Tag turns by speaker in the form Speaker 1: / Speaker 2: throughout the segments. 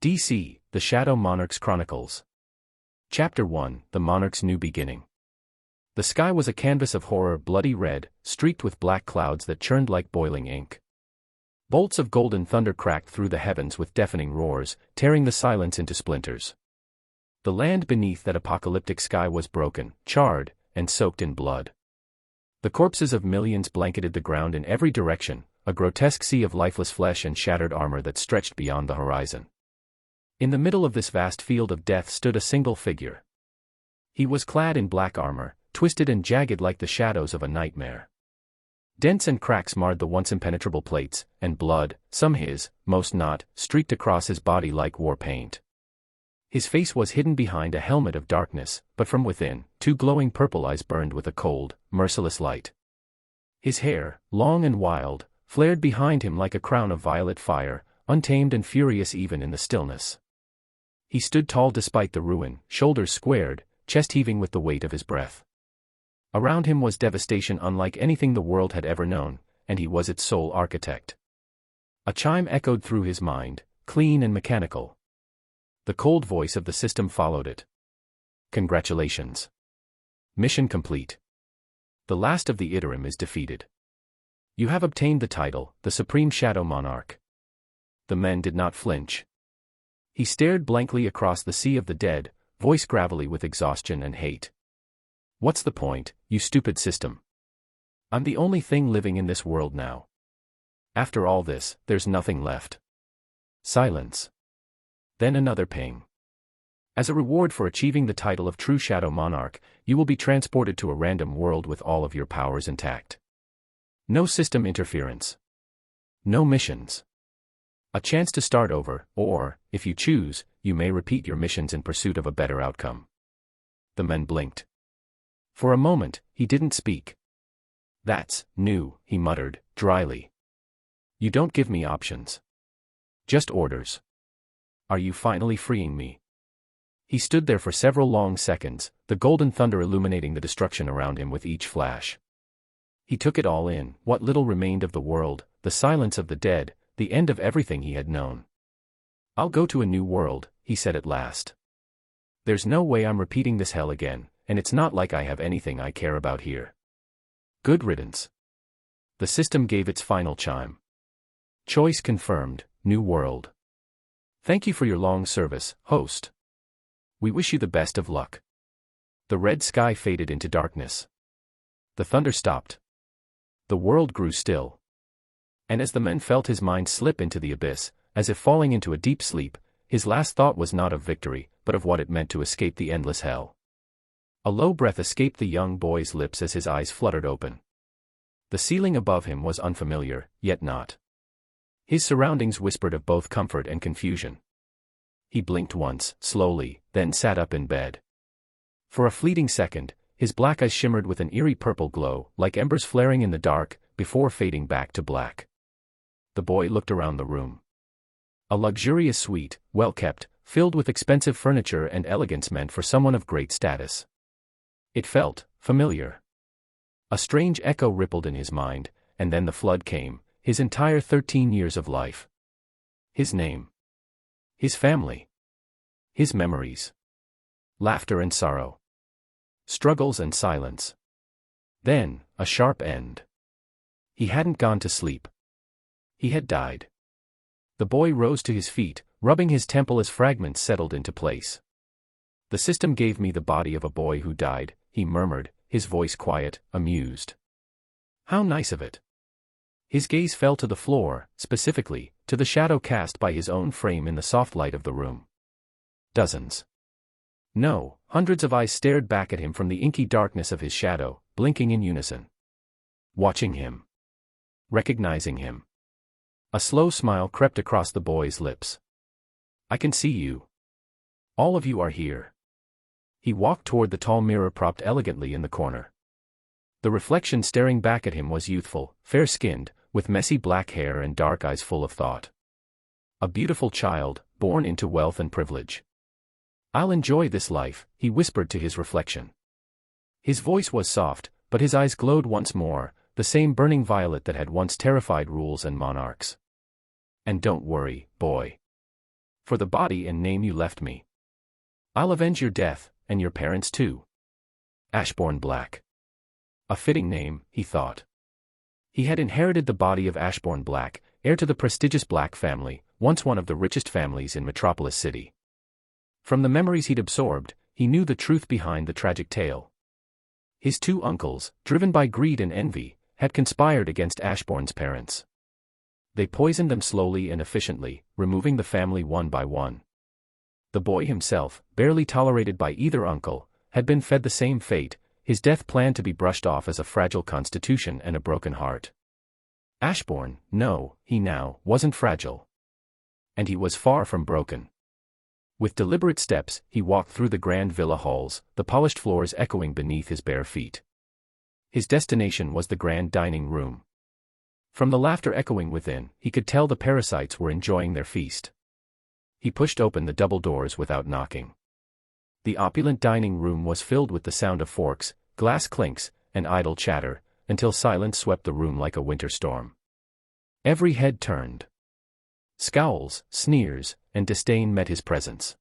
Speaker 1: DC, The Shadow Monarch's Chronicles. Chapter 1, The Monarch's New Beginning. The sky was a canvas of horror, bloody red, streaked with black clouds that churned like boiling ink. Bolts of golden thunder cracked through the heavens with deafening roars, tearing the silence into splinters. The land beneath that apocalyptic sky was broken, charred, and soaked in blood. The corpses of millions blanketed the ground in every direction, a grotesque sea of lifeless flesh and shattered armor that stretched beyond the horizon. In the middle of this vast field of death stood a single figure. He was clad in black armor, twisted and jagged like the shadows of a nightmare. Dents and cracks marred the once impenetrable plates, and blood, some his, most not, streaked across his body like war paint. His face was hidden behind a helmet of darkness, but from within, two glowing purple eyes burned with a cold, merciless light. His hair, long and wild, flared behind him like a crown of violet fire, untamed and furious even in the stillness. He stood tall despite the ruin, shoulders squared, chest heaving with the weight of his breath. Around him was devastation unlike anything the world had ever known, and he was its sole architect. A chime echoed through his mind, clean and mechanical. The cold voice of the system followed it. Congratulations. Mission complete. The last of the Iterum is defeated. You have obtained the title, the Supreme Shadow Monarch. The men did not flinch. He stared blankly across the sea of the dead, voice gravelly with exhaustion and hate. What's the point, you stupid system? I'm the only thing living in this world now. After all this, there's nothing left. Silence. Then another ping. As a reward for achieving the title of True Shadow Monarch, you will be transported to a random world with all of your powers intact. No system interference. No missions. A chance to start over, or, if you choose, you may repeat your missions in pursuit of a better outcome. The men blinked. For a moment, he didn't speak. That's new, he muttered, dryly. You don't give me options. Just orders. Are you finally freeing me? He stood there for several long seconds, the golden thunder illuminating the destruction around him with each flash. He took it all in, what little remained of the world, the silence of the dead, the end of everything he had known. I'll go to a new world, he said at last. There's no way I'm repeating this hell again, and it's not like I have anything I care about here. Good riddance. The system gave its final chime. Choice confirmed, new world. Thank you for your long service, host. We wish you the best of luck. The red sky faded into darkness. The thunder stopped. The world grew still. And as the men felt his mind slip into the abyss, as if falling into a deep sleep, his last thought was not of victory, but of what it meant to escape the endless hell. A low breath escaped the young boy's lips as his eyes fluttered open. The ceiling above him was unfamiliar, yet not. His surroundings whispered of both comfort and confusion. He blinked once, slowly, then sat up in bed. For a fleeting second, his black eyes shimmered with an eerie purple glow, like embers flaring in the dark, before fading back to black. The boy looked around the room. A luxurious suite, well-kept, filled with expensive furniture and elegance meant for someone of great status. It felt familiar. A strange echo rippled in his mind, and then the flood came, his entire 13 years of life. His name. His family. His memories. Laughter and sorrow. Struggles and silence. Then, a sharp end. He hadn't gone to sleep. He had died. The boy rose to his feet, rubbing his temple as fragments settled into place. The system gave me the body of a boy who died, he murmured, his voice quiet, amused. How nice of it. His gaze fell to the floor, specifically, to the shadow cast by his own frame in the soft light of the room. Dozens. No, hundreds of eyes stared back at him from the inky darkness of his shadow, blinking in unison. Watching him. Recognizing him. A slow smile crept across the boy's lips. I can see you. All of you are here. He walked toward the tall mirror propped elegantly in the corner. The reflection staring back at him was youthful, fair-skinned, with messy black hair and dark eyes full of thought. A beautiful child, born into wealth and privilege. I'll enjoy this life, he whispered to his reflection. His voice was soft, but his eyes glowed once more, the same burning violet that had once terrified rules and monarchs. And don't worry, boy. For the body and name you left me. I'll avenge your death, and your parents too. Ashborne Black. A fitting name, he thought. He had inherited the body of Ashborne Black, heir to the prestigious Black family, once one of the richest families in Metropolis City. From the memories he'd absorbed, he knew the truth behind the tragic tale. His two uncles, driven by greed and envy, had conspired against Ashbourne's parents. They poisoned them slowly and efficiently, removing the family one by one. The boy himself, barely tolerated by either uncle, had been fed the same fate, his death planned to be brushed off as a fragile constitution and a broken heart. Ashborne, no, he now wasn't fragile. And he was far from broken. With deliberate steps, he walked through the grand villa halls, the polished floors echoing beneath his bare feet. His destination was the grand dining room. From the laughter echoing within, he could tell the parasites were enjoying their feast. He pushed open the double doors without knocking. The opulent dining room was filled with the sound of forks, glass clinks, and idle chatter, until silence swept the room like a winter storm. Every head turned. Scowls, sneers, and disdain met his presence.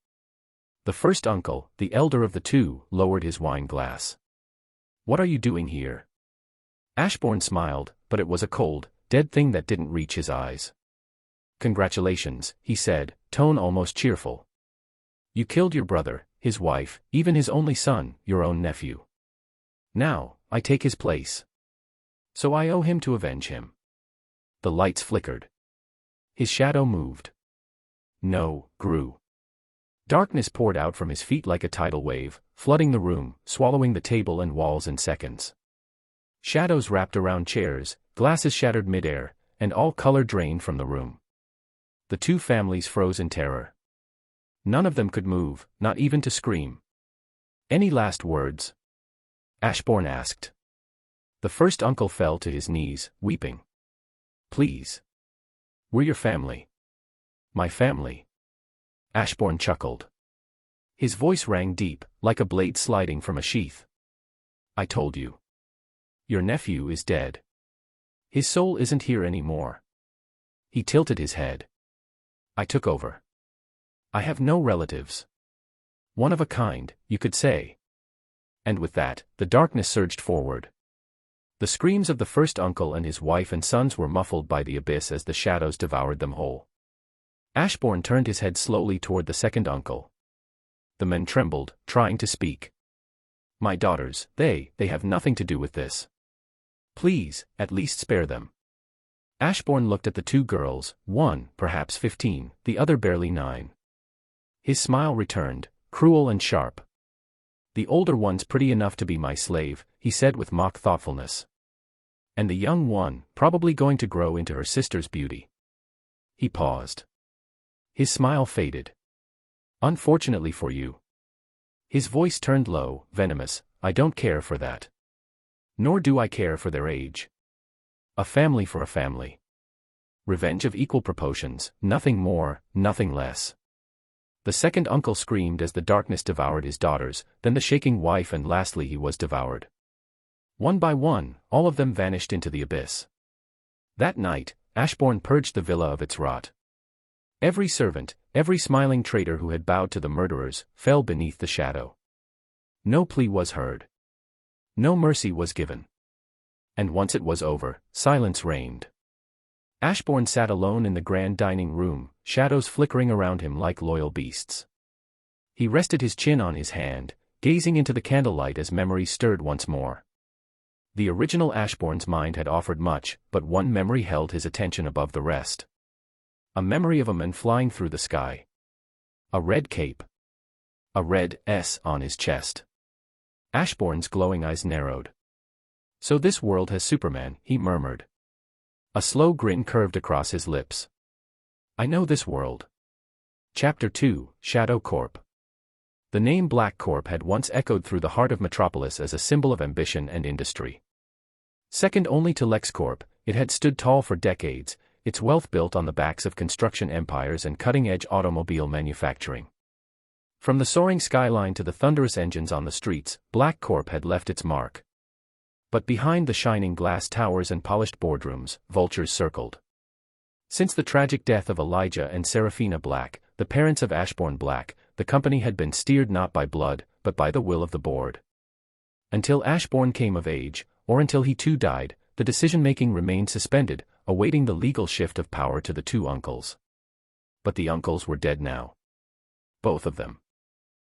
Speaker 1: The first uncle, the elder of the two, lowered his wine glass. "What are you doing here?" Ashborne smiled, but it was a cold, dead thing that didn't reach his eyes. "Congratulations," he said, tone almost cheerful. "You killed your brother, his wife, even his only son, your own nephew. Now, I take his place. So I owe him to avenge him." The lights flickered. His shadow moved. No, grew. Darkness poured out from his feet like a tidal wave, flooding the room, swallowing the table and walls in seconds. Shadows wrapped around chairs, glasses shattered midair, and all color drained from the room. The two families froze in terror. None of them could move, not even to scream. "Any last words?" Ashborne asked. The first uncle fell to his knees, weeping. "Please. We're your family." "My family." Ashborne chuckled. His voice rang deep, like a blade sliding from a sheath. "I told you. Your nephew is dead. His soul isn't here anymore." He tilted his head. "I took over. I have no relatives. One of a kind, you could say." And with that, the darkness surged forward. The screams of the first uncle and his wife and sons were muffled by the abyss as the shadows devoured them whole. Ashborne turned his head slowly toward the second uncle. The men trembled, trying to speak. "My daughters, they have nothing to do with this. Please, at least spare them." Ashborne looked at the two girls, one, perhaps 15, the other barely 9. His smile returned, cruel and sharp. "The older one's pretty enough to be my slave," he said with mock thoughtfulness. "And the young one, probably going to grow into her sister's beauty." He paused. His smile faded. "Unfortunately for you." His voice turned low, venomous. "I don't care for that. Nor do I care for their age. A family for a family. Revenge of equal proportions, nothing more, nothing less." The second uncle screamed as the darkness devoured his daughters, then the shaking wife, and lastly he was devoured. One by one, all of them vanished into the abyss. That night, Ashborne purged the villa of its rot. Every servant, every smiling traitor who had bowed to the murderers, fell beneath the shadow. No plea was heard. No mercy was given. And once it was over, silence reigned. Ashborne sat alone in the grand dining room, shadows flickering around him like loyal beasts. He rested his chin on his hand, gazing into the candlelight as memories stirred once more. The original Ashbourne's mind had offered much, but one memory held his attention above the rest. A memory of a man flying through the sky. A red cape. A red S on his chest. Ashbourne's glowing eyes narrowed. "So this world has Superman," he murmured. A slow grin curved across his lips. "I know this world." Chapter 2, Shadow Corp. The name Black Corp had once echoed through the heart of Metropolis as a symbol of ambition and industry. Second only to LexCorp, it had stood tall for decades, its wealth built on the backs of construction empires and cutting-edge automobile manufacturing. From the soaring skyline to the thunderous engines on the streets, Black Corp had left its mark. But behind the shining glass towers and polished boardrooms, vultures circled. Since the tragic death of Elijah and Seraphina Black, the parents of Ashborne Black, the company had been steered not by blood, but by the will of the board. Until Ashborne came of age, or until he too died, the decision-making remained suspended, awaiting the legal shift of power to the two uncles. But the uncles were dead now. Both of them.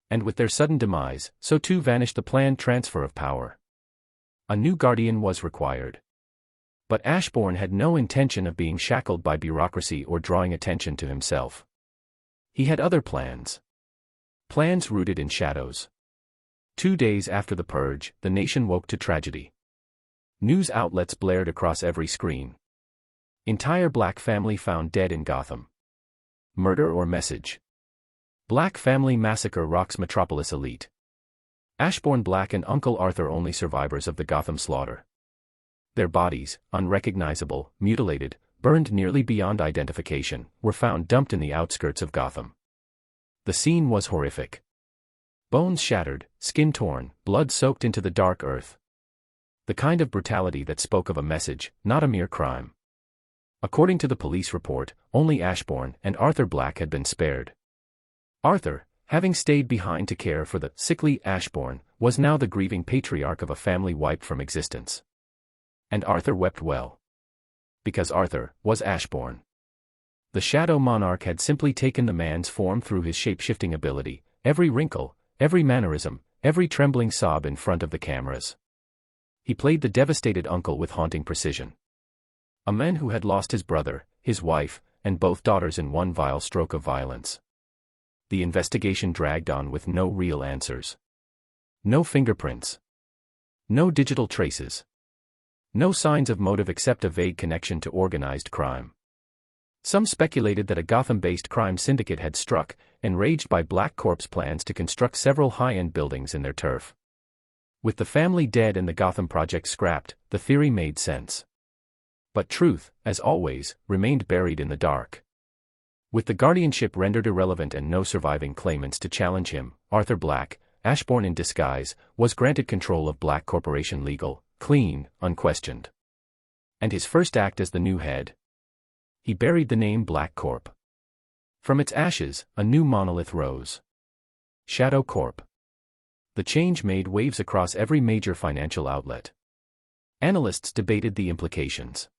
Speaker 1: And with their sudden demise, so too vanished the planned transfer of power. A new guardian was required. But Ashborne had no intention of being shackled by bureaucracy or drawing attention to himself. He had other plans. Plans rooted in shadows. 2 days after the purge, the nation woke to tragedy. News outlets blared across every screen. Entire Black family found dead in Gotham. Murder or message? Black family massacre rocks metropolis elite. Ashborne Black and Uncle Arthur only survivors of the Gotham slaughter. Their bodies, unrecognizable, mutilated, burned nearly beyond identification, were found dumped in the outskirts of Gotham. The scene was horrific. Bones shattered, skin torn, blood soaked into the dark earth. The kind of brutality that spoke of a message, not a mere crime. According to the police report, only Ashborne and Arthur Black had been spared. Arthur, having stayed behind to care for the sickly Ashborne, was now the grieving patriarch of a family wiped from existence. And Arthur wept well. Because Arthur was Ashborne. The Shadow Monarch had simply taken the man's form through his shape-shifting ability, every wrinkle, every mannerism, every trembling sob in front of the cameras. He played the devastated uncle with haunting precision. A man who had lost his brother, his wife, and both daughters in one vile stroke of violence. The investigation dragged on with no real answers. No fingerprints. No digital traces. No signs of motive except a vague connection to organized crime. Some speculated that a Gotham-based crime syndicate had struck, enraged by Black Corp's plans to construct several high-end buildings in their turf. With the family dead and the Gotham project scrapped, the theory made sense. But truth, as always, remained buried in the dark. With the guardianship rendered irrelevant and no surviving claimants to challenge him, Arthur Black, Ashborne in disguise, was granted control of Black Corporation legal, clean, unquestioned. And his first act as the new head? He buried the name Black Corp. From its ashes, a new monolith rose. Shadow Corp. The change made waves across every major financial outlet. Analysts debated the implications.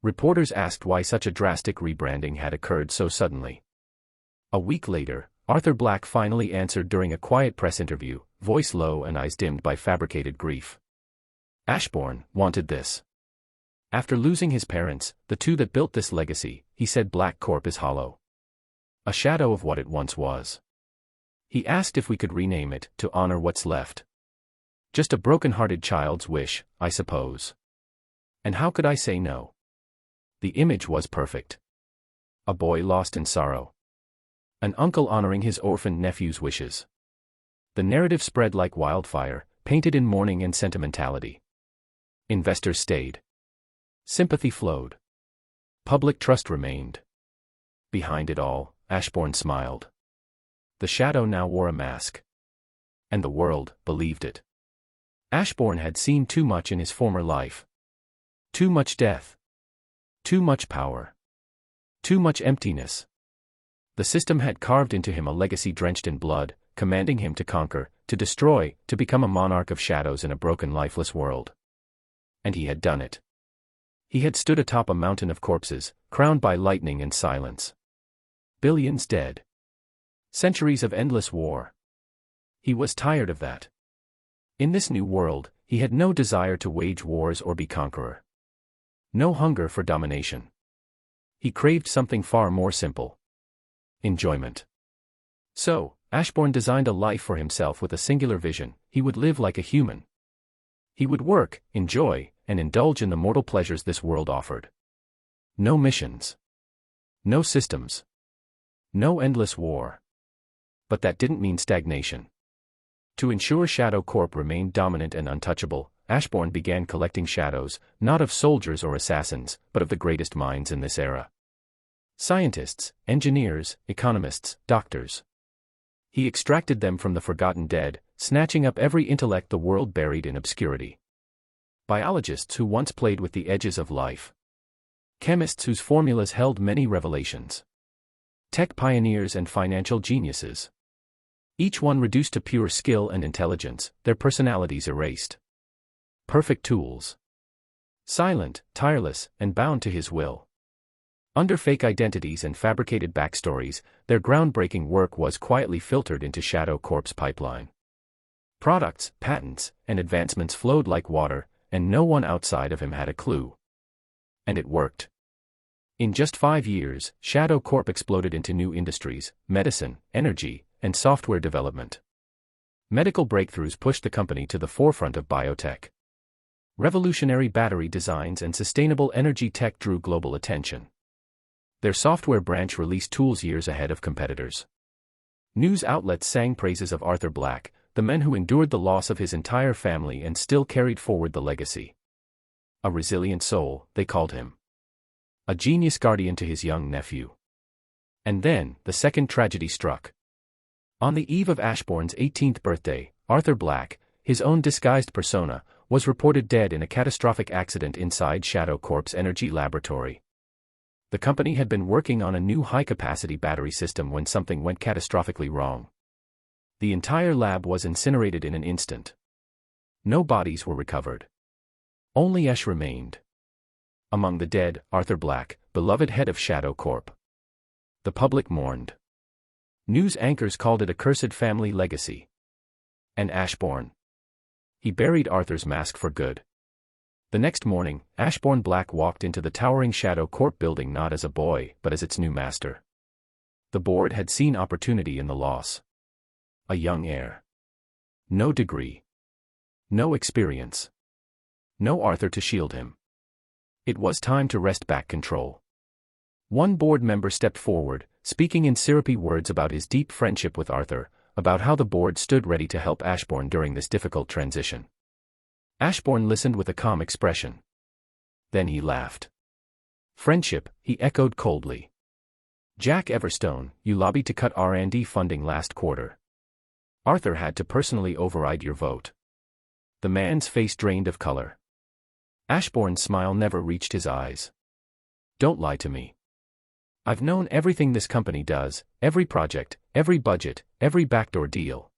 Speaker 1: Reporters asked why such a drastic rebranding had occurred so suddenly. A week later, Arthur Black finally answered during a quiet press interview, voice low and eyes dimmed by fabricated grief. Ashborne wanted this. After losing his parents, the two that built this legacy, he said Black Corp is hollow. A shadow of what it once was. He asked if we could rename it, to honor what's left. Just a broken-hearted child's wish, I suppose. And how could I say no? The image was perfect. A boy lost in sorrow. An uncle honoring his orphaned nephew's wishes. The narrative spread like wildfire, painted in mourning and sentimentality. Investors stayed. Sympathy flowed. Public trust remained. Behind it all, Ashborne smiled. The shadow now wore a mask. And the world believed it. Ashborne had seen too much in his former life. Too much death. Too much power. Too much emptiness. The system had carved into him a legacy drenched in blood, commanding him to conquer, to destroy, to become a monarch of shadows in a broken lifeless world. And he had done it. He had stood atop a mountain of corpses, crowned by lightning and silence. Billions dead. Centuries of endless war. He was tired of that. In this new world, he had no desire to wage wars or be conqueror. No hunger for domination. He craved something far more simple. Enjoyment. So, Ashborne designed a life for himself with a singular vision: he would live like a human. He would work, enjoy, and indulge in the mortal pleasures this world offered. No missions. No systems. No endless war. But that didn't mean stagnation. To ensure Shadow Corp remained dominant and untouchable, Ashborne began collecting shadows, not of soldiers or assassins, but of the greatest minds in this era. Scientists, engineers, economists, doctors. He extracted them from the forgotten dead, snatching up every intellect the world buried in obscurity. Biologists who once played with the edges of life. Chemists whose formulas held many revelations. Tech pioneers and financial geniuses. Each one reduced to pure skill and intelligence, their personalities erased. Perfect tools. Silent, tireless, and bound to his will. Under fake identities and fabricated backstories, their groundbreaking work was quietly filtered into Shadow Corp's pipeline. Products, patents, and advancements flowed like water, and no one outside of him had a clue. And it worked. In just 5 years, Shadow Corp exploded into new industries: medicine, energy, and software development. Medical breakthroughs pushed the company to the forefront of biotech. Revolutionary battery designs and sustainable energy tech drew global attention. Their software branch released tools years ahead of competitors. News outlets sang praises of Arthur Black, the man who endured the loss of his entire family and still carried forward the legacy. A resilient soul, they called him. A genius guardian to his young nephew. And then, the second tragedy struck. On the eve of Ashbourne's 18th birthday, Arthur Black, his own disguised persona, was reported dead in a catastrophic accident inside Shadow Corp's energy laboratory. The company had been working on a new high-capacity battery system when something went catastrophically wrong. The entire lab was incinerated in an instant. No bodies were recovered. Only ash remained. Among the dead, Arthur Black, beloved head of Shadow Corp. The public mourned. News anchors called it a cursed family legacy. And Ashborne. He buried Arthur's mask for good. The next morning, Ashborne Black walked into the towering Shadow Corp building not as a boy, but as its new master. The board had seen opportunity in the loss. A young heir. No degree. No experience. No Arthur to shield him. It was time to wrest back control. One board member stepped forward, speaking in syrupy words about his deep friendship with Arthur, about how the board stood ready to help Ashborne during this difficult transition. Ashborne listened with a calm expression. Then he laughed. Friendship, he echoed coldly. Jack Everstone, you lobbied to cut R&D funding last quarter. Arthur had to personally override your vote. The man's face drained of color. Ashbourne's smile never reached his eyes. Don't lie to me. I've known everything this company does, every project, every budget, every backdoor deal.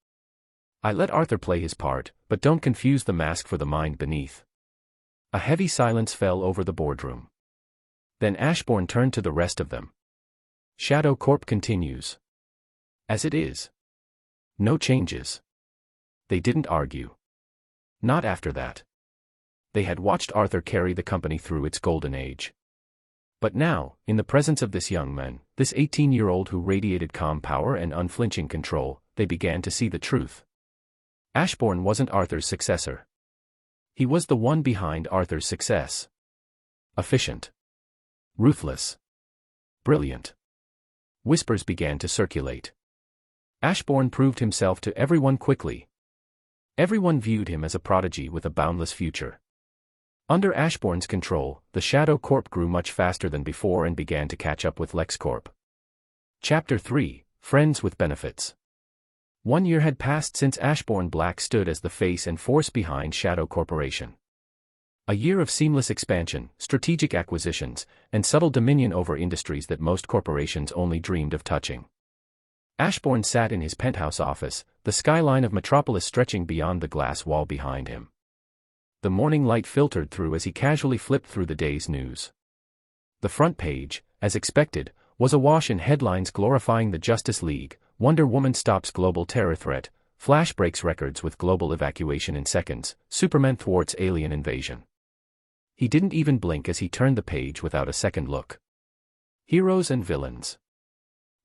Speaker 1: I let Arthur play his part, but don't confuse the mask for the mind beneath. A heavy silence fell over the boardroom. Then Ashborne turned to the rest of them. Shadow Corp continues. As it is. No changes. They didn't argue. Not after that. They had watched Arthur carry the company through its golden age. But now, in the presence of this young man, this 18-year-old who radiated calm power and unflinching control, they began to see the truth. Ashborne wasn't Arthur's successor. He was the one behind Arthur's success. Efficient. Ruthless. Brilliant. Whispers began to circulate. Ashborne proved himself to everyone quickly. Everyone viewed him as a prodigy with a boundless future. Under Ashborne's control, the Shadow Corp grew much faster than before and began to catch up with LexCorp. Chapter 3, Friends with Benefits. 1 year had passed since Ashborne Black stood as the face and force behind Shadow Corporation. A year of seamless expansion, strategic acquisitions, and subtle dominion over industries that most corporations only dreamed of touching. Ashborne sat in his penthouse office, the skyline of Metropolis stretching beyond the glass wall behind him. The morning light filtered through as he casually flipped through the day's news. The front page, as expected, was awash in headlines glorifying the Justice League. Wonder Woman stops global terror threat, Flash breaks records with global evacuation in seconds, Superman thwarts alien invasion. He didn't even blink as he turned the page without a second look. Heroes and villains.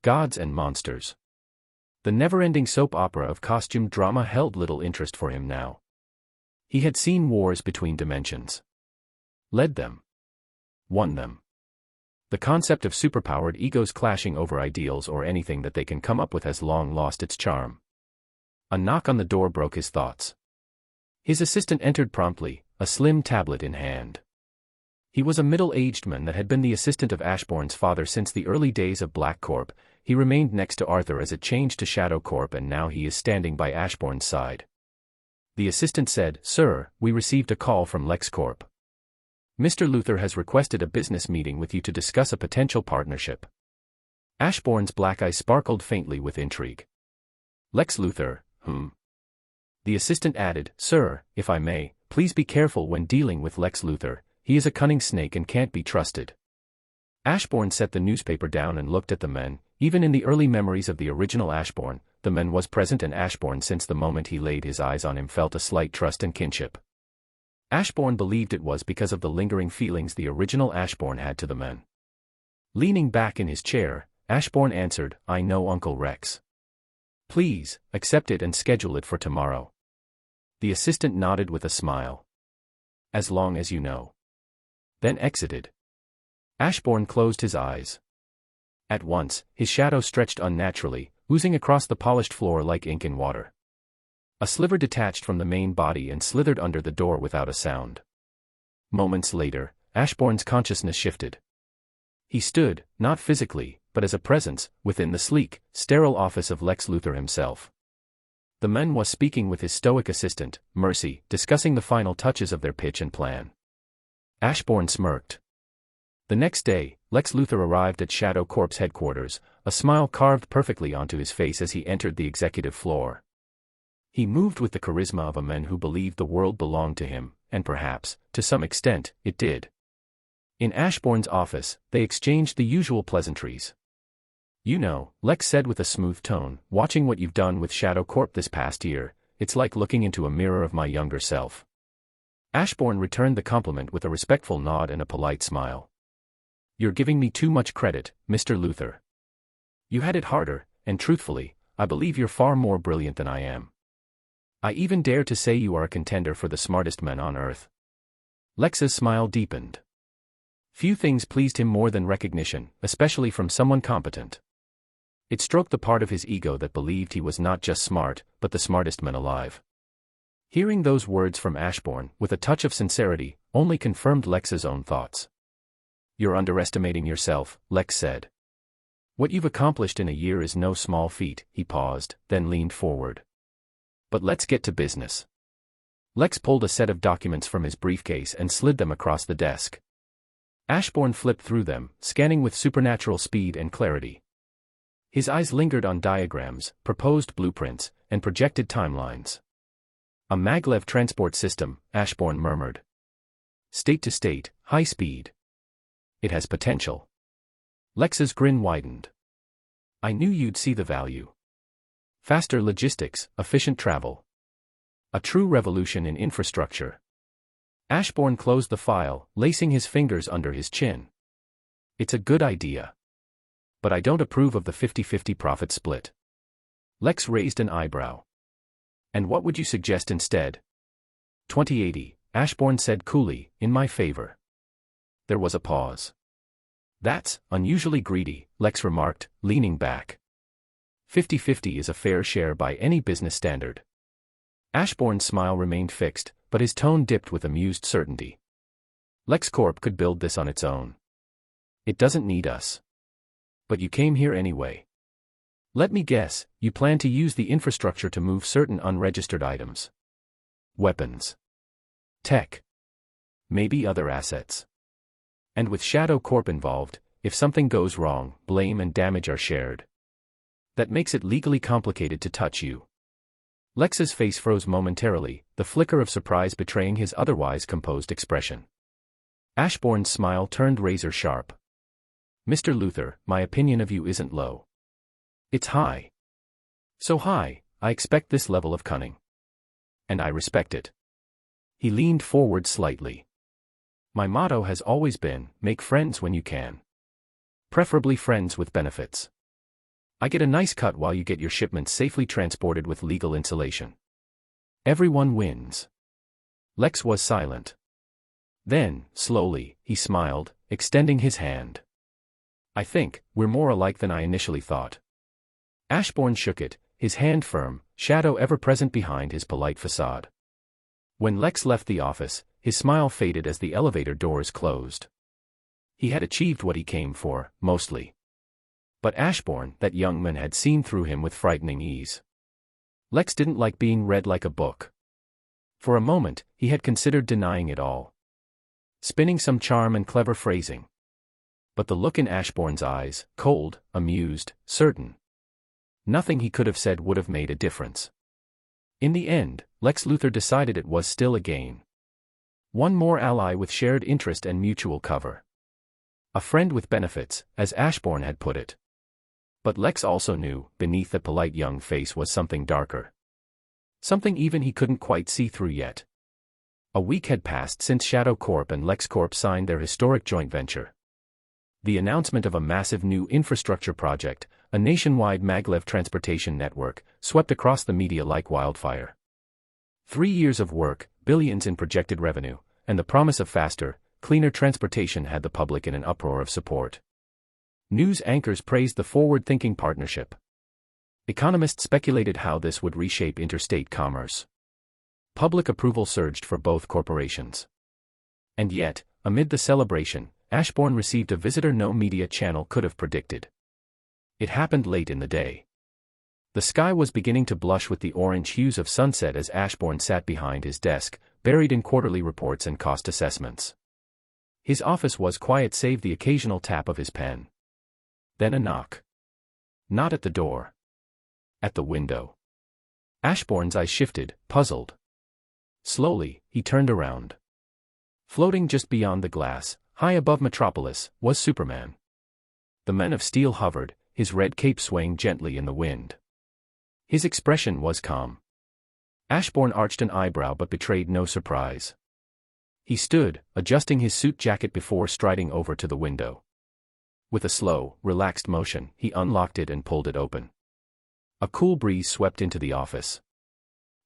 Speaker 1: Gods and monsters. The never-ending soap opera of costume drama held little interest for him now. He had seen wars between dimensions. Led them. Won them. The concept of superpowered egos clashing over ideals or anything that they can come up with has long lost its charm. A knock on the door broke his thoughts. His assistant entered promptly, a slim tablet in hand. He was a middle-aged man that had been the assistant of Ashbourne's father since the early days of Black Corp. He remained next to Arthur as it changed to Shadow Corp, and now he is standing by Ashbourne's side. The assistant said, "Sir, we received a call from LexCorp. Mr. Luther has requested a business meeting with you to discuss a potential partnership." Ashbourne's black eyes sparkled faintly with intrigue. Lex Luthor, The assistant added, "Sir, if I may, please be careful when dealing with Lex Luthor, he is a cunning snake and can't be trusted." Ashbourne set the newspaper down and looked at the men. Even in the early memories of the original Ashbourne, the man was present, and Ashbourne, since the moment he laid his eyes on him, felt a slight trust and kinship. Ashbourne believed it was because of the lingering feelings the original Ashbourne had to the men. Leaning back in his chair, Ashbourne answered, "I know, Uncle Rex. Please, accept it and schedule it for tomorrow." The assistant nodded with a smile. "As long as you know." Then exited. Ashbourne closed his eyes. At once, his shadow stretched unnaturally, oozing across the polished floor like ink in water. A sliver detached from the main body and slithered under the door without a sound. Moments later, Ashbourne's consciousness shifted. He stood, not physically, but as a presence, within the sleek, sterile office of Lex Luthor himself. The man was speaking with his stoic assistant, Mercy, discussing the final touches of their pitch and plan. Ashbourne smirked. The next day, Lex Luthor arrived at Shadow Corp's headquarters, a smile carved perfectly onto his face as he entered the executive floor. He moved with the charisma of a man who believed the world belonged to him, and perhaps, to some extent, it did. In Ashbourne's office, they exchanged the usual pleasantries. "You know," Lex said with a smooth tone, "watching what you've done with Shadow Corp this past year, it's like looking into a mirror of my younger self." Ashbourne returned the compliment with a respectful nod and a polite smile. "You're giving me too much credit, Mr. Luthor. You had it harder, and truthfully, I believe you're far more brilliant than I am. I even dare to say you are a contender for the smartest man on Earth." Lex's smile deepened. Few things pleased him more than recognition, especially from someone competent. It stroked the part of his ego that believed he was not just smart, but the smartest man alive. Hearing those words from Ashbourne, with a touch of sincerity, only confirmed Lex's own thoughts. "You're underestimating yourself," Lex said. "What you've accomplished in a year is no small feat." He paused, then leaned forward. "But let's get to business." Lex pulled a set of documents from his briefcase and slid them across the desk. Ashbourne flipped through them, scanning with supernatural speed and clarity. His eyes lingered on diagrams, proposed blueprints, and projected timelines. "A maglev transport system," Ashbourne murmured. "State to state, high speed. It has potential." Lex's grin widened. "I knew you'd see the value. Faster logistics, efficient travel. A true revolution in infrastructure." Ashbourne closed the file, lacing his fingers under his chin. "It's a good idea. But I don't approve of the 50-50 profit split." Lex raised an eyebrow. "And what would you suggest instead?" 20/80, Ashbourne said coolly, "in my favor." There was a pause. "That's unusually greedy," Lex remarked, leaning back. 50-50 is a fair share by any business standard." Ashbourne's smile remained fixed, but his tone dipped with amused certainty. "LexCorp could build this on its own. It doesn't need us. But you came here anyway. Let me guess, you plan to use the infrastructure to move certain unregistered items. Weapons. Tech. Maybe other assets. And with Shadow Corp involved, if something goes wrong, blame and damage are shared. That makes it legally complicated to touch you." Lex's face froze momentarily, the flicker of surprise betraying his otherwise composed expression. Ashbourne's smile turned razor sharp. "Mr. Luthor, my opinion of you isn't low. It's high. So high, I expect this level of cunning. And I respect it." He leaned forward slightly. "My motto has always been, make friends when you can. Preferably friends with benefits. I get a nice cut while you get your shipments safely transported with legal insulation. Everyone wins." Lex was silent. Then, slowly, he smiled, extending his hand. "I think we're more alike than I initially thought." Ashbourne shook it, his hand firm, shadow ever present behind his polite facade. When Lex left the office, his smile faded as the elevator doors closed. He had achieved what he came for, mostly. But Ashbourne, that young man, had seen through him with frightening ease. Lex didn't like being read like a book. For a moment, he had considered denying it all. Spinning some charm and clever phrasing. But the look in Ashbourne's eyes, cold, amused, certain. Nothing he could have said would have made a difference. In the end, Lex Luthor decided it was still a gain. One more ally with shared interest and mutual cover. A friend with benefits, as Ashbourne had put it. But Lex also knew, beneath that polite young face was something darker. Something even he couldn't quite see through yet. A week had passed since Shadow Corp and LexCorp signed their historic joint venture. The announcement of a massive new infrastructure project, a nationwide maglev transportation network, swept across the media like wildfire. 3 years of work, billions in projected revenue, and the promise of faster, cleaner transportation had the public in an uproar of support. News anchors praised the forward-thinking partnership. Economists speculated how this would reshape interstate commerce. Public approval surged for both corporations. And yet, amid the celebration, Ashbourne received a visitor no media channel could have predicted. It happened late in the day. The sky was beginning to blush with the orange hues of sunset as Ashbourne sat behind his desk, buried in quarterly reports and cost assessments. His office was quiet save the occasional tap of his pen. Then a knock. Not at the door. At the window. Ashbourne's eyes shifted, puzzled. Slowly, he turned around. Floating just beyond the glass, high above Metropolis, was Superman. The Man of Steel hovered, his red cape swaying gently in the wind. His expression was calm. Ashbourne arched an eyebrow but betrayed no surprise. He stood, adjusting his suit jacket before striding over to the window. With a slow, relaxed motion, he unlocked it and pulled it open. A cool breeze swept into the office.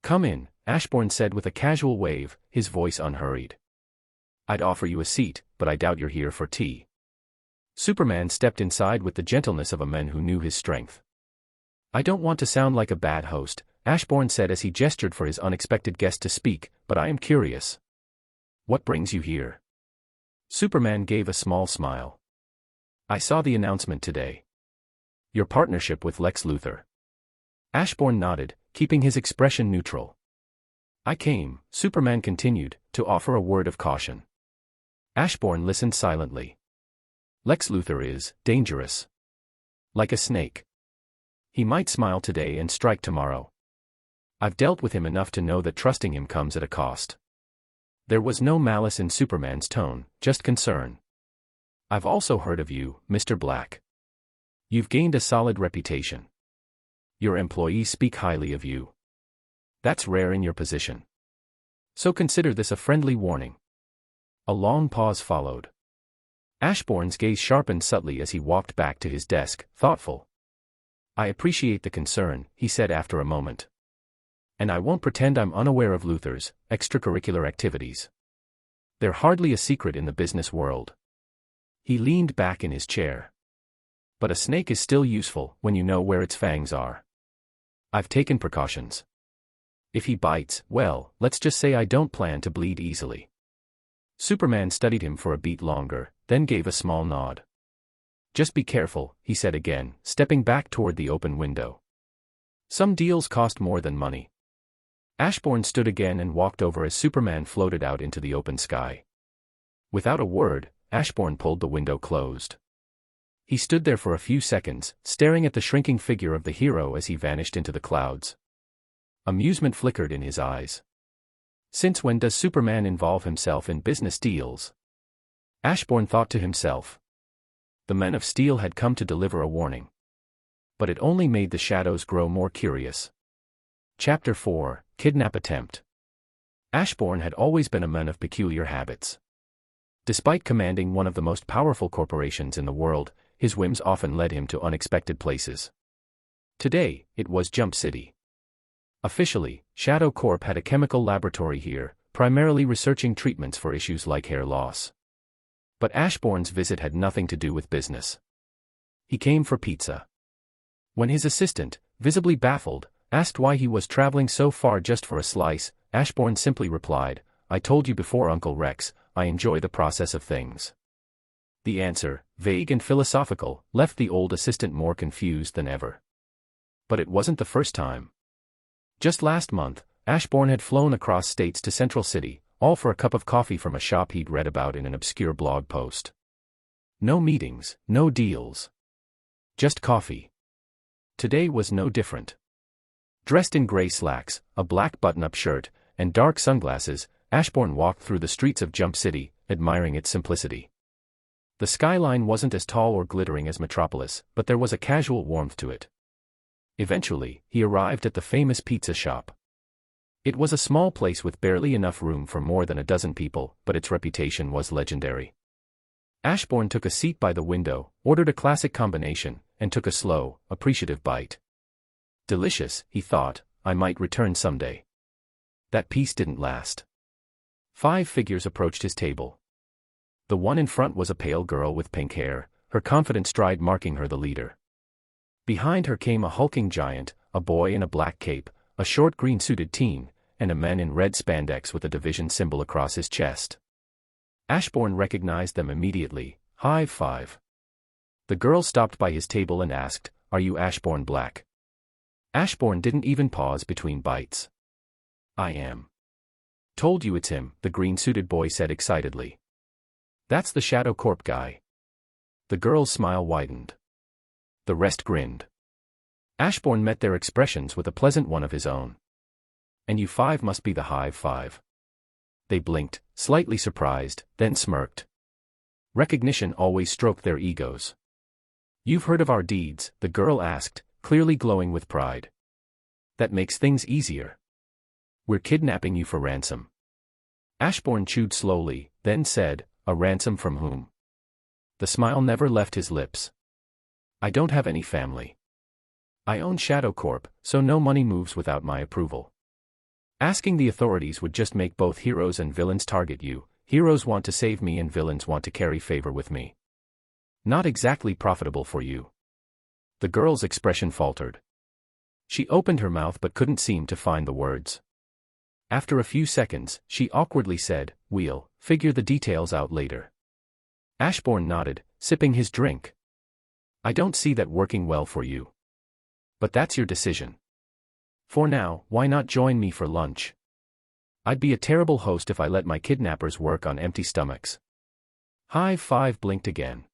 Speaker 1: "Come in," Ashbourne said with a casual wave, his voice unhurried. "I'd offer you a seat, but I doubt you're here for tea." Superman stepped inside with the gentleness of a man who knew his strength. "I don't want to sound like a bad host," Ashbourne said as he gestured for his unexpected guest to speak, "but I am curious. What brings you here?" Superman gave a small smile. "I saw the announcement today. Your partnership with Lex Luthor." Ashbourne nodded, keeping his expression neutral. "I came," Superman continued, "to offer a word of caution." Ashbourne listened silently. "Lex Luthor is dangerous. Like a snake. He might smile today and strike tomorrow. I've dealt with him enough to know that trusting him comes at a cost." There was no malice in Superman's tone, just concern. "I've also heard of you, Mr. Black. You've gained a solid reputation. Your employees speak highly of you. That's rare in your position. So consider this a friendly warning." A long pause followed. Ashbourne's gaze sharpened subtly as he walked back to his desk, thoughtful. "I appreciate the concern," he said after a moment. "And I won't pretend I'm unaware of Luthor's extracurricular activities. They're hardly a secret in the business world." He leaned back in his chair. "But a snake is still useful when you know where its fangs are. I've taken precautions. If he bites, well, let's just say I don't plan to bleed easily." Superman studied him for a beat longer, then gave a small nod. "Just be careful," he said again, stepping back toward the open window. "Some deals cost more than money." Ashbourne stood again and walked over as Superman floated out into the open sky. Without a word, Ashbourne pulled the window closed. He stood there for a few seconds, staring at the shrinking figure of the hero as he vanished into the clouds. Amusement flickered in his eyes. Since when does Superman involve himself in business deals? Ashbourne thought to himself. The Man of Steel had come to deliver a warning. But it only made the shadows grow more curious. Chapter 4, Kidnap Attempt. Ashbourne had always been a man of peculiar habits. Despite commanding one of the most powerful corporations in the world, his whims often led him to unexpected places. Today, it was Jump City. Officially, Shadow Corp had a chemical laboratory here, primarily researching treatments for issues like hair loss. But Ashbourne's visit had nothing to do with business. He came for pizza. When his assistant, visibly baffled, asked why he was traveling so far just for a slice, Ashbourne simply replied, "I told you before, Uncle Rex, I enjoy the process of things." The answer, vague and philosophical, left the old assistant more confused than ever. But it wasn't the first time. Just last month, Ashbourne had flown across states to Central City, all for a cup of coffee from a shop he'd read about in an obscure blog post. No meetings, no deals. Just coffee. Today was no different. Dressed in gray slacks, a black button-up shirt, and dark sunglasses, Ashborne walked through the streets of Jump City, admiring its simplicity. The skyline wasn't as tall or glittering as Metropolis, but there was a casual warmth to it. Eventually, he arrived at the famous pizza shop. It was a small place with barely enough room for more than a dozen people, but its reputation was legendary. Ashborne took a seat by the window, ordered a classic combination, and took a slow, appreciative bite. Delicious, he thought, I might return someday. That piece didn't last. 5 figures approached his table. The one in front was a pale girl with pink hair, her confident stride marking her the leader. Behind her came a hulking giant, a boy in a black cape, a short green-suited teen, and a man in red spandex with a division symbol across his chest. Ashborne recognized them immediately. Hive 5. The girl stopped by his table and asked, "Are you Ashborne Black?" Ashborne didn't even pause between bites. "I am." "Told you it's him," the green-suited boy said excitedly. "That's the Shadow Corp guy." The girl's smile widened. The rest grinned. Ashborne met their expressions with a pleasant one of his own. "And you 5 must be the Hive 5. They blinked, slightly surprised, then smirked. Recognition always stroked their egos. "You've heard of our deeds?" the girl asked, clearly glowing with pride. "That makes things easier. We're kidnapping you for ransom." Ashborne chewed slowly, then said, "A ransom from whom?" The smile never left his lips. "I don't have any family. I own Shadow Corp, so no money moves without my approval. Asking the authorities would just make both heroes and villains target you. Heroes want to save me and villains want to carry favor with me. Not exactly profitable for you." The girl's expression faltered. She opened her mouth but couldn't seem to find the words. After a few seconds, she awkwardly said, "We'll figure the details out later." Ashborne nodded, sipping his drink. "I don't see that working well for you. But that's your decision. For now, why not join me for lunch? I'd be a terrible host if I let my kidnappers work on empty stomachs." Hive 5 blinked again.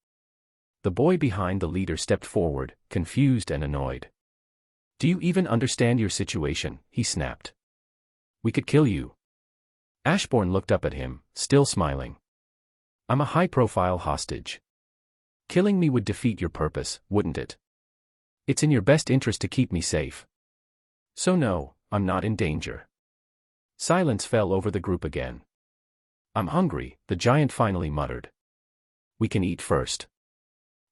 Speaker 1: The boy behind the leader stepped forward, confused and annoyed. "Do you even understand your situation?" he snapped. "We could kill you." Ashborne looked up at him, still smiling. "I'm a high-profile hostage. Killing me would defeat your purpose, wouldn't it? It's in your best interest to keep me safe. So no, I'm not in danger." Silence fell over the group again. "I'm hungry," the giant finally muttered. "We can eat first."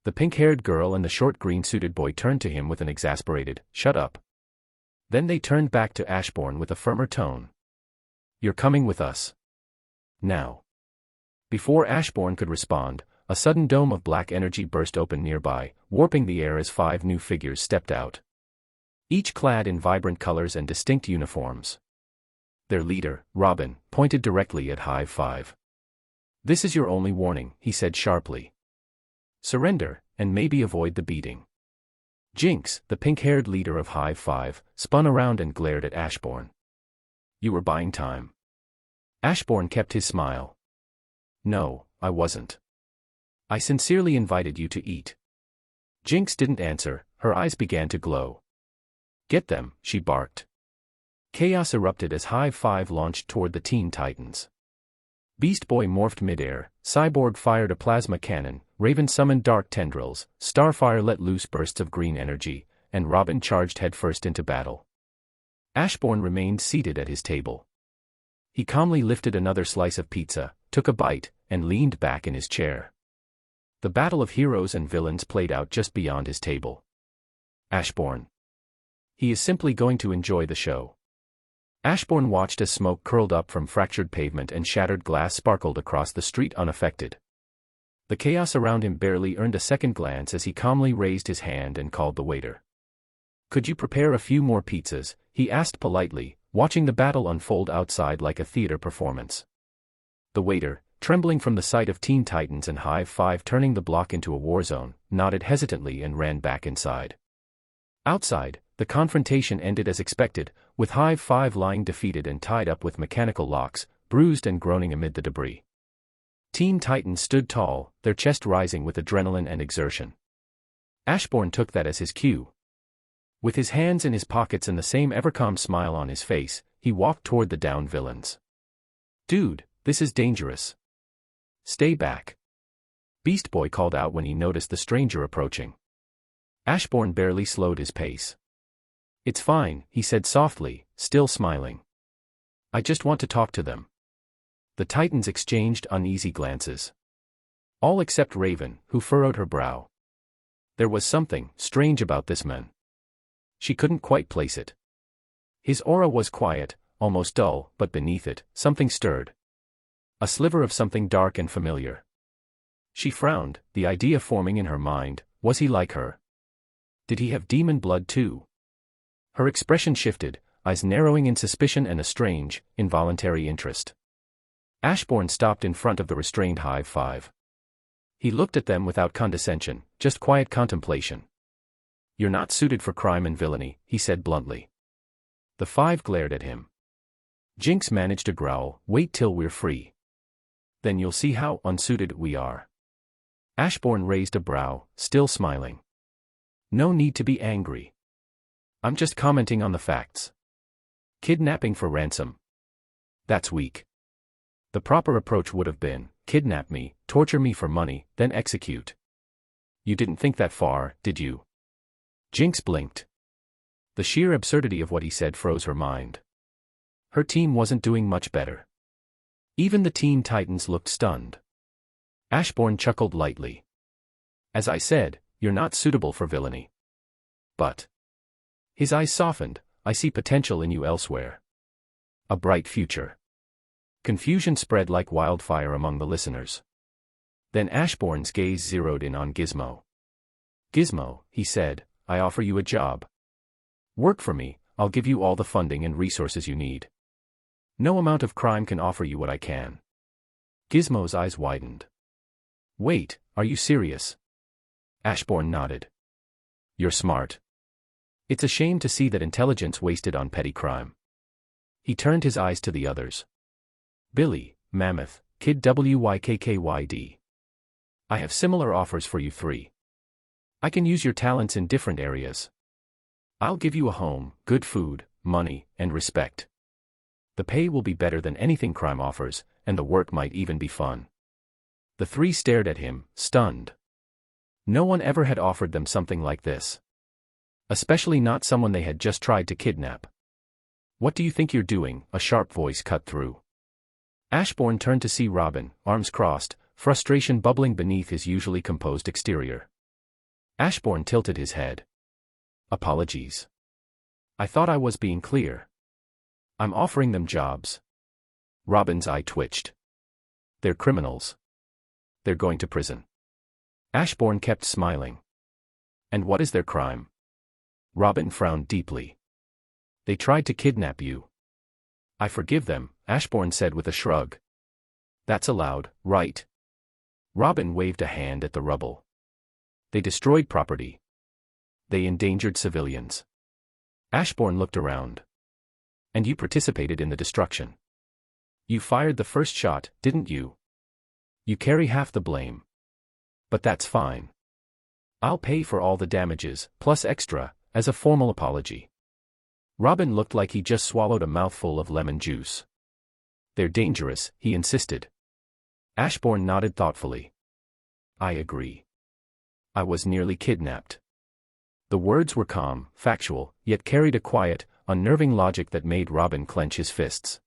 Speaker 1: The pink-haired girl and the short green-suited boy turned to him with an exasperated, "Shut up." Then they turned back to Ashborne with a firmer tone. "You're coming with us. Now." Before Ashborne could respond, a sudden dome of black energy burst open nearby, warping the air as 5 new figures stepped out. Each clad in vibrant colors and distinct uniforms. Their leader, Robin, pointed directly at Hive 5. "This is your only warning," he said sharply. "Surrender, and maybe avoid the beating." Jinx, the pink-haired leader of Hive 5, spun around and glared at Ashborne. "You were buying time." Ashborne kept his smile. "No, I wasn't. I sincerely invited you to eat." Jinx didn't answer, her eyes began to glow. "Get them," she barked. Chaos erupted as Hive 5 launched toward the Teen Titans. Beast Boy morphed midair, Cyborg fired a plasma cannon, Raven summoned dark tendrils, Starfire let loose bursts of green energy, and Robin charged headfirst into battle. Ashborne remained seated at his table. He calmly lifted another slice of pizza, took a bite, and leaned back in his chair. The battle of heroes and villains played out just beyond his table. Ashborne. He is simply going to enjoy the show. Ashborne watched as smoke curled up from fractured pavement and shattered glass sparkled across the street unaffected. The chaos around him barely earned a second glance as he calmly raised his hand and called the waiter. "Could you prepare a few more pizzas?" he asked politely, watching the battle unfold outside like a theater performance. The waiter, trembling from the sight of Teen Titans and Hive 5 turning the block into a war zone, nodded hesitantly and ran back inside. Outside, the confrontation ended as expected, with Hive 5 lying defeated and tied up with mechanical locks, bruised and groaning amid the debris. Teen Titans stood tall, their chest rising with adrenaline and exertion. Ashborne took that as his cue. With his hands in his pockets and the same ever-calm smile on his face, he walked toward the downed villains. "Dude, this is dangerous. Stay back," Beast Boy called out when he noticed the stranger approaching. Ashborne barely slowed his pace. "It's fine," he said softly, still smiling. "I just want to talk to them." The Titans exchanged uneasy glances. All except Raven, who furrowed her brow. There was something strange about this man. She couldn't quite place it. His aura was quiet, almost dull, but beneath it, something stirred. A sliver of something dark and familiar. She frowned, the idea forming in her mind, was he like her? Did he have demon blood too? Her expression shifted, eyes narrowing in suspicion and a strange, involuntary interest. Ashborne stopped in front of the restrained Hive 5. He looked at them without condescension, just quiet contemplation. "You're not suited for crime and villainy," he said bluntly. The 5 glared at him. Jinx managed to growl, "Wait till we're free. Then you'll see how unsuited we are." Ashborne raised a brow, still smiling. "No need to be angry. I'm just commenting on the facts. Kidnapping for ransom. That's weak. The proper approach would have been, kidnap me, torture me for money, then execute. You didn't think that far, did you?" Jinx blinked. The sheer absurdity of what he said froze her mind. Her team wasn't doing much better. Even the Teen Titans looked stunned. Ashborne chuckled lightly. "As I said, you're not suitable for villainy. But..." His eyes softened, "I see potential in you elsewhere. A bright future." Confusion spread like wildfire among the listeners. Then Ashborne's gaze zeroed in on Gizmo. "Gizmo," he said, "I offer you a job. Work for me, I'll give you all the funding and resources you need. No amount of crime can offer you what I can." Gizmo's eyes widened. "Wait, are you serious?" Ashborne nodded. "You're smart. It's a shame to see that intelligence wasted on petty crime." He turned his eyes to the others. "Billy, Mammoth, Kid WYKKYD. I have similar offers for you 3. I can use your talents in different areas. I'll give you a home, good food, money, and respect. The pay will be better than anything crime offers, and the work might even be fun." The 3 stared at him, stunned. No one ever had offered them something like this. Especially not someone they had just tried to kidnap. "What do you think you're doing?" a sharp voice cut through. Ashborne turned to see Robin, arms crossed, frustration bubbling beneath his usually composed exterior. Ashborne tilted his head. "Apologies. I thought I was being clear. I'm offering them jobs." Robin's eye twitched. "They're criminals. They're going to prison." Ashborne kept smiling. "And what is their crime?" Robin frowned deeply. "They tried to kidnap you." "I forgive them," Ashborne said with a shrug. "That's allowed, right?" Robin waved a hand at the rubble. "They destroyed property. They endangered civilians." Ashborne looked around. "And you participated in the destruction. You fired the first shot, didn't you? You carry half the blame. But that's fine. I'll pay for all the damages, plus extra, as a formal apology." Robin looked like he just swallowed a mouthful of lemon juice. "They're dangerous," he insisted. Ashborne nodded thoughtfully. "I agree. I was nearly kidnapped." The words were calm, factual, yet carried a quiet, unnerving logic that made Robin clench his fists.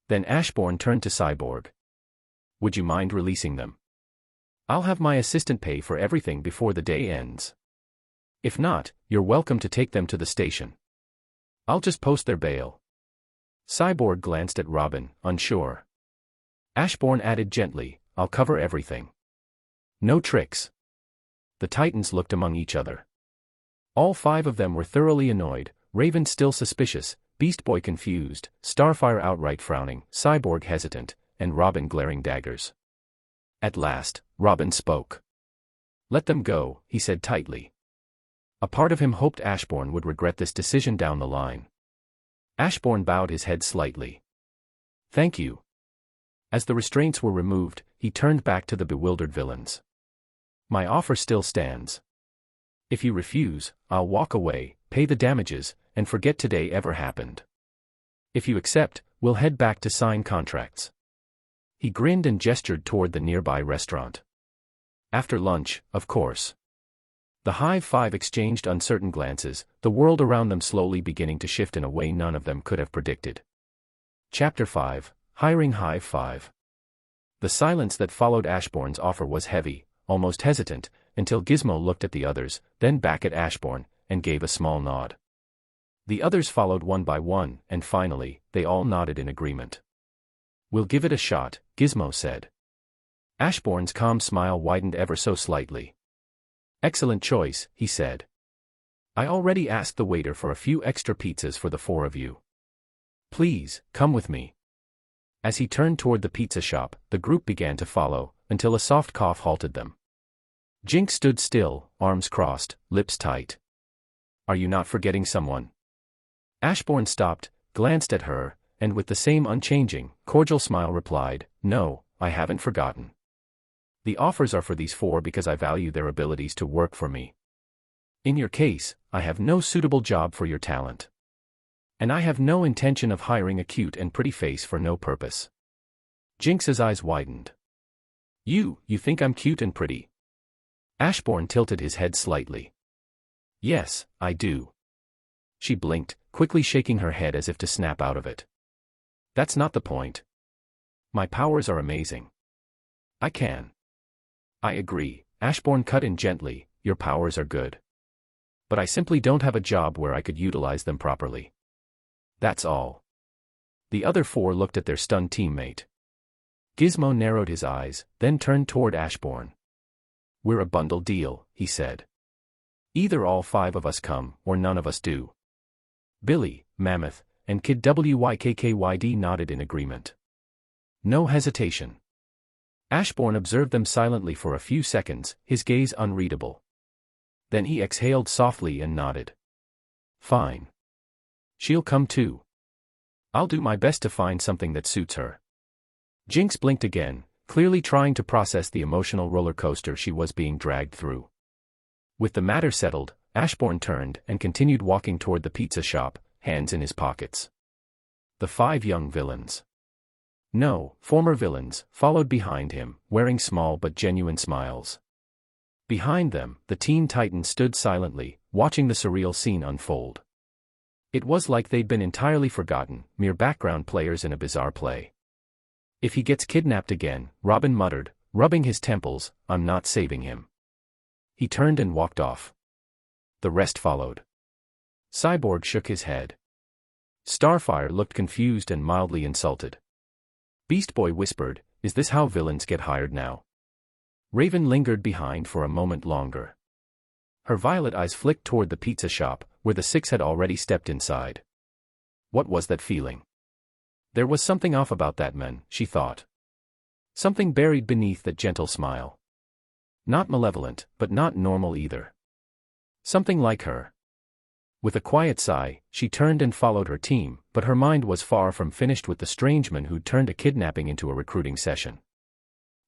Speaker 1: Then Ashborne turned to Cyborg. "Would you mind releasing them? I'll have my assistant pay for everything before the day ends. If not, you're welcome to take them to the station. I'll just post their bail." Cyborg glanced at Robin, unsure. Ashborne added gently, "I'll cover everything. No tricks." The Titans looked among each other. All 5 of them were thoroughly annoyed, Raven still suspicious, Beast Boy confused, Starfire outright frowning, Cyborg hesitant, and Robin glaring daggers. At last, Robin spoke. "Let them go," he said tightly. A part of him hoped Ashborne would regret this decision down the line. Ashborne bowed his head slightly. "Thank you." As the restraints were removed, he turned back to the bewildered villains. My offer still stands. If you refuse, I'll walk away, pay the damages, and forget today ever happened. If you accept, we'll head back to sign contracts. He grinned and gestured toward the nearby restaurant. After lunch, of course. The Hive Five exchanged uncertain glances, the world around them slowly beginning to shift in a way none of them could have predicted. Chapter 5, Hiring Hive 5. The silence that followed Ashbourne's offer was heavy, almost hesitant, until Gizmo looked at the others, then back at Ashbourne, and gave a small nod. The others followed one by one, and finally, they all nodded in agreement. We'll give it a shot, Gizmo said. Ashbourne's calm smile widened ever so slightly. Excellent choice, he said. I already asked the waiter for a few extra pizzas for the four of you. Please, come with me. As he turned toward the pizza shop, the group began to follow, until a soft cough halted them. Jinx stood still, arms crossed, lips tight. Are you not forgetting someone? Ashbourne stopped, glanced at her, and with the same unchanging, cordial smile replied, No, I haven't forgotten. The offers are for these four because I value their abilities to work for me. In your case, I have no suitable job for your talent. And I have no intention of hiring a cute and pretty face for no purpose. Jinx's eyes widened. You think I'm cute and pretty? Ashbourne tilted his head slightly. Yes, I do. She blinked, quickly shaking her head as if to snap out of it. That's not the point. My powers are amazing. I can. I agree, Ashbourne cut in gently, your powers are good. But I simply don't have a job where I could utilize them properly. That's all. The other four looked at their stunned teammate. Gizmo narrowed his eyes, then turned toward Ashbourne. We're a bundle deal, he said. Either all five of us come, or none of us do. Billy, Mammoth, and Kid WYKKYD nodded in agreement. No hesitation. Ashbourne observed them silently for a few seconds, his gaze unreadable. Then he exhaled softly and nodded. Fine. She'll come too. I'll do my best to find something that suits her. Jinx blinked again, clearly trying to process the emotional roller coaster she was being dragged through. With the matter settled, Ashbourne turned and continued walking toward the pizza shop, hands in his pockets. The five young villains. No, former villains, followed behind him, wearing small but genuine smiles. Behind them, the Teen Titans stood silently, watching the surreal scene unfold. It was like they'd been entirely forgotten, mere background players in a bizarre play. If he gets kidnapped again, Robin muttered, rubbing his temples, I'm not saving him. He turned and walked off. The rest followed. Cyborg shook his head. Starfire looked confused and mildly insulted. Beast Boy whispered, is this how villains get hired now? Raven lingered behind for a moment longer. Her violet eyes flicked toward the pizza shop, where the six had already stepped inside. What was that feeling? There was something off about that man, she thought. Something buried beneath that gentle smile. Not malevolent, but not normal either. Something like her. With a quiet sigh, she turned and followed her team, but her mind was far from finished with the strange man who'd turned a kidnapping into a recruiting session.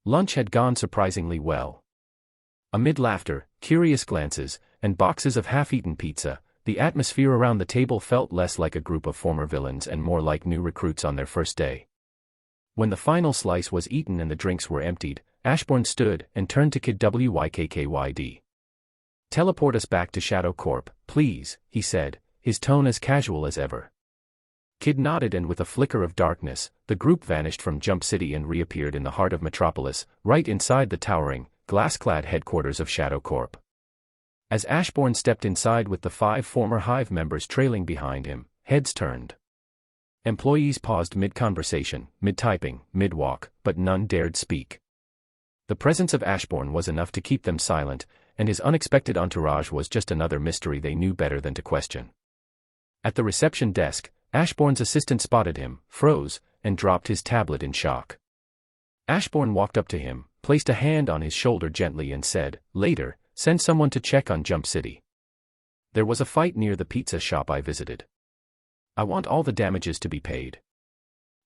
Speaker 1: Lunch had gone surprisingly well. Amid laughter, curious glances, and boxes of half-eaten pizza, the atmosphere around the table felt less like a group of former villains and more like new recruits on their first day. When the final slice was eaten and the drinks were emptied, Ashbourne stood and turned to Kid WYKKYD. Teleport us back to Shadow Corp, please, he said, his tone as casual as ever. Kid nodded, and with a flicker of darkness, the group vanished from Jump City and reappeared in the heart of Metropolis, right inside the towering, glass-clad headquarters of Shadow Corp. As Ashbourne stepped inside with the 5 former Hive members trailing behind him, heads turned. Employees paused mid-conversation, mid-typing, mid-walk, but none dared speak. The presence of Ashbourne was enough to keep them silent, and his unexpected entourage was just another mystery they knew better than to question. At the reception desk, Ashbourne's assistant spotted him, froze, and dropped his tablet in shock. Ashbourne walked up to him, placed a hand on his shoulder gently and said, later, send someone to check on Jump City. There was a fight near the pizza shop I visited. I want all the damages to be paid.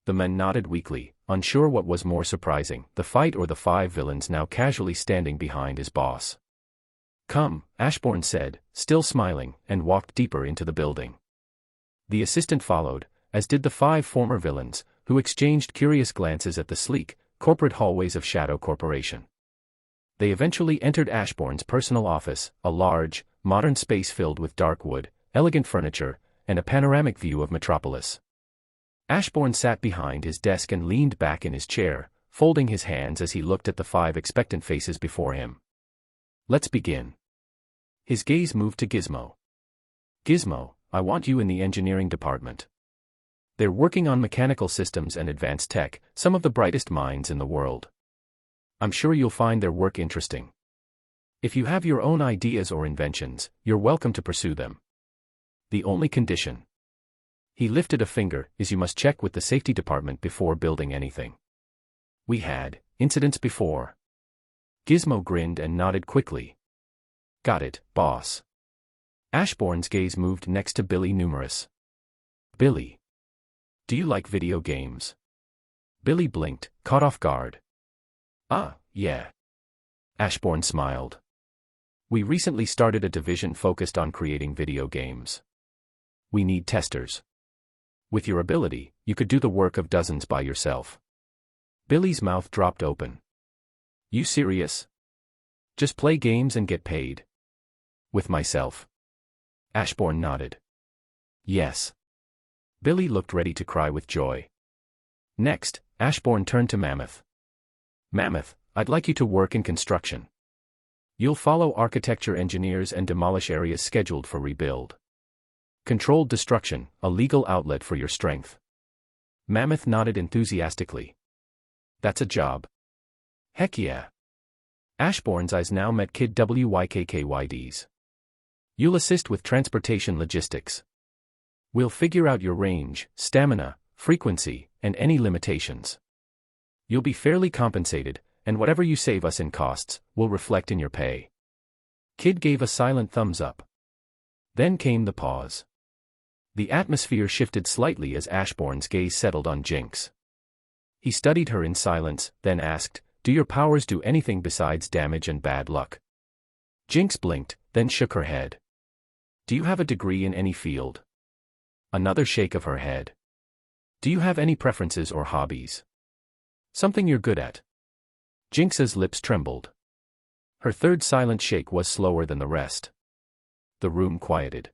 Speaker 1: The man nodded weakly, unsure what was more surprising, the fight or the 5 villains now casually standing behind his boss. "Come," Ashborne said, still smiling, and walked deeper into the building. The assistant followed, as did the 5 former villains, who exchanged curious glances at the sleek, corporate hallways of Shadow Corporation. They eventually entered Ashborne's personal office, a large, modern space filled with dark wood, elegant furniture, and a panoramic view of Metropolis. Ashborne sat behind his desk and leaned back in his chair, folding his hands as he looked at the 5 expectant faces before him. "Let's begin." His gaze moved to Gizmo. "Gizmo, I want you in the engineering department. They're working on mechanical systems and advanced tech, some of the brightest minds in the world. I'm sure you'll find their work interesting. If you have your own ideas or inventions, you're welcome to pursue them. The only condition," he lifted a finger, "is you must check with the safety department before building anything. We had incidents before." Gizmo grinned and nodded quickly. "Got it, boss." Ashborne's gaze moved next to Billy Numerous. "Billy, do you like video games?" Billy blinked, caught off guard. "Ah, yeah." Ashborne smiled. "We recently started a division focused on creating video games. We need testers. With your ability, you could do the work of dozens by yourself." Billy's mouth dropped open. "You serious? Just play games and get paid?" "With myself." Ashborne nodded. "Yes." Billy looked ready to cry with joy. Next, Ashborne turned to Mammoth. "Mammoth, I'd like you to work in construction. You'll follow architecture engineers and demolish areas scheduled for rebuild. Controlled destruction, a legal outlet for your strength." Mammoth nodded enthusiastically. "That's a job." "Heck yeah." Ashborne's eyes now met Kid WYKKYD's. "You'll assist with transportation logistics. We'll figure out your range, stamina, frequency, and any limitations. You'll be fairly compensated, and whatever you save us in costs, will reflect in your pay." Kid gave a silent thumbs up. Then came the pause. The atmosphere shifted slightly as Ashborne's gaze settled on Jinx. He studied her in silence, then asked, "Do your powers do anything besides damage and bad luck?" Jinx blinked, then shook her head. "Do you have a degree in any field?" Another shake of her head. "Do you have any preferences or hobbies? Something you're good at?" Jinx's lips trembled. Her third silent shake was slower than the rest. The room quieted.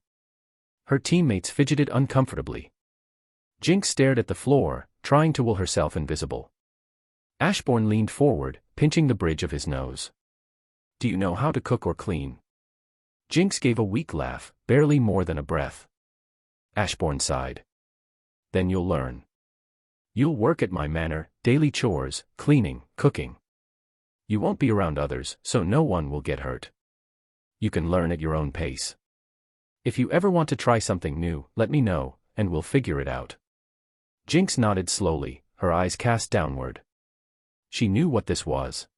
Speaker 1: Her teammates fidgeted uncomfortably. Jinx stared at the floor, trying to will herself invisible. Ashborne leaned forward, pinching the bridge of his nose. "Do you know how to cook or clean?" Jinx gave a weak laugh, barely more than a breath. Ashborne sighed. "Then you'll learn. You'll work at my manor, daily chores, cleaning, cooking. You won't be around others, so no one will get hurt. You can learn at your own pace. If you ever want to try something new, let me know, and we'll figure it out." Jinx nodded slowly, her eyes cast downward. She knew what this was.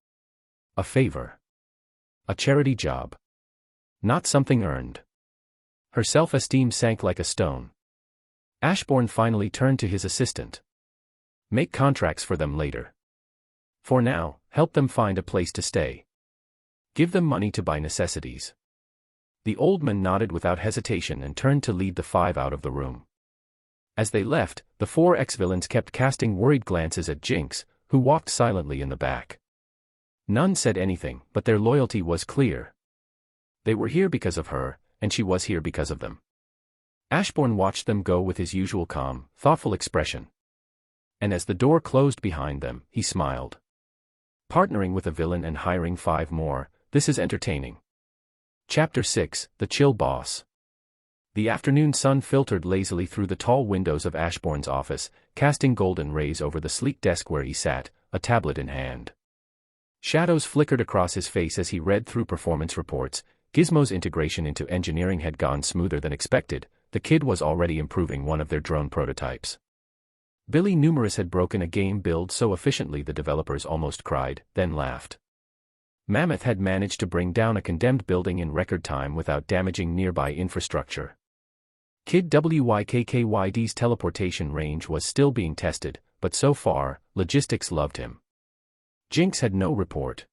Speaker 1: A favor. A charity job. Not something earned. Her self-esteem sank like a stone. Ashborne finally turned to his assistant. "Make contracts for them later. For now, help them find a place to stay. Give them money to buy necessities." The old man nodded without hesitation and turned to lead the 5 out of the room. As they left, the 4 ex-villains kept casting worried glances at Jinx, who walked silently in the back. None said anything, but their loyalty was clear. They were here because of her, and she was here because of them. Ashborne watched them go with his usual calm, thoughtful expression. And as the door closed behind them, he smiled. Partnering with a villain and hiring 5 more, this is entertaining. Chapter 6, The Chill Boss. The afternoon sun filtered lazily through the tall windows of Ashborne's office, casting golden rays over the sleek desk where he sat, a tablet in hand. Shadows flickered across his face as he read through performance reports. Gizmo's integration into engineering had gone smoother than expected. The kid was already improving one of their drone prototypes. Billy Numerous had broken a game build so efficiently the developers almost cried, then laughed. Mammoth had managed to bring down a condemned building in record time without damaging nearby infrastructure. Kid WYKKYD's teleportation range was still being tested, but but so far, logistics loved him. Jinx had no report.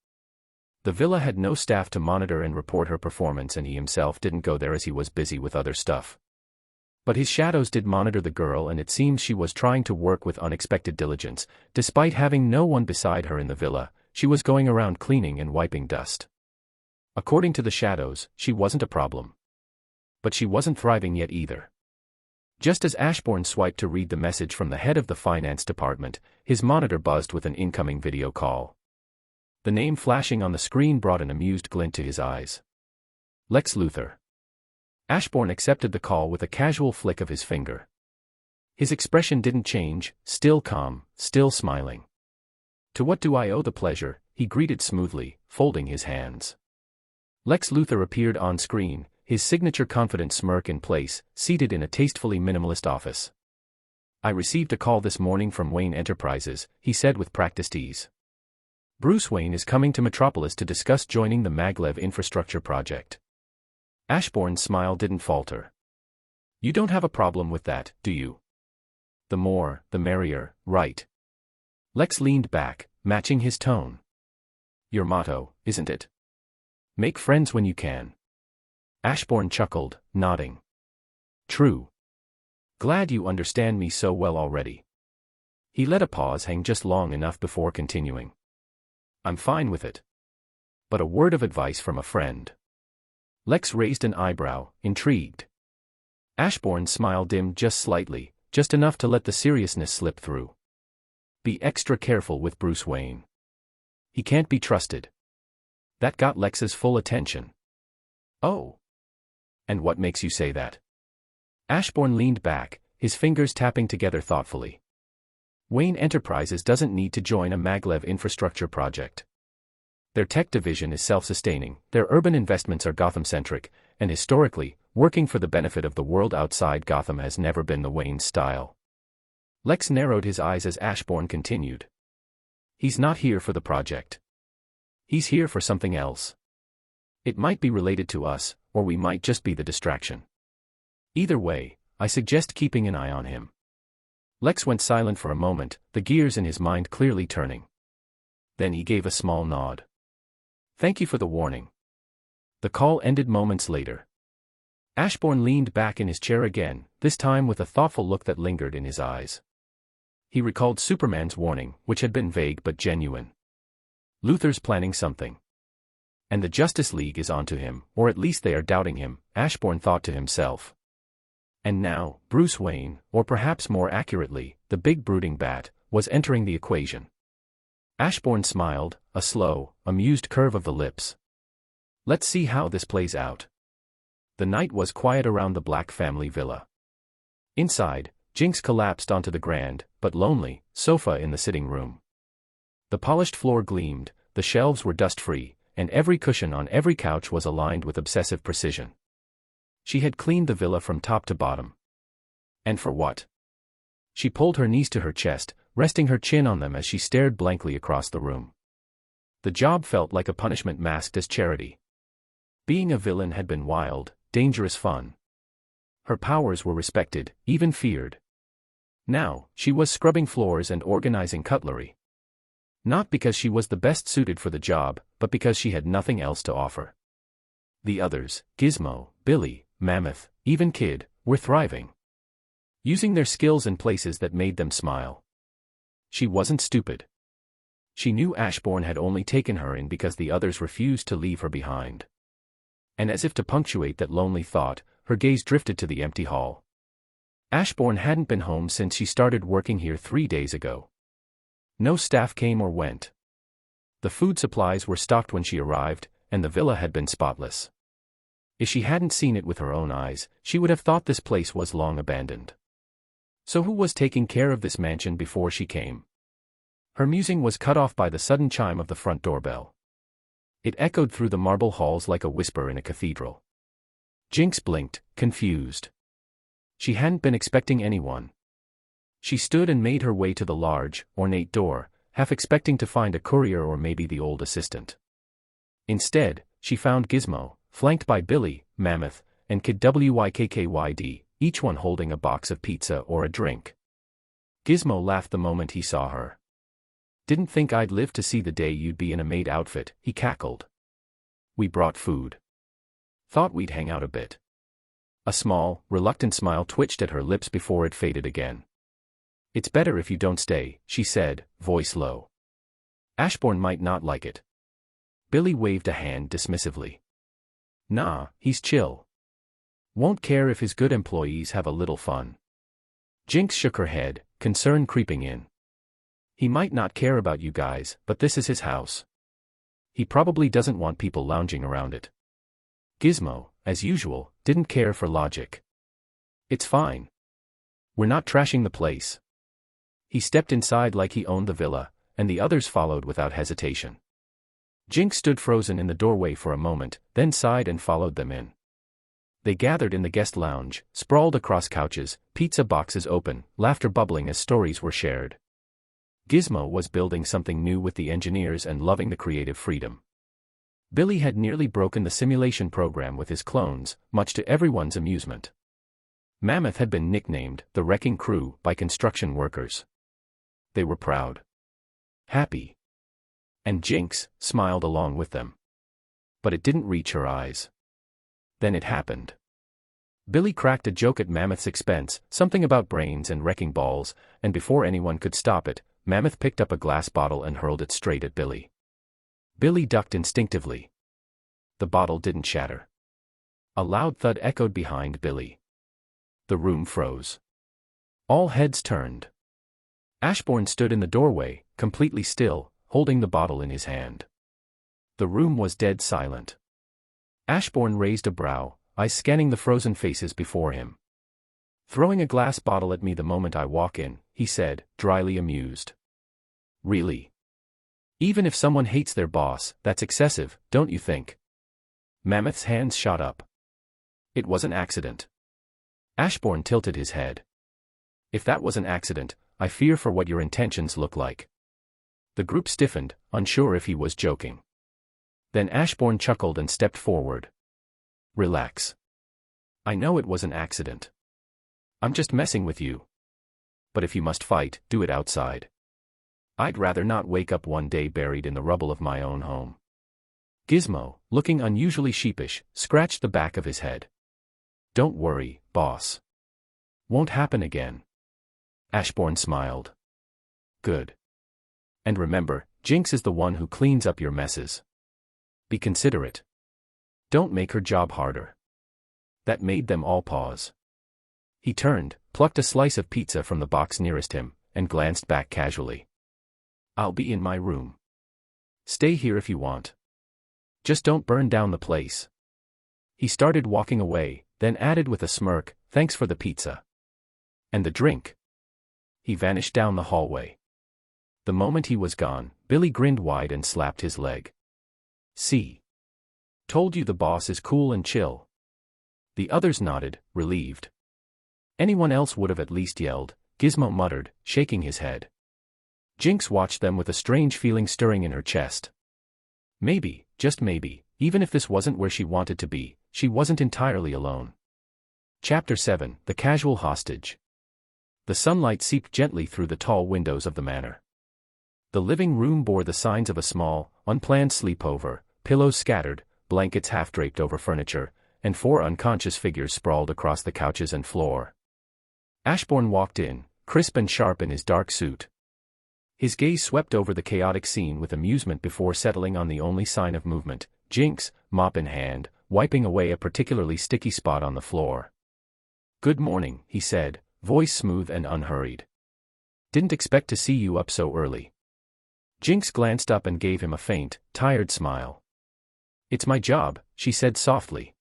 Speaker 1: The villa had no staff to monitor and report her performance, and he himself didn't go there as he was busy with other stuff. But his shadows did monitor the girl, and it seems she was trying to work with unexpected diligence. Despite having no one beside her in the villa, she was going around cleaning and wiping dust. According to the shadows, she wasn't a problem. But she wasn't thriving yet either. Just as Ashborne swiped to read the message from the head of the finance department, his monitor buzzed with an incoming video call. The name flashing on the screen brought an amused glint to his eyes. Lex Luthor. Ashborne accepted the call with a casual flick of his finger. His expression didn't change, still calm, still smiling. To what do I owe the pleasure? He greeted smoothly, folding his hands. Lex Luthor appeared on screen, his signature confident smirk in place, seated in a tastefully minimalist office. I received a call this morning from Wayne Enterprises, he said with practiced ease. Bruce Wayne is coming to Metropolis to discuss joining the maglev infrastructure project. Ashborne's smile didn't falter. You don't have a problem with that, do you? The more, the merrier, right? Lex leaned back, matching his tone. Your motto, isn't it? Make friends when you can. Ashborne chuckled, nodding. True. Glad you understand me so well already. He let a pause hang just long enough before continuing. I'm fine with it. But a word of advice from a friend. Lex raised an eyebrow, intrigued. Ashborne's smile dimmed just slightly, just enough to let the seriousness slip through. Be extra careful with Bruce Wayne. He can't be trusted. That got Lex's full attention. Oh. And what makes you say that? Ashborne leaned back, his fingers tapping together thoughtfully. Wayne Enterprises doesn't need to join a maglev infrastructure project. Their tech division is self-sustaining, their urban investments are Gotham-centric, and historically, working for the benefit of the world outside Gotham has never been the Wayne's style. Lex narrowed his eyes as Ashborne continued. He's not here for the project. He's here for something else. It might be related to us, or we might just be the distraction. Either way, I suggest keeping an eye on him. Lex went silent for a moment, the gears in his mind clearly turning. Then he gave a small nod. Thank you for the warning. The call ended moments later. Ashborne leaned back in his chair again, this time with a thoughtful look that lingered in his eyes. He recalled Superman's warning, which had been vague but genuine. Luthor's planning something. And the Justice League is onto him, or at least they are doubting him, Ashborne thought to himself. And now, Bruce Wayne, or perhaps more accurately, the big brooding bat, was entering the equation. Ashborne smiled, a slow, amused curve of the lips. Let's see how this plays out. The night was quiet around the Black family villa. Inside, Jinx collapsed onto the grand, but lonely, sofa in the sitting room. The polished floor gleamed, the shelves were dust-free, and every cushion on every couch was aligned with obsessive precision. She had cleaned the villa from top to bottom. And for what? She pulled her knees to her chest, resting her chin on them as she stared blankly across the room. The job felt like a punishment masked as charity. Being a villain had been wild, dangerous fun. Her powers were respected, even feared. Now, she was scrubbing floors and organizing cutlery. Not because she was the best suited for the job, but because she had nothing else to offer. The others, Gizmo, Billy, Mammoth, even Kid, were thriving. Using their skills in places that made them smile. She wasn't stupid. She knew Ashborne had only taken her in because the others refused to leave her behind. And as if to punctuate that lonely thought, her gaze drifted to the empty hall. Ashborne hadn't been home since she started working here 3 days ago. No staff came or went. The food supplies were stocked when she arrived, and the villa had been spotless. If she hadn't seen it with her own eyes, she would have thought this place was long abandoned. So who was taking care of this mansion before she came? Her musing was cut off by the sudden chime of the front doorbell. It echoed through the marble halls like a whisper in a cathedral. Jinx blinked, confused. She hadn't been expecting anyone. She stood and made her way to the large, ornate door, half expecting to find a courier or maybe the old assistant. Instead, she found Gizmo, flanked by Billy, Mammoth, and Kid Wykkyd, each one holding a box of pizza or a drink. Gizmo laughed the moment he saw her. Didn't think I'd live to see the day you'd be in a maid outfit, he cackled. We brought food. Thought we'd hang out a bit. A small, reluctant smile twitched at her lips before it faded again. It's better if you don't stay, she said, voice low. Ashborne might not like it. Billy waved a hand dismissively. Nah, he's chill. Won't care if his good employees have a little fun. Jinx shook her head, concern creeping in. He might not care about you guys, but this is his house. He probably doesn't want people lounging around it. Gizmo, as usual, didn't care for logic. It's fine. We're not trashing the place. He stepped inside like he owned the villa, and the others followed without hesitation. Jinx stood frozen in the doorway for a moment, then sighed and followed them in. They gathered in the guest lounge, sprawled across couches, pizza boxes open, laughter bubbling as stories were shared. Gizmo was building something new with the engineers and loving the creative freedom. Billy had nearly broken the simulation program with his clones, much to everyone's amusement. Mammoth had been nicknamed the Wrecking Crew by construction workers. They were proud. Happy. And Jinx smiled along with them. But it didn't reach her eyes. Then it happened. Billy cracked a joke at Mammoth's expense, something about brains and wrecking balls, and before anyone could stop it, Mammoth picked up a glass bottle and hurled it straight at Billy. Billy ducked instinctively. The bottle didn't shatter. A loud thud echoed behind Billy. The room froze. All heads turned. Ashborne stood in the doorway, completely still, holding the bottle in his hand. The room was dead silent. Ashborne raised a brow, eyes scanning the frozen faces before him. Throwing a glass bottle at me the moment I walk in, he said, dryly amused. Really? Even if someone hates their boss, that's excessive, don't you think? Mammoth's hands shot up. It was an accident. Ashborne tilted his head. If that was an accident, I fear for what your intentions look like. The group stiffened, unsure if he was joking. Then Ashborne chuckled and stepped forward. Relax. I know it was an accident. I'm just messing with you. But if you must fight, do it outside. I'd rather not wake up one day buried in the rubble of my own home. Gizmo, looking unusually sheepish, scratched the back of his head. Don't worry, boss. Won't happen again. Ashborne smiled. Good. And remember, Jinx is the one who cleans up your messes. Be considerate. Don't make her job harder. That made them all pause. He turned, plucked a slice of pizza from the box nearest him, and glanced back casually. I'll be in my room. Stay here if you want. Just don't burn down the place. He started walking away, then added with a smirk, thanks for the pizza. And the drink. He vanished down the hallway. The moment he was gone, Billy grinned wide and slapped his leg. See? Told you the boss is cool and chill. The others nodded, relieved. Anyone else would have at least yelled, Gizmo muttered, shaking his head. Jinx watched them with a strange feeling stirring in her chest. Maybe, just maybe, even if this wasn't where she wanted to be, she wasn't entirely alone. Chapter 7, The Casual Hostage. The sunlight seeped gently through the tall windows of the manor. The living room bore the signs of a small, unplanned sleepover, pillows scattered, blankets half-draped over furniture, and 4 unconscious figures sprawled across the couches and floor. Ashborne walked in, crisp and sharp in his dark suit. His gaze swept over the chaotic scene with amusement before settling on the only sign of movement, Jinx, mop in hand, wiping away a particularly sticky spot on the floor. Good morning, he said, voice smooth and unhurried. Didn't expect to see you up so early. Jinx glanced up and gave him a faint, tired smile. It's my job, she said softly.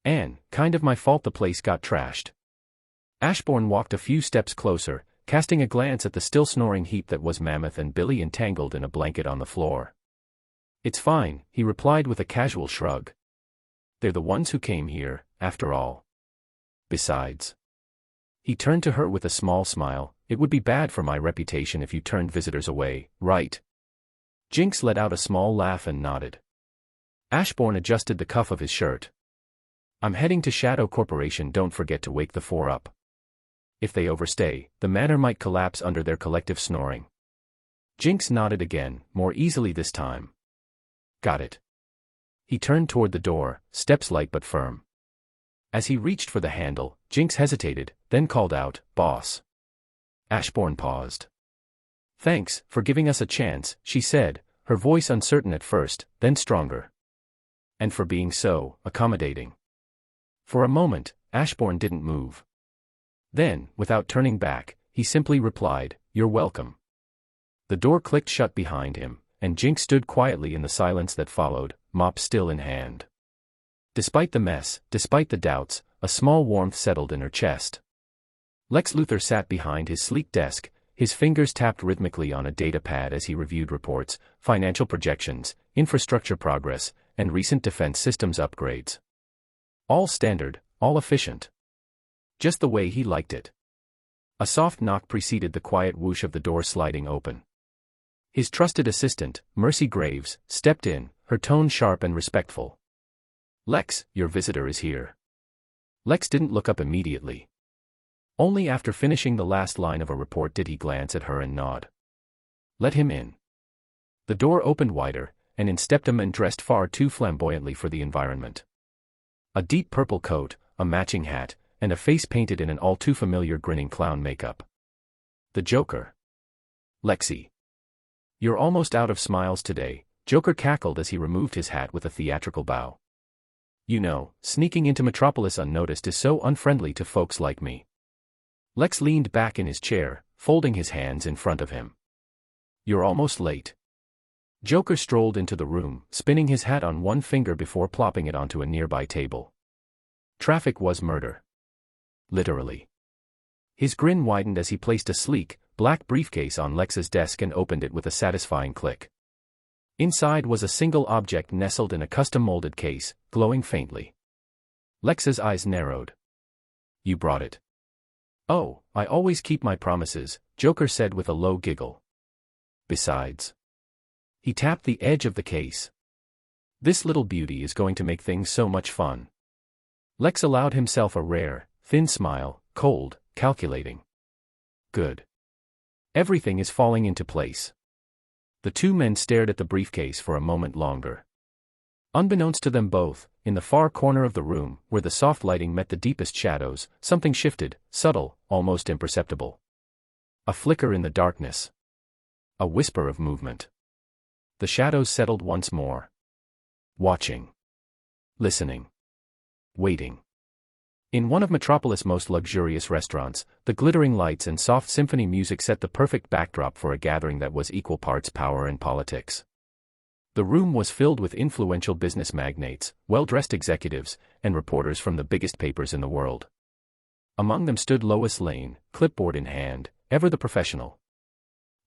Speaker 1: And, kind of my fault the place got trashed. Ashborne walked a few steps closer, casting a glance at the still snoring heap that was Mammoth and Billy entangled in a blanket on the floor. It's fine, he replied with a casual shrug. They're the ones who came here, after all. Besides. He turned to her with a small smile, it would be bad for my reputation if you turned visitors away, right? Jinx let out a small laugh and nodded. Ashborne adjusted the cuff of his shirt. I'm heading to Shadow Corporation, don't forget to wake the 4 up. If they overstay, the manor might collapse under their collective snoring. Jinx nodded again, more easily this time. Got it. He turned toward the door, steps light but firm. As he reached for the handle, Jinx hesitated, then called out, "Boss." Ashborne paused. "Thanks for giving us a chance," she said, her voice uncertain at first, then stronger. "And for being so accommodating." For a moment, Ashborne didn't move. Then, without turning back, he simply replied, "You're welcome." The door clicked shut behind him, and Jinx stood quietly in the silence that followed, mop still in hand. Despite the mess, despite the doubts, a small warmth settled in her chest. Lex Luthor sat behind his sleek desk, his fingers tapped rhythmically on a data pad as he reviewed reports, financial projections, infrastructure progress, and recent defense systems upgrades. All standard, all efficient. Just the way he liked it. A soft knock preceded the quiet whoosh of the door sliding open. His trusted assistant, Mercy Graves, stepped in, her tone sharp and respectful. "Lex, your visitor is here." Lex didn't look up immediately. Only after finishing the last line of a report did he glance at her and nod. "Let him in." The door opened wider, and in stepped a man dressed far too flamboyantly for the environment. A deep purple coat, a matching hat, and a face painted in an all-too-familiar grinning clown makeup. The Joker. "Lexi. You're almost out of smiles today," Joker cackled as he removed his hat with a theatrical bow. "You know, sneaking into Metropolis unnoticed is so unfriendly to folks like me." Lex leaned back in his chair, folding his hands in front of him. "You're almost late." Joker strolled into the room, spinning his hat on one finger before plopping it onto a nearby table. Traffic was murder. Literally. His grin widened as he placed a sleek, black briefcase on Lex's desk and opened it with a satisfying click. Inside was a single object nestled in a custom-molded case, glowing faintly. Lex's eyes narrowed. "You brought it." "Oh, I always keep my promises," Joker said with a low giggle. "Besides." He tapped the edge of the case. "This little beauty is going to make things so much fun." Lex allowed himself a rare, thin smile, cold, calculating. "Good. Everything is falling into place." The two men stared at the briefcase for a moment longer. Unbeknownst to them both, in the far corner of the room, where the soft lighting met the deepest shadows, something shifted, subtle, almost imperceptible. A flicker in the darkness. A whisper of movement. The shadows settled once more. Watching. Listening. Waiting. In one of Metropolis' most luxurious restaurants, the glittering lights and soft symphony music set the perfect backdrop for a gathering that was equal parts power and politics. The room was filled with influential business magnates, well-dressed executives, and reporters from the biggest papers in the world. Among them stood Lois Lane, clipboard in hand, ever the professional.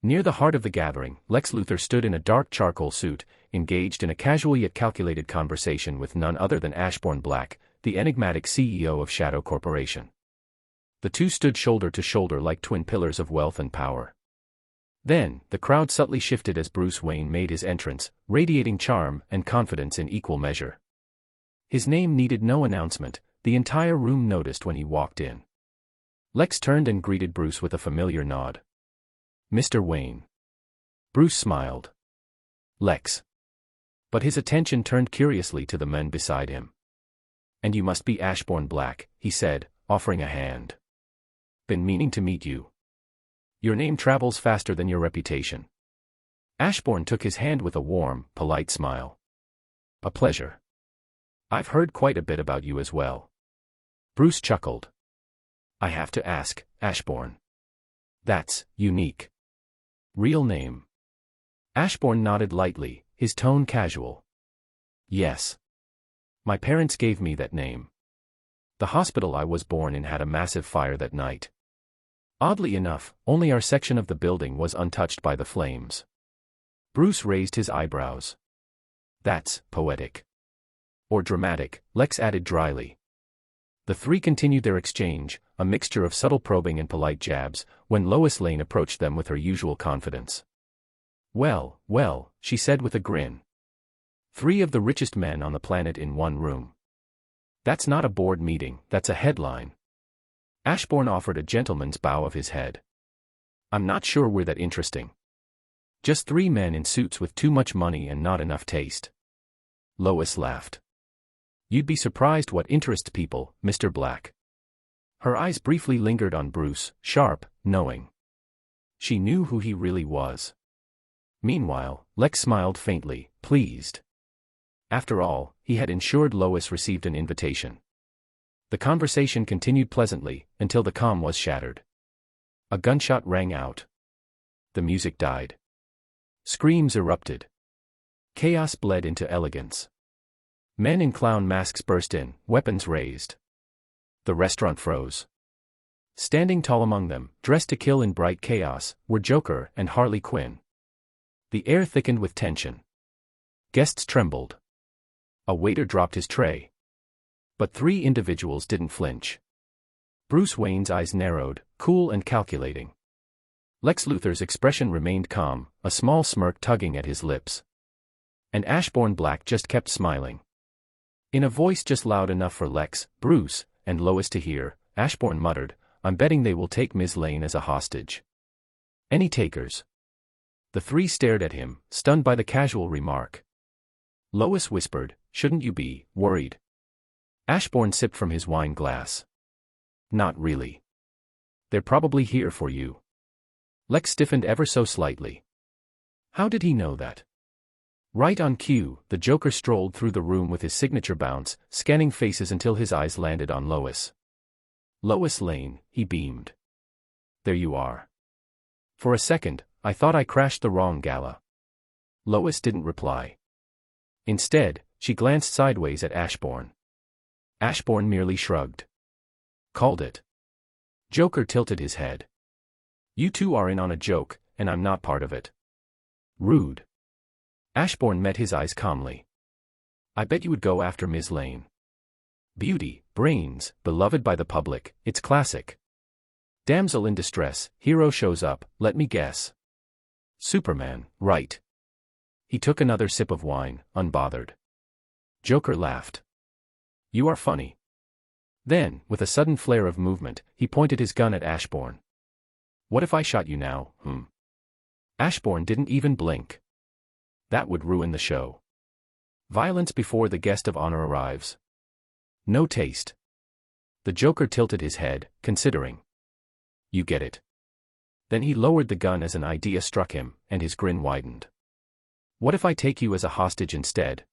Speaker 1: Near the heart of the gathering, Lex Luthor stood in a dark charcoal suit, engaged in a casual yet calculated conversation with none other than Ashborne Black, the enigmatic CEO of Shadow Corporation. The two stood shoulder to shoulder like twin pillars of wealth and power. Then, the crowd subtly shifted as Bruce Wayne made his entrance, radiating charm and confidence in equal measure. His name needed no announcement, the entire room noticed when he walked in. Lex turned and greeted Bruce with a familiar nod. "Mr. Wayne." Bruce smiled. "Lex." But his attention turned curiously to the men beside him. "And you must be Ashborne Black," he said, offering a hand. "Been meaning to meet you. Your name travels faster than your reputation." Ashborne took his hand with a warm, polite smile. "A pleasure. I've heard quite a bit about you as well." Bruce chuckled. "I have to ask, Ashborne. That's unique. Real name?" Ashborne nodded lightly, his tone casual. "Yes. My parents gave me that name. The hospital I was born in had a massive fire that night. Oddly enough, only our section of the building was untouched by the flames." Bruce raised his eyebrows. "That's poetic. Or dramatic," Lex added dryly. The three continued their exchange, a mixture of subtle probing and polite jabs, when Lois Lane approached them with her usual confidence. "Well, well," she said with a grin. "Three of the richest men on the planet in one room. That's not a board meeting, that's a headline." Ashborne offered a gentleman's bow of his head. I'm not sure we're that interesting. Just 3 men in suits with too much money and not enough taste. Lois laughed. You'd be surprised what interests people, Mr. Black. Her eyes briefly lingered on Bruce, sharp, knowing. She knew who he really was. Meanwhile, Lex smiled faintly, pleased. After all, he had ensured Lois received an invitation. The conversation continued pleasantly, until the calm was shattered. A gunshot rang out. The music died. Screams erupted. Chaos bled into elegance. Men in clown masks burst in, weapons raised. The restaurant froze. Standing tall among them, dressed to kill in bright chaos, were Joker and Harley Quinn. The air thickened with tension. Guests trembled. A waiter dropped his tray. But 3 individuals didn't flinch. Bruce Wayne's eyes narrowed, cool and calculating. Lex Luthor's expression remained calm, a small smirk tugging at his lips. And Ashborne Black just kept smiling. In a voice just loud enough for Lex, Bruce, and Lois to hear, Ashborne muttered, I'm betting they will take Ms. Lane as a hostage. Any takers? The 3 stared at him, stunned by the casual remark. Lois whispered, shouldn't you be worried? Ashborne sipped from his wine glass. Not really. They're probably here for you. Lex stiffened ever so slightly. How did he know that? Right on cue, the Joker strolled through the room with his signature bounce, scanning faces until his eyes landed on Lois. Lois Lane, he beamed. There you are. For a second, I thought I crashed the wrong gala. Lois didn't reply. Instead, she glanced sideways at Ashborne. Ashborne merely shrugged. Called it. Joker tilted his head. You 2 are in on a joke, and I'm not part of it. Rude. Ashborne met his eyes calmly. I bet you would go after Ms. Lane. Beauty, brains, beloved by the public, it's classic. Damsel in distress, hero shows up, let me guess. Superman, right. He took another sip of wine, unbothered. Joker laughed. You are funny. Then, with a sudden flare of movement, he pointed his gun at Ashborne. What if I shot you now, Ashborne didn't even blink. That would ruin the show. Violence before the guest of honor arrives. No taste. The Joker tilted his head, considering. You get it. Then he lowered the gun as an idea struck him, and his grin widened. What if I take you as a hostage instead?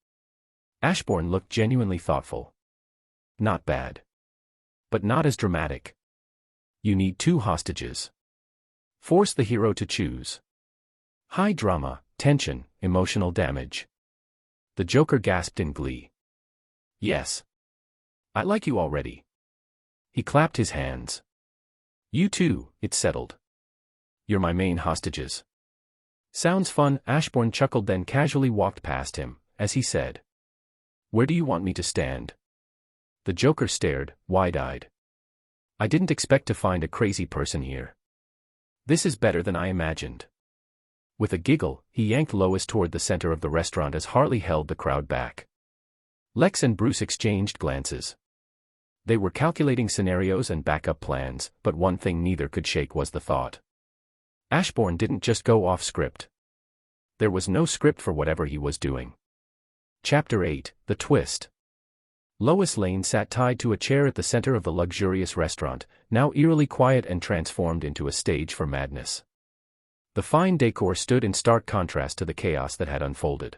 Speaker 1: Ashborne looked genuinely thoughtful. Not bad. But not as dramatic. You need 2 hostages. Force the hero to choose. High drama, tension, emotional damage. The Joker gasped in glee. Yes. I like you already. He clapped his hands. You 2, it's settled. You're my main hostages. Sounds fun, Ashborne chuckled, then casually walked past him, as he said. Where do you want me to stand? The Joker stared, wide-eyed. I didn't expect to find a crazy person here. This is better than I imagined. With a giggle, he yanked Lois toward the center of the restaurant as Harley held the crowd back. Lex and Bruce exchanged glances. They were calculating scenarios and backup plans, but one thing neither could shake was the thought. Ashborne didn't just go off script. There was no script for whatever he was doing. Chapter 8, The Twist. Lois Lane sat tied to a chair at the center of the luxurious restaurant, now eerily quiet and transformed into a stage for madness. The fine decor stood in stark contrast to the chaos that had unfolded.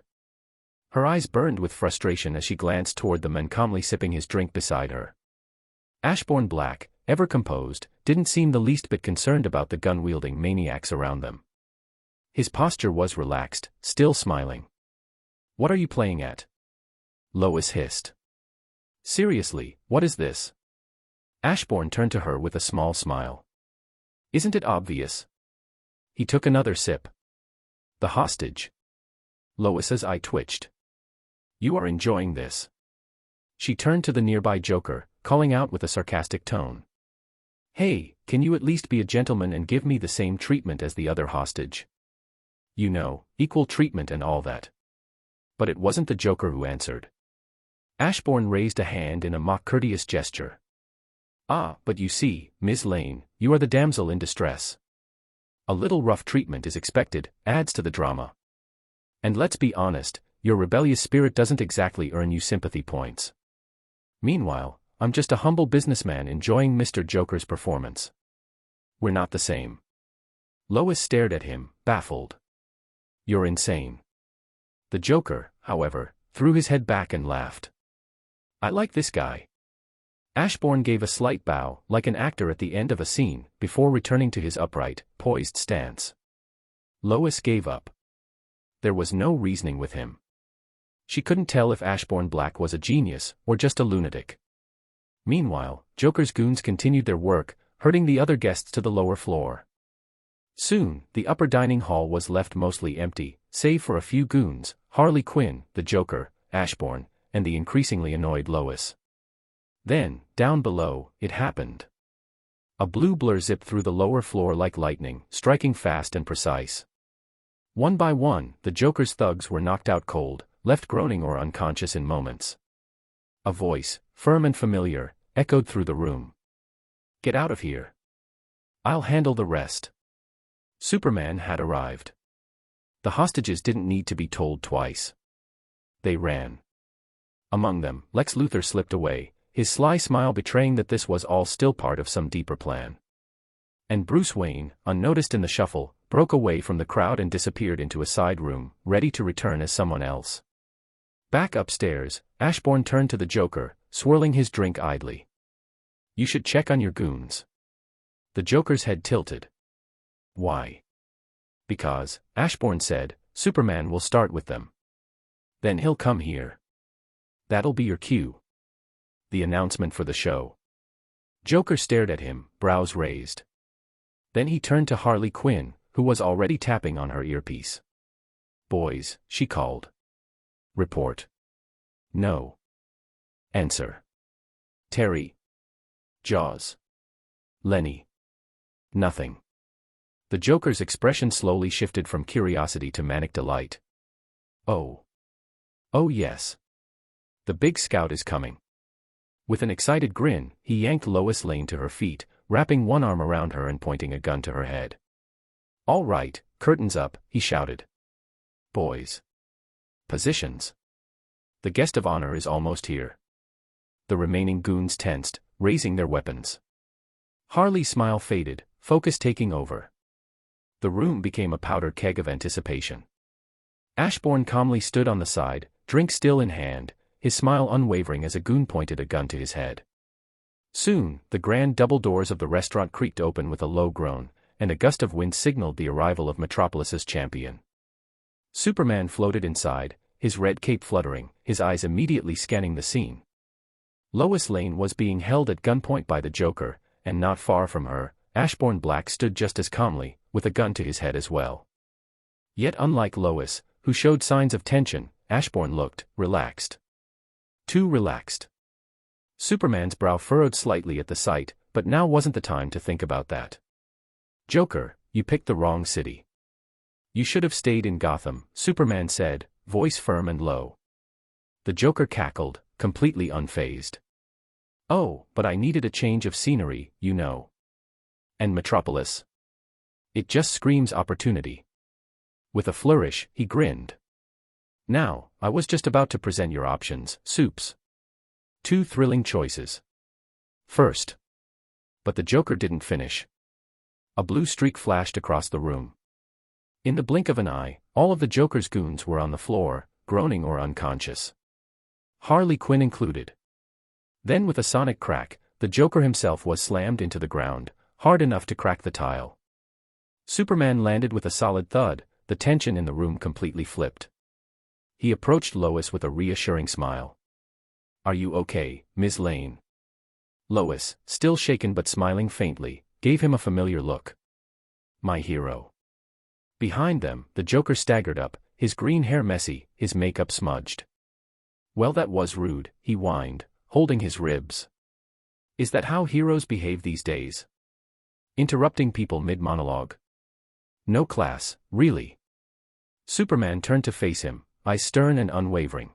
Speaker 1: Her eyes burned with frustration as she glanced toward the man calmly sipping his drink beside her. Ashborne Black, ever composed, didn't seem the least bit concerned about the gun-wielding maniacs around them. His posture was relaxed, still smiling. What are you playing at? Lois hissed. Seriously, what is this? Ashborne turned to her with a small smile. Isn't it obvious? He took another sip. The hostage. Lois's eye twitched. You are enjoying this. She turned to the nearby Joker, calling out with a sarcastic tone. Hey, can you at least be a gentleman and give me the same treatment as the other hostage? You know, equal treatment and all that. But it wasn't the Joker who answered. Ashborne raised a hand in a mock courteous gesture. Ah, but you see, Miss Lane, you are the damsel in distress. A little rough treatment is expected, adds to the drama. And let's be honest, your rebellious spirit doesn't exactly earn you sympathy points. Meanwhile, I'm just a humble businessman enjoying Mr. Joker's performance. We're not the same. Lois stared at him, baffled. You're insane. The Joker, however, threw his head back and laughed. I like this guy. Ashborne gave a slight bow, like an actor at the end of a scene, before returning to his upright, poised stance. Lois gave up. There was no reasoning with him. She couldn't tell if Ashborne Black was a genius, or just a lunatic. Meanwhile, Joker's goons continued their work, herding the other guests to the lower floor. Soon, the upper dining hall was left mostly empty, save for a few goons, Harley Quinn, the Joker, Ashborne, and the increasingly annoyed Lois. Then, down below, it happened. A blue blur zipped through the lower floor like lightning, striking fast and precise. One by one, the Joker's thugs were knocked out cold, left groaning or unconscious in moments. A voice, firm and familiar, echoed through the room. Get out of here. I'll handle the rest. Superman had arrived. The hostages didn't need to be told twice. They ran. Among them, Lex Luthor slipped away, his sly smile betraying that this was all still part of some deeper plan. And Bruce Wayne, unnoticed in the shuffle, broke away from the crowd and disappeared into a side room, ready to return as someone else. Back upstairs, Ashborne turned to the Joker, swirling his drink idly. You should check on your goons. The Joker's head tilted. Why? Because, Ashborne said, Superman will start with them. Then he'll come here. That'll be your cue. The announcement for the show. Joker stared at him, brows raised. Then he turned to Harley Quinn, who was already tapping on her earpiece. Boys, she called. Report. No. Answer. Terry. Jaws. Lenny. Nothing. The Joker's expression slowly shifted from curiosity to manic delight. Oh. Oh yes. The big scout is coming. With an excited grin, he yanked Lois Lane to her feet, wrapping one arm around her and pointing a gun to her head. All right, curtains up, he shouted. Boys. Positions. The guest of honor is almost here. The remaining goons tensed, raising their weapons. Harley's smile faded, focus taking over. The room became a powder keg of anticipation. Ashborne calmly stood on the side, drink still in hand, his smile unwavering as a goon pointed a gun to his head. Soon, the grand double doors of the restaurant creaked open with a low groan, and a gust of wind signaled the arrival of Metropolis's champion. Superman floated inside, his red cape fluttering, his eyes immediately scanning the scene. Lois Lane was being held at gunpoint by the Joker, and not far from her, Ashborne Black stood just as calmly, with a gun to his head as well. Yet unlike Lois, who showed signs of tension, Ashborne looked relaxed. Too relaxed. Superman's brow furrowed slightly at the sight, but now wasn't the time to think about that. Joker, you picked the wrong city. You should have stayed in Gotham, Superman said, voice firm and low. The Joker cackled, completely unfazed. Oh, but I needed a change of scenery, you know. And Metropolis? It just screams opportunity. With a flourish, he grinned. Now, I was just about to present your options, Supes. Two thrilling choices. First. But the Joker didn't finish. A blue streak flashed across the room. In the blink of an eye, all of the Joker's goons were on the floor, groaning or unconscious. Harley Quinn included. Then with a sonic crack, the Joker himself was slammed into the ground, hard enough to crack the tile. Superman landed with a solid thud, the tension in the room completely flipped. He approached Lois with a reassuring smile. Are you okay, Ms. Lane? Lois, still shaken but smiling faintly, gave him a familiar look. My hero. Behind them, the Joker staggered up, his green hair messy, his makeup smudged. Well, that was rude, he whined, holding his ribs. Is that how heroes behave these days? Interrupting people mid-monologue. No class, really. Superman turned to face him, eyes stern and unwavering.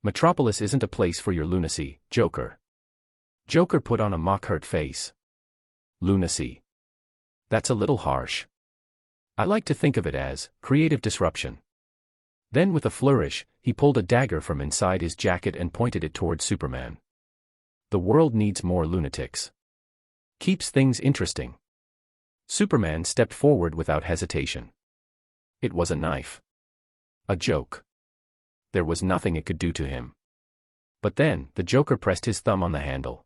Speaker 1: Metropolis isn't a place for your lunacy, Joker. Joker put on a mock-hurt face. Lunacy. That's a little harsh. I like to think of it as creative disruption. Then with a flourish, he pulled a dagger from inside his jacket and pointed it toward Superman. The world needs more lunatics. Keeps things interesting. Superman stepped forward without hesitation. It was a knife. A joke. There was nothing it could do to him. But then, the Joker pressed his thumb on the handle.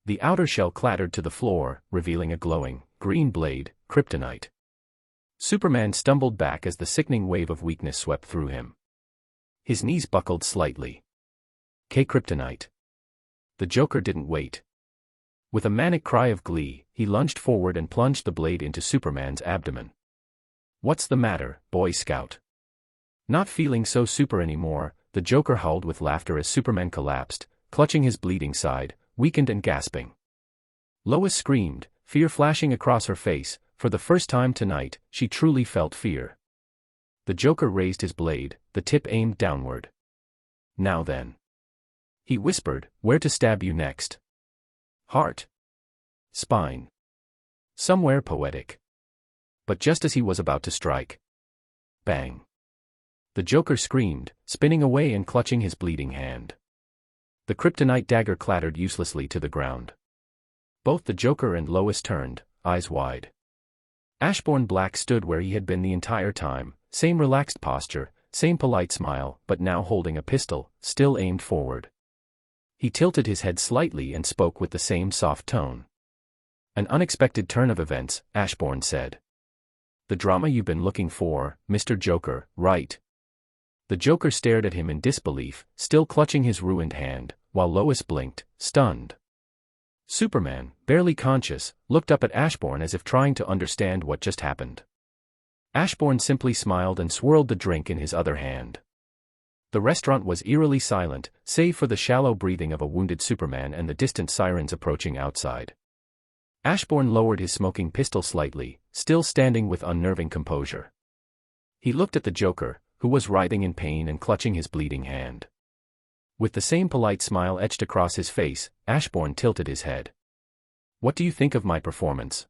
Speaker 1: The outer shell clattered to the floor, revealing a glowing, green blade, kryptonite. Superman stumbled back as the sickening wave of weakness swept through him. His knees buckled slightly. Kryptonite. The Joker didn't wait. With a manic cry of glee, he lunged forward and plunged the blade into Superman's abdomen. What's the matter, Boy Scout? Not feeling so super anymore, the Joker howled with laughter as Superman collapsed, clutching his bleeding side, weakened and gasping. Lois screamed, fear flashing across her face. For the first time tonight, she truly felt fear. The Joker raised his blade, the tip aimed downward. Now then. He whispered, where to stab you next? Heart. Spine. Somewhere poetic. But just as he was about to strike. Bang. The Joker screamed, spinning away and clutching his bleeding hand. The kryptonite dagger clattered uselessly to the ground. Both the Joker and Lois turned, eyes wide. Ashborne Black stood where he had been the entire time, same relaxed posture, same polite smile, but now holding a pistol, still aimed forward. He tilted his head slightly and spoke with the same soft tone. An unexpected turn of events, Ashborne said. The drama you've been looking for, Mr. Joker, right? The Joker stared at him in disbelief, still clutching his ruined hand, while Lois blinked, stunned. Superman, barely conscious, looked up at Ashborne as if trying to understand what just happened. Ashborne simply smiled and swirled the drink in his other hand. The restaurant was eerily silent, save for the shallow breathing of a wounded Superman and the distant sirens approaching outside. Ashborne lowered his smoking pistol slightly, still standing with unnerving composure. He looked at the Joker, who was writhing in pain and clutching his bleeding hand. With the same polite smile etched across his face, Ashborne tilted his head. What do you think of my performance?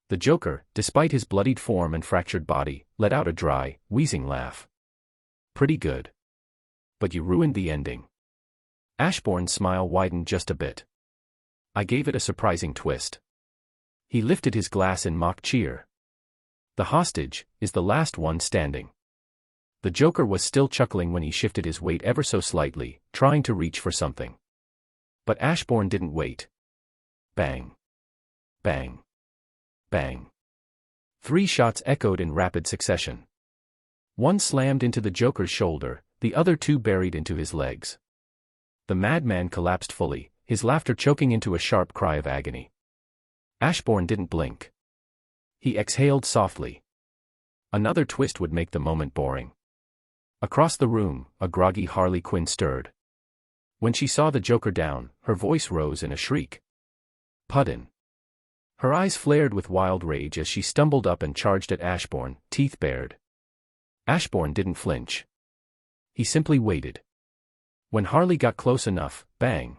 Speaker 1: The Joker, despite his bloodied form and fractured body, let out a dry, wheezing laugh. Pretty good. But you ruined the ending. Ashborne's smile widened just a bit. I gave it a surprising twist. He lifted his glass in mock cheer. The hostage is the last one standing. The Joker was still chuckling when he shifted his weight ever so slightly, trying to reach for something. But Ashborne didn't wait. Bang. Bang. Bang. 3 shots echoed in rapid succession. One slammed into the Joker's shoulder, the other 2 buried into his legs. The madman collapsed fully, his laughter choking into a sharp cry of agony. Ashborne didn't blink. He exhaled softly. Another twist would make the moment boring. Across the room, a groggy Harley Quinn stirred. When she saw the Joker down, her voice rose in a shriek. Puddin'. Her eyes flared with wild rage as she stumbled up and charged at Ashborne, teeth bared. Ashborne didn't flinch. He simply waited. When Harley got close enough, bang.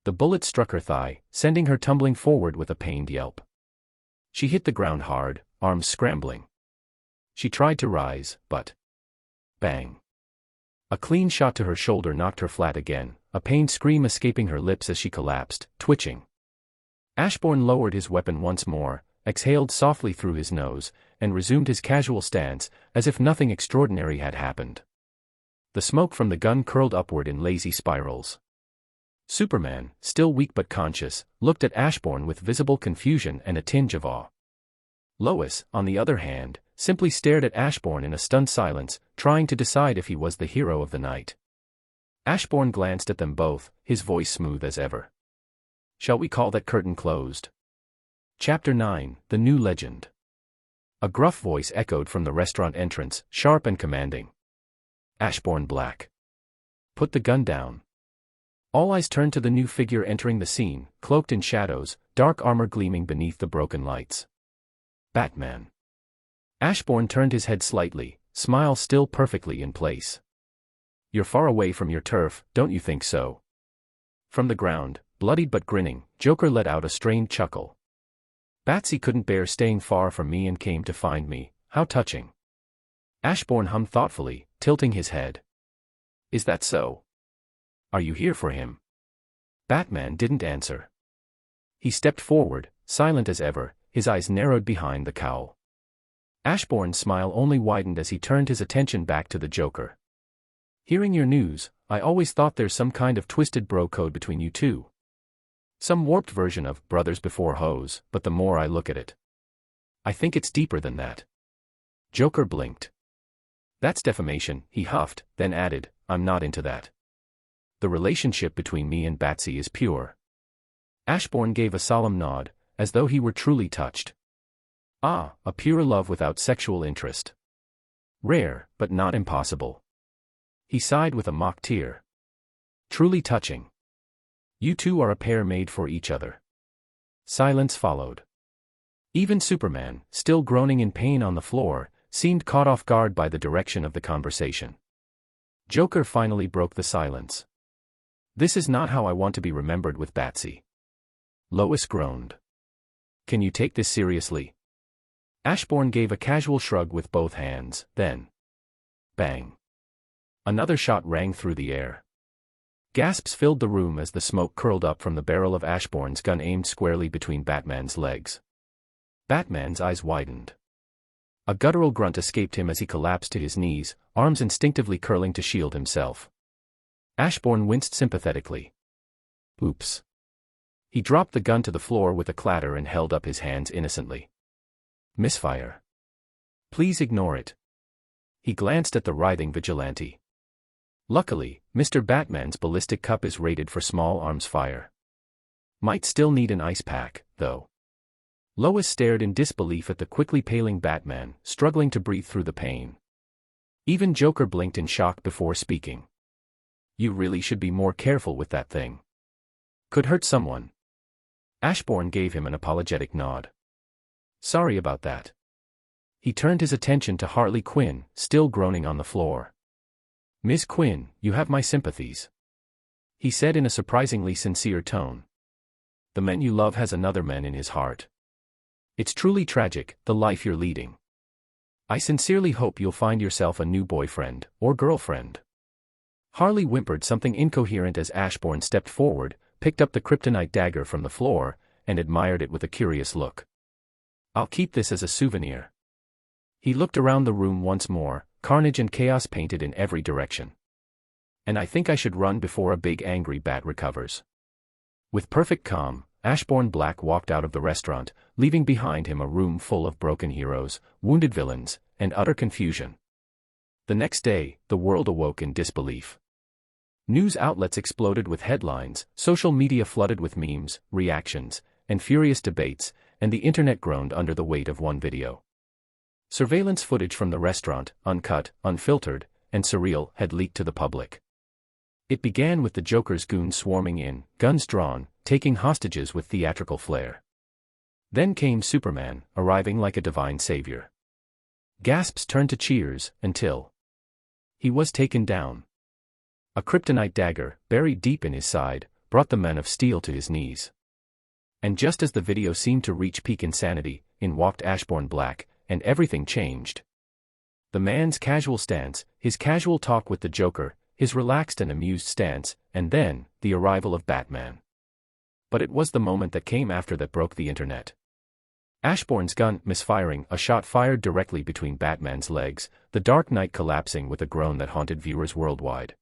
Speaker 1: The bullet struck her thigh, sending her tumbling forward with a pained yelp. She hit the ground hard, arms scrambling. She tried to rise, but... Bang. A clean shot to her shoulder knocked her flat again, a pained scream escaping her lips as she collapsed, twitching. Ashborne lowered his weapon once more, exhaled softly through his nose, and resumed his casual stance, as if nothing extraordinary had happened. The smoke from the gun curled upward in lazy spirals. Superman, still weak but conscious, looked at Ashborne with visible confusion and a tinge of awe. Lois, on the other hand, simply stared at Ashborne in a stunned silence, trying to decide if he was the hero of the night. Ashborne glanced at them both, his voice smooth as ever. Shall we call that curtain closed? Chapter 9, The New Legend. A gruff voice echoed from the restaurant entrance, sharp and commanding. Ashborne Black. Put the gun down. All eyes turned to the new figure entering the scene, cloaked in shadows, dark armor gleaming beneath the broken lights. Batman. Ashborne turned his head slightly, smile still perfectly in place. You're far away from your turf, don't you think so? From the ground, bloodied but grinning, Joker let out a strained chuckle. Batsy couldn't bear staying far from me and came to find me, how touching. Ashborne hummed thoughtfully, tilting his head. Is that so? Are you here for him? Batman didn't answer. He stepped forward, silent as ever, his eyes narrowed behind the cowl. Ashborne's smile only widened as he turned his attention back to the Joker. Hearing your news, I always thought there's some kind of twisted bro code between you two. Some warped version of brothers before hoes, but the more I look at it, I think it's deeper than that. Joker blinked. That's defamation, he huffed, then added, I'm not into that. The relationship between me and Batsy is pure. Ashborne gave a solemn nod, as though he were truly touched. Ah, a pure love without sexual interest. Rare, but not impossible. He sighed with a mock tear. Truly touching. You two are a pair made for each other. Silence followed. Even Superman, still groaning in pain on the floor, seemed caught off guard by the direction of the conversation. Joker finally broke the silence. This is not how I want to be remembered with Batsy. Lois groaned. Can you take this seriously? Ashborne gave a casual shrug with both hands, then. Bang. Another shot rang through the air. Gasps filled the room as the smoke curled up from the barrel of Ashborne's gun aimed squarely between Batman's legs. Batman's eyes widened. A guttural grunt escaped him as he collapsed to his knees, arms instinctively curling to shield himself. Ashborne winced sympathetically. Oops. He dropped the gun to the floor with a clatter and held up his hands innocently. Misfire. Please ignore it. He glanced at the writhing vigilante. Luckily, Mr. Batman's ballistic cup is rated for small arms fire. Might still need an ice pack, though. Lois stared in disbelief at the quickly paling Batman, struggling to breathe through the pain. Even Joker blinked in shock before speaking. You really should be more careful with that thing. Could hurt someone. Ashborne gave him an apologetic nod. Sorry about that. He turned his attention to Harley Quinn, still groaning on the floor. Miss Quinn, you have my sympathies. He said in a surprisingly sincere tone. The man you love has another man in his heart. It's truly tragic, the life you're leading. I sincerely hope you'll find yourself a new boyfriend, or girlfriend. Harley whimpered something incoherent as Ashborne stepped forward, picked up the kryptonite dagger from the floor, and admired it with a curious look. I'll keep this as a souvenir. He looked around the room once more, carnage and chaos painted in every direction. And I think I should run before a big angry bat recovers. With perfect calm, Ashborne Black walked out of the restaurant, leaving behind him a room full of broken heroes, wounded villains, and utter confusion. The next day, the world awoke in disbelief. News outlets exploded with headlines, social media flooded with memes, reactions, and furious debates, and the internet groaned under the weight of one video. Surveillance footage from the restaurant, uncut, unfiltered, and surreal, had leaked to the public. It began with the Joker's goons swarming in, guns drawn, taking hostages with theatrical flair. Then came Superman, arriving like a divine savior. Gasps turned to cheers, until he was taken down. A kryptonite dagger, buried deep in his side, brought the Man of Steel to his knees. And just as the video seemed to reach peak insanity, in walked Ashborne Black, and everything changed. The man's casual stance, his casual talk with the Joker, his relaxed and amused stance, and then, the arrival of Batman. But it was the moment that came after that broke the internet. Ashborne's gun misfiring, a shot fired directly between Batman's legs, the Dark Knight collapsing with a groan that haunted viewers worldwide.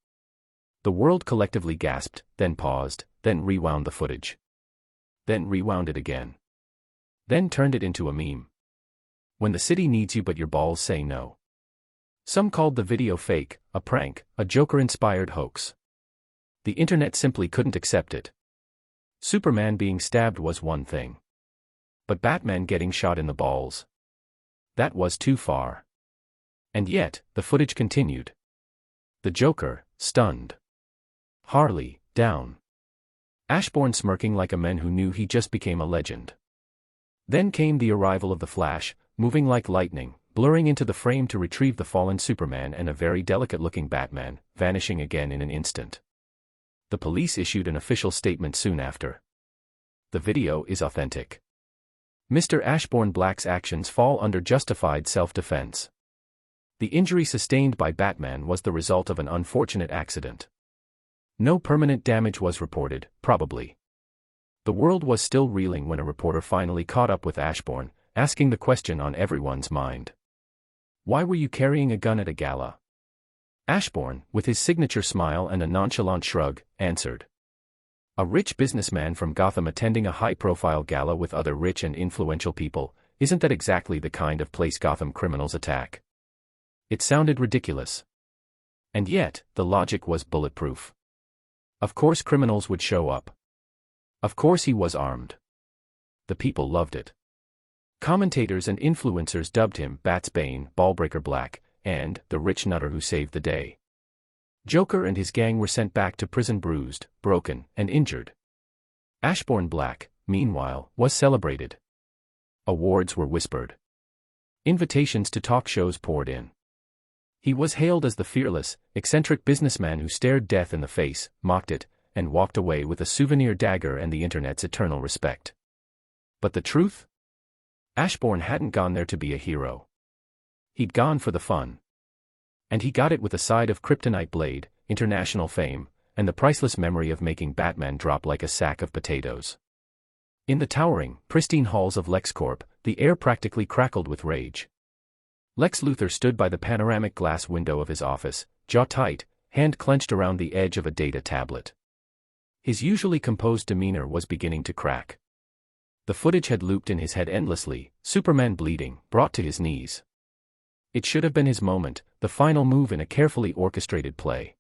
Speaker 1: The world collectively gasped, then paused, then rewound the footage. Then rewound it again. Then turned it into a meme. When the city needs you but your balls say no. Some called the video fake, a prank, a Joker-inspired hoax. The internet simply couldn't accept it. Superman being stabbed was one thing. But Batman getting shot in the balls? That was too far. And yet, the footage continued. The Joker, stunned. Harley, down. Ashborne smirking like a man who knew he just became a legend. Then came the arrival of the Flash, moving like lightning, blurring into the frame to retrieve the fallen Superman and a very delicate-looking Batman, vanishing again in an instant. The police issued an official statement soon after. The video is authentic. Mr. Ashborne Black's actions fall under justified self-defense. The injury sustained by Batman was the result of an unfortunate accident. No permanent damage was reported, probably. The world was still reeling when a reporter finally caught up with Ashborne, asking the question on everyone's mind. Why were you carrying a gun at a gala? Ashborne, with his signature smile and a nonchalant shrug, answered. A rich businessman from Gotham attending a high-profile gala with other rich and influential people, isn't that exactly the kind of place Gotham criminals attack? It sounded ridiculous. And yet, the logic was bulletproof. Of course criminals would show up. Of course he was armed. The people loved it. Commentators and influencers dubbed him Bat's Bane, Ballbreaker Black, and the rich nutter who saved the day. Joker and his gang were sent back to prison bruised, broken, and injured. Ashborne Black, meanwhile, was celebrated. Awards were whispered. Invitations to talk shows poured in. He was hailed as the fearless, eccentric businessman who stared death in the face, mocked it, and walked away with a souvenir dagger and the internet's eternal respect. But the truth? Ashborne hadn't gone there to be a hero. He'd gone for the fun. And he got it with a side of kryptonite blade, international fame, and the priceless memory of making Batman drop like a sack of potatoes. In the towering, pristine halls of LexCorp, the air practically crackled with rage. Lex Luthor stood by the panoramic glass window of his office, jaw tight, hand clenched around the edge of a data tablet. His usually composed demeanor was beginning to crack. The footage had looped in his head endlessly, Superman bleeding, brought to his knees. It should have been his moment, the final move in a carefully orchestrated play.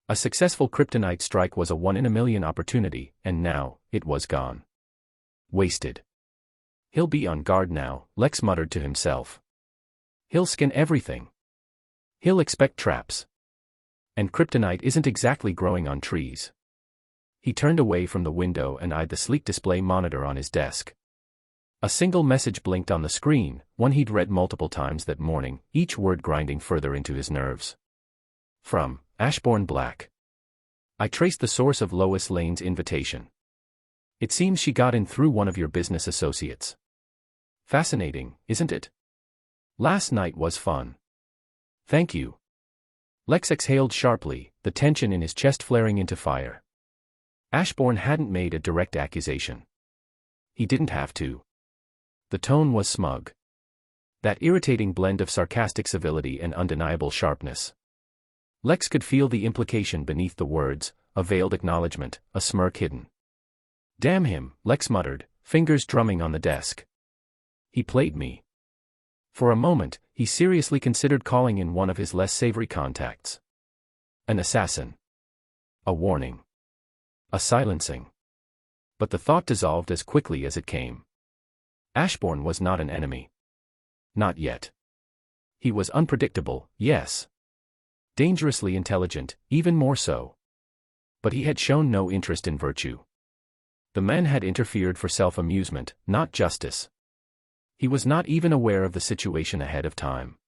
Speaker 1: A successful kryptonite strike was a one-in-a-million opportunity, and now, it was gone. Wasted. He'll be on guard now, Lex muttered to himself. He'll scan everything. He'll expect traps. And kryptonite isn't exactly growing on trees. He turned away from the window and eyed the sleek display monitor on his desk. A single message blinked on the screen, one he'd read multiple times that morning, each word grinding further into his nerves. From Ashborne Black. I traced the source of Lois Lane's invitation. It seems she got in through one of your business associates. Fascinating, isn't it? Last night was fun. Thank you. Lex exhaled sharply, the tension in his chest flaring into fire. Ashborne hadn't made a direct accusation. He didn't have to. The tone was smug. That irritating blend of sarcastic civility and undeniable sharpness. Lex could feel the implication beneath the words, a veiled acknowledgement, a smirk hidden. Damn him, Lex muttered, fingers drumming on the desk. He played me. For a moment, he seriously considered calling in one of his less savory contacts. An assassin. A warning. A silencing. But the thought dissolved as quickly as it came. Ashborne was not an enemy. Not yet. He was unpredictable, yes. Dangerously intelligent, even more so. But he had shown no interest in virtue. The man had interfered for self-amusement, not justice. He was not even aware of the situation ahead of time.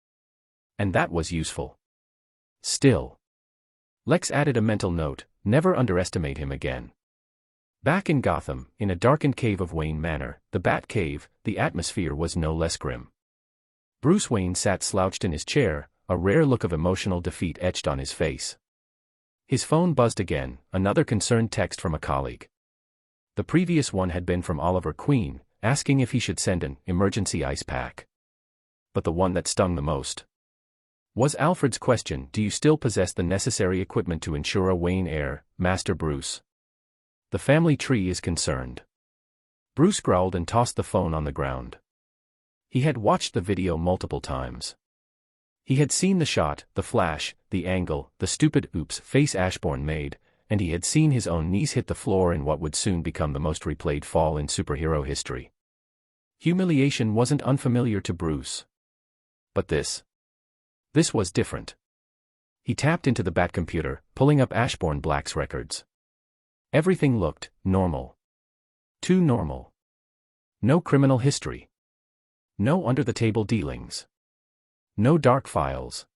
Speaker 1: And that was useful. Still. Lex added a mental note, never underestimate him again. Back in Gotham, in a darkened cave of Wayne Manor, the Bat Cave, the atmosphere was no less grim. Bruce Wayne sat slouched in his chair, a rare look of emotional defeat etched on his face. His phone buzzed again, another concerned text from a colleague. The previous one had been from Oliver Queen, asking if he should send an emergency ice pack. But the one that stung the most was Alfred's question, do you still possess the necessary equipment to ensure a Wayne heir, Master Bruce? The family tree is concerned. Bruce growled and tossed the phone on the ground. He had watched the video multiple times. He had seen the shot, the flash, the angle, the stupid oops face Ashborne made, and he had seen his own knees hit the floor in what would soon become the most replayed fall in superhero history. Humiliation wasn't unfamiliar to Bruce. But this was different. He tapped into the Batcomputer, pulling up Ashborne Black's records. Everything looked normal. Too normal. No criminal history. No under-the-table dealings. No dark files.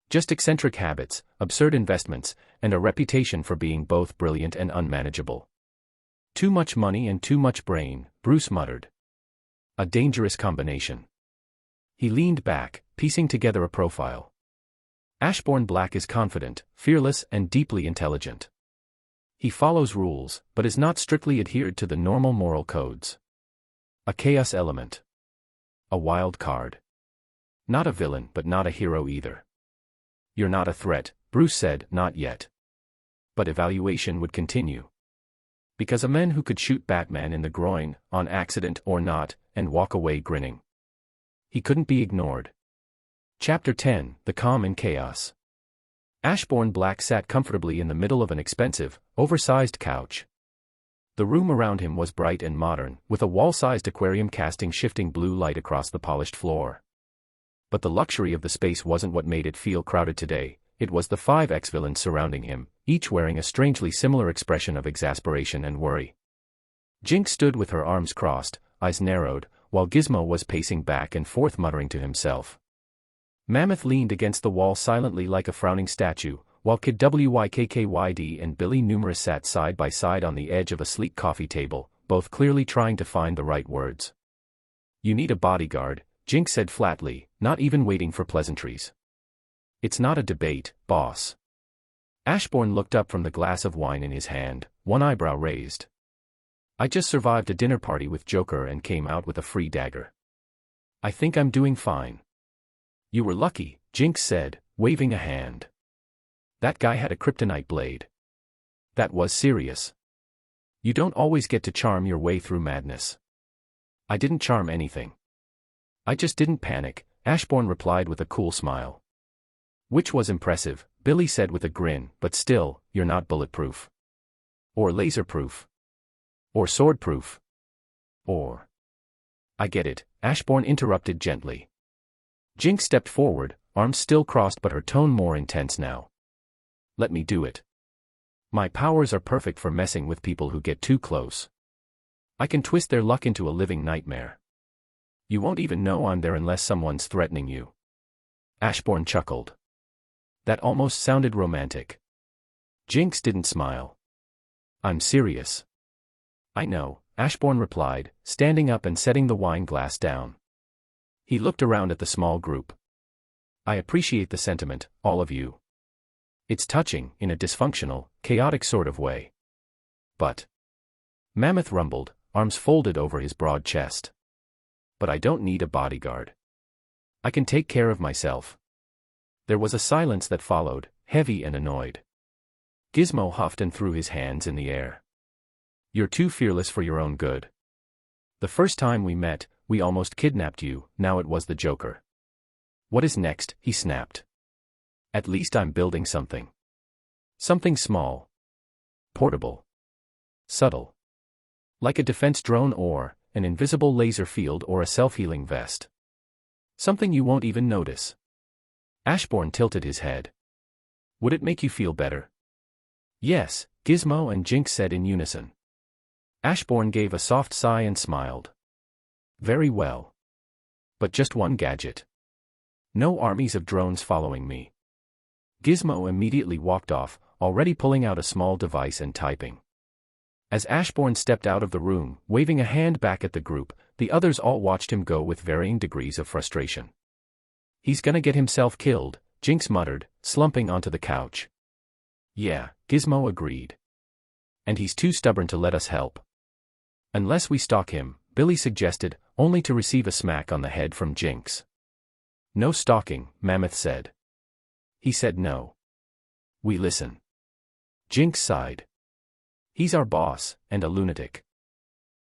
Speaker 1: Just eccentric habits, absurd investments, and a reputation for being both brilliant and unmanageable. Too much money and too much brain, Bruce muttered. A dangerous combination. He leaned back, piecing together a profile. Ashborne Black is confident, fearless, and deeply intelligent. He follows rules, but is not strictly adhered to the normal moral codes. A chaos element. A wild card. Not a villain, but not a hero either. You're not a threat, Bruce said, not yet. But evaluation would continue. Because a man who could shoot Batman in the groin, on accident or not, and walk away grinning. He couldn't be ignored. Chapter 10, The Calm in Chaos. Ashborne Black sat comfortably in the middle of an expensive, oversized couch. The room around him was bright and modern, with a wall-sized aquarium casting shifting blue light across the polished floor. But the luxury of the space wasn't what made it feel crowded today, it was the 5 ex-villains surrounding him, each wearing a strangely similar expression of exasperation and worry. Jinx stood with her arms crossed, eyes narrowed, while Gizmo was pacing back and forth muttering to himself. Mammoth leaned against the wall silently like a frowning statue, while Kid WYKKYD and Billy Numerous sat side by side on the edge of a sleek coffee table, both clearly trying to find the right words. You need a bodyguard, Jinx said flatly, not even waiting for pleasantries. It's not a debate, boss. Ashborne looked up from the glass of wine in his hand, one eyebrow raised. I just survived a dinner party with Joker and came out with a free dagger. I think I'm doing fine. You were lucky, Jinx said, waving a hand. That guy had a kryptonite blade. That was serious. You don't always get to charm your way through madness. I didn't charm anything. I just didn't panic, Ashborne replied with a cool smile. Which was impressive, Billy said with a grin, but still, you're not bulletproof. Or laserproof. Or swordproof. Or. I get it, Ashborne interrupted gently. Jinx stepped forward, arms still crossed but her tone more intense now. Let me do it. My powers are perfect for messing with people who get too close. I can twist their luck into a living nightmare. You won't even know I'm there unless someone's threatening you. Ashborne chuckled. That almost sounded romantic. Jinx didn't smile. I'm serious. I know, Ashborne replied, standing up and setting the wine glass down. He looked around at the small group. I appreciate the sentiment, all of you. It's touching, in a dysfunctional, chaotic sort of way. But. Mammoth rumbled, arms folded over his broad chest. But I don't need a bodyguard. I can take care of myself. There was a silence that followed, heavy and annoyed. Gizmo huffed and threw his hands in the air. You're too fearless for your own good. The first time we met, we almost kidnapped you, now it was the Joker. What is next, he snapped. At least I'm building something. Something small. Portable. Subtle. Like a defense drone or an invisible laser field or a self-healing vest. Something you won't even notice. Ashborne tilted his head. Would it make you feel better? Yes, Gizmo and Jinx said in unison. Ashborne gave a soft sigh and smiled. Very well. But just one gadget. No armies of drones following me. Gizmo immediately walked off, already pulling out a small device and typing. As Ashborne stepped out of the room, waving a hand back at the group, the others all watched him go with varying degrees of frustration. He's gonna get himself killed, Jinx muttered, slumping onto the couch. Yeah, Gizmo agreed. And he's too stubborn to let us help. Unless we stalk him, Billy suggested, only to receive a smack on the head from Jinx. No stalking, Mammoth said. He said no. We listen. Jinx sighed. He's our boss, and a lunatic.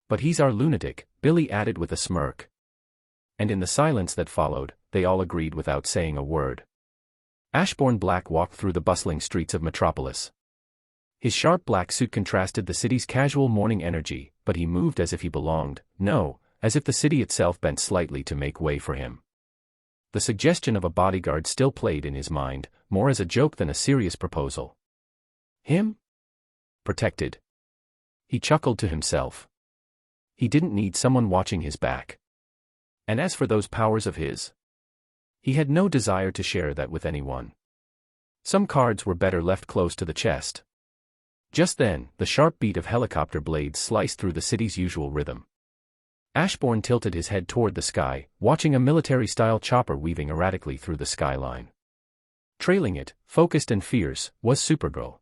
Speaker 1: But he's our lunatic, Billy added with a smirk. And in the silence that followed, they all agreed without saying a word. Ashborne Black walked through the bustling streets of Metropolis. His sharp black suit contrasted the city's casual morning energy, but he moved as if he belonged, no, as if the city itself bent slightly to make way for him. The suggestion of a bodyguard still played in his mind, more as a joke than a serious proposal. Him? Protected. He chuckled to himself. He didn't need someone watching his back. And as for those powers of his, he had no desire to share that with anyone. Some cards were better left close to the chest. Just then, the sharp beat of helicopter blades sliced through the city's usual rhythm. Ashborne tilted his head toward the sky, watching a military-style chopper weaving erratically through the skyline. Trailing it, focused and fierce, was Supergirl.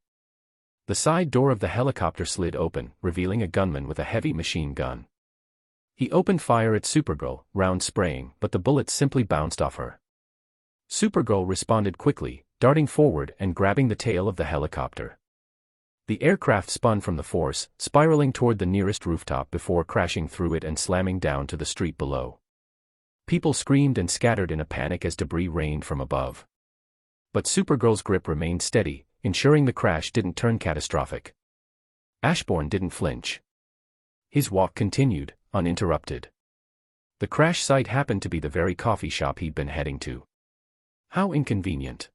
Speaker 1: The side door of the helicopter slid open, revealing a gunman with a heavy machine gun. He opened fire at Supergirl, round spraying, but the bullets simply bounced off her. Supergirl responded quickly, darting forward and grabbing the tail of the helicopter. The aircraft spun from the force, spiraling toward the nearest rooftop before crashing through it and slamming down to the street below. People screamed and scattered in a panic as debris rained from above. But Supergirl's grip remained steady, ensuring the crash didn't turn catastrophic. Ashborne didn't flinch. His walk continued, uninterrupted. The crash site happened to be the very coffee shop he'd been heading to. How inconvenient.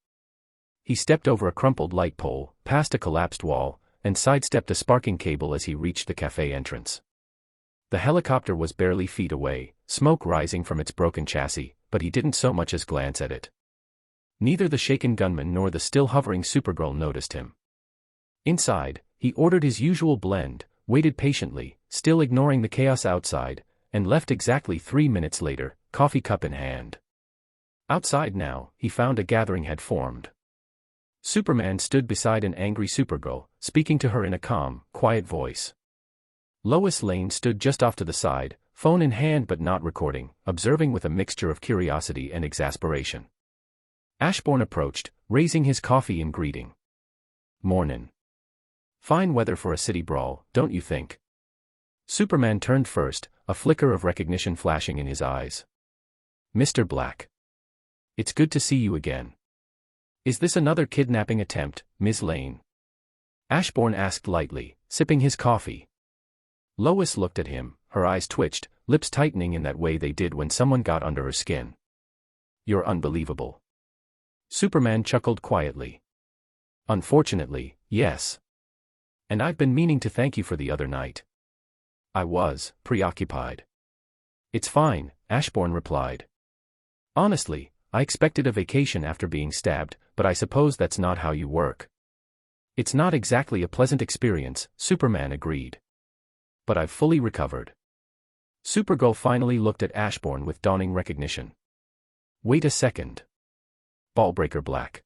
Speaker 1: He stepped over a crumpled light pole, past a collapsed wall, and sidestepped a sparking cable as he reached the cafe entrance. The helicopter was barely feet away, smoke rising from its broken chassis, but he didn't so much as glance at it. Neither the shaken gunman nor the still hovering Supergirl noticed him. Inside, he ordered his usual blend, waited patiently, still ignoring the chaos outside, and left exactly 3 minutes later, coffee cup in hand. Outside now, he found a gathering had formed. Superman stood beside an angry Supergirl, speaking to her in a calm, quiet voice. Lois Lane stood just off to the side, phone in hand but not recording, observing with a mixture of curiosity and exasperation. Ashborne approached, raising his coffee in greeting. "Mornin'. Fine weather for a city brawl, don't you think?" Superman turned first, a flicker of recognition flashing in his eyes. "Mr. Black. It's good to see you again. Is this another kidnapping attempt, Ms. Lane?" Ashborne asked lightly, sipping his coffee. Lois looked at him, her eyes twitched, lips tightening in that way they did when someone got under her skin. "You're unbelievable." Superman chuckled quietly. "Unfortunately, yes. And I've been meaning to thank you for the other night." "I was preoccupied." "It's fine," Ashborne replied. "Honestly, I expected a vacation after being stabbed, but I suppose that's not how you work." "It's not exactly a pleasant experience," Superman agreed. "But I've fully recovered." Supergirl finally looked at Ashborne with dawning recognition. "Wait a second. Ballbreaker Black."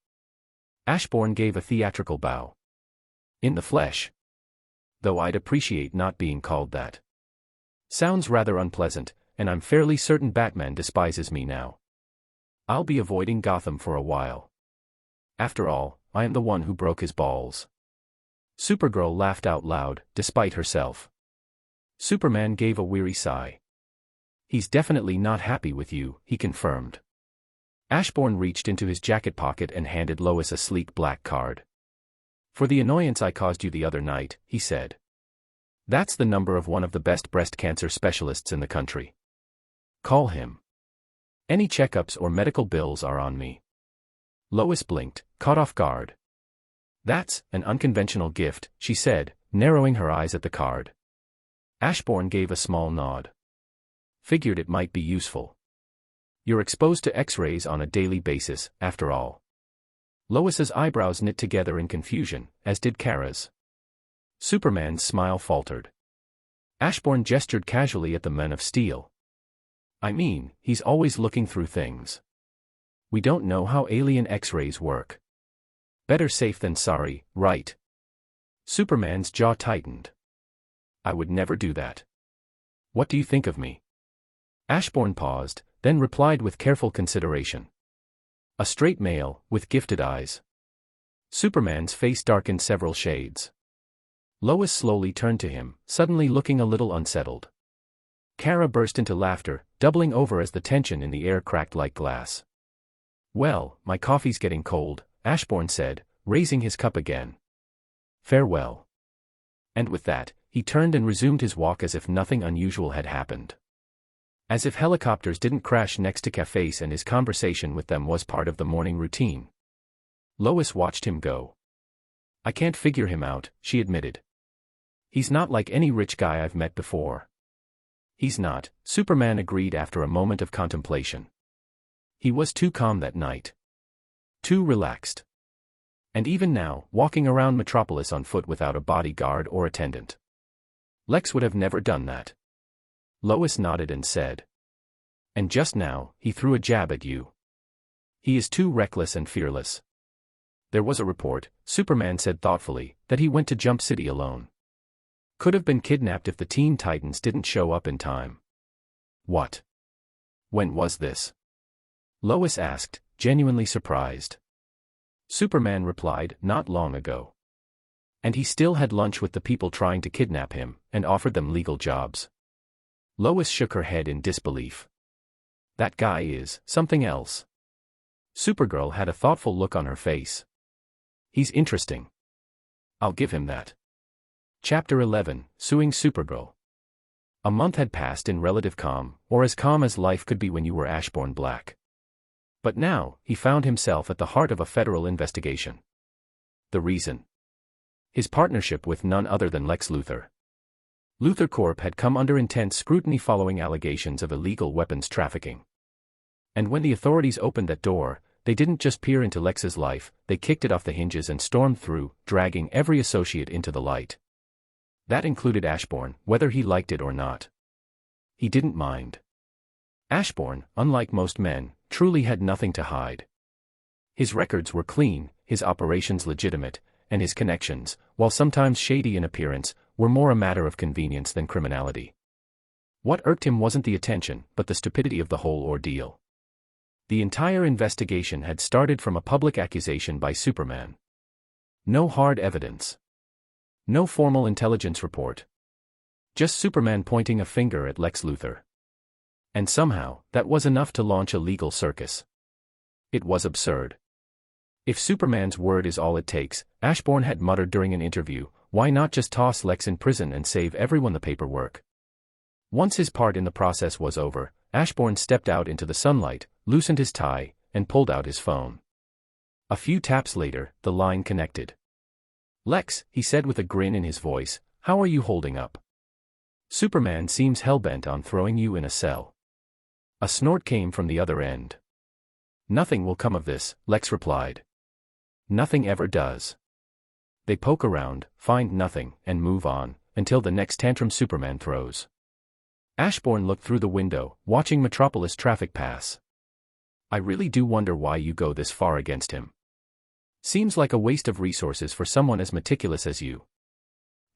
Speaker 1: Ashborne gave a theatrical bow. "In the flesh. Though I'd appreciate not being called that. Sounds rather unpleasant, and I'm fairly certain Batman despises me now. I'll be avoiding Gotham for a while. After all, I am the one who broke his balls." Supergirl laughed out loud, despite herself. Superman gave a weary sigh. "He's definitely not happy with you," he confirmed. Ashborne reached into his jacket pocket and handed Lois a sleek black card. "For the annoyance I caused you the other night," he said. "That's the number of one of the best breast cancer specialists in the country. Call him. Any checkups or medical bills are on me." Lois blinked, caught off guard. "That's an unconventional gift," she said, narrowing her eyes at the card. Ashborne gave a small nod. "Figured it might be useful. You're exposed to X-rays on a daily basis, after all." Lois's eyebrows knit together in confusion, as did Kara's. Superman's smile faltered. Ashborne gestured casually at the Men of Steel. "I mean, he's always looking through things. We don't know how alien X-rays work. Better safe than sorry, right?" Superman's jaw tightened. "I would never do that. What do you think of me?" Ashborne paused, then replied with careful consideration. "A straight male, with gifted eyes." Superman's face darkened several shades. Lois slowly turned to him, suddenly looking a little unsettled. Kara burst into laughter, doubling over as the tension in the air cracked like glass. "Well, my coffee's getting cold," Ashborne said, raising his cup again. "Farewell." And with that, he turned and resumed his walk as if nothing unusual had happened. As if helicopters didn't crash next to cafes and his conversation with them was part of the morning routine. Lois watched him go. "I can't figure him out," she admitted. "He's not like any rich guy I've met before." "He's not," Superman agreed after a moment of contemplation. "He was too calm that night. Too relaxed. And even now, walking around Metropolis on foot without a bodyguard or attendant. Lex would have never done that. Lois nodded and said. And just now, he threw a jab at you. He is too reckless and fearless. There was a report, Superman said thoughtfully, that he went to Jump City alone. Could have been kidnapped if the Teen Titans didn't show up in time. What? When was this? Lois asked, genuinely surprised. Superman replied, not long ago. And he still had lunch with the people trying to kidnap him, and offered them legal jobs. Lois shook her head in disbelief. That guy is something else. Supergirl had a thoughtful look on her face. He's interesting. I'll give him that. Chapter 11, Suing Supergirl. A month had passed in relative calm, or as calm as life could be when you were Ashborne Black. But now, he found himself at the heart of a federal investigation. The reason? His partnership with none other than Lex Luthor. Luthor Corp had come under intense scrutiny following allegations of illegal weapons trafficking. And when the authorities opened that door, they didn't just peer into Lex's life, they kicked it off the hinges and stormed through, dragging every associate into the light. That included Ashborne, whether he liked it or not. He didn't mind. Ashborne, unlike most men, truly had nothing to hide. His records were clean, his operations legitimate, and his connections, while sometimes shady in appearance, were more a matter of convenience than criminality. What irked him wasn't the attention, but the stupidity of the whole ordeal. The entire investigation had started from a public accusation by Superman. No hard evidence. No formal intelligence report. Just Superman pointing a finger at Lex Luthor. And somehow, that was enough to launch a legal circus. It was absurd. If Superman's word is all it takes, Ashborne had muttered during an interview, why not just toss Lex in prison and save everyone the paperwork? Once his part in the process was over, Ashborne stepped out into the sunlight, loosened his tie, and pulled out his phone. A few taps later, the line connected. Lex, he said with a grin in his voice, how are you holding up? Superman seems hell-bent on throwing you in a cell. A snort came from the other end. Nothing will come of this, Lex replied. Nothing ever does. They poke around, find nothing, and move on, until the next tantrum Superman throws. Ashborne looked through the window, watching Metropolis traffic pass. I really do wonder why you go this far against him. Seems like a waste of resources for someone as meticulous as you.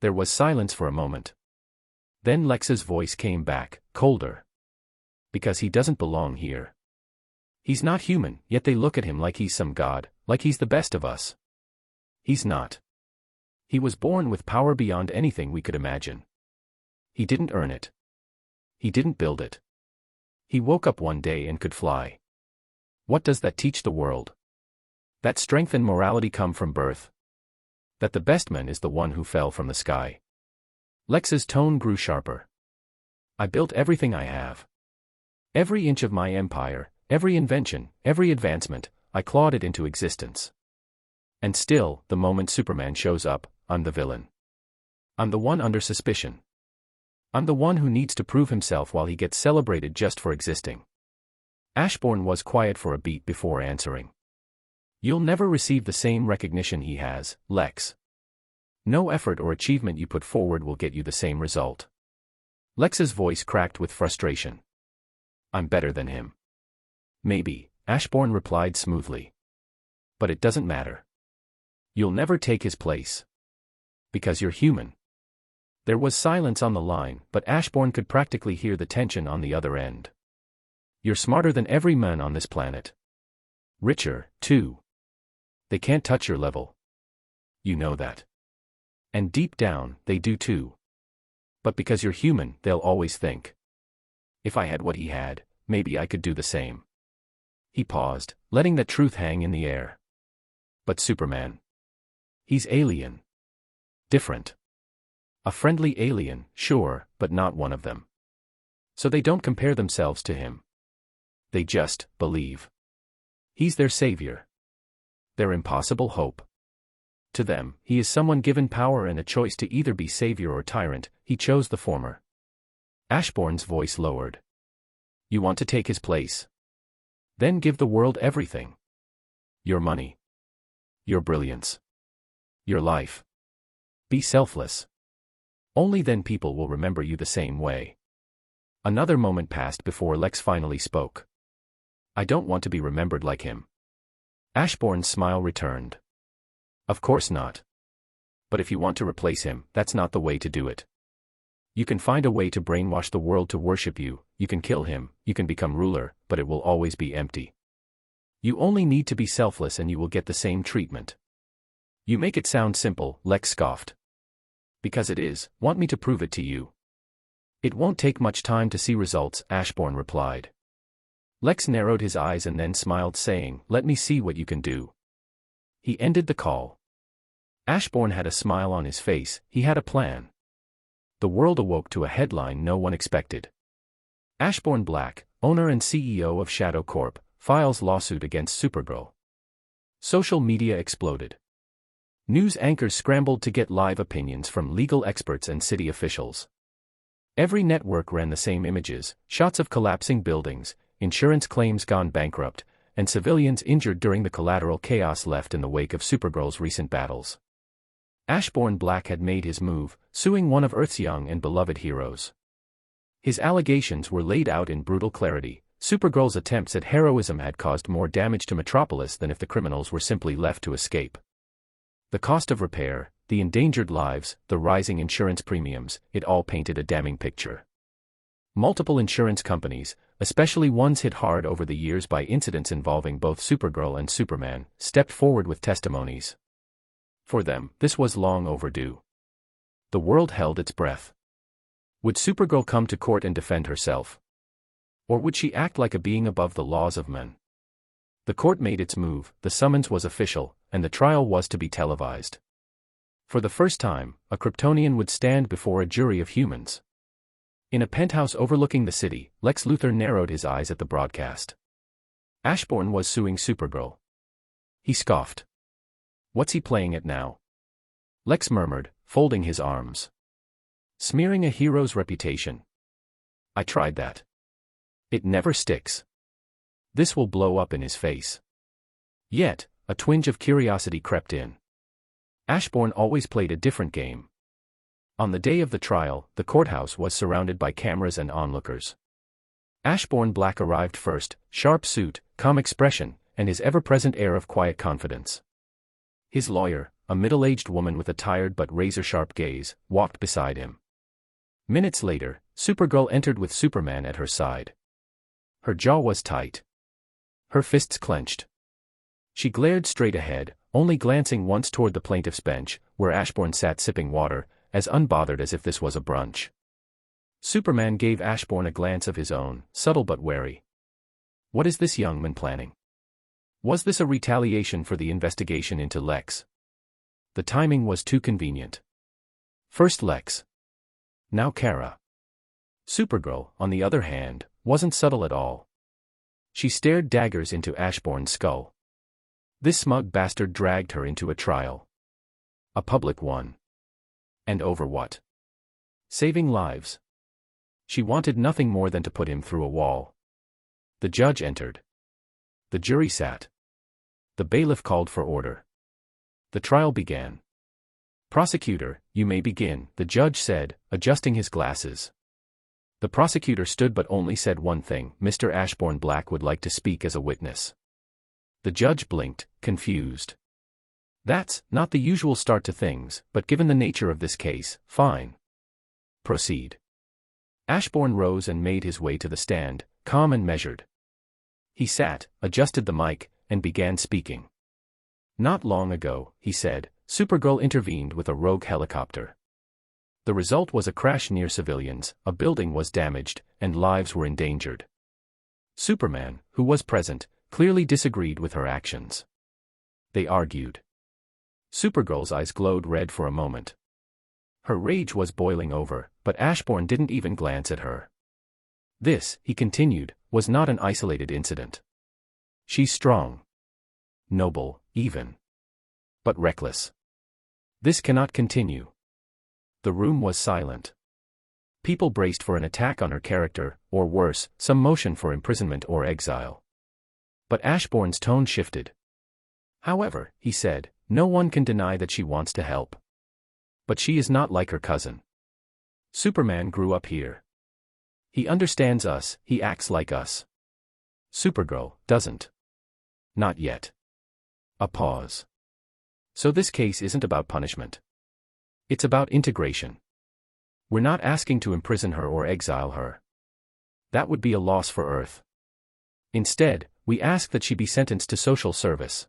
Speaker 1: There was silence for a moment. Then Lex's voice came back, colder. Because he doesn't belong here. He's not human, yet they look at him like he's some god, like he's the best of us. He's not. He was born with power beyond anything we could imagine. He didn't earn it. He didn't build it. He woke up one day and could fly. What does that teach the world? That strength and morality come from birth. That the best man is the one who fell from the sky. Lex's tone grew sharper. I built everything I have. Every inch of my empire, every invention, every advancement, I clawed it into existence. And still, the moment Superman shows up, I'm the villain. I'm the one under suspicion. I'm the one who needs to prove himself while he gets celebrated just for existing. Ashborne was quiet for a beat before answering. You'll never receive the same recognition he has, Lex. No effort or achievement you put forward will get you the same result. Lex's voice cracked with frustration. I'm better than him. Maybe, Ashborne replied smoothly. But it doesn't matter. You'll never take his place. Because you're human. There was silence on the line, but Ashborne could practically hear the tension on the other end. You're smarter than every man on this planet. Richer, too. They can't touch your level. You know that. And deep down, they do too. But because you're human, they'll always think. If I had what he had, maybe I could do the same. He paused, letting that truth hang in the air. But Superman. He's alien. Different. A friendly alien, sure, but not one of them. So they don't compare themselves to him. They just believe. He's their savior. Their impossible hope. To them, he is someone given power and a choice to either be savior or tyrant. He chose the former. Ashborne's voice lowered. You want to take his place? Then give the world everything. Your money. Your brilliance. Your life. Be selfless. Only then people will remember you the same way. Another moment passed before Lex finally spoke. I don't want to be remembered like him. Ashbourne's smile returned. Of course not. But if you want to replace him, that's not the way to do it. You can find a way to brainwash the world to worship you, you can kill him, you can become ruler, but it will always be empty. You only need to be selfless and you will get the same treatment. You make it sound simple, Lex scoffed. Because it is, want me to prove it to you? It won't take much time to see results, Ashbourne replied. Lex narrowed his eyes and then smiled, saying, let me see what you can do. He ended the call. Ashbourne had a smile on his face, he had a plan. The world awoke to a headline no one expected. Ashborne Black, owner and CEO of Shadow Corp, files lawsuit against Supergirl. Social media exploded. News anchors scrambled to get live opinions from legal experts and city officials. Every network ran the same images, shots of collapsing buildings, insurance claims gone bankrupt, and civilians injured during the collateral chaos left in the wake of Supergirl's recent battles. Ashborne Black had made his move, suing one of Earth's young and beloved heroes. His allegations were laid out in brutal clarity. Supergirl's attempts at heroism had caused more damage to Metropolis than if the criminals were simply left to escape. The cost of repair, the endangered lives, the rising insurance premiums, it all painted a damning picture. Multiple insurance companies, especially ones hit hard over the years by incidents involving both Supergirl and Superman, stepped forward with testimonies. For them, this was long overdue. The world held its breath. Would Supergirl come to court and defend herself? Or would she act like a being above the laws of men? The court made its move, the summons was official, and the trial was to be televised. For the first time, a Kryptonian would stand before a jury of humans. In a penthouse overlooking the city, Lex Luthor narrowed his eyes at the broadcast. Ashbourne was suing Supergirl. He scoffed. What's he playing at now? Lex murmured, folding his arms. Smearing a hero's reputation. I tried that. It never sticks. This will blow up in his face. Yet, a twinge of curiosity crept in. Ashbourne always played a different game. On the day of the trial, the courthouse was surrounded by cameras and onlookers. Ashborne Black arrived first, sharp suit, calm expression, and his ever-present air of quiet confidence. His lawyer, a middle-aged woman with a tired but razor-sharp gaze, walked beside him. Minutes later, Supergirl entered with Superman at her side. Her jaw was tight. Her fists clenched. She glared straight ahead, only glancing once toward the plaintiff's bench, where Ashbourne sat sipping water, as unbothered as if this was a brunch. Superman gave Ashbourne a glance of his own, subtle but wary. What is this young man planning? Was this a retaliation for the investigation into Lex? The timing was too convenient. First Lex. Now Kara. Supergirl, on the other hand, wasn't subtle at all. She stared daggers into Ashbourne's skull. This smug bastard dragged her into a trial. A public one. And over what? Saving lives. She wanted nothing more than to put him through a wall. The judge entered. The jury sat. The bailiff called for order. The trial began. Prosecutor, you may begin, the judge said, adjusting his glasses. The prosecutor stood but only said one thing: Mr. Ashborne Black would like to speak as a witness. The judge blinked, confused. That's not the usual start to things, but given the nature of this case, fine. Proceed. Ashbourne rose and made his way to the stand, calm and measured. He sat, adjusted the mic, and began speaking. Not long ago, he said, Supergirl intervened with a rogue helicopter. The result was a crash near civilians, a building was damaged, and lives were endangered. Superman, who was present, clearly disagreed with her actions. They argued. Supergirl's eyes glowed red for a moment. Her rage was boiling over, but Ashbourne didn't even glance at her. This, he continued, was not an isolated incident. She's strong. Noble, even. But reckless. This cannot continue. The room was silent. People braced for an attack on her character, or worse, some motion for imprisonment or exile. But Ashbourne's tone shifted. However, he said, No one can deny that she wants to help. But she is not like her cousin. Superman grew up here. He understands us, he acts like us. Supergirl doesn't. Not yet. A pause. So this case isn't about punishment. It's about integration. We're not asking to imprison her or exile her. That would be a loss for Earth. Instead, we ask that she be sentenced to social service.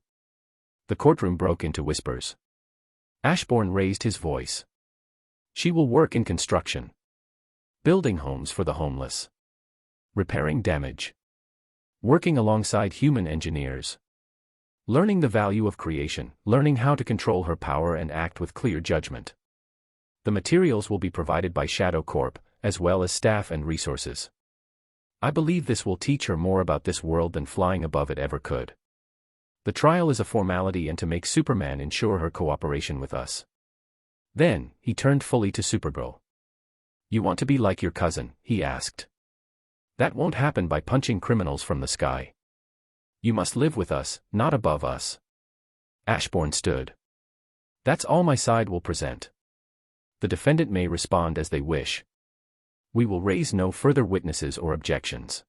Speaker 1: The courtroom broke into whispers. Ashborne raised his voice. She will work in construction. Building homes for the homeless. Repairing damage. Working alongside human engineers. Learning the value of creation, learning how to control her power and act with clear judgment. The materials will be provided by Shadow Corp, as well as staff and resources. I believe this will teach her more about this world than flying above it ever could. The trial is a formality and to make Superman ensure her cooperation with us. Then, he turned fully to Supergirl. You want to be like your cousin, he asked. That won't happen by punching criminals from the sky. You must live with us, not above us. Ashborne stood. That's all my side will present. The defendant may respond as they wish. We will raise no further witnesses or objections.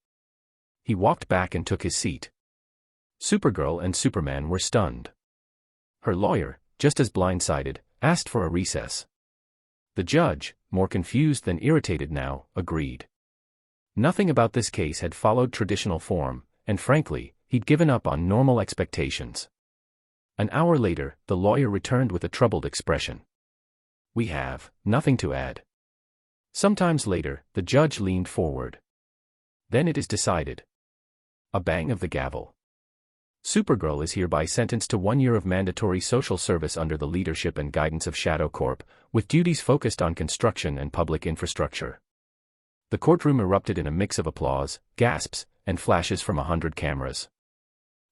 Speaker 1: He walked back and took his seat. Supergirl and Superman were stunned. Her lawyer, just as blindsided, asked for a recess. The judge, more confused than irritated now, agreed. Nothing about this case had followed traditional form, and frankly, he'd given up on normal expectations. An hour later, the lawyer returned with a troubled expression. We have nothing to add. Sometimes later, the judge leaned forward. Then it is decided. A bang of the gavel. Supergirl is hereby sentenced to 1 year of mandatory social service under the leadership and guidance of Shadow Corp, with duties focused on construction and public infrastructure. The courtroom erupted in a mix of applause, gasps, and flashes from 100 cameras.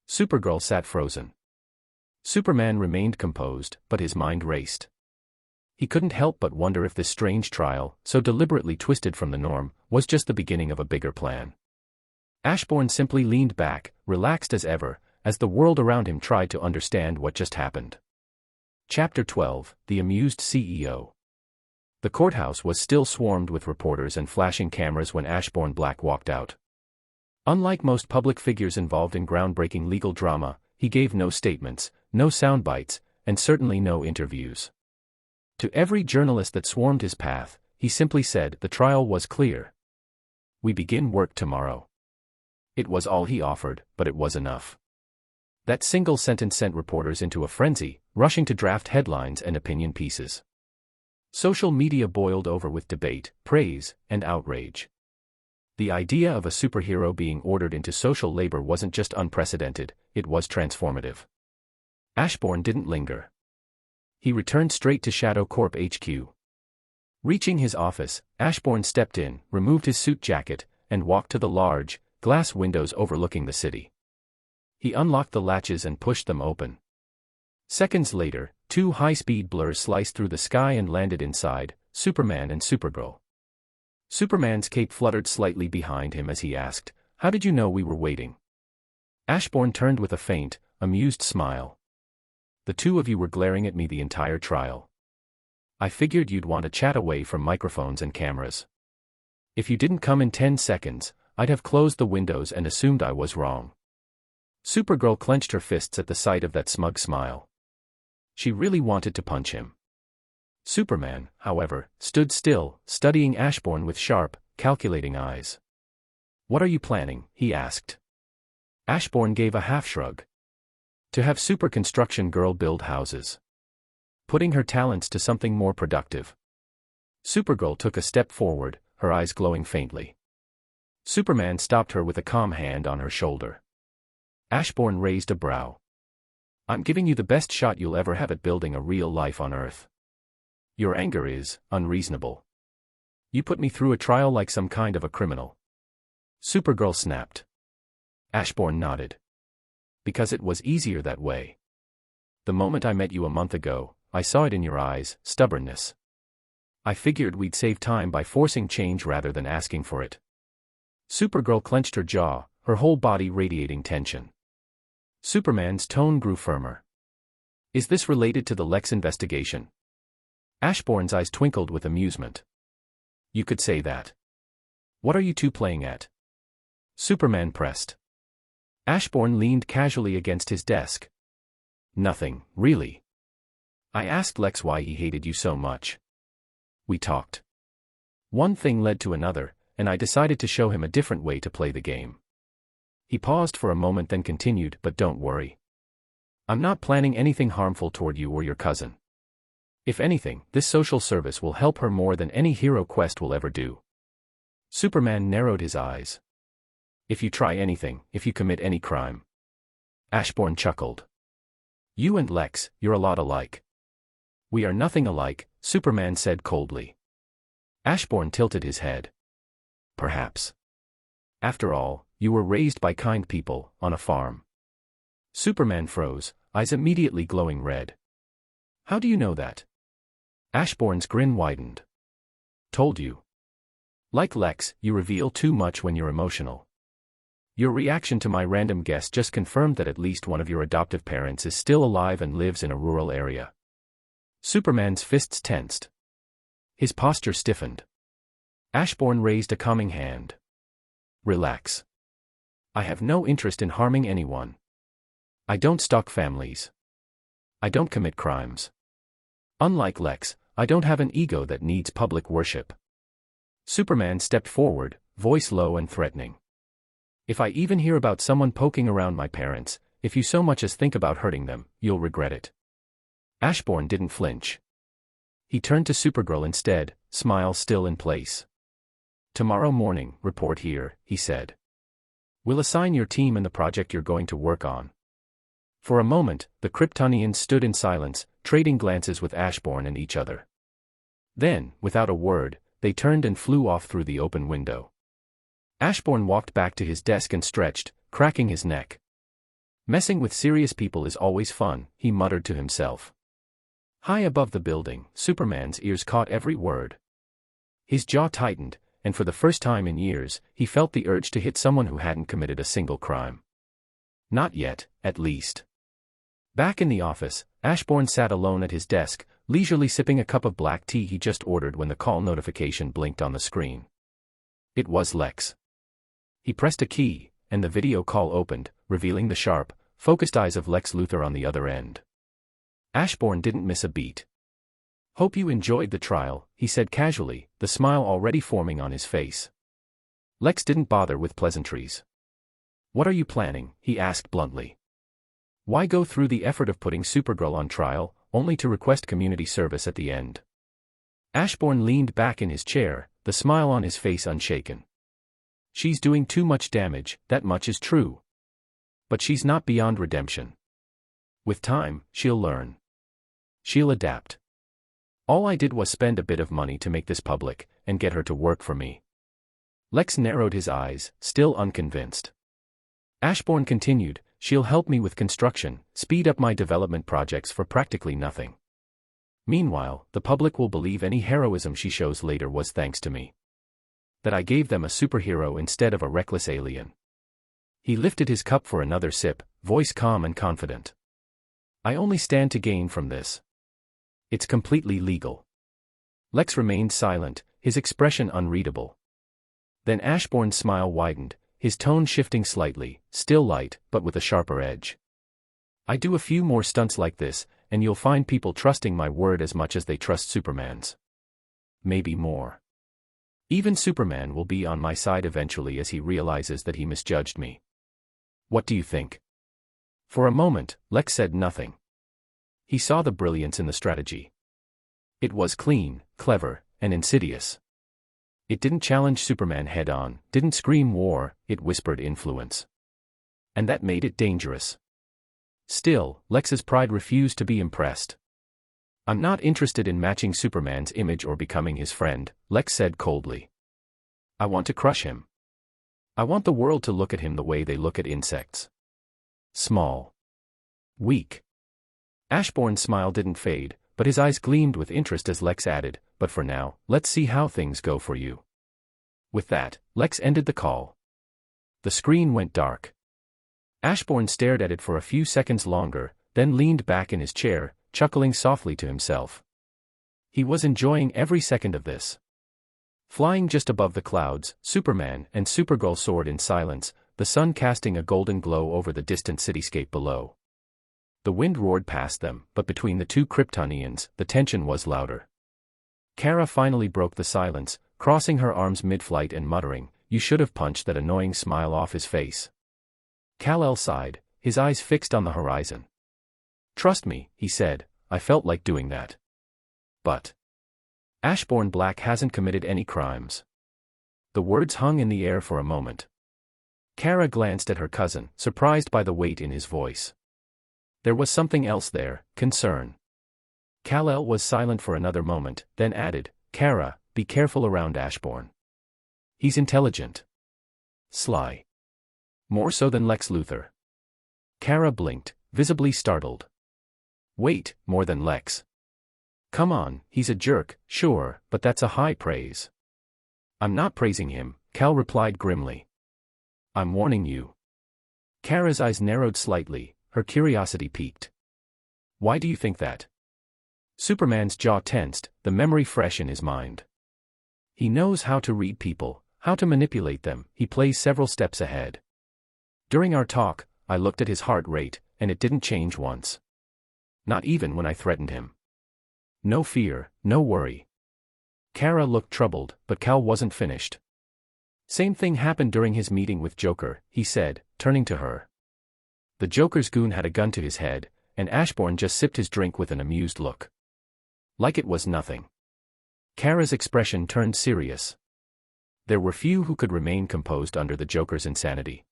Speaker 1: Supergirl sat frozen. Superman remained composed, but his mind raced. He couldn't help but wonder if this strange trial, so deliberately twisted from the norm, was just the beginning of a bigger plan. Ashborne simply leaned back, relaxed as ever, as the world around him tried to understand what just happened. Chapter 12, The Amused CEO. The courthouse was still swarmed with reporters and flashing cameras when Ashborne Black walked out. Unlike most public figures involved in groundbreaking legal drama, he gave no statements, no soundbites, and certainly no interviews. To every journalist that swarmed his path, he simply said the trial was clear. We begin work tomorrow. It was all he offered, but it was enough. That single sentence sent reporters into a frenzy, rushing to draft headlines and opinion pieces. Social media boiled over with debate, praise, and outrage. The idea of a superhero being ordered into social labor wasn't just unprecedented, it was transformative. Ashborne didn't linger. He returned straight to Shadow Corp HQ. Reaching his office, Ashborne stepped in, removed his suit jacket, and walked to the large, glass windows overlooking the city. He unlocked the latches and pushed them open. Seconds later, 2 high-speed blurs sliced through the sky and landed inside, Superman and Supergirl. Superman's cape fluttered slightly behind him as he asked, "How did you know we were waiting?" Ashborne turned with a faint, amused smile. "The two of you were glaring at me the entire trial. I figured you'd want to chat away from microphones and cameras. If you didn't come in 10 seconds, I'd have closed the windows and assumed I was wrong." Supergirl clenched her fists at the sight of that smug smile. She really wanted to punch him. Superman, however, stood still, studying Ashborne with sharp, calculating eyes. "What are you planning?" he asked. Ashborne gave a half-shrug. "To have Super Construction Girl build houses. Putting her talents to something more productive." Supergirl took a step forward, her eyes glowing faintly. Superman stopped her with a calm hand on her shoulder. Ashborne raised a brow. "I'm giving you the best shot you'll ever have at building a real life on Earth. Your anger is unreasonable. You put me through a trial like some kind of a criminal." Supergirl snapped. Ashborne nodded. "Because it was easier that way. The moment I met you a month ago, I saw it in your eyes, stubbornness. I figured we'd save time by forcing change rather than asking for it." Supergirl clenched her jaw, her whole body radiating tension. Superman's tone grew firmer. Is this related to the Lex investigation? Ashbourne's eyes twinkled with amusement. You could say that. What are you two playing at? Superman pressed. Ashbourne leaned casually against his desk. Nothing, really. I asked Lex why he hated you so much. We talked. One thing led to another, and I decided to show him a different way to play the game. He paused for a moment then continued, but don't worry. I'm not planning anything harmful toward you or your cousin. If anything, this social service will help her more than any hero quest will ever do. Superman narrowed his eyes. If you try anything, if you commit any crime. Ashbourne chuckled. You and Lex, you're a lot alike. We are nothing alike, Superman said coldly. Ashbourne tilted his head. Perhaps. After all, you were raised by kind people, on a farm. Superman froze, eyes immediately glowing red. How do you know that? Ashbourne's grin widened. Told you. Like Lex, you reveal too much when you're emotional. Your reaction to my random guess just confirmed that at least one of your adoptive parents is still alive and lives in a rural area. Superman's fists tensed. His posture stiffened. Ashbourne raised a calming hand. Relax. I have no interest in harming anyone. I don't stalk families. I don't commit crimes. Unlike Lex, I don't have an ego that needs public worship. Superman stepped forward, voice low and threatening. If I even hear about someone poking around my parents, if you so much as think about hurting them, you'll regret it. Ashbourne didn't flinch. He turned to Supergirl instead, smile still in place. Tomorrow morning, report here, he said. We'll assign your team and the project you're going to work on. For a moment, the Kryptonians stood in silence, trading glances with Ashbourne and each other. Then, without a word, they turned and flew off through the open window. Ashbourne walked back to his desk and stretched, cracking his neck. Messing with serious people is always fun, he muttered to himself. High above the building, Superman's ears caught every word. His jaw tightened, and for the first time in years, he felt the urge to hit someone who hadn't committed a single crime. Not yet, at least. Back in the office, Ashbourne sat alone at his desk, leisurely sipping a cup of black tea he just ordered when the call notification blinked on the screen. It was Lex. He pressed a key, and the video call opened, revealing the sharp, focused eyes of Lex Luthor on the other end. Ashbourne didn't miss a beat. Hope you enjoyed the trial, he said casually, the smile already forming on his face. Lex didn't bother with pleasantries. What are you planning, he asked bluntly. Why go through the effort of putting Supergirl on trial, only to request community service at the end? Ashbourne leaned back in his chair, the smile on his face unshaken. She's doing too much damage, that much is true. But she's not beyond redemption. With time, she'll learn. She'll adapt. All I did was spend a bit of money to make this public, and get her to work for me. Lex narrowed his eyes, still unconvinced. Ashbourne continued, she'll help me with construction, speed up my development projects for practically nothing. Meanwhile, the public will believe any heroism she shows later was thanks to me. That I gave them a superhero instead of a reckless alien. He lifted his cup for another sip, voice calm and confident. I only stand to gain from this. It's completely legal. Lex remained silent, his expression unreadable. Then Ashbourne's smile widened, his tone shifting slightly, still light, but with a sharper edge. I do a few more stunts like this, and you'll find people trusting my word as much as they trust Superman's. Maybe more. Even Superman will be on my side eventually as he realizes that he misjudged me. What do you think? For a moment, Lex said nothing. He saw the brilliance in the strategy. It was clean, clever, and insidious. It didn't challenge Superman head-on, didn't scream war, it whispered influence. And that made it dangerous. Still, Lex's pride refused to be impressed. I'm not interested in matching Superman's image or becoming his friend, Lex said coldly. I want to crush him. I want the world to look at him the way they look at insects. Small. Weak. Ashbourne's smile didn't fade, but his eyes gleamed with interest as Lex added, but for now, let's see how things go for you. With that, Lex ended the call. The screen went dark. Ashbourne stared at it for a few seconds longer, then leaned back in his chair, chuckling softly to himself. He was enjoying every second of this. Flying just above the clouds, Superman and Supergirl soared in silence, the sun casting a golden glow over the distant cityscape below. The wind roared past them, but between the two Kryptonians, the tension was louder. Kara finally broke the silence, crossing her arms mid-flight and muttering, "You should have punched that annoying smile off his face." Kal-El sighed, his eyes fixed on the horizon. "Trust me," he said, "I felt like doing that. But Ashborne Black hasn't committed any crimes." The words hung in the air for a moment. Kara glanced at her cousin, surprised by the weight in his voice. There was something else there, concern. Kal-El was silent for another moment, then added, "Kara, be careful around Ashborne. He's intelligent. Sly. More so than Lex Luthor." Kara blinked, visibly startled. "Wait, more than Lex? Come on, he's a jerk, sure, but that's a high praise." "I'm not praising him," Kal replied grimly. "I'm warning you." Kara's eyes narrowed slightly, her curiosity piqued. "Why do you think that?" Superman's jaw tensed, the memory fresh in his mind. He knows how to read people, how to manipulate them, he plays several steps ahead. "During our talk, I looked at his heart rate, and it didn't change once. Not even when I threatened him. No fear, no worry." Kara looked troubled, but Kal wasn't finished. "Same thing happened during his meeting with Joker," he said, turning to her. The Joker's goon had a gun to his head, and Ashborne just sipped his drink with an amused look. Like it was nothing. Kara's expression turned serious. There were few who could remain composed under the Joker's insanity.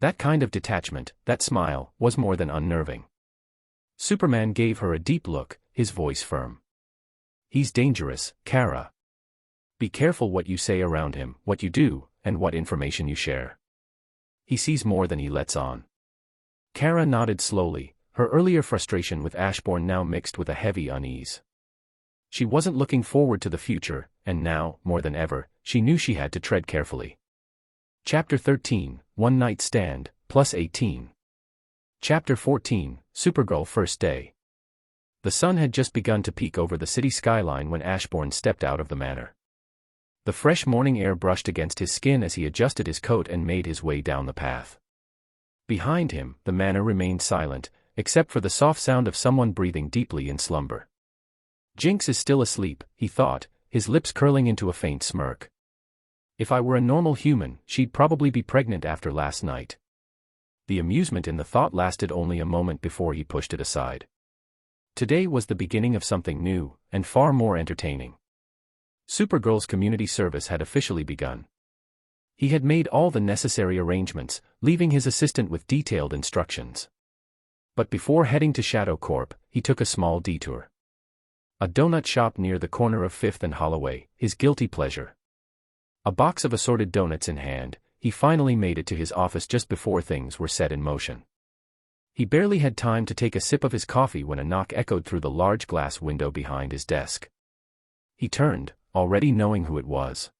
Speaker 1: That kind of detachment, that smile, was more than unnerving. Superman gave her a deep look, his voice firm. "He's dangerous, Kara. Be careful what you say around him, what you do, and what information you share. He sees more than he lets on." Kara nodded slowly, her earlier frustration with Ashborne now mixed with a heavy unease. She wasn't looking forward to the future, and now, more than ever, she knew she had to tread carefully. Chapter 13, One Night Stand, +18. Chapter 14, Supergirl First Day. The sun had just begun to peek over the city skyline when Ashborne stepped out of the manor. The fresh morning air brushed against his skin as he adjusted his coat and made his way down the path. Behind him, the manor remained silent, except for the soft sound of someone breathing deeply in slumber. "Jinx is still asleep," he thought, his lips curling into a faint smirk. "If I were a normal human, she'd probably be pregnant after last night." The amusement in the thought lasted only a moment before he pushed it aside. Today was the beginning of something new, and far more entertaining. Supergirl's community service had officially begun. He had made all the necessary arrangements, leaving his assistant with detailed instructions. But before heading to Shadow Corp, he took a small detour. A donut shop near the corner of 5th and Holloway, his guilty pleasure. A box of assorted donuts in hand, he finally made it to his office just before things were set in motion. He barely had time to take a sip of his coffee when a knock echoed through the large glass window behind his desk. He turned, already knowing who it was.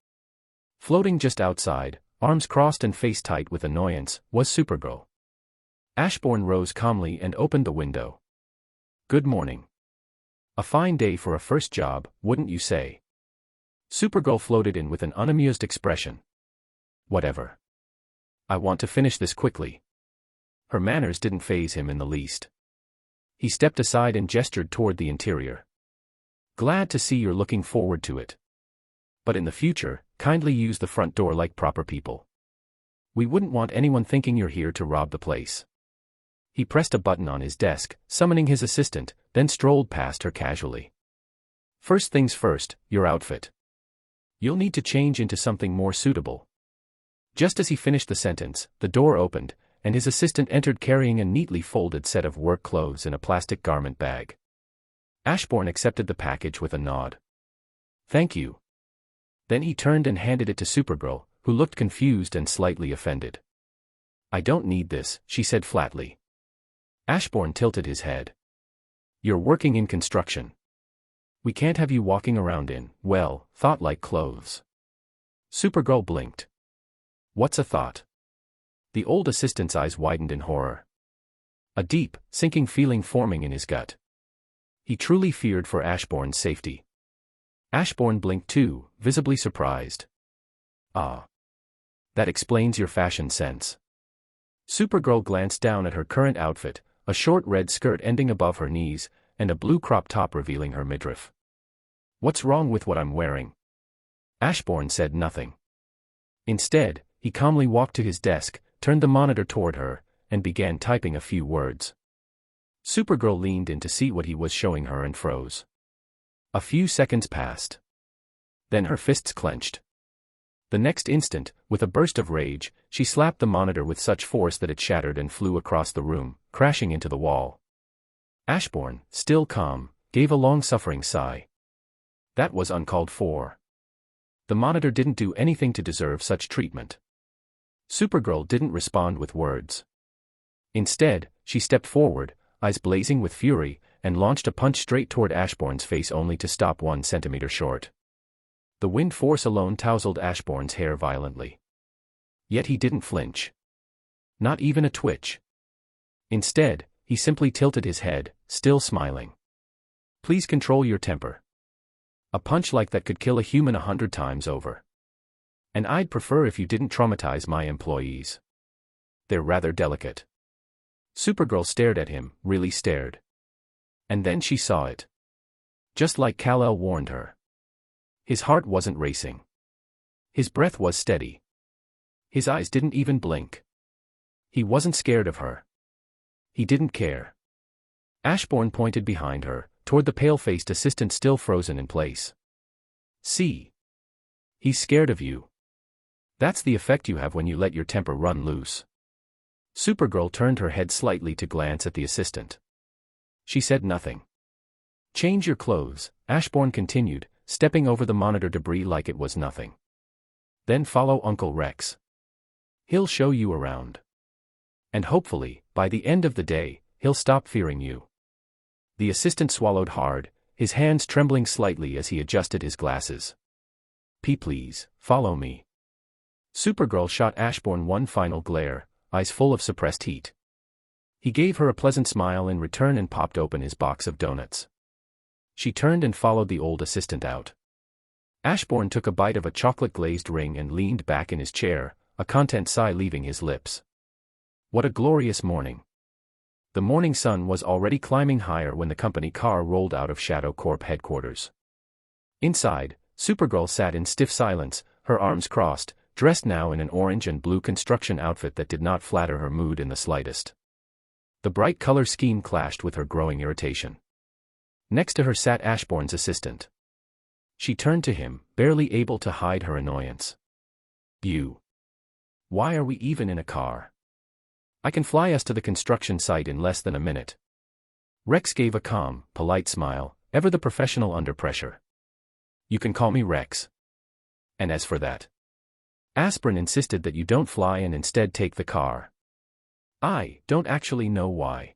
Speaker 1: Floating just outside, arms crossed and face tight with annoyance, was Supergirl. Ashborne rose calmly and opened the window. "Good morning. A fine day for a first job, wouldn't you say?" Supergirl floated in with an unamused expression. "Whatever. I want to finish this quickly." Her manners didn't faze him in the least. He stepped aside and gestured toward the interior. "Glad to see you're looking forward to it. But in the future, kindly use the front door like proper people. We wouldn't want anyone thinking you're here to rob the place." He pressed a button on his desk, summoning his assistant, then strolled past her casually. "First things first, your outfit. You'll need to change into something more suitable." Just as he finished the sentence, the door opened, and his assistant entered carrying a neatly folded set of work clothes in a plastic garment bag. Ashborne accepted the package with a nod. "Thank you." Then he turned and handed it to Supergirl, who looked confused and slightly offended. "I don't need this," she said flatly. Ashborne tilted his head. "You're working in construction. We can't have you walking around in, well, thought-like clothes." Supergirl blinked. "What's a thought?" The old assistant's eyes widened in horror. a deep, sinking feeling forming in his gut. He truly feared for Ashbourne's safety. Ashborne blinked too, visibly surprised. Ah. That explains your fashion sense. Supergirl glanced down at her current outfit, a short red skirt ending above her knees, and a blue crop top revealing her midriff. What's wrong with what I'm wearing? Ashborne said nothing. Instead, he calmly walked to his desk, turned the monitor toward her, and began typing a few words. Supergirl leaned in to see what he was showing her and froze. A few seconds passed. Then her fists clenched. The next instant, with a burst of rage, she slapped the monitor with such force that it shattered and flew across the room, crashing into the wall. Ashborne, still calm, gave a long-suffering sigh. That was uncalled for. The monitor didn't do anything to deserve such treatment. Supergirl didn't respond with words. Instead, she stepped forward, eyes blazing with fury, and launched a punch straight toward Ashbourne's face only to stop 1 centimeter short. The wind force alone tousled Ashbourne's hair violently. Yet he didn't flinch. Not even a twitch. Instead, he simply tilted his head, still smiling. Please control your temper. A punch like that could kill a human 100 times over. And I'd prefer if you didn't traumatize my employees. They're rather delicate. Supergirl stared at him, really stared. And then she saw it. Just like Kal-El warned her. His heart wasn't racing. His breath was steady. His eyes didn't even blink. He wasn't scared of her. He didn't care. Ashbourne pointed behind her, toward the pale-faced assistant still frozen in place. See? He's scared of you. That's the effect you have when you let your temper run loose. Supergirl turned her head slightly to glance at the assistant. She said nothing. Change your clothes, Ashbourne continued, stepping over the monitor debris like it was nothing. Then follow Uncle Rex. He'll show you around. And hopefully, by the end of the day, he'll stop fearing you. The assistant swallowed hard, his hands trembling slightly as he adjusted his glasses. Please, follow me. Supergirl shot Ashbourne one final glare, eyes full of suppressed heat. He gave her a pleasant smile in return and popped open his box of donuts. She turned and followed the old assistant out. Ashbourne took a bite of a chocolate-glazed ring and leaned back in his chair, a content sigh leaving his lips. What a glorious morning. The morning sun was already climbing higher when the company car rolled out of Shadow Corp headquarters. Inside, Supergirl sat in stiff silence, her arms crossed, dressed now in an orange and blue construction outfit that did not flatter her mood in the slightest. The bright color scheme clashed with her growing irritation. Next to her sat Ashbourne's assistant. She turned to him, barely able to hide her annoyance. You. Why are we even in a car? I can fly us to the construction site in less than a minute. Rex gave a calm, polite smile, ever the professional under pressure. You can call me Rex. And as for that, Ashbourne insisted that you don't fly and instead take the car. I don't actually know why.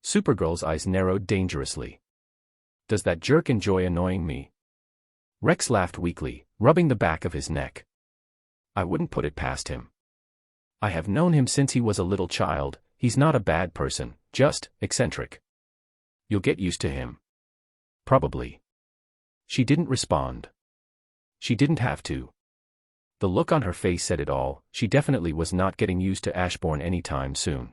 Speaker 1: Supergirl's eyes narrowed dangerously. Does that jerk enjoy annoying me? Rex laughed weakly, rubbing the back of his neck. I wouldn't put it past him. I have known him since he was a little child. He's not a bad person, just eccentric. You'll get used to him. Probably. She didn't respond. She didn't have to. The look on her face said it all. She definitely was not getting used to Ashbourne anytime soon.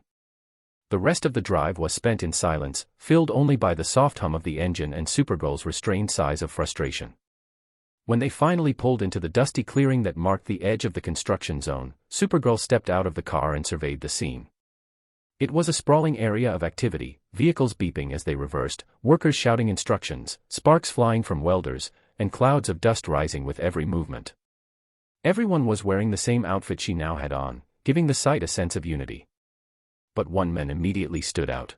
Speaker 1: The rest of the drive was spent in silence, filled only by the soft hum of the engine and Supergirl's restrained sighs of frustration. When they finally pulled into the dusty clearing that marked the edge of the construction zone, Supergirl stepped out of the car and surveyed the scene. It was a sprawling area of activity, vehicles beeping as they reversed, workers shouting instructions, sparks flying from welders, and clouds of dust rising with every movement. Everyone was wearing the same outfit she now had on, giving the sight a sense of unity. But one man immediately stood out.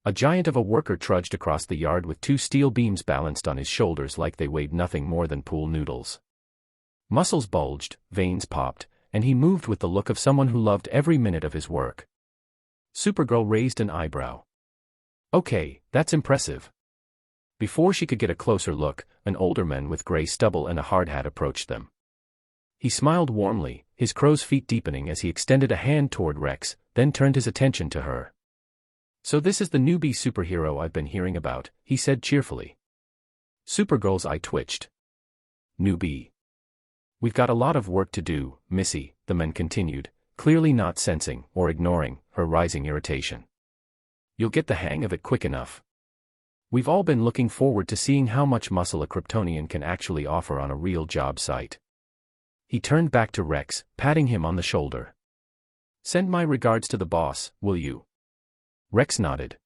Speaker 1: A giant of a worker trudged across the yard with two steel beams balanced on his shoulders like they weighed nothing more than pool noodles. Muscles bulged, veins popped, and he moved with the look of someone who loved every minute of his work. Supergirl raised an eyebrow. Okay, that's impressive. Before she could get a closer look, an older man with gray stubble and a hard hat approached them. He smiled warmly, his crow's feet deepening as he extended a hand toward Rex, then turned his attention to her. So this is the newbie superhero I've been hearing about, he said cheerfully. Supergirl's eye twitched. Newbie. We've got a lot of work to do, Missy, the man continued, clearly not sensing or ignoring her rising irritation. You'll get the hang of it quick enough. We've all been looking forward to seeing how much muscle a Kryptonian can actually offer on a real job site. He turned back to Rex, patting him on the shoulder. Send my regards to the boss, will you? Rex nodded.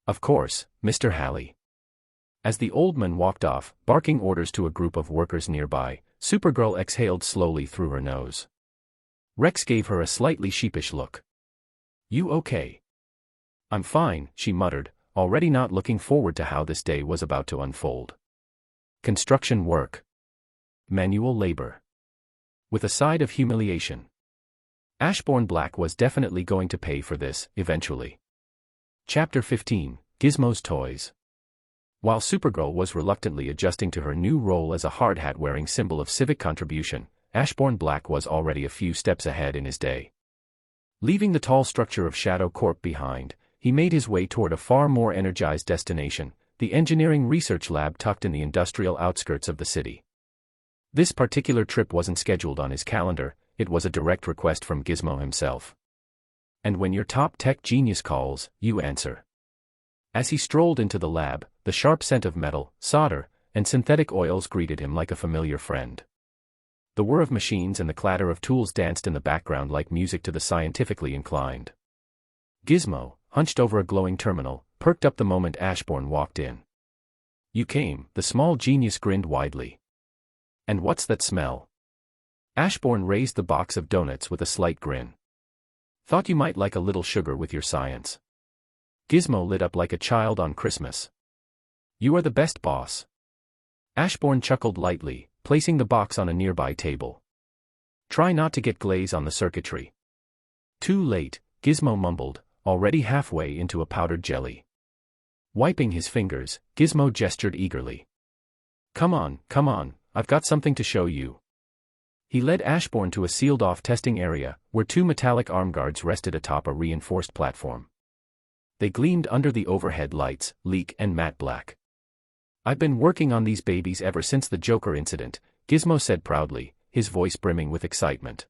Speaker 1: Of course, Mr. Halley. As the old man walked off, barking orders to a group of workers nearby, Supergirl exhaled slowly through her nose. Rex gave her a slightly sheepish look. You okay? I'm fine, she muttered, already not looking forward to how this day was about to unfold. Construction work. Manual labor. With a side of humiliation. Ashborne Black was definitely going to pay for this, eventually. Chapter 15, Gizmo's Toys. While Supergirl was reluctantly adjusting to her new role as a hard hat-wearing symbol of civic contribution, Ashborne Black was already a few steps ahead in his day. Leaving the tall structure of Shadow Corp behind, he made his way toward a far more energized destination, the engineering research lab tucked in the industrial outskirts of the city. This particular trip wasn't scheduled on his calendar, it was a direct request from Gizmo himself. And when your top tech genius calls, you answer. As he strolled into the lab, the sharp scent of metal, solder, and synthetic oils greeted him like a familiar friend. The whir of machines and the clatter of tools danced in the background like music to the scientifically inclined. Gizmo, hunched over a glowing terminal, perked up the moment Ashborne walked in. You came, the small genius grinned widely. And what's that smell? Ashborne raised the box of donuts with a slight grin. Thought you might like a little sugar with your science. Gizmo lit up like a child on Christmas. You are the best, boss. Ashborne chuckled lightly, placing the box on a nearby table. Try not to get glaze on the circuitry. Too late, Gizmo mumbled, already halfway into a powdered jelly. Wiping his fingers, Gizmo gestured eagerly. Come on, I've got something to show you. He led Ashborne to a sealed-off testing area, where two metallic arm guards rested atop a reinforced platform. They gleamed under the overhead lights, sleek and matte black. I've been working on these babies ever since the Joker incident, Gizmo said proudly, his voice brimming with excitement.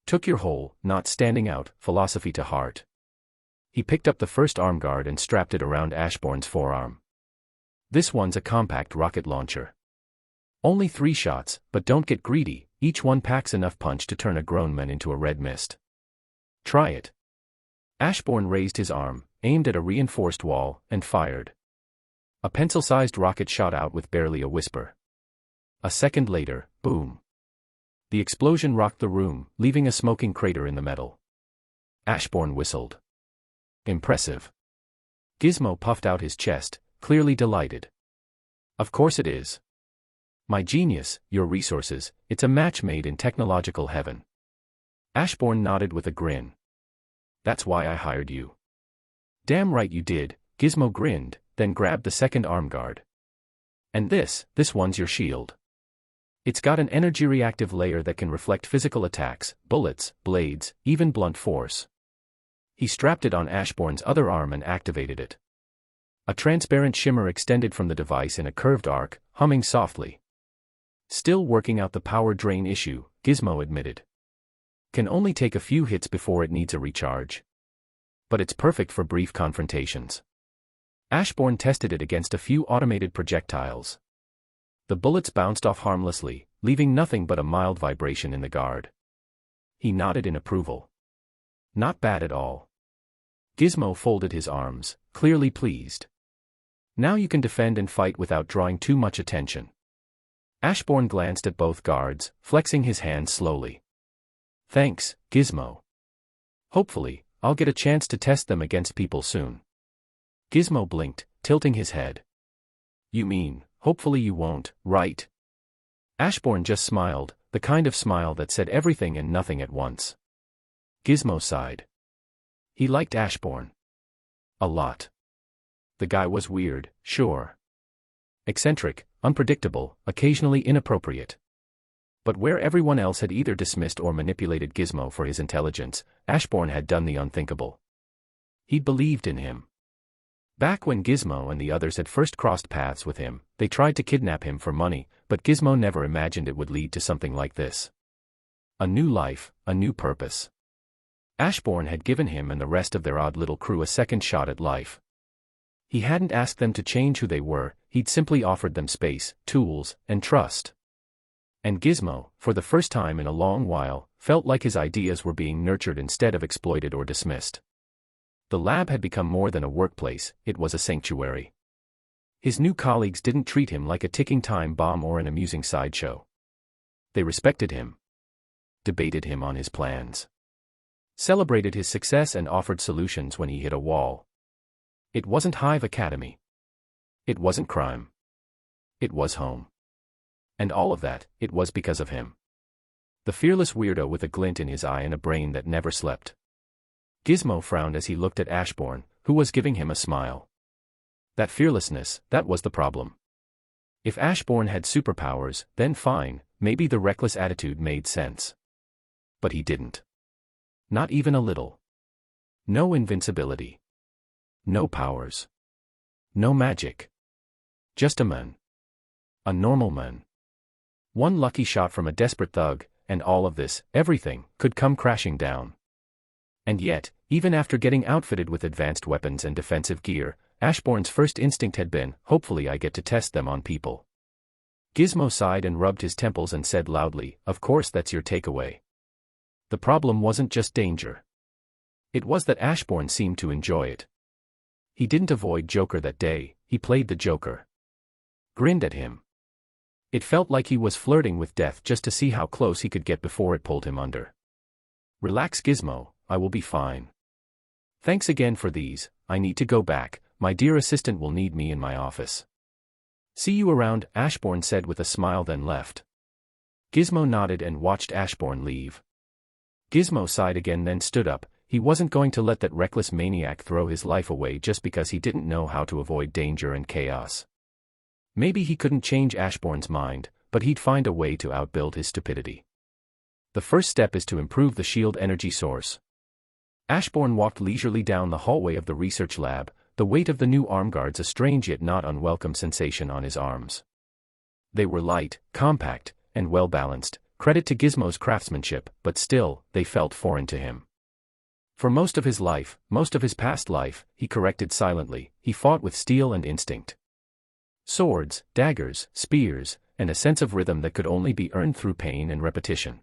Speaker 1: Took your whole, not standing out, philosophy to heart. He picked up the first arm guard and strapped it around Ashborne's forearm. This one's a compact rocket launcher. Only 3 shots, but don't get greedy, each one packs enough punch to turn a grown man into a red mist. Try it. Ashborne raised his arm, aimed at a reinforced wall, and fired. A pencil-sized rocket shot out with barely a whisper. A second later, boom. The explosion rocked the room, leaving a smoking crater in the metal. Ashborne whistled. Impressive. Gizmo puffed out his chest, clearly delighted. Of course it is. My genius, your resources, it's a match made in technological heaven. Ashborne nodded with a grin. That's why I hired you. Damn right you did, Gizmo grinned, then grabbed the second arm guard. And this one's your shield. It's got an energy-reactive layer that can reflect physical attacks, bullets, blades, even blunt force. He strapped it on Ashborne's other arm and activated it. A transparent shimmer extended from the device in a curved arc, humming softly. Still working out the power drain issue, Gizmo admitted. Can only take a few hits before it needs a recharge. But it's perfect for brief confrontations. Ashborne tested it against a few automated projectiles. The bullets bounced off harmlessly, leaving nothing but a mild vibration in the guard. He nodded in approval. Not bad at all. Gizmo folded his arms, clearly pleased. Now you can defend and fight without drawing too much attention. Ashborne glanced at both guards, flexing his hands slowly. Thanks, Gizmo. Hopefully, I'll get a chance to test them against people soon. Gizmo blinked, tilting his head. You mean, hopefully you won't, right? Ashborne just smiled, the kind of smile that said everything and nothing at once. Gizmo sighed. He liked Ashborne. A lot. The guy was weird, sure. Eccentric, unpredictable, occasionally inappropriate. But where everyone else had either dismissed or manipulated Gizmo for his intelligence, Ashborne had done the unthinkable. He'd believed in him. Back when Gizmo and the others had first crossed paths with him, they tried to kidnap him for money, but Gizmo never imagined it would lead to something like this. A new life, a new purpose. Ashborne had given him and the rest of their odd little crew a second shot at life. He hadn't asked them to change who they were, he'd simply offered them space, tools, and trust. And Gizmo, for the first time in a long while, felt like his ideas were being nurtured instead of exploited or dismissed. The lab had become more than a workplace, it was a sanctuary. His new colleagues didn't treat him like a ticking time bomb or an amusing sideshow. They respected him, debated him on his plans, celebrated his success and offered solutions when he hit a wall. It wasn't Hive Academy. It wasn't crime. It was home. And all of that, it was because of him. The fearless weirdo with a glint in his eye and a brain that never slept. Gizmo frowned as he looked at Ashborne, who was giving him a smile. That fearlessness, that was the problem. If Ashborne had superpowers, then fine, maybe the reckless attitude made sense. But he didn't. Not even a little. No invincibility. No powers. No magic. Just a man. A normal man. One lucky shot from a desperate thug, and all of this, everything, could come crashing down. And yet, even after getting outfitted with advanced weapons and defensive gear, Ashborne's first instinct had been, hopefully I get to test them on people. Gizmo sighed and rubbed his temples and said loudly, of course that's your takeaway. The problem wasn't just danger. It was that Ashborne seemed to enjoy it. He didn't avoid Joker that day, he played the Joker. Grinned at him. It felt like he was flirting with death just to see how close he could get before it pulled him under. Relax, Gizmo, I will be fine. Thanks again for these, I need to go back, my dear assistant will need me in my office. See you around, Ashborne said with a smile then left. Gizmo nodded and watched Ashborne leave. Gizmo sighed again then stood up, he wasn't going to let that reckless maniac throw his life away just because he didn't know how to avoid danger and chaos. Maybe he couldn't change Ashborne's mind, but he'd find a way to outbuild his stupidity. The first step is to improve the shield energy source. Ashborne walked leisurely down the hallway of the research lab, the weight of the new arm guards a strange yet not unwelcome sensation on his arms. They were light, compact, and well-balanced, credit to Gizmo's craftsmanship, but still, they felt foreign to him. For most of his life, most of his past life, he corrected silently, he fought with steel and instinct. Swords, daggers, spears, and a sense of rhythm that could only be earned through pain and repetition.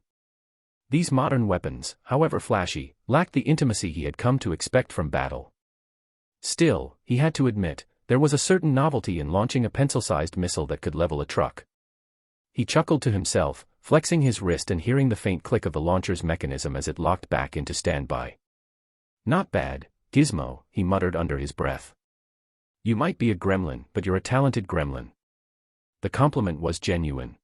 Speaker 1: These modern weapons, however flashy, lacked the intimacy he had come to expect from battle. Still, he had to admit, there was a certain novelty in launching a pencil-sized missile that could level a truck. He chuckled to himself, flexing his wrist and hearing the faint click of the launcher's mechanism as it locked back into standby. Not bad, Gizmo, he muttered under his breath. You might be a gremlin, but you're a talented gremlin. The compliment was genuine.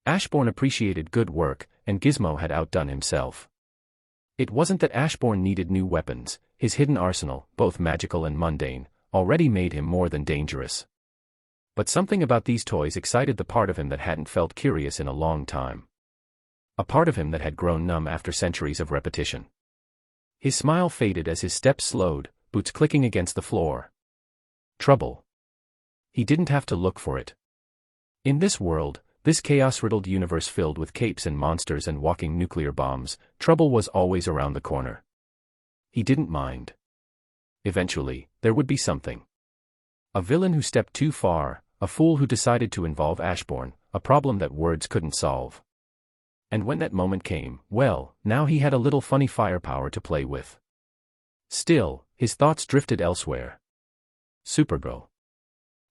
Speaker 1: Ashborne appreciated good work, and Gizmo had outdone himself. It wasn't that Ashborne needed new weapons, his hidden arsenal, both magical and mundane, already made him more than dangerous. But something about these toys excited the part of him that hadn't felt curious in a long time. A part of him that had grown numb after centuries of repetition. His smile faded as his steps slowed, boots clicking against the floor. Trouble. He didn't have to look for it. In this world, this chaos-riddled universe filled with capes and monsters and walking nuclear bombs, trouble was always around the corner. He didn't mind. Eventually, there would be something. A villain who stepped too far, a fool who decided to involve Ashborne, a problem that words couldn't solve. And when that moment came, well, now he had a little funny firepower to play with. Still, his thoughts drifted elsewhere. Supergirl.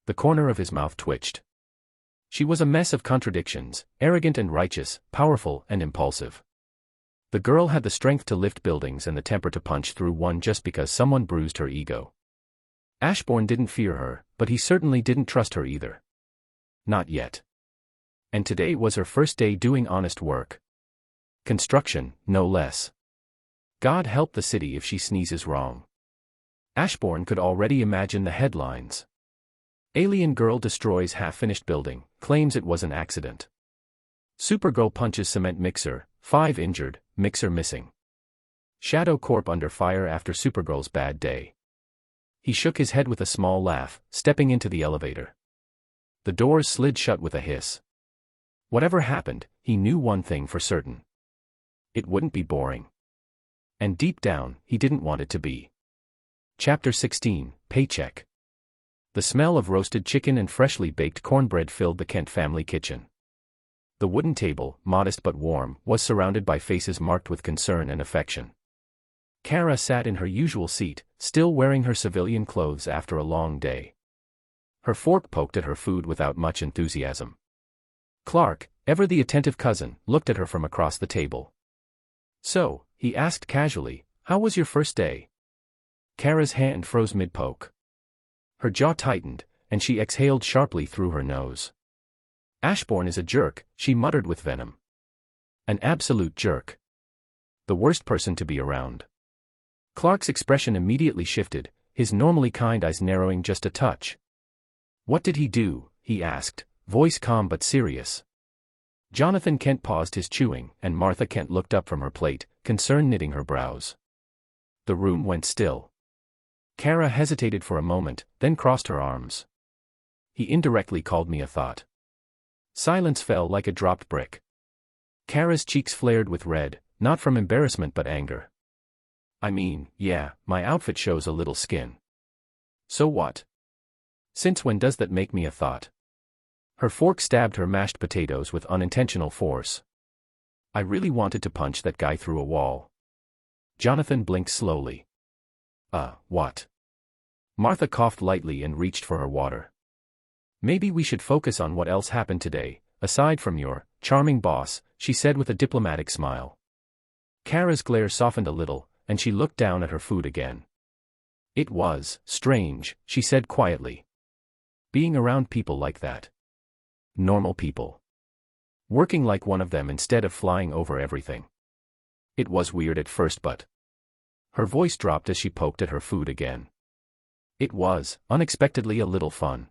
Speaker 1: The corner of his mouth twitched. She was a mess of contradictions, arrogant and righteous, powerful and impulsive. The girl had the strength to lift buildings and the temper to punch through one just because someone bruised her ego. Ashborne didn't fear her, but he certainly didn't trust her either. Not yet. And today was her first day doing honest work. Construction, no less. God help the city if she sneezes wrong. Ashborne could already imagine the headlines. Alien girl destroys half-finished building, claims it was an accident. Supergirl punches cement mixer, 5 injured, mixer missing. Shadow Corp under fire after Supergirl's bad day. He shook his head with a small laugh, stepping into the elevator. The doors slid shut with a hiss. Whatever happened, he knew one thing for certain. It wouldn't be boring. And deep down, he didn't want it to be. Chapter 16, Paycheck. The smell of roasted chicken and freshly baked cornbread filled the Kent family kitchen. The wooden table, modest but warm, was surrounded by faces marked with concern and affection. Kara sat in her usual seat, still wearing her civilian clothes after a long day. Her fork poked at her food without much enthusiasm. Clark, ever the attentive cousin, looked at her from across the table. "So," he asked casually, "how was your first day?" Kara's hand froze mid-poke. Her jaw tightened, and she exhaled sharply through her nose. "Ashborne is a jerk," she muttered with venom. "An absolute jerk. The worst person to be around." Clark's expression immediately shifted, his normally kind eyes narrowing just a touch. "What did he do?" he asked, voice calm but serious. Jonathan Kent paused his chewing, and Martha Kent looked up from her plate, concern knitting her brows. The room went still. Kara hesitated for a moment, then crossed her arms. "He indirectly called me a thought." Silence fell like a dropped brick. Kara's cheeks flared with red, not from embarrassment but anger. "I mean, yeah, my outfit shows a little skin. So what? Since when does that make me a thought?" Her fork stabbed her mashed potatoes with unintentional force. "I really wanted to punch that guy through a wall." Jonathan blinked slowly. What?" Martha coughed lightly and reached for her water. "Maybe we should focus on what else happened today, aside from your charming boss," she said with a diplomatic smile. Kara's glare softened a little, and she looked down at her food again. "It was strange," she said quietly. "Being around people like that. Normal people. Working like one of them instead of flying over everything. It was weird at first but..." Her voice dropped as she poked at her food again. "It was, unexpectedly, a little fun."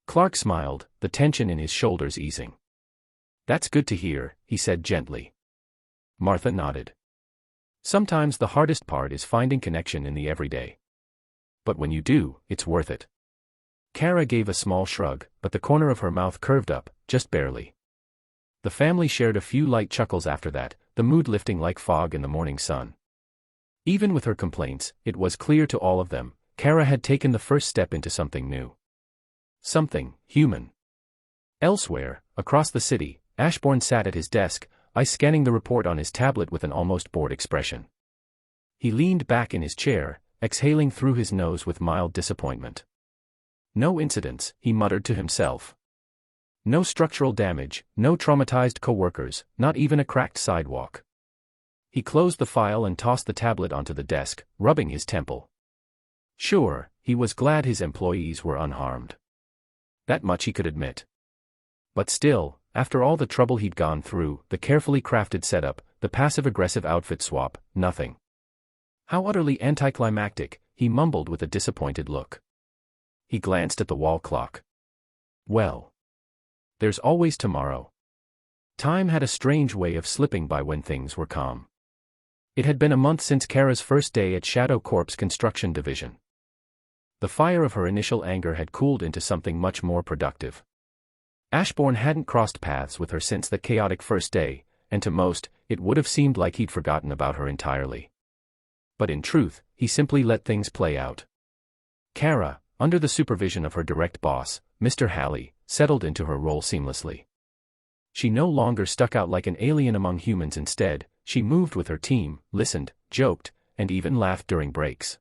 Speaker 1: Clark smiled, the tension in his shoulders easing. "That's good to hear," he said gently. Martha nodded. "Sometimes the hardest part is finding connection in the everyday. But when you do, it's worth it." Kara gave a small shrug, but the corner of her mouth curved up, just barely. The family shared a few light chuckles after that, the mood lifting like fog in the morning sun. Even with her complaints, it was clear to all of them, Kara had taken the first step into something new. Something human. Elsewhere, across the city, Ashborne sat at his desk, eyes scanning the report on his tablet with an almost bored expression. He leaned back in his chair, exhaling through his nose with mild disappointment. "No incidents," he muttered to himself. "No structural damage, no traumatized co-workers, not even a cracked sidewalk." He closed the file and tossed the tablet onto the desk, rubbing his temple. Sure, he was glad his employees were unharmed. That much he could admit. But still, after all the trouble he'd gone through, the carefully crafted setup, the passive-aggressive outfit swap, nothing. How utterly anticlimactic, he mumbled with a disappointed look. He glanced at the wall clock. Well. There's always tomorrow. Time had a strange way of slipping by when things were calm. It had been a month since Kara's first day at Shadow Corp's construction division. The fire of her initial anger had cooled into something much more productive. Ashborne hadn't crossed paths with her since that chaotic first day, and to most, it would have seemed like he'd forgotten about her entirely. But in truth, he simply let things play out. Kara, under the supervision of her direct boss, Mr. Halley, settled into her role seamlessly. She no longer stuck out like an alien among humans. Instead, she moved with her team, listened, joked, and even laughed during breaks.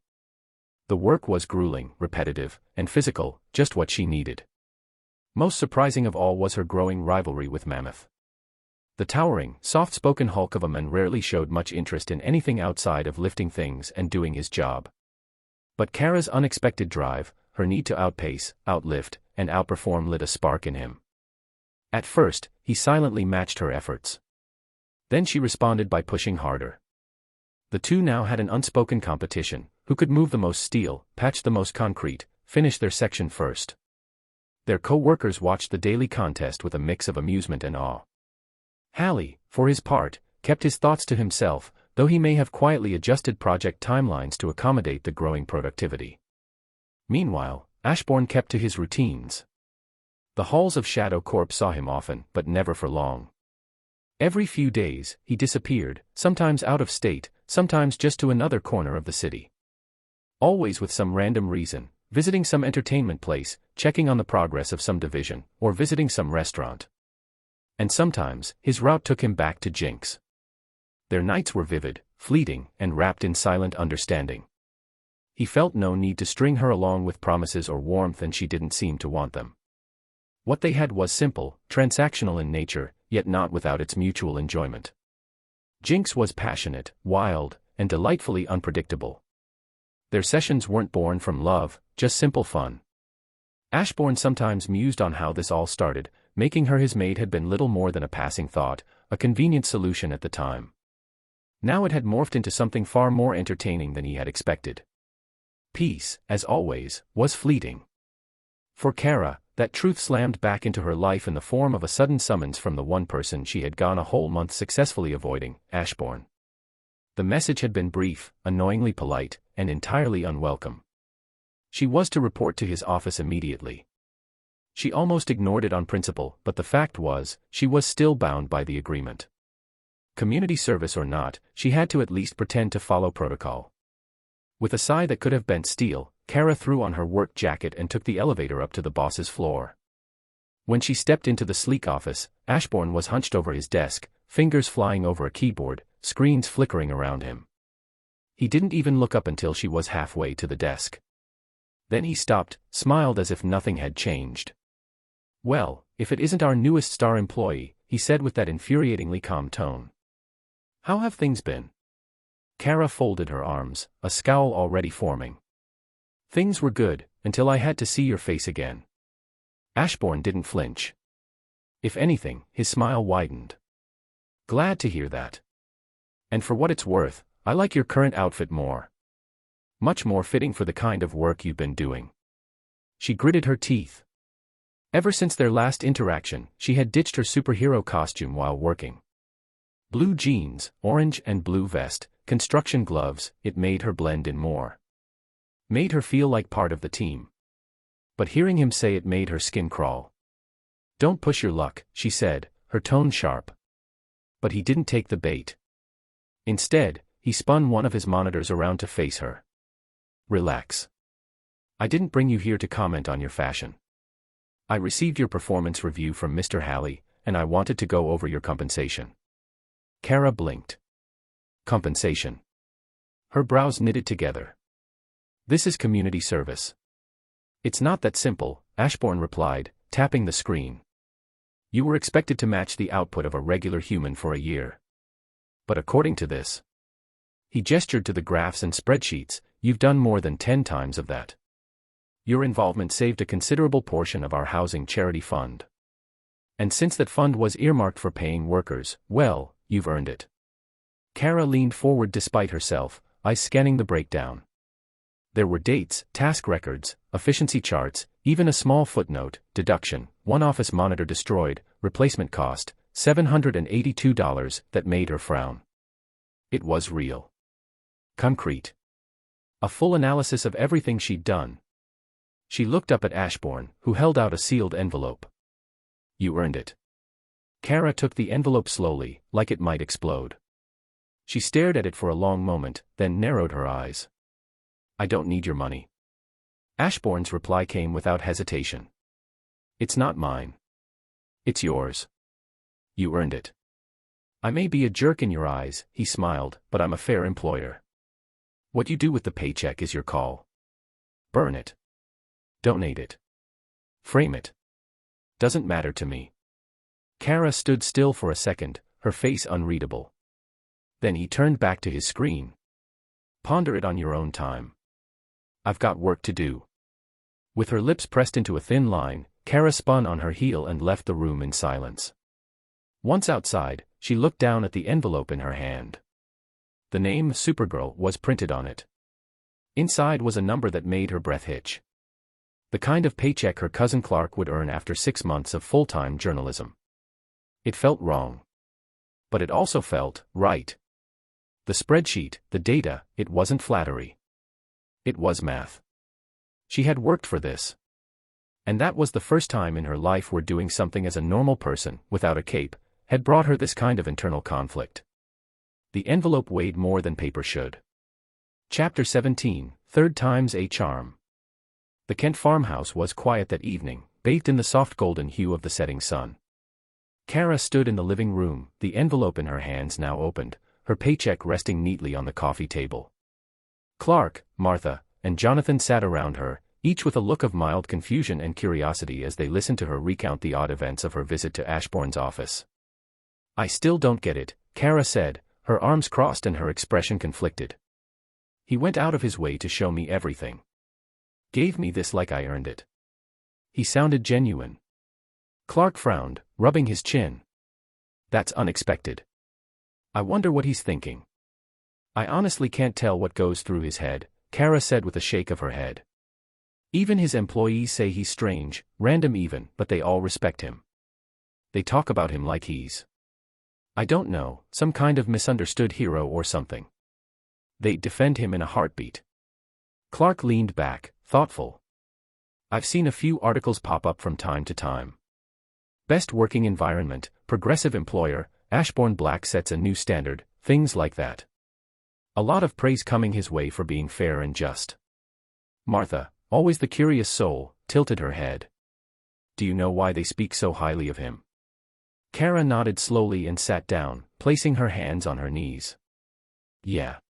Speaker 1: The work was grueling, repetitive, and physical, just what she needed. Most surprising of all was her growing rivalry with Mammoth. The towering, soft-spoken hulk of a man rarely showed much interest in anything outside of lifting things and doing his job. But Kara's unexpected drive, her need to outpace, outlift, and outperform lit a spark in him. At first, he silently matched her efforts. Then she responded by pushing harder. The two now had an unspoken competition, who could move the most steel, patch the most concrete, finish their section first. Their co-workers watched the daily contest with a mix of amusement and awe. Halley, for his part, kept his thoughts to himself, though he may have quietly adjusted project timelines to accommodate the growing productivity. Meanwhile, Ashborne kept to his routines. The halls of Shadow Corp saw him often, but never for long. Every few days, he disappeared, sometimes out of state, sometimes just to another corner of the city. Always with some random reason, visiting some entertainment place, checking on the progress of some division, or visiting some restaurant. And sometimes, his route took him back to Jinx. Their nights were vivid, fleeting, and wrapped in silent understanding. He felt no need to string her along with promises or warmth, and she didn't seem to want them. What they had was simple, transactional in nature, yet not without its mutual enjoyment. Jinx was passionate, wild, and delightfully unpredictable. Their sessions weren't born from love, just simple fun. Ashborne sometimes mused on how this all started. Making her his maid had been little more than a passing thought, a convenient solution at the time. Now it had morphed into something far more entertaining than he had expected. Peace, as always, was fleeting. For Kara, that truth slammed back into her life in the form of a sudden summons from the one person she had gone a whole month successfully avoiding, Ashborne. The message had been brief, annoyingly polite, and entirely unwelcome. She was to report to his office immediately. She almost ignored it on principle, but the fact was, she was still bound by the agreement. Community service or not, she had to at least pretend to follow protocol. With a sigh that could have bent steel, Kara threw on her work jacket and took the elevator up to the boss's floor. When she stepped into the sleek office, Ashborne was hunched over his desk, fingers flying over a keyboard, screens flickering around him. He didn't even look up until she was halfway to the desk. Then he stopped, smiled as if nothing had changed. "Well, if it isn't our newest star employee," he said with that infuriatingly calm tone. "How have things been?" Kara folded her arms, a scowl already forming. "Things were good, until I had to see your face again." Ashborne didn't flinch. If anything, his smile widened. "Glad to hear that. And for what it's worth, I like your current outfit more. Much more fitting for the kind of work you've been doing." She gritted her teeth. Ever since their last interaction, she had ditched her superhero costume while working. Blue jeans, orange and blue vest, construction gloves, it made her blend in more. Made her feel like part of the team. But hearing him say it made her skin crawl. "Don't push your luck," she said, her tone sharp. But he didn't take the bait. Instead, he spun one of his monitors around to face her. "Relax. I didn't bring you here to comment on your fashion. I received your performance review from Mr. Halley, and I wanted to go over your compensation." Kara blinked. Compensation. Her brows knitted together. "This is community service." "It's not that simple," Ashborne replied, tapping the screen. "You were expected to match the output of a regular human for a year. But according to this," he gestured to the graphs and spreadsheets, "you've done more than 10 times of that. Your involvement saved a considerable portion of our housing charity fund. And since that fund was earmarked for paying workers, well, you've earned it." Kara leaned forward despite herself, eyes scanning the breakdown. There were dates, task records, efficiency charts, even a small footnote, deduction, one office monitor destroyed, replacement cost, $782, that made her frown. It was real. Concrete. A full analysis of everything she'd done. She looked up at Ashborne, who held out a sealed envelope. "You earned it." Kara took the envelope slowly, like it might explode. She stared at it for a long moment, then narrowed her eyes. "I don't need your money." Ashborne's reply came without hesitation. "It's not mine. It's yours. You earned it. I may be a jerk in your eyes," he smiled, "but I'm a fair employer. What you do with the paycheck is your call. Burn it. Donate it. Frame it. Doesn't matter to me." Kara stood still for a second, her face unreadable. Then he turned back to his screen. "Ponder it on your own time. I've got work to do." With her lips pressed into a thin line, Kara spun on her heel and left the room in silence. Once outside, she looked down at the envelope in her hand. The name Supergirl was printed on it. Inside was a number that made her breath hitch. The kind of paycheck her cousin Clark would earn after 6 months of full-time journalism. It felt wrong. But it also felt right. The spreadsheet, the data, it wasn't flattery. It was math. She had worked for this. And that was the first time in her life where doing something as a normal person, without a cape, had brought her this kind of internal conflict. The envelope weighed more than paper should. Chapter 17, Third Time's a Charm. The Kent farmhouse was quiet that evening, bathed in the soft golden hue of the setting sun. Kara stood in the living room, the envelope in her hands now opened, her paycheck resting neatly on the coffee table. Clark, Martha, and Jonathan sat around her, each with a look of mild confusion and curiosity as they listened to her recount the odd events of her visit to Ashbourne's office. "I still don't get it," Kara said, her arms crossed and her expression conflicted. "He went out of his way to show me everything. Gave me this like I earned it. He sounded genuine." Clark frowned, rubbing his chin. "That's unexpected. I wonder what he's thinking." "I honestly can't tell what goes through his head," Kara said with a shake of her head. "Even his employees say he's strange, random even, but they all respect him. They talk about him like he's, I don't know, some kind of misunderstood hero or something. They'd defend him in a heartbeat." Clark leaned back, thoughtful. "I've seen a few articles pop up from time to time. Best working environment, progressive employer, Ashborne Black sets a new standard, things like that. A lot of praise coming his way for being fair and just." Martha, always the curious soul, tilted her head. "Do you know why they speak so highly of him?" Kara nodded slowly and sat down, placing her hands on her knees. "Yeah.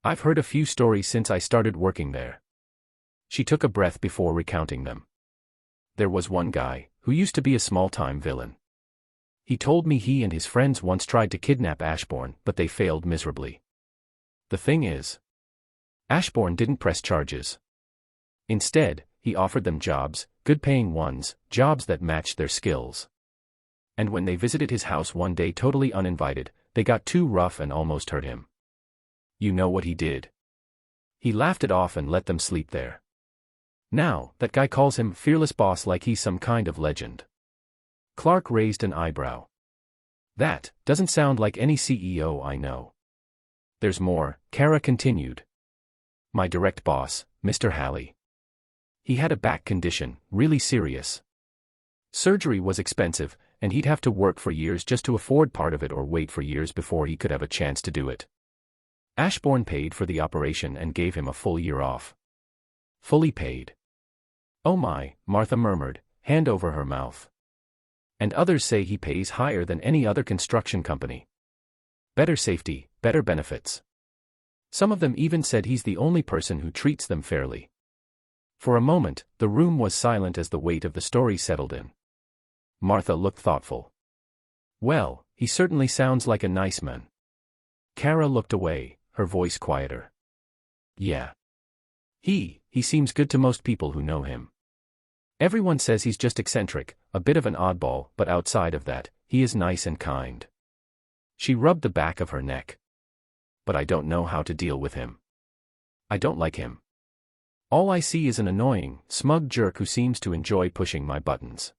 Speaker 1: I've heard a few stories since I started working there." She took a breath before recounting them. "There was one guy, who used to be a small-time villain. He told me he and his friends once tried to kidnap Ashbourne, but they failed miserably. The thing is, Ashbourne didn't press charges. Instead, he offered them jobs, good-paying ones, jobs that matched their skills. And when they visited his house one day totally uninvited, they got too rough and almost hurt him. You know what he did? He laughed it off and let them sleep there. Now, that guy calls him fearless boss like he's some kind of legend." Clark raised an eyebrow. "That doesn't sound like any CEO I know." "There's more," Kara continued. "My direct boss, Mr. Halley. He had a back condition, really serious. Surgery was expensive, and he'd have to work for years just to afford part of it or wait for years before he could have a chance to do it. Ashbourne paid for the operation and gave him a full year off. Fully paid." "Oh my," Martha murmured, hand over her mouth. "And others say he pays higher than any other construction company. Better safety, better benefits. Some of them even said he's the only person who treats them fairly." For a moment, the room was silent as the weight of the story settled in. Martha looked thoughtful. "Well, he certainly sounds like a nice man." Kara looked away, her voice quieter. "Yeah. He seems good to most people who know him. Everyone says he's just eccentric, a bit of an oddball, but outside of that, he is nice and kind." She rubbed the back of her neck. "But I don't know how to deal with him. I don't like him. All I see is an annoying, smug jerk who seems to enjoy pushing my buttons.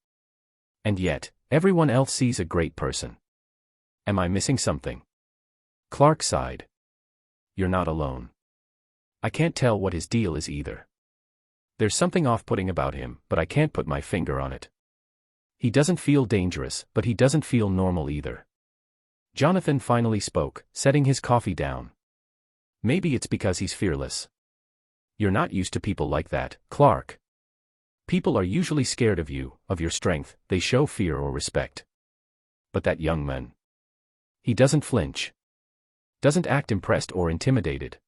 Speaker 1: And yet, everyone else sees a great person. Am I missing something?" Clark sighed. "You're not alone. I can't tell what his deal is either. There's something off-putting about him, but I can't put my finger on it. He doesn't feel dangerous, but he doesn't feel normal either." Jonathan finally spoke, setting his coffee down. "Maybe it's because he's fearless. You're not used to people like that, Clark. People are usually scared of you, of your strength, they show fear or respect. But that young man. He doesn't flinch. Doesn't act impressed or intimidated.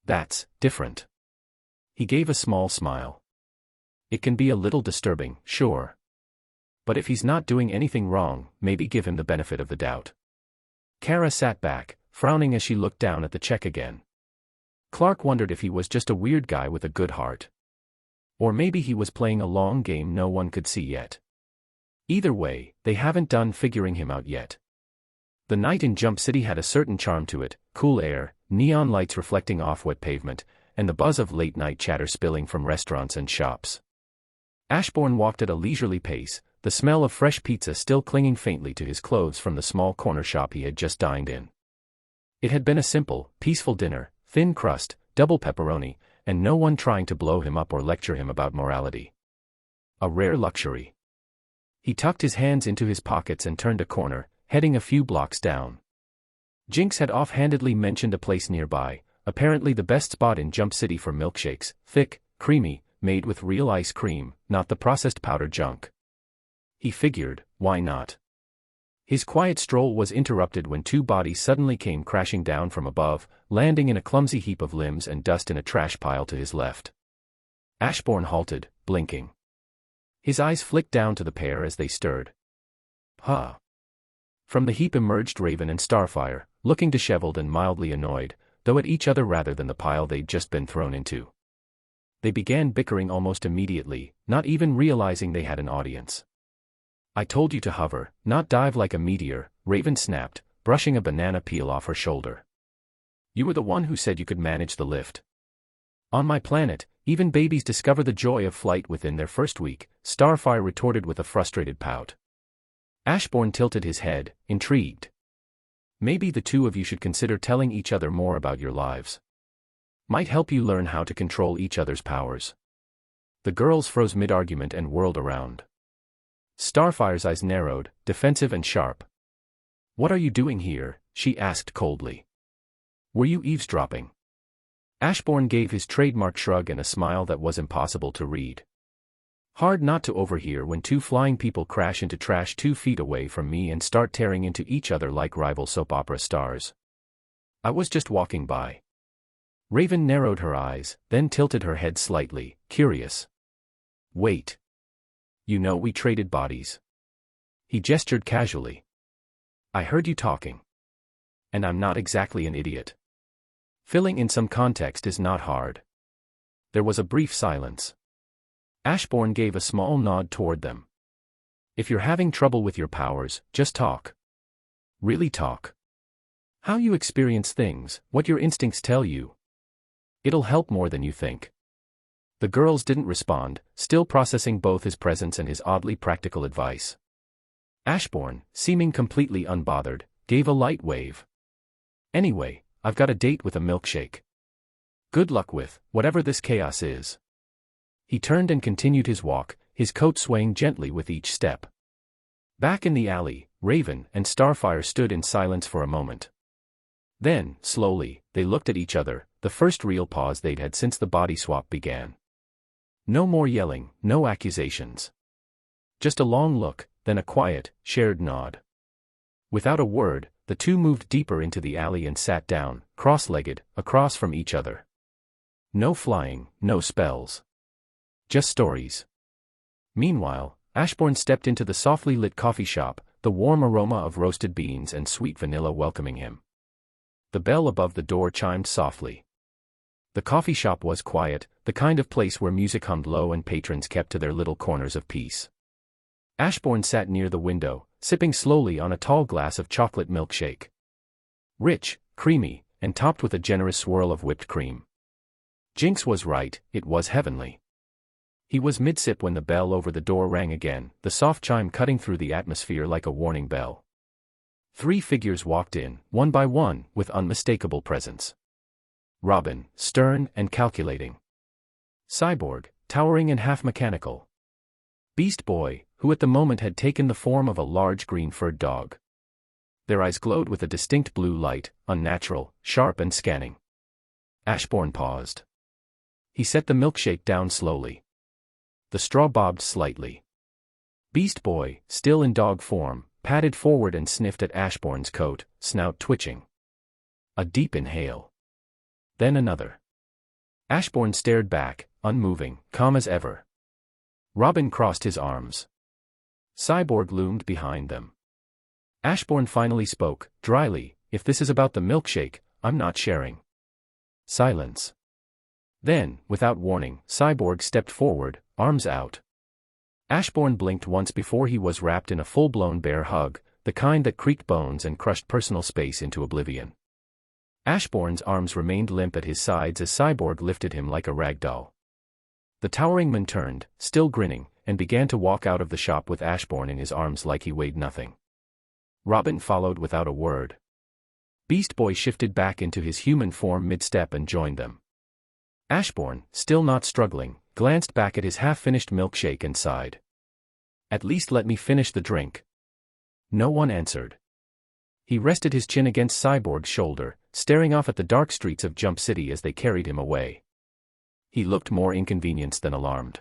Speaker 1: That's different." He gave a small smile. "It can be a little disturbing, sure. But if he's not doing anything wrong, maybe give him the benefit of the doubt." Kara sat back, frowning as she looked down at the check again. Clark wondered if he was just a weird guy with a good heart. Or maybe he was playing a long game no one could see yet. Either way, they haven't done figuring him out yet. The night in Jump City had a certain charm to it, cool air, neon lights reflecting off wet pavement, and the buzz of late-night chatter spilling from restaurants and shops. Ashbourne walked at a leisurely pace, the smell of fresh pizza still clinging faintly to his clothes from the small corner shop he had just dined in. It had been a simple, peaceful dinner, thin crust, double pepperoni, and no one trying to blow him up or lecture him about morality. A rare luxury. He tucked his hands into his pockets and turned a corner, heading a few blocks down. Jinx had offhandedly mentioned a place nearby, apparently the best spot in Jump City for milkshakes, thick, creamy, made with real ice cream, not the processed powder junk. He figured, why not? His quiet stroll was interrupted when two bodies suddenly came crashing down from above, landing in a clumsy heap of limbs and dust in a trash pile to his left. Ashborne halted, blinking. His eyes flicked down to the pair as they stirred. Huh. From the heap emerged Raven and Starfire, looking disheveled and mildly annoyed, though at each other rather than the pile they'd just been thrown into. They began bickering almost immediately, not even realizing they had an audience. I told you to hover, not dive like a meteor, Raven snapped, brushing a banana peel off her shoulder. You were the one who said you could manage the lift. On my planet, even babies discover the joy of flight within their first week, Starfire retorted with a frustrated pout. Ashborne tilted his head, intrigued. Maybe the two of you should consider telling each other more about your lives. Might help you learn how to control each other's powers. The girls froze mid-argument and whirled around. Starfire's eyes narrowed, defensive and sharp. What are you doing here? She asked coldly. Were you eavesdropping? Ashborne gave his trademark shrug and a smile that was impossible to read. Hard not to overhear when two flying people crash into trash 2 feet away from me and start tearing into each other like rival soap opera stars. I was just walking by. Raven narrowed her eyes, then tilted her head slightly, curious. Wait. You know we traded bodies. He gestured casually. I heard you talking. And I'm not exactly an idiot. Filling in some context is not hard. There was a brief silence. Ashborne gave a small nod toward them. If you're having trouble with your powers, just talk. Really talk. How you experience things, what your instincts tell you. It'll help more than you think. The girls didn't respond, still processing both his presence and his oddly practical advice. Ashborne, seeming completely unbothered, gave a light wave. Anyway, I've got a date with a milkshake. Good luck with whatever this chaos is. He turned and continued his walk, his coat swaying gently with each step. Back in the alley, Raven and Starfire stood in silence for a moment. Then, slowly, they looked at each other, the first real pause they'd had since the body swap began. No more yelling, no accusations. Just a long look, then a quiet, shared nod. Without a word, the two moved deeper into the alley and sat down, cross-legged, across from each other. No flying, no spells. Just stories. Meanwhile, Ashborne stepped into the softly lit coffee shop, the warm aroma of roasted beans and sweet vanilla welcoming him. The bell above the door chimed softly. The coffee shop was quiet, the kind of place where music hummed low and patrons kept to their little corners of peace. Ashborne sat near the window, sipping slowly on a tall glass of chocolate milkshake. Rich, creamy, and topped with a generous swirl of whipped cream. Jinx was right, it was heavenly. He was mid-sip when the bell over the door rang again, the soft chime cutting through the atmosphere like a warning bell. 3 figures walked in, one by one, with unmistakable presence. Robin, stern and calculating. Cyborg, towering and half-mechanical. Beast Boy, who at the moment had taken the form of a large green-furred dog. Their eyes glowed with a distinct blue light, unnatural, sharp and scanning. Ashborne paused. He set the milkshake down slowly. The straw bobbed slightly. Beast Boy, still in dog form, padded forward and sniffed at Ashborne's coat, snout twitching. A deep inhale. Then another. Ashborne stared back, unmoving, calm as ever. Robin crossed his arms. Cyborg loomed behind them. Ashborne finally spoke, dryly, if this is about the milkshake, I'm not sharing. Silence. Then, without warning, Cyborg stepped forward, arms out. Ashborne blinked once before he was wrapped in a full-blown bear hug, the kind that creaked bones and crushed personal space into oblivion. Ashborne's arms remained limp at his sides as Cyborg lifted him like a rag doll. The towering man turned, still grinning, and began to walk out of the shop with Ashborne in his arms like he weighed nothing. Robin followed without a word. Beast Boy shifted back into his human form mid-step and joined them. Ashborne, still not struggling, glanced back at his half-finished milkshake and sighed. At least let me finish the drink. No one answered. He rested his chin against Cyborg's shoulder, staring off at the dark streets of Jump City as they carried him away. He looked more inconvenienced than alarmed.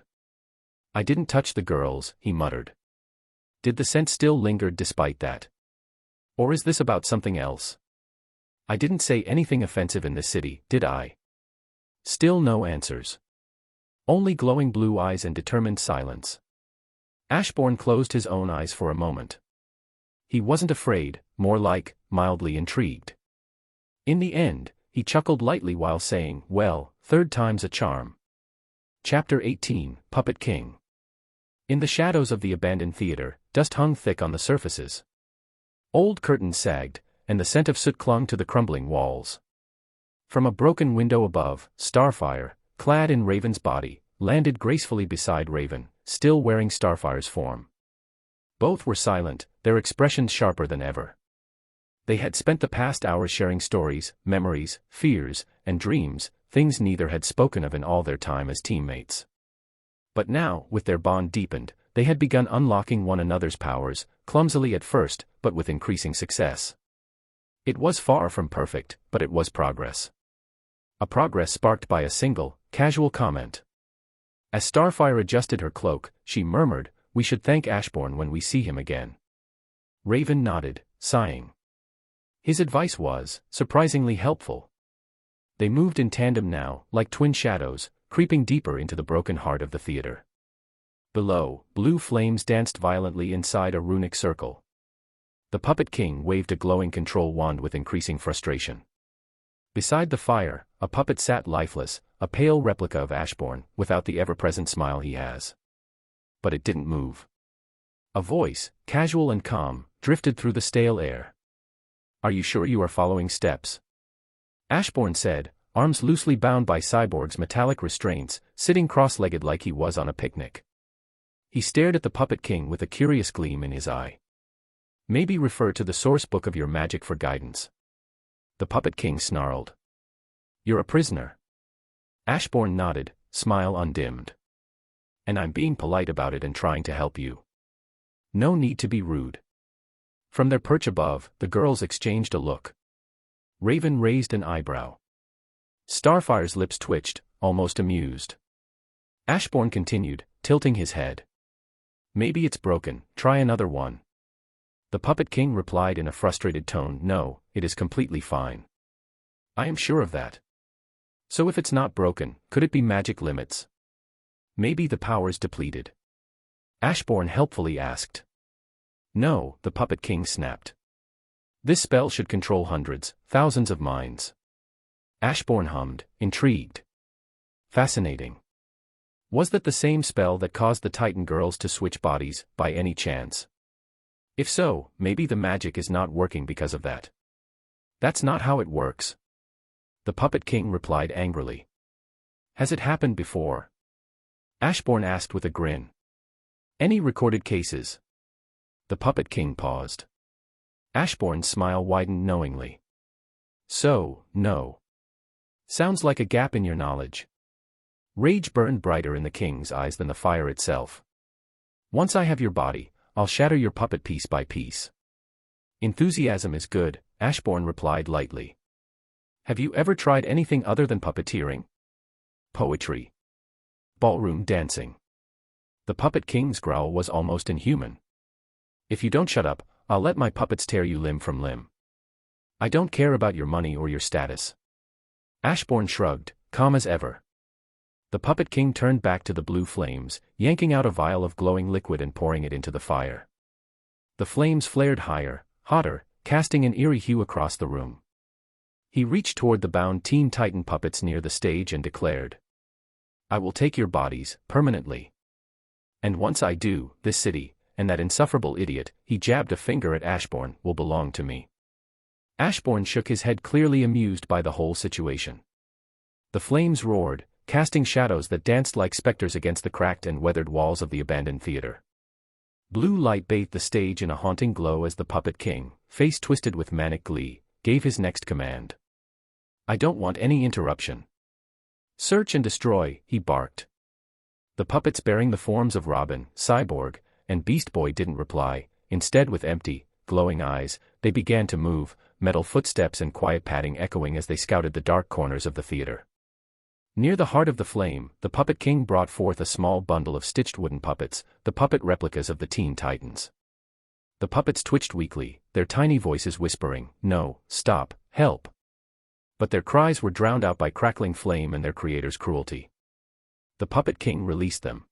Speaker 1: I didn't touch the girls, he muttered. Did the scent still linger despite that? Or is this about something else? I didn't say anything offensive in this city, did I? Still no answers. Only glowing blue eyes and determined silence. Ashborne closed his own eyes for a moment. He wasn't afraid, more like, mildly intrigued. In the end, he chuckled lightly while saying, well, third time's a charm. Chapter 18, Puppet King. In the shadows of the abandoned theater, dust hung thick on the surfaces. Old curtains sagged, and the scent of soot clung to the crumbling walls. From a broken window above, Starfire, clad in Raven's body, landed gracefully beside Raven, still wearing Starfire's form. Both were silent, their expressions sharper than ever. They had spent the past hours sharing stories, memories, fears, and dreams, things neither had spoken of in all their time as teammates. But now, with their bond deepened, they had begun unlocking one another's powers, clumsily at first, but with increasing success. It was far from perfect, but it was progress. A progress sparked by a single, casual comment. As Starfire adjusted her cloak, she murmured, "We should thank Ashborne when we see him again." Raven nodded, sighing. His advice was, surprisingly helpful. They moved in tandem now, like twin shadows, creeping deeper into the broken heart of the theater. Below, blue flames danced violently inside a runic circle. The Puppet King waved a glowing control wand with increasing frustration. Beside the fire, a puppet sat lifeless, a pale replica of Ashborne, without the ever-present smile he has. But it didn't move. A voice, casual and calm, drifted through the stale air. "Are you sure you are following steps?" Ashborne said, arms loosely bound by Cyborg's metallic restraints, sitting cross-legged like he was on a picnic. He stared at the Puppet King with a curious gleam in his eye. "Maybe refer to the source book of your magic for guidance." The Puppet King snarled. "You're a prisoner." Ashborne nodded, smile undimmed. "And I'm being polite about it and trying to help you. No need to be rude." From their perch above, the girls exchanged a look. Raven raised an eyebrow. Starfire's lips twitched, almost amused. Ashborne continued, tilting his head. "Maybe it's broken, try another one." The Puppet King replied in a frustrated tone, "No, it is completely fine." "I am sure of that." "So if it's not broken, could it be magic limits? Maybe the power's depleted?" Ashborne helpfully asked. "No," the Puppet King snapped. "This spell should control hundreds, thousands of minds." Ashborne hummed, intrigued. Fascinating. Was that the same spell that caused the Titan girls to switch bodies, by any chance? If so, maybe the magic is not working because of that. "That's not how it works." The Puppet King replied angrily. "Has it happened before?" Ashborne asked with a grin. "Any recorded cases?" The Puppet King paused. Ashborne's smile widened knowingly. "So, no. Sounds like a gap in your knowledge." Rage burned brighter in the king's eyes than the fire itself. "Once I have your body, I'll shatter your puppet piece by piece." "Enthusiasm is good," Ashborne replied lightly. "Have you ever tried anything other than puppeteering? Poetry? Ballroom dancing?" The Puppet King's growl was almost inhuman. "If you don't shut up, I'll let my puppets tear you limb from limb. I don't care about your money or your status." Ashborne shrugged, calm as ever. The Puppet King turned back to the blue flames, yanking out a vial of glowing liquid and pouring it into the fire. The flames flared higher, hotter, casting an eerie hue across the room. He reached toward the bound Teen Titan puppets near the stage and declared, "I will take your bodies, permanently. And once I do, this city, and that insufferable idiot," he jabbed a finger at Ashborne, "will belong to me." Ashborne shook his head, clearly amused by the whole situation. The flames roared, casting shadows that danced like specters against the cracked and weathered walls of the abandoned theater. Blue light bathed the stage in a haunting glow as the Puppet King, face twisted with manic glee, gave his next command. "I don't want any interruption." Search and destroy, he barked. The puppets bearing the forms of Robin, Cyborg, and Beast Boy didn't reply. Instead, with empty, glowing eyes, they began to move, metal footsteps and quiet padding echoing as they scouted the dark corners of the theater. Near the heart of the flame, the Puppet King brought forth a small bundle of stitched wooden puppets, the puppet replicas of the Teen Titans. The puppets twitched weakly, their tiny voices whispering, "No, stop, help." But their cries were drowned out by crackling flame and their creator's cruelty. The Puppet King released them.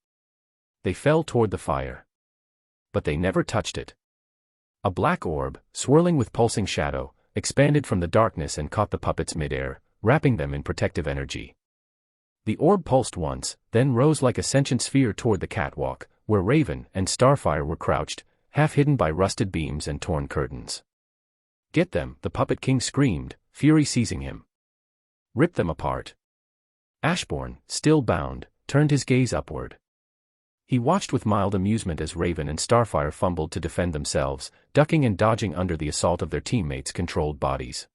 Speaker 1: They fell toward the fire. But they never touched it. A black orb, swirling with pulsing shadow, expanded from the darkness and caught the puppets midair, wrapping them in protective energy. The orb pulsed once, then rose like a sentient sphere toward the catwalk, where Raven and Starfire were crouched, half hidden by rusted beams and torn curtains. "Get them," the Puppet King screamed, fury seizing him. "Rip them apart." Ashborne, still bound, turned his gaze upward. He watched with mild amusement as Raven and Starfire fumbled to defend themselves, ducking and dodging under the assault of their teammates' controlled bodies.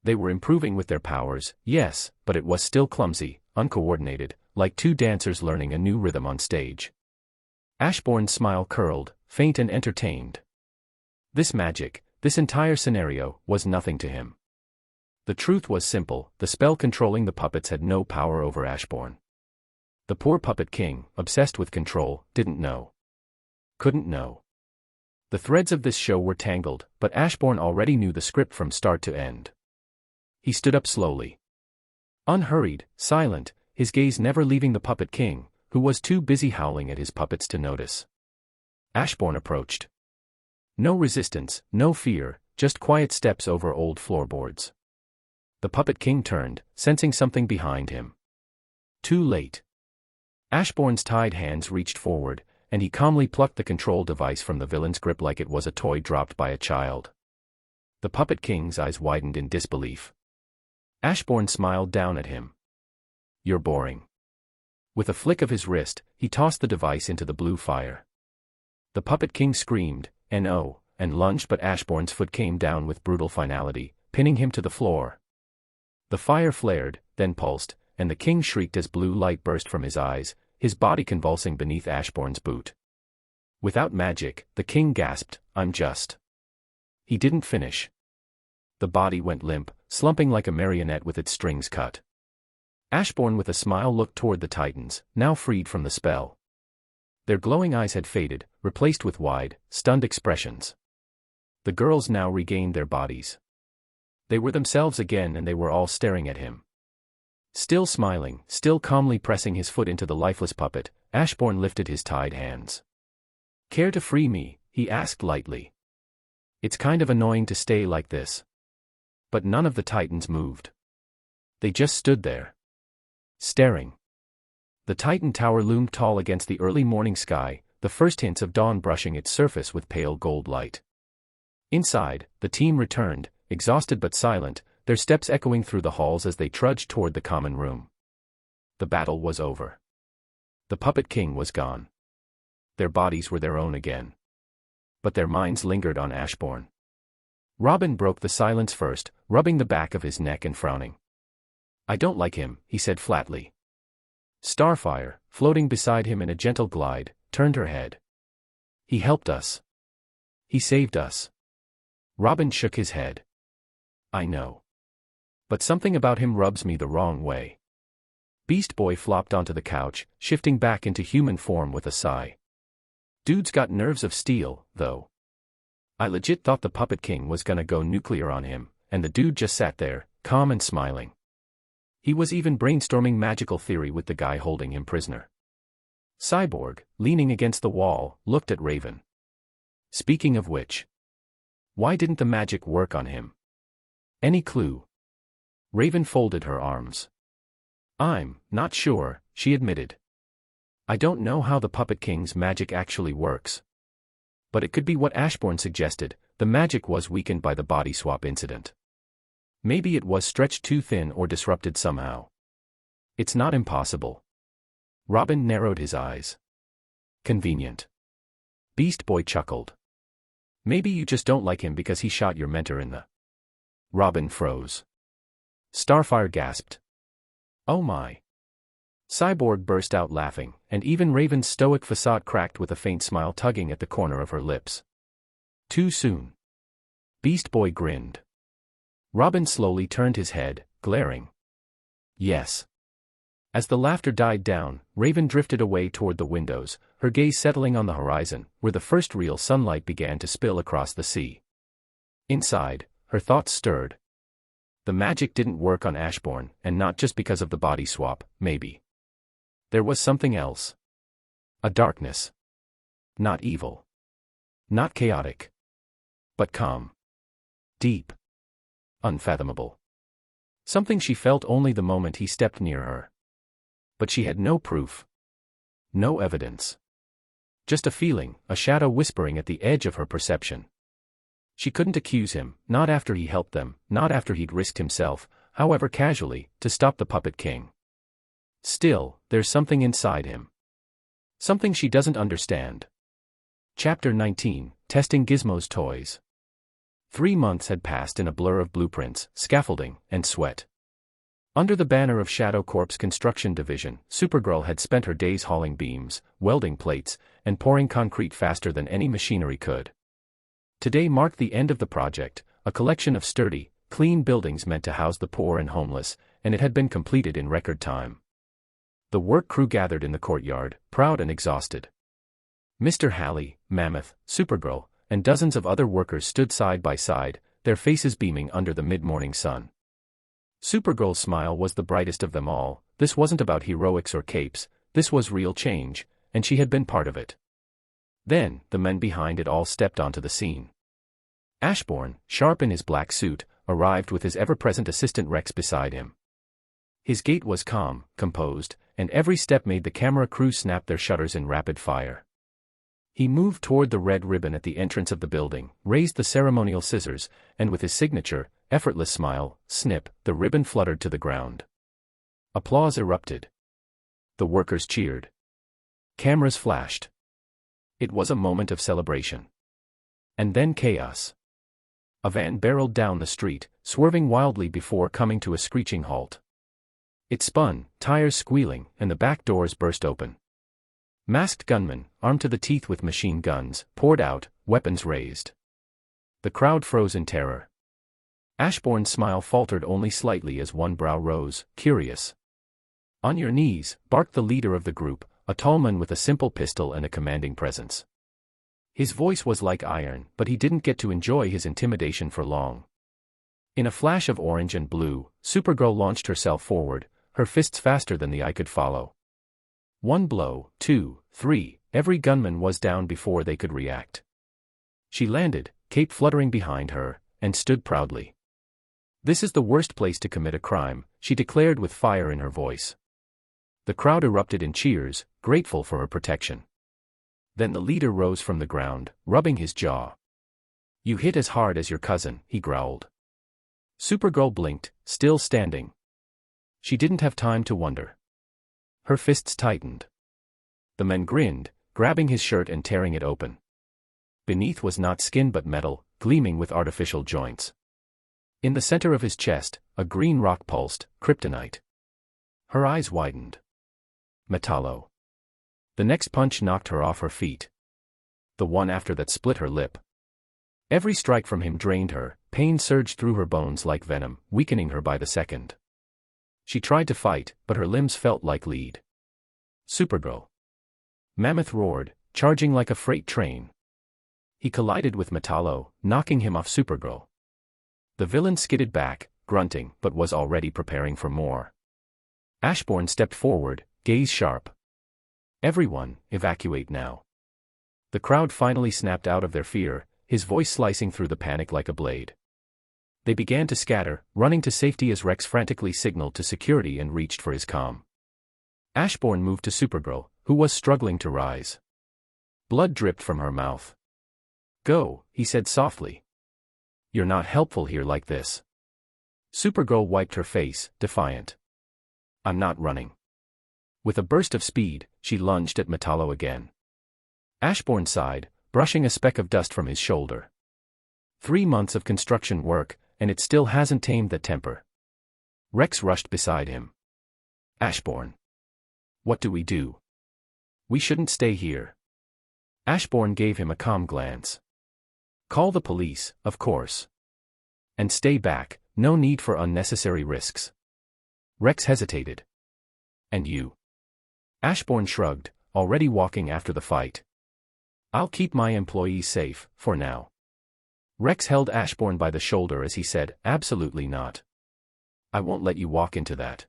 Speaker 1: They were improving with their powers, yes, but it was still clumsy, uncoordinated, like two dancers learning a new rhythm on stage. Ashborne's smile curled, faint and entertained. This magic, this entire scenario, was nothing to him. The truth was simple, the spell controlling the puppets had no power over Ashborne. The poor Puppet King, obsessed with control, didn't know. Couldn't know. The threads of this show were tangled, but Ashborne already knew the script from start to end. He stood up slowly. Unhurried, silent, his gaze never leaving the Puppet King, who was too busy howling at his puppets to notice. Ashborne approached. No resistance, no fear, just quiet steps over old floorboards. The Puppet King turned, sensing something behind him. Too late. Ashborne's tied hands reached forward, and he calmly plucked the control device from the villain's grip like it was a toy dropped by a child. The Puppet King's eyes widened in disbelief. Ashborne smiled down at him. "You're boring." With a flick of his wrist, he tossed the device into the blue fire. The Puppet King screamed, "No," and lunged, but Ashborne's foot came down with brutal finality, pinning him to the floor. The fire flared, then pulsed, and the king shrieked as blue light burst from his eyes, his body convulsing beneath Ashborne's boot. Without magic, the king gasped, "I'm just." He didn't finish. The body went limp, slumping like a marionette with its strings cut. Ashborne with a smile looked toward the Titans, now freed from the spell. Their glowing eyes had faded, replaced with wide, stunned expressions. The girls now regained their bodies. They were themselves again and they were all staring at him. Still smiling, still calmly pressing his foot into the lifeless puppet, Ashborne lifted his tied hands. "Care to free me?" he asked lightly. "It's kind of annoying to stay like this." But none of the Titans moved. They just stood there. Staring. The Titan Tower loomed tall against the early morning sky, the first hints of dawn brushing its surface with pale gold light. Inside, the team returned, exhausted but silent, their steps echoing through the halls as they trudged toward the common room. The battle was over. The Puppet King was gone. Their bodies were their own again. But their minds lingered on Ashborne. Robin broke the silence first, rubbing the back of his neck and frowning. "I don't like him," he said flatly. Starfire, floating beside him in a gentle glide, turned her head. "He helped us. He saved us." Robin shook his head. "I know. But something about him rubs me the wrong way." Beast Boy flopped onto the couch, shifting back into human form with a sigh. "Dude's got nerves of steel, though. I legit thought the Puppet King was gonna go nuclear on him, and the dude just sat there, calm and smiling. He was even brainstorming magical theory with the guy holding him prisoner." Cyborg, leaning against the wall, looked at Raven. "Speaking of which, why didn't the magic work on him? Any clue?" Raven folded her arms. "I'm not sure," she admitted. "I don't know how the Puppet King's magic actually works. But it could be what Ashborne suggested, the magic was weakened by the body swap incident. Maybe it was stretched too thin or disrupted somehow. It's not impossible." Robin narrowed his eyes. "Convenient." Beast Boy chuckled. "Maybe you just don't like him because he shot your mentor in the..." Robin froze. Starfire gasped. Oh my. Cyborg burst out laughing, and even Raven's stoic facade cracked with a faint smile tugging at the corner of her lips. Too soon. Beast Boy grinned. Robin slowly turned his head, glaring. Yes. As the laughter died down, Raven drifted away toward the windows, her gaze settling on the horizon, where the first real sunlight began to spill across the sea. Inside, her thoughts stirred. The magic didn't work on Ashborne, and not just because of the body swap, maybe. There was something else. A darkness. Not evil. Not chaotic. But calm. Deep. Unfathomable. Something she felt only the moment he stepped near her. But she had no proof. No evidence. Just a feeling, a shadow whispering at the edge of her perception. She couldn't accuse him, not after he helped them, not after he'd risked himself, however casually, to stop the Puppet King. Still, there's something inside him. Something she doesn't understand. Chapter 19, Testing Gizmo's Toys. 3 months had passed in a blur of blueprints, scaffolding, and sweat. Under the banner of Shadow Corp's construction division, Supergirl had spent her days hauling beams, welding plates, and pouring concrete faster than any machinery could. Today marked the end of the project, a collection of sturdy, clean buildings meant to house the poor and homeless, and it had been completed in record time. The work crew gathered in the courtyard, proud and exhausted. Mr. Halley, Mammoth, Supergirl, and dozens of other workers stood side by side, their faces beaming under the mid-morning sun. Supergirl's smile was the brightest of them all. This wasn't about heroics or capes, this was real change, and she had been part of it. Then, the men behind it all stepped onto the scene. Ashborne, sharp in his black suit, arrived with his ever-present assistant Rex beside him. His gait was calm, composed, and every step made the camera crew snap their shutters in rapid fire. He moved toward the red ribbon at the entrance of the building, raised the ceremonial scissors, and with his signature, effortless smile, snip, the ribbon fluttered to the ground. Applause erupted. The workers cheered. Cameras flashed. It was a moment of celebration. And then chaos. A van barreled down the street, swerving wildly before coming to a screeching halt. It spun, tires squealing, and the back doors burst open. Masked gunmen, armed to the teeth with machine guns, poured out, weapons raised. The crowd froze in terror. Ashbourne's smile faltered only slightly as one brow rose, curious. "On your knees," barked the leader of the group, a tall man with a simple pistol and a commanding presence. His voice was like iron, but he didn't get to enjoy his intimidation for long. In a flash of orange and blue, Supergirl launched herself forward, her fists faster than the eye could follow. 1 blow, 2, 3, every gunman was down before they could react. She landed, cape fluttering behind her, and stood proudly. "This is the worst place to commit a crime," she declared with fire in her voice. The crowd erupted in cheers, grateful for her protection. Then the leader rose from the ground, rubbing his jaw. "You hit as hard as your cousin," he growled. Supergirl blinked, still standing. She didn't have time to wonder. Her fists tightened. The men grinned, grabbing his shirt and tearing it open. Beneath was not skin but metal, gleaming with artificial joints. In the center of his chest, a green rock pulsed, kryptonite. Her eyes widened. Metallo. The next punch knocked her off her feet. The one after that split her lip. Every strike from him drained her, pain surged through her bones like venom, weakening her by the second. She tried to fight, but her limbs felt like lead. Supergirl. Mammoth roared, charging like a freight train. He collided with Metallo, knocking him off Supergirl. The villain skidded back, grunting, but was already preparing for more. Ashborne stepped forward, gaze sharp. "Everyone, evacuate now." The crowd finally snapped out of their fear, his voice slicing through the panic like a blade. They began to scatter, running to safety as Rex frantically signaled to security and reached for his comm. Ashborne moved to Supergirl, who was struggling to rise. Blood dripped from her mouth. "Go," he said softly. "You're not helpful here like this." Supergirl wiped her face, defiant. "I'm not running." With a burst of speed, she lunged at Metallo again. Ashborne sighed, brushing a speck of dust from his shoulder. 3 months of construction work, and it still hasn't tamed that temper. Rex rushed beside him. Ashborne. What do we do? We shouldn't stay here. Ashborne gave him a calm glance. Call the police, of course. And stay back, no need for unnecessary risks. Rex hesitated. And you? Ashborne shrugged, already walking after the fight. I'll keep my employees safe, for now. Rex held Ashborne by the shoulder as he said, absolutely not. I won't let you walk into that.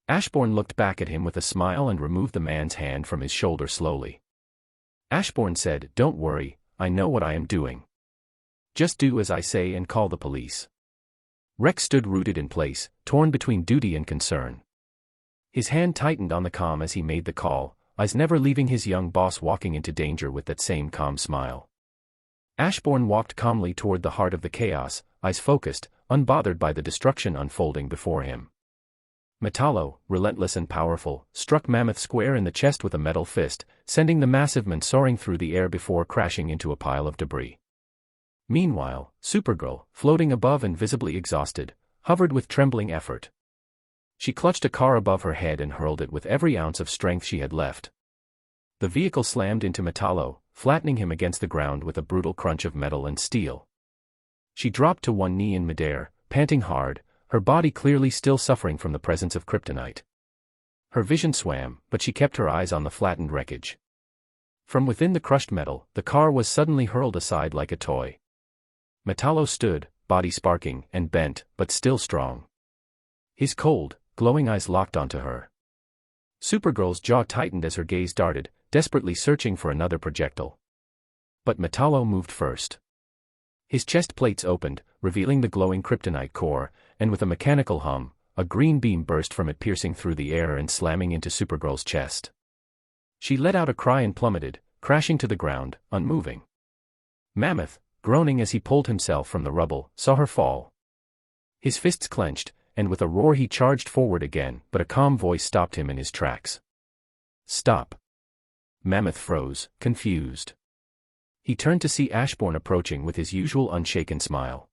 Speaker 1: Ashborne looked back at him with a smile and removed the man's hand from his shoulder slowly. Ashborne said, don't worry, I know what I am doing. Just do as I say and call the police. Rex stood rooted in place, torn between duty and concern. His hand tightened on the comm as he made the call, eyes never leaving his young boss walking into danger with that same calm smile. Ashborne walked calmly toward the heart of the chaos, eyes focused, unbothered by the destruction unfolding before him. Metallo, relentless and powerful, struck Mammoth square in the chest with a metal fist, sending the massive man soaring through the air before crashing into a pile of debris. Meanwhile, Supergirl, floating above and visibly exhausted, hovered with trembling effort. She clutched a car above her head and hurled it with every ounce of strength she had left. The vehicle slammed into Metallo, flattening him against the ground with a brutal crunch of metal and steel. She dropped to one knee in midair, panting hard, her body clearly still suffering from the presence of kryptonite. Her vision swam, but she kept her eyes on the flattened wreckage. From within the crushed metal, the car was suddenly hurled aside like a toy. Metallo stood, body sparking and bent, but still strong. His cold, glowing eyes locked onto her. Supergirl's jaw tightened as her gaze darted, desperately searching for another projectile. But Metallo moved first. His chest plates opened, revealing the glowing kryptonite core, and with a mechanical hum, a green beam burst from it, piercing through the air and slamming into Supergirl's chest. She let out a cry and plummeted, crashing to the ground, unmoving. Mammoth, groaning as he pulled himself from the rubble, saw her fall. His fists clenched, and with a roar he charged forward again, but a calm voice stopped him in his tracks. Stop. Mammoth froze, confused. He turned to see Ashborne approaching with his usual unshaken smile.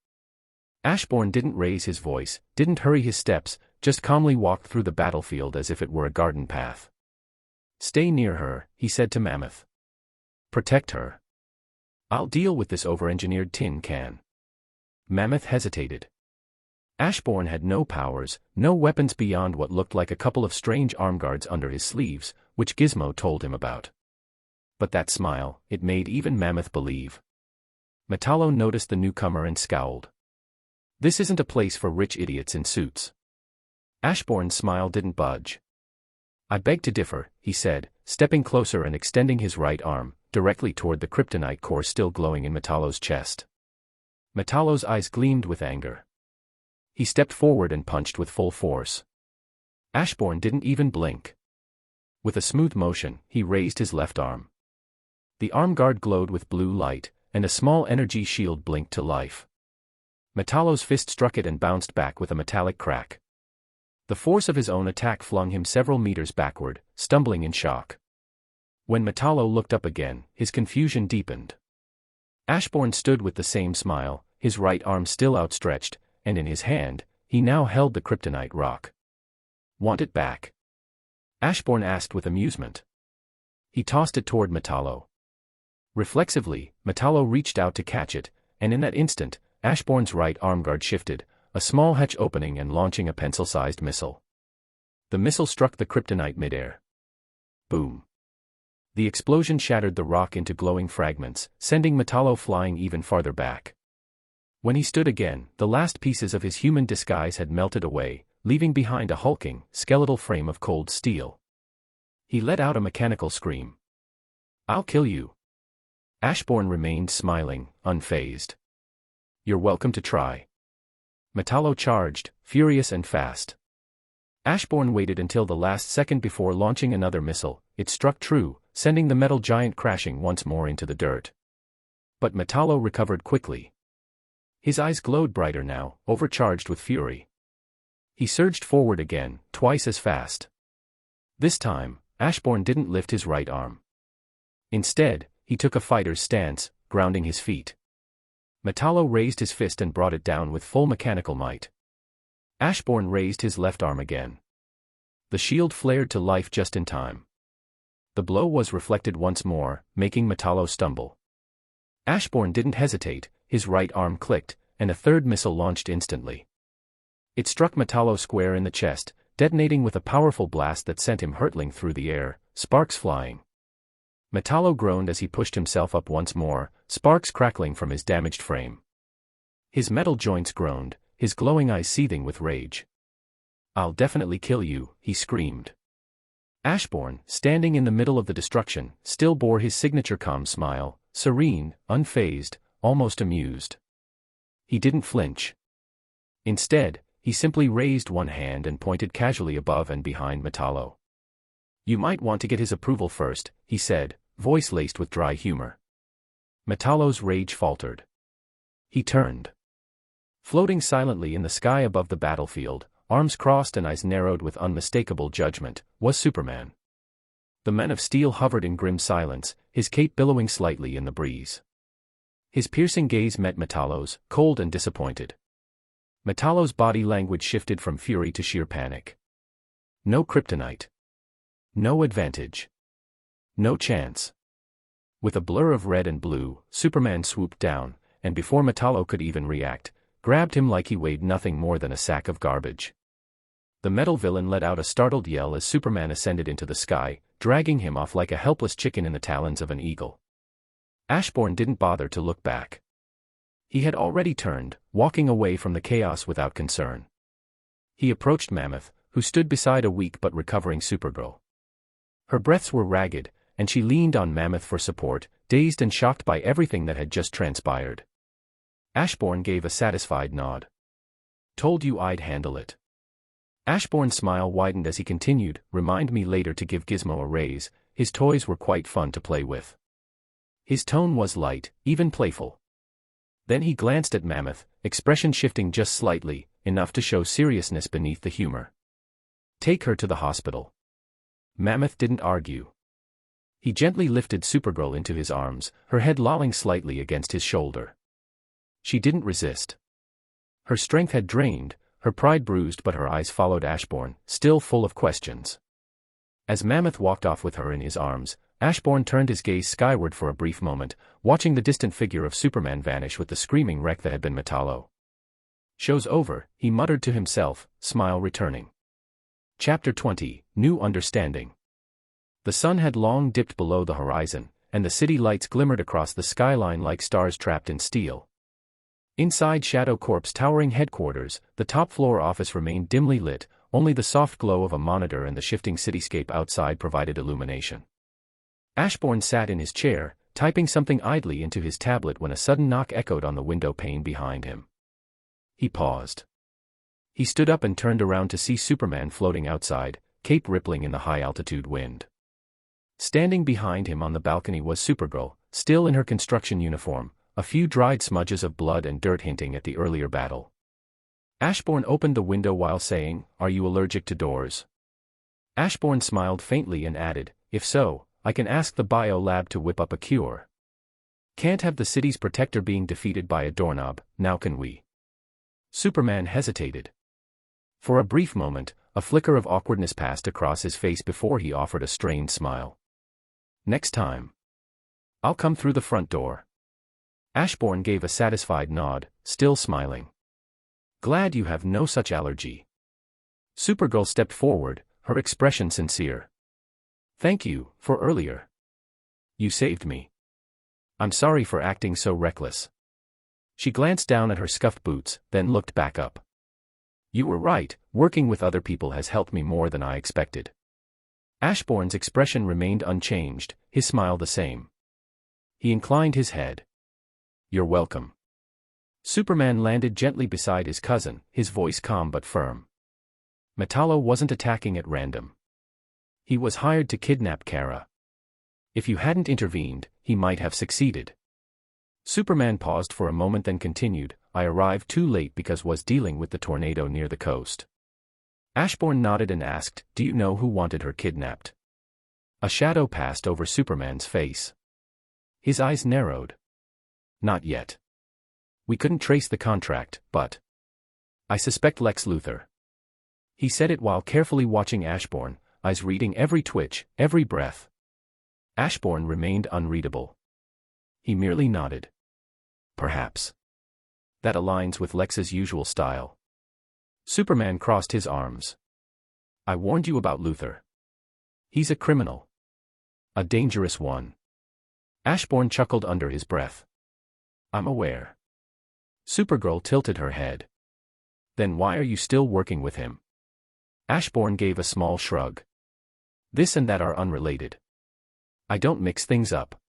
Speaker 1: Ashborne didn't raise his voice, didn't hurry his steps, just calmly walked through the battlefield as if it were a garden path. Stay near her, he said to Mammoth. Protect her. I'll deal with this over-engineered tin can. Mammoth hesitated. Ashborne had no powers, no weapons beyond what looked like a couple of strange arm guards under his sleeves, which Gizmo told him about. But that smile, it made even Mammoth believe. Metallo noticed the newcomer and scowled. This isn't a place for rich idiots in suits. Ashborne's smile didn't budge. I beg to differ, he said, stepping closer and extending his right arm, directly toward the kryptonite core still glowing in Metallo's chest. Metallo's eyes gleamed with anger. He stepped forward and punched with full force. Ashborne didn't even blink. With a smooth motion, he raised his left arm. The arm guard glowed with blue light, and a small energy shield blinked to life. Metallo's fist struck it and bounced back with a metallic crack. The force of his own attack flung him several meters backward, stumbling in shock. When Metallo looked up again, his confusion deepened. Ashborne stood with the same smile, his right arm still outstretched, and in his hand, he now held the kryptonite rock. Want it back? Ashborne asked with amusement. He tossed it toward Metallo. Reflexively, Metallo reached out to catch it, and in that instant, Ashborne's right arm guard shifted, a small hatch opening and launching a pencil-sized missile. The missile struck the kryptonite midair. Boom. The explosion shattered the rock into glowing fragments, sending Metallo flying even farther back. When he stood again, the last pieces of his human disguise had melted away, leaving behind a hulking, skeletal frame of cold steel. He let out a mechanical scream. I'll kill you. Ashborne remained smiling, unfazed. You're welcome to try. Metallo charged, furious and fast. Ashborne waited until the last second before launching another missile. It struck true, sending the metal giant crashing once more into the dirt. But Metallo recovered quickly. His eyes glowed brighter now, overcharged with fury. He surged forward again, twice as fast. This time, Ashborne didn't lift his right arm. Instead, he took a fighter's stance, grounding his feet. Metallo raised his fist and brought it down with full mechanical might. Ashborne raised his left arm again. The shield flared to life just in time. The blow was reflected once more, making Metallo stumble. Ashborne didn't hesitate, his right arm clicked, and a third missile launched instantly. It struck Metallo square in the chest, detonating with a powerful blast that sent him hurtling through the air, sparks flying. Metallo groaned as he pushed himself up once more, sparks crackling from his damaged frame. His metal joints groaned, his glowing eyes seething with rage. "I'll definitely kill you," he screamed. Ashborne, standing in the middle of the destruction, still bore his signature calm smile, serene, unfazed, almost amused. He didn't flinch. Instead, he simply raised one hand and pointed casually above and behind Metallo. "You might want to get his approval first," he said, voice laced with dry humor. Metallo's rage faltered. He turned. Floating silently in the sky above the battlefield, arms crossed and eyes narrowed with unmistakable judgment, was Superman. The Man of Steel hovered in grim silence, his cape billowing slightly in the breeze. His piercing gaze met Metallo's, cold and disappointed. Metallo's body language shifted from fury to sheer panic. No kryptonite. No advantage. No chance. With a blur of red and blue, Superman swooped down, and before Metallo could even react, grabbed him like he weighed nothing more than a sack of garbage. The metal villain let out a startled yell as Superman ascended into the sky, dragging him off like a helpless chicken in the talons of an eagle. Ashborne didn't bother to look back. He had already turned, walking away from the chaos without concern. He approached Mammoth, who stood beside a weak but recovering Supergirl. Her breaths were ragged, and she leaned on Mammoth for support, dazed and shocked by everything that had just transpired. Ashborne gave a satisfied nod. "Told you I'd handle it." Ashborne's smile widened as he continued, "Remind me later to give Gizmo a raise, his toys were quite fun to play with." His tone was light, even playful. Then he glanced at Mammoth, expression shifting just slightly, enough to show seriousness beneath the humor. "Take her to the hospital." Mammoth didn't argue. He gently lifted Supergirl into his arms, her head lolling slightly against his shoulder. She didn't resist. Her strength had drained, her pride bruised, but her eyes followed Ashborne, still full of questions. As Mammoth walked off with her in his arms, Ashborne turned his gaze skyward for a brief moment, watching the distant figure of Superman vanish with the screaming wreck that had been Metallo. "Show's over," he muttered to himself, smile returning. Chapter 20, New Understanding. The sun had long dipped below the horizon, and the city lights glimmered across the skyline like stars trapped in steel. Inside Shadow Corp's towering headquarters, the top-floor office remained dimly lit, only the soft glow of a monitor and the shifting cityscape outside provided illumination. Ashborne sat in his chair, typing something idly into his tablet when a sudden knock echoed on the window pane behind him. He paused. He stood up and turned around to see Superman floating outside, cape rippling in the high-altitude wind. Standing behind him on the balcony was Supergirl, still in her construction uniform, a few dried smudges of blood and dirt hinting at the earlier battle. Ashborne opened the window while saying, "Are you allergic to doors?" Ashborne smiled faintly and added, "If so, I can ask the bio lab to whip up a cure. Can't have the city's protector being defeated by a doorknob, now can we?" Superman hesitated. For a brief moment, a flicker of awkwardness passed across his face before he offered a strained smile. "Next time. I'll come through the front door." Ashborne gave a satisfied nod, still smiling. "Glad you have no such allergy." Supergirl stepped forward, her expression sincere. "Thank you, for earlier. You saved me. I'm sorry for acting so reckless." She glanced down at her scuffed boots, then looked back up. "You were right, working with other people has helped me more than I expected." Ashborne's expression remained unchanged, his smile the same. He inclined his head. "You're welcome." Superman landed gently beside his cousin, his voice calm but firm. Metallo wasn't attacking at random. He was hired to kidnap Kara. If you hadn't intervened, he might have succeeded. Superman paused for a moment then continued, "I arrived too late because was dealing with the tornado near the coast." Ashborne nodded and asked, "Do you know who wanted her kidnapped?" A shadow passed over Superman's face. His eyes narrowed. "Not yet. We couldn't trace the contract, but I suspect Lex Luthor." He said it while carefully watching Ashborne, eyes reading every twitch, every breath. Ashborne remained unreadable. He merely nodded. Perhaps. That aligns with Lex's usual style. Superman crossed his arms. I warned you about Luther. He's a criminal. A dangerous one. Ashborne chuckled under his breath. I'm aware. Supergirl tilted her head. Then why are you still working with him? Ashborne gave a small shrug. This and that are unrelated. I don't mix things up.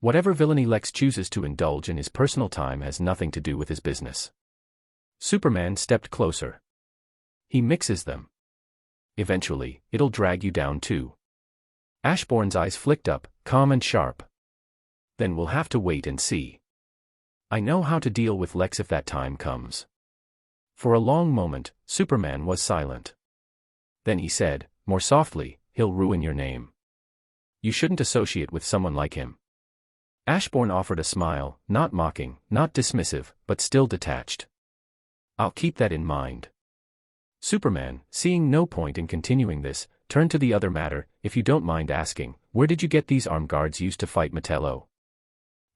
Speaker 1: Whatever villainy Lex chooses to indulge in his personal time has nothing to do with his business. Superman stepped closer. He mixes them. Eventually, it'll drag you down too. Ashborne's eyes flicked up, calm and sharp. Then we'll have to wait and see. I know how to deal with Lex if that time comes. For a long moment, Superman was silent. Then he said, more softly, he'll ruin your name. You shouldn't associate with someone like him. Ashborne offered a smile, not mocking, not dismissive, but still detached. I'll keep that in mind. Superman, seeing no point in continuing this, turned to the other matter. If you don't mind asking, where did you get these armed guards used to fight Metello?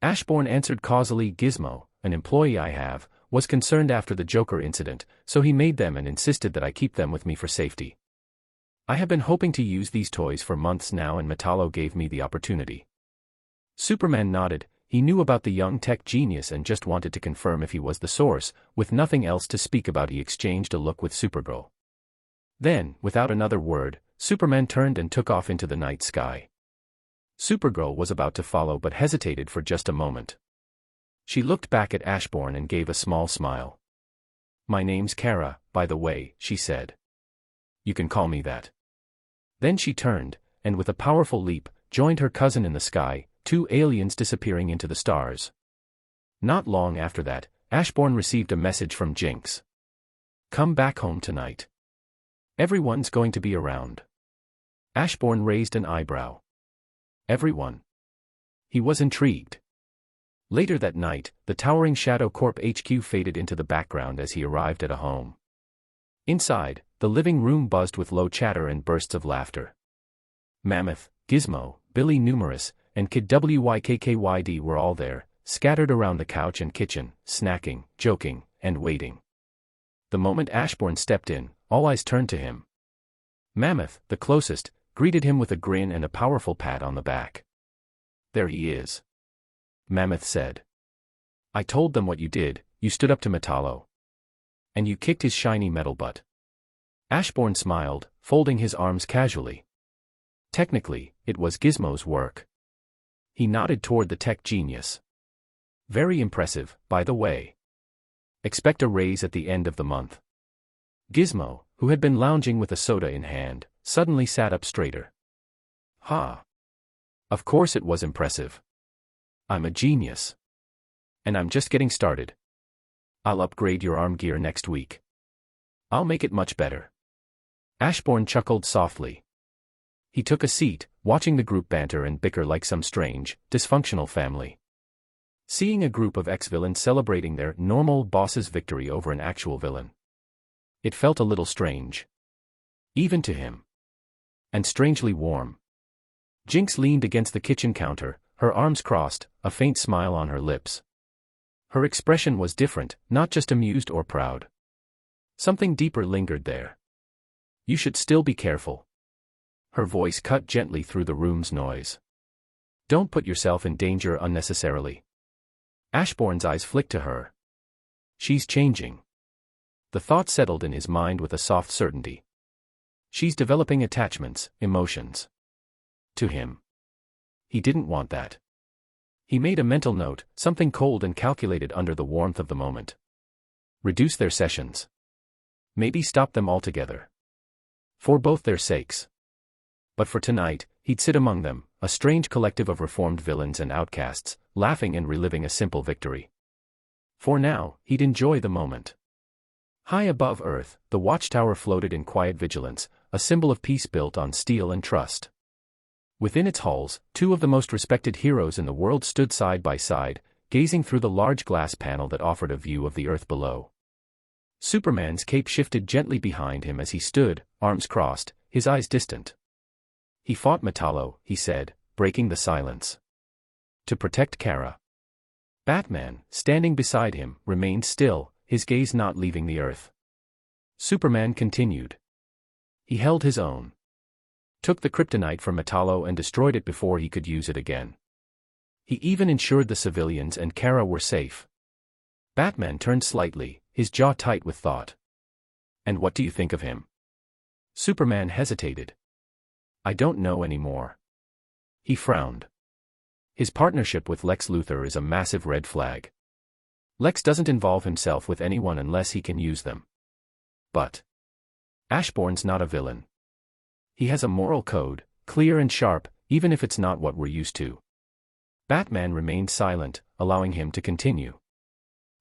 Speaker 1: Ashborne answered causally. Gizmo, an employee I have, was concerned after the Joker incident, so he made them and insisted that I keep them with me for safety. I have been hoping to use these toys for months now and Metallo gave me the opportunity. Superman nodded. He knew about the young tech genius and just wanted to confirm if he was the source. With nothing else to speak about, he exchanged a look with Supergirl. Then, without another word, Superman turned and took off into the night sky. Supergirl was about to follow but hesitated for just a moment. She looked back at Ashborne and gave a small smile. My name's Kara, by the way, she said. You can call me that. Then she turned, and with a powerful leap, joined her cousin in the sky, two aliens disappearing into the stars. Not long after that, Ashborne received a message from Jinx. Come back home tonight. Everyone's going to be around. Ashborne raised an eyebrow. Everyone. He was intrigued. Later that night, the towering shadow Corp HQ faded into the background as he arrived at a home. Inside, the living room buzzed with low chatter and bursts of laughter. Mammoth, Gizmo, Billy Numerous, and Kid WYKKYD were all there, scattered around the couch and kitchen, snacking, joking, and waiting. The moment Ashborne stepped in, all eyes turned to him. Mammoth, the closest, greeted him with a grin and a powerful pat on the back. There he is. Mammoth said. I told them what you did. You stood up to Metallo. And you kicked his shiny metal butt. Ashborne smiled, folding his arms casually. Technically, it was Gizmo's work. He nodded toward the tech genius. Very impressive, by the way. Expect a raise at the end of the month. Gizmo, who had been lounging with a soda in hand, suddenly sat up straighter. Ha! Of course it was impressive. I'm a genius. And I'm just getting started. I'll upgrade your arm gear next week. I'll make it much better. Ashborne chuckled softly. He took a seat, watching the group banter and bicker like some strange, dysfunctional family. Seeing a group of ex-villains celebrating their normal boss's victory over an actual villain. It felt a little strange. Even to him. And strangely warm. Jinx leaned against the kitchen counter, her arms crossed, a faint smile on her lips. Her expression was different, not just amused or proud. Something deeper lingered there. You should still be careful. Her voice cut gently through the room's noise. Don't put yourself in danger unnecessarily. Ashborne's eyes flicked to her. She's changing. The thought settled in his mind with a soft certainty. She's developing attachments, emotions. To him. He didn't want that. He made a mental note, something cold and calculated under the warmth of the moment. Reduce their sessions. Maybe stop them altogether. For both their sakes. But for tonight, he'd sit among them, a strange collective of reformed villains and outcasts, laughing and reliving a simple victory. For now, he'd enjoy the moment. High above Earth, the watchtower floated in quiet vigilance, a symbol of peace built on steel and trust. Within its halls, two of the most respected heroes in the world stood side by side, gazing through the large glass panel that offered a view of the Earth below. Superman's cape shifted gently behind him as he stood, arms crossed, his eyes distant. He fought Metallo, he said, breaking the silence. To protect Kara. Batman, standing beside him, remained still, his gaze not leaving the earth. Superman continued. He held his own. Took the kryptonite from Metallo and destroyed it before he could use it again. He even ensured the civilians and Kara were safe. Batman turned slightly, his jaw tight with thought. And what do you think of him? Superman hesitated. I don't know anymore. He frowned. His partnership with Lex Luthor is a massive red flag. Lex doesn't involve himself with anyone unless he can use them. But Ashbourne's not a villain. He has a moral code, clear and sharp, even if it's not what we're used to. Batman remained silent, allowing him to continue.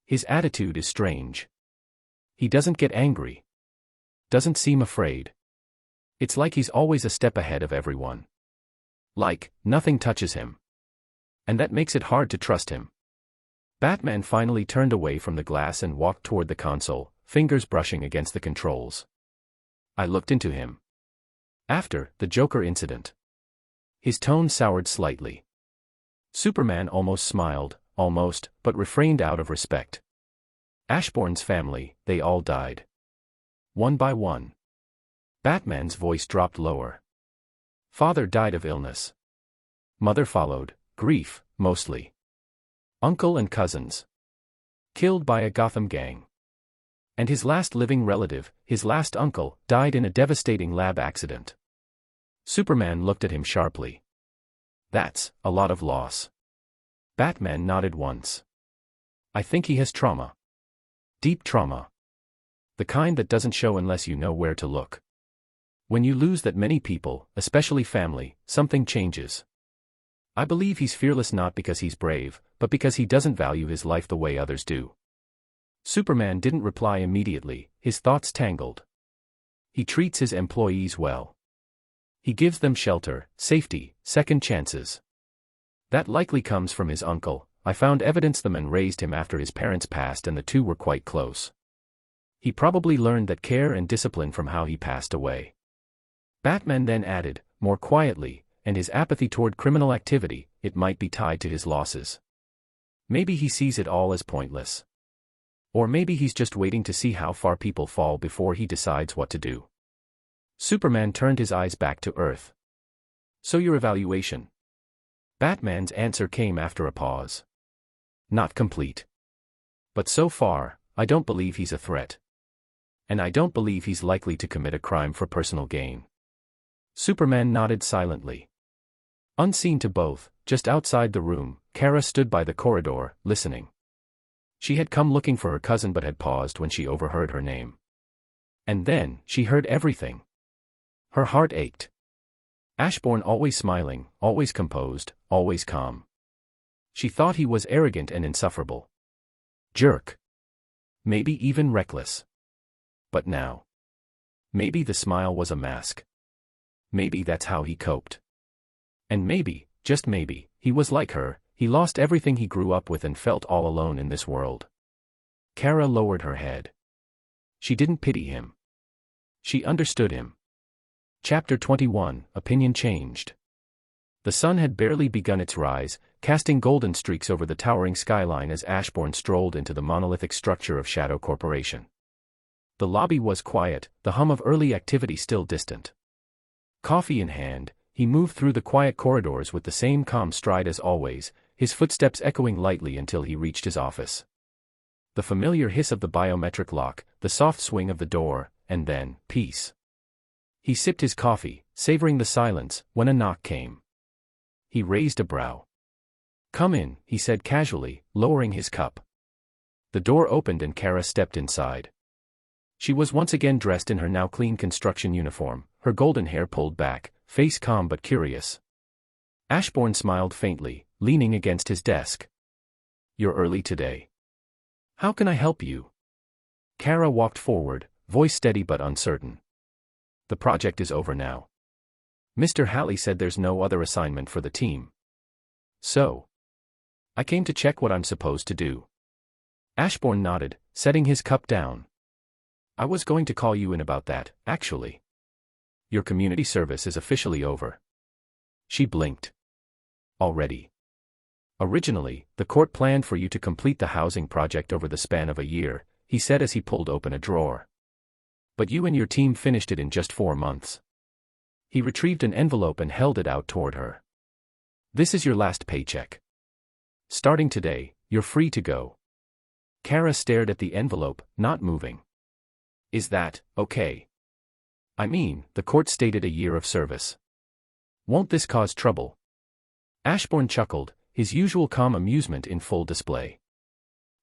Speaker 1: His attitude is strange. He doesn't get angry. Doesn't seem afraid. It's like he's always a step ahead of everyone. Like, nothing touches him. And that makes it hard to trust him. Batman finally turned away from the glass and walked toward the console, fingers brushing against the controls. I looked into him. After the Joker incident. His tone soured slightly. Superman almost smiled, but refrained out of respect. Ashbourne's family, they all died. One by one. Batman's voice dropped lower. Father died of illness. Mother followed, grief, mostly. Uncle and cousins. Killed by a Gotham gang. And his last living relative, his last uncle, died in a devastating lab accident. Superman looked at him sharply. That's a lot of loss. Batman nodded once. I think he has trauma. Deep trauma. The kind that doesn't show unless you know where to look. When you lose that many people, especially family, something changes. I believe he's fearless not because he's brave, but because he doesn't value his life the way others do. Superman didn't reply immediately, his thoughts tangled. He treats his employees well. He gives them shelter, safety, second chances. That likely comes from his uncle. I found evidence the man raised him after his parents passed and the two were quite close. He probably learned that care and discipline from how he passed away. Batman then added, more quietly, and his apathy toward criminal activity, it might be tied to his losses. Maybe he sees it all as pointless. Or maybe he's just waiting to see how far people fall before he decides what to do. Superman turned his eyes back to Earth. So your evaluation? Batman's answer came after a pause. Not complete. But so far, I don't believe he's a threat. And I don't believe he's likely to commit a crime for personal gain. Superman nodded silently. Unseen to both, just outside the room, Kara stood by the corridor, listening. She had come looking for her cousin but had paused when she overheard her name. And then, she heard everything. Her heart ached. Ashbourne always smiling, always composed, always calm. She thought he was arrogant and insufferable. Jerk. Maybe even reckless. But now. Maybe the smile was a mask. Maybe that's how he coped. And maybe, just maybe, he was like her, he lost everything he grew up with and felt all alone in this world. Kara lowered her head. She didn't pity him. She understood him. Chapter 21, Opinion Changed. The sun had barely begun its rise, casting golden streaks over the towering skyline as Ashbourne strolled into the monolithic structure of Shadow Corporation. The lobby was quiet, the hum of early activity still distant. Coffee in hand, he moved through the quiet corridors with the same calm stride as always, his footsteps echoing lightly until he reached his office. The familiar hiss of the biometric lock, the soft swing of the door, and then, peace. He sipped his coffee, savoring the silence, when a knock came. He raised a brow. Come in, he said casually, lowering his cup. The door opened and Kara stepped inside. She was once again dressed in her now clean construction uniform, her golden hair pulled back, face calm but curious. Ashbourne smiled faintly, leaning against his desk. You're early today. How can I help you? Kara walked forward, voice steady but uncertain. The project is over now. Mr. Halley said there's no other assignment for the team. So, I came to check what I'm supposed to do. Ashbourne nodded, setting his cup down. I was going to call you in about that, actually. Your community service is officially over. She blinked. Already. Originally, the court planned for you to complete the housing project over the span of a year, he said as he pulled open a drawer. But you and your team finished it in just 4 months. He retrieved an envelope and held it out toward her. This is your last paycheck. Starting today, you're free to go. Kara stared at the envelope, not moving. Is that okay? I mean, the court stated a year of service. Won't this cause trouble? Ashborne chuckled, his usual calm amusement in full display.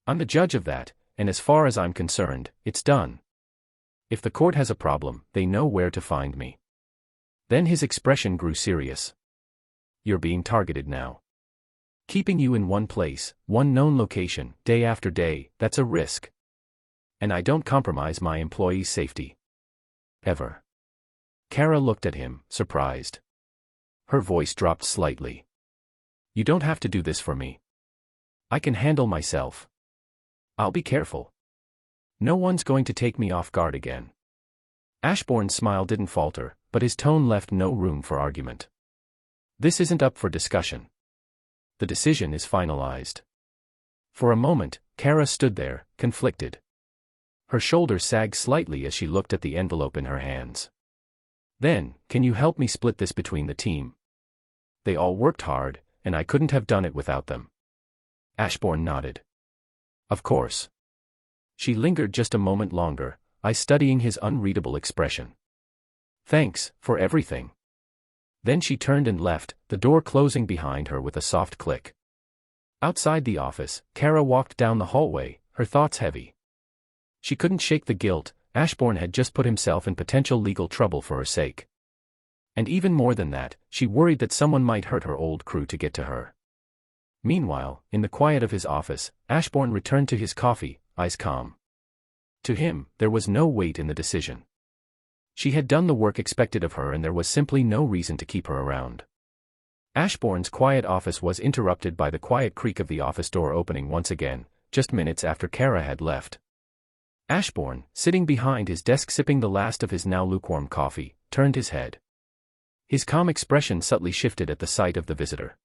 Speaker 1: I'm the judge of that, and as far as I'm concerned, it's done. If the court has a problem, they know where to find me. Then his expression grew serious. You're being targeted now. Keeping you in one place, one known location, day after day, that's a risk. And I don't compromise my employees' safety. Ever. Kara looked at him, surprised. Her voice dropped slightly. You don't have to do this for me. I can handle myself. I'll be careful. No one's going to take me off guard again. Ashbourne's smile didn't falter, but his tone left no room for argument. This isn't up for discussion. The decision is finalized. For a moment, Kara stood there, conflicted. Her shoulders sagged slightly as she looked at the envelope in her hands. Then, can you help me split this between the team? They all worked hard, and I couldn't have done it without them. Ashborne nodded. Of course. She lingered just a moment longer, eyes studying his unreadable expression. Thanks, for everything. Then she turned and left, the door closing behind her with a soft click. Outside the office, Kara walked down the hallway, her thoughts heavy. She couldn't shake the guilt. Ashborne had just put himself in potential legal trouble for her sake. And even more than that, she worried that someone might hurt her old crew to get to her. Meanwhile, in the quiet of his office, Ashborne returned to his coffee, eyes calm. To him, there was no weight in the decision. She had done the work expected of her and there was simply no reason to keep her around. Ashbourne's quiet office was interrupted by the quiet creak of the office door opening once again, just minutes after Kara had left. Ashborne, sitting behind his desk sipping the last of his now lukewarm coffee, turned his head. His calm expression subtly shifted at the sight of the visitor.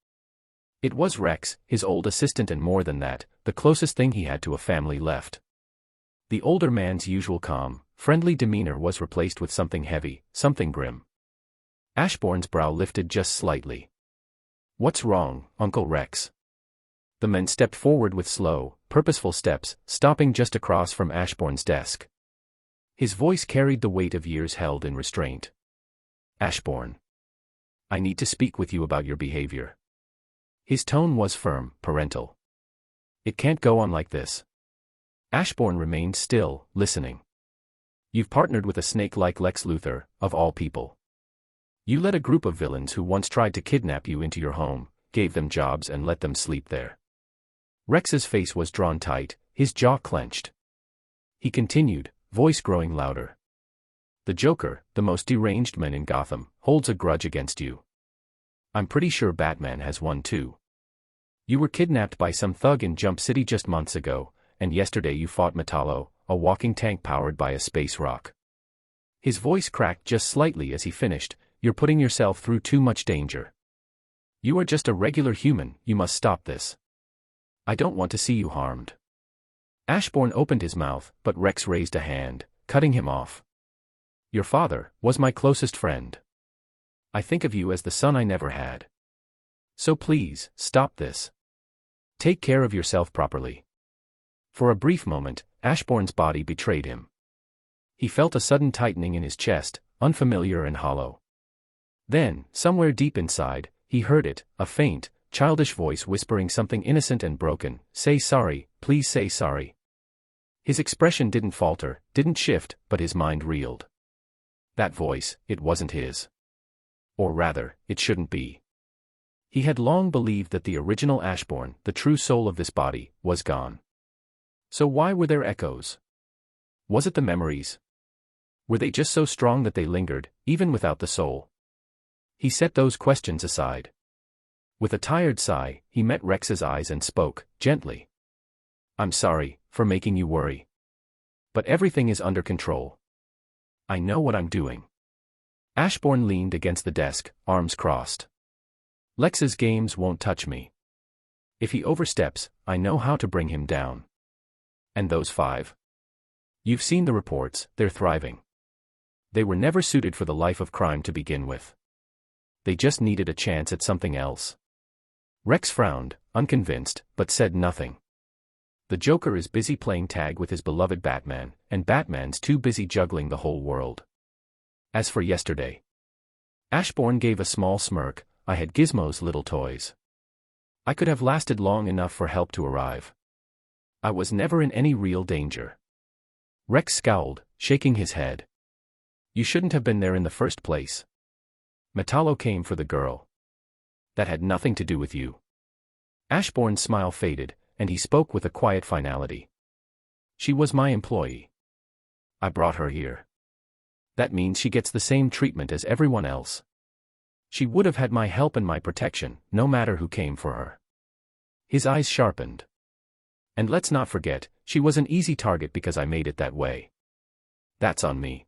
Speaker 1: It was Rex, his old assistant and more than that, the closest thing he had to a family left. The older man's usual calm, friendly demeanor was replaced with something heavy, something grim. Ashbourne's brow lifted just slightly. What's wrong, Uncle Rex? The man stepped forward with slow, purposeful steps, stopping just across from Ashbourne's desk. His voice carried the weight of years held in restraint. Ashbourne. I need to speak with you about your behavior. His tone was firm, parental. It can't go on like this. Ashborne remained still, listening. You've partnered with a snake like Lex Luthor, of all people. You led a group of villains who once tried to kidnap you into your home, gave them jobs and let them sleep there. Rex's face was drawn tight, his jaw clenched. He continued, voice growing louder. The Joker, the most deranged man in Gotham, holds a grudge against you. I'm pretty sure Batman has one too. You were kidnapped by some thug in Jump City just months ago, and yesterday you fought Metallo, a walking tank powered by a space rock. His voice cracked just slightly as he finished, you're putting yourself through too much danger. You are just a regular human, you must stop this. I don't want to see you harmed. Ashborne opened his mouth, but Rex raised a hand, cutting him off. Your father was my closest friend. I think of you as the son I never had. So please, stop this. Take care of yourself properly. For a brief moment, Ashbourne's body betrayed him. He felt a sudden tightening in his chest, unfamiliar and hollow. Then, somewhere deep inside, he heard it, a faint, childish voice whispering something innocent and broken, say sorry, please say sorry. His expression didn't falter, didn't shift, but his mind reeled. That voice, it wasn't his. Or rather, it shouldn't be. He had long believed that the original Ashborne, the true soul of this body, was gone. So why were there echoes? Was it the memories? Were they just so strong that they lingered, even without the soul? He set those questions aside. With a tired sigh, he met Rex's eyes and spoke, gently. I'm sorry, for making you worry. But everything is under control. I know what I'm doing. Ashborne leaned against the desk, arms crossed. Lex's games won't touch me. If he oversteps, I know how to bring him down. And those 5? You've seen the reports, they're thriving. They were never suited for the life of crime to begin with. They just needed a chance at something else. Rex frowned, unconvinced, but said nothing. The Joker is busy playing tag with his beloved Batman, and Batman's too busy juggling the whole world. As for yesterday, Ashborne gave a small smirk. I had Gizmo's little toys. I could have lasted long enough for help to arrive. I was never in any real danger. Rex scowled, shaking his head. You shouldn't have been there in the first place. Metallo came for the girl. That had nothing to do with you. Ashborne's smile faded, and he spoke with a quiet finality. She was my employee. I brought her here. That means she gets the same treatment as everyone else. She would have had my help and my protection, no matter who came for her. His eyes sharpened. And let's not forget, she was an easy target because I made it that way. That's on me.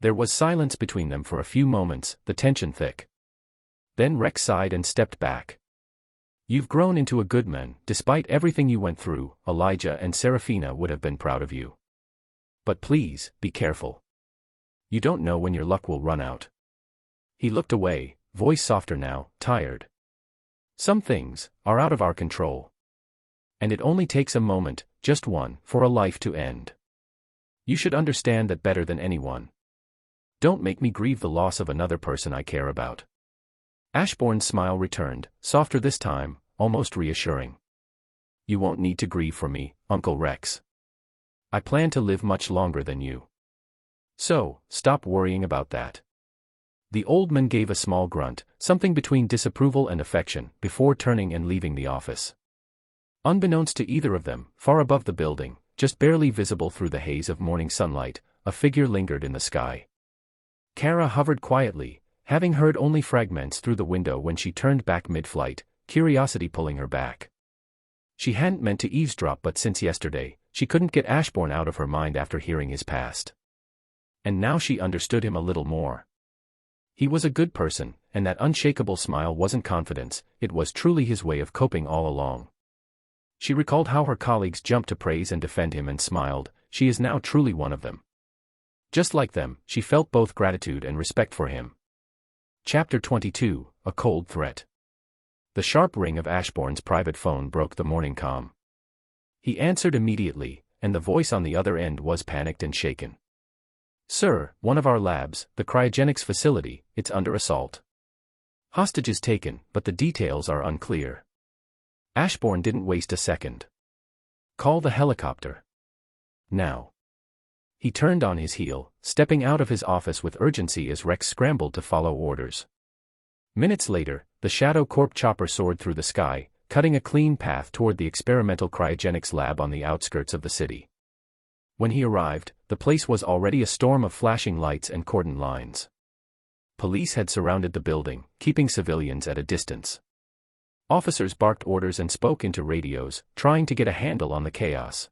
Speaker 1: There was silence between them for a few moments, the tension thick. Then Rex sighed and stepped back. You've grown into a good man. Despite everything you went through, Elijah and Serafina would have been proud of you. But please, be careful. You don't know when your luck will run out. He looked away, voice softer now, tired. Some things are out of our control. And it only takes a moment, just one, for a life to end. You should understand that better than anyone. Don't make me grieve the loss of another person I care about. Ashborne's smile returned, softer this time, almost reassuring. You won't need to grieve for me, Uncle Rex. I plan to live much longer than you. So, stop worrying about that. The old man gave a small grunt, something between disapproval and affection, before turning and leaving the office. Unbeknownst to either of them, far above the building, just barely visible through the haze of morning sunlight, a figure lingered in the sky. Kara hovered quietly, having heard only fragments through the window when she turned back mid-flight, curiosity pulling her back. She hadn't meant to eavesdrop, but since yesterday, she couldn't get Ashborne out of her mind after hearing his past. And now she understood him a little more. He was a good person, and that unshakable smile wasn't confidence, it was truly his way of coping all along. She recalled how her colleagues jumped to praise and defend him and smiled. She is now truly one of them. Just like them, she felt both gratitude and respect for him. Chapter 22, A Cold Threat. The sharp ring of Ashborne's private phone broke the morning calm. He answered immediately, and the voice on the other end was panicked and shaken. Sir, one of our labs, the cryogenics facility, it's under assault. Hostages taken, but the details are unclear. Ashborne didn't waste a second. Call the helicopter. Now. He turned on his heel, stepping out of his office with urgency as Rex scrambled to follow orders. Minutes later, the Shadow Corp chopper soared through the sky, cutting a clean path toward the experimental cryogenics lab on the outskirts of the city. When he arrived, the place was already a storm of flashing lights and cordon lines. Police had surrounded the building, keeping civilians at a distance. Officers barked orders and spoke into radios, trying to get a handle on the chaos.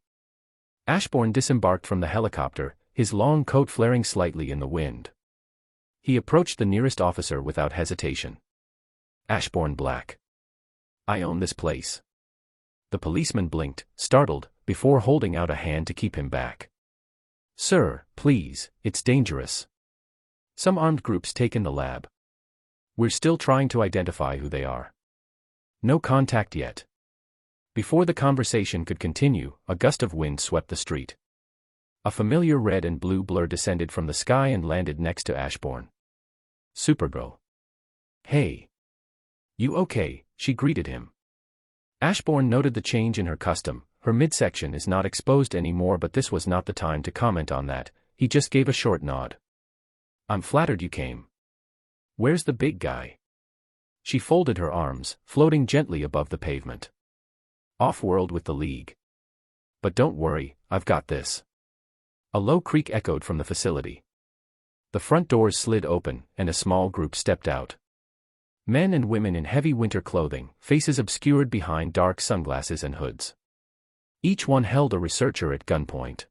Speaker 1: Ashborne disembarked from the helicopter, his long coat flaring slightly in the wind. He approached the nearest officer without hesitation. Ashborne Black. I own this place. The policeman blinked, startled, before holding out a hand to keep him back. Sir, please, it's dangerous. Some armed groups taken the lab. We're still trying to identify who they are. No contact yet. Before the conversation could continue, a gust of wind swept the street. A familiar red and blue blur descended from the sky and landed next to Ashborne. Supergirl. Hey. You okay? She greeted him. Ashborne noted the change in her costume. Her midsection is not exposed anymore, but this was not the time to comment on that. He just gave a short nod. I'm flattered you came. Where's the big guy? She folded her arms, floating gently above the pavement. Off-world with the League. But don't worry, I've got this. A low creak echoed from the facility. The front doors slid open, and a small group stepped out. Men and women in heavy winter clothing, faces obscured behind dark sunglasses and hoods. Each one held a researcher at gunpoint.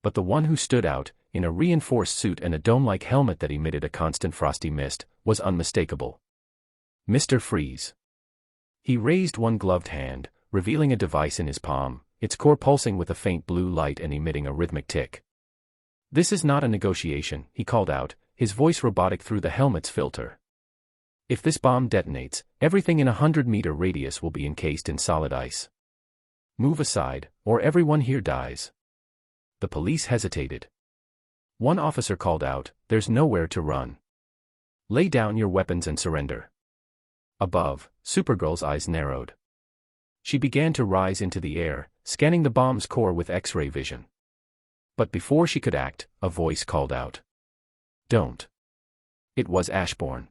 Speaker 1: But the one who stood out, in a reinforced suit and a dome-like helmet that emitted a constant frosty mist, was unmistakable. Mr. Freeze. He raised one gloved hand, revealing a device in his palm, its core pulsing with a faint blue light and emitting a rhythmic tick. "This is not a negotiation," he called out, his voice robotic through the helmet's filter. "If this bomb detonates, everything in a 100-meter radius will be encased in solid ice. Move aside, or everyone here dies." The police hesitated. One officer called out, "There's nowhere to run. Lay down your weapons and surrender." Above, Supergirl's eyes narrowed. She began to rise into the air, scanning the bomb's core with X-ray vision. But before she could act, a voice called out. "Don't." It was Ashborne.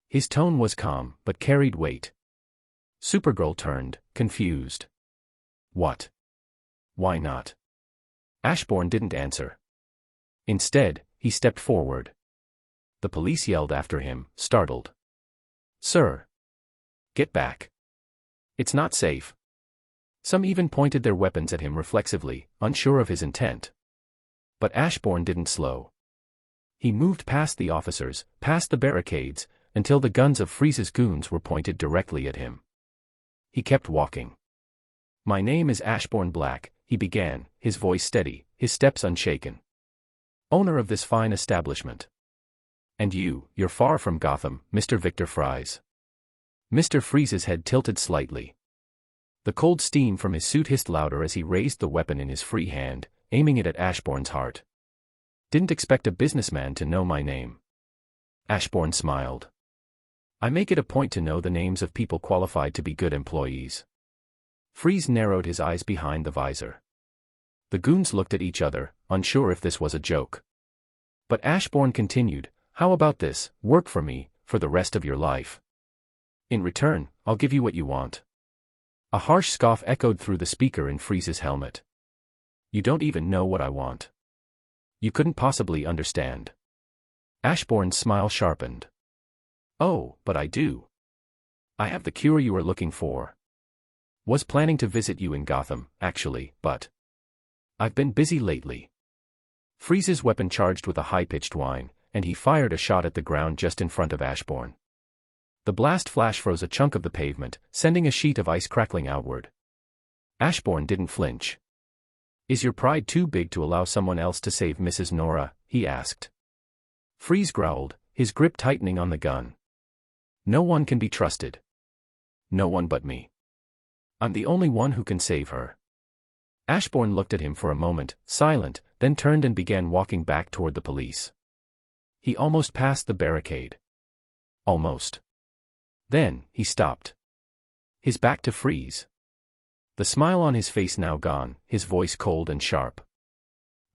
Speaker 1: His tone was calm, but carried weight. Supergirl turned, confused. "What? Why not?" Ashborne didn't answer. Instead, he stepped forward. The police yelled after him, startled. "Sir! Get back. It's not safe." Some even pointed their weapons at him reflexively, unsure of his intent. But Ashborne didn't slow. He moved past the officers, past the barricades, until the guns of Freeze's goons were pointed directly at him. He kept walking. "My name is Ashborne Black," he began, his voice steady, his steps unshaken. "Owner of this fine establishment. And you're far from Gotham, Mr. Victor Fries." Mr. Freeze's head tilted slightly. The cold steam from his suit hissed louder as he raised the weapon in his free hand, aiming it at Ashborne's heart. "Didn't expect a businessman to know my name." Ashborne smiled. "I make it a point to know the names of people qualified to be good employees." Freeze narrowed his eyes behind the visor. The goons looked at each other, unsure if this was a joke. But Ashborne continued, "How about this, work for me, for the rest of your life. In return, I'll give you what you want." A harsh scoff echoed through the speaker in Freeze's helmet. "You don't even know what I want. You couldn't possibly understand." Ashborne's smile sharpened. "Oh, but I do. I have the cure you are looking for. Was planning to visit you in Gotham, actually, but I've been busy lately." Freeze's weapon charged with a high-pitched whine, and he fired a shot at the ground just in front of Ashborne. The blast flash froze a chunk of the pavement, sending a sheet of ice crackling outward. Ashborne didn't flinch. "Is your pride too big to allow someone else to save Mrs. Nora?" he asked. Freeze growled, his grip tightening on the gun. "No one can be trusted. No one but me. I'm the only one who can save her." Ashborne looked at him for a moment, silent, then turned and began walking back toward the police. He almost passed the barricade. Almost. Then, he stopped. His back to Freeze. The smile on his face now gone, his voice cold and sharp.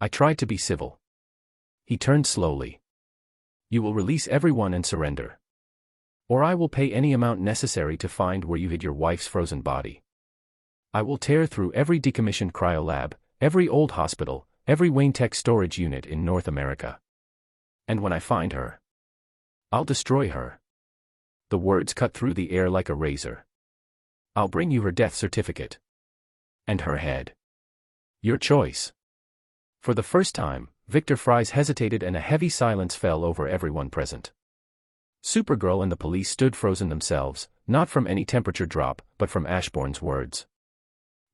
Speaker 1: "I tried to be civil." He turned slowly. "You will release everyone and surrender. Or I will pay any amount necessary to find where you hid your wife's frozen body. I will tear through every decommissioned cryolab, every old hospital, every Wayne Tech storage unit in North America. And when I find her, I'll destroy her." The words cut through the air like a razor. "I'll bring you her death certificate. And her head. Your choice." For the first time, Victor Fries hesitated and a heavy silence fell over everyone present. Supergirl and the police stood frozen themselves, not from any temperature drop, but from Ashborne's words.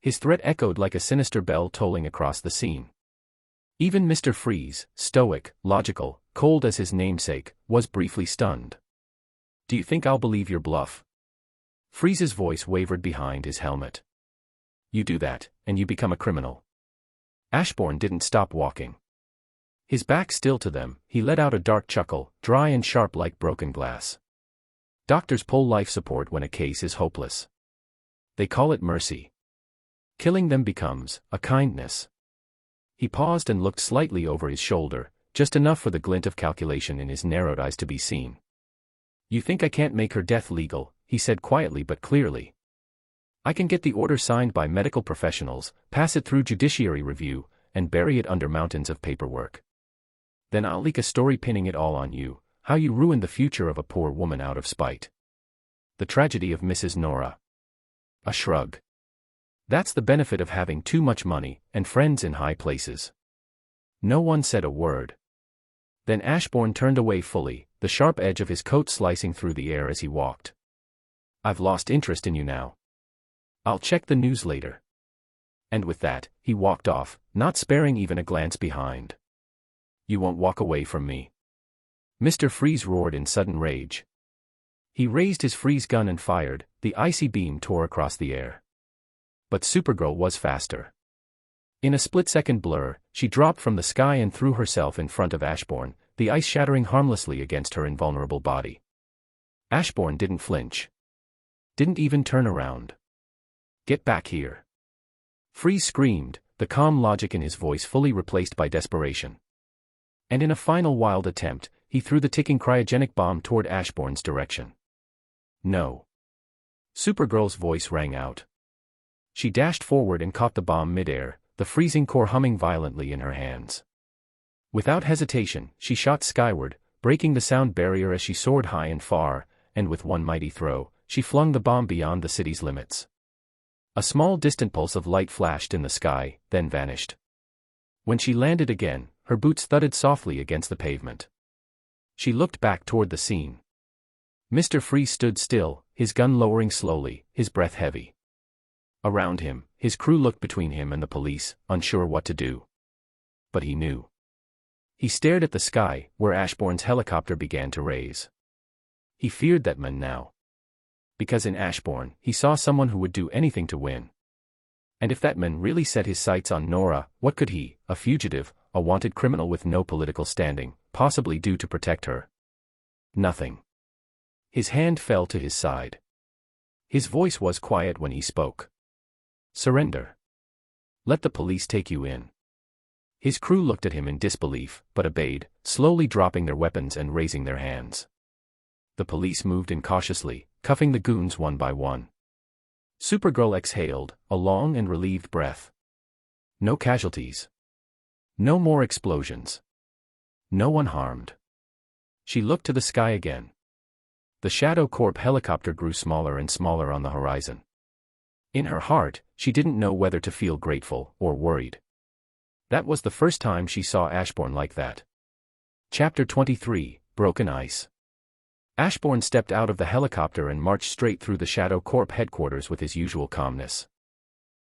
Speaker 1: His threat echoed like a sinister bell tolling across the scene. Even Mr. Freeze, stoic, logical, cold as his namesake, was briefly stunned. "Do you think I'll believe your bluff?" Freeze's voice wavered behind his helmet. "You do that, and you become a criminal." Ashborne didn't stop walking. His back still to them, he let out a dark chuckle, dry and sharp like broken glass. "Doctors pull life support when a case is hopeless. They call it mercy. Killing them becomes a kindness." He paused and looked slightly over his shoulder, just enough for the glint of calculation in his narrowed eyes to be seen. "You think I can't make her death legal," he said quietly but clearly. "I can get the order signed by medical professionals, pass it through judiciary review, and bury it under mountains of paperwork. Then I'll leak a story pinning it all on you, how you ruined the future of a poor woman out of spite. The tragedy of Mrs. Nora." A shrug. "That's the benefit of having too much money, and friends in high places. No one said a word. Then Ashborne turned away fully, the sharp edge of his coat slicing through the air as he walked. I've lost interest in you now. I'll check the news later. And with that, he walked off, not sparing even a glance behind. You won't walk away from me. Mr. Freeze roared in sudden rage. He raised his freeze gun and fired, the icy beam tore across the air. But Supergirl was faster. In a split-second blur, she dropped from the sky and threw herself in front of Ashborne, the ice shattering harmlessly against her invulnerable body. Ashborne didn't flinch. Didn't even turn around. Get back here. Freeze screamed, the calm logic in his voice fully replaced by desperation. And in a final wild attempt, he threw the ticking cryogenic bomb toward Ashborne's direction. No. Supergirl's voice rang out. She dashed forward and caught the bomb midair, the freezing core humming violently in her hands. Without hesitation, she shot skyward, breaking the sound barrier as she soared high and far, and with one mighty throw, she flung the bomb beyond the city's limits. A small distant pulse of light flashed in the sky, then vanished. When she landed again, her boots thudded softly against the pavement. She looked back toward the scene. Mr. Freeze stood still, his gun lowering slowly, his breath heavy. Around him, his crew looked between him and the police, unsure what to do. But he knew. He stared at the sky, where Ashbourne's helicopter began to raise. He feared that man now. Because in Ashborne, he saw someone who would do anything to win. And if that man really set his sights on Nora, what could he, a fugitive, a wanted criminal with no political standing, possibly do to protect her? Nothing. His hand fell to his side. His voice was quiet when he spoke. Surrender. Let the police take you in. His crew looked at him in disbelief, but obeyed, slowly dropping their weapons and raising their hands. The police moved in cautiously, cuffing the goons one by one. Supergirl exhaled, a long and relieved breath. No casualties. No more explosions. No one harmed. She looked to the sky again. The Shadow Corp helicopter grew smaller and smaller on the horizon. In her heart, she didn't know whether to feel grateful or worried. That was the first time she saw Ashborne like that. Chapter 23, Broken Ice. Ashborne stepped out of the helicopter and marched straight through the Shadow Corp headquarters with his usual calmness.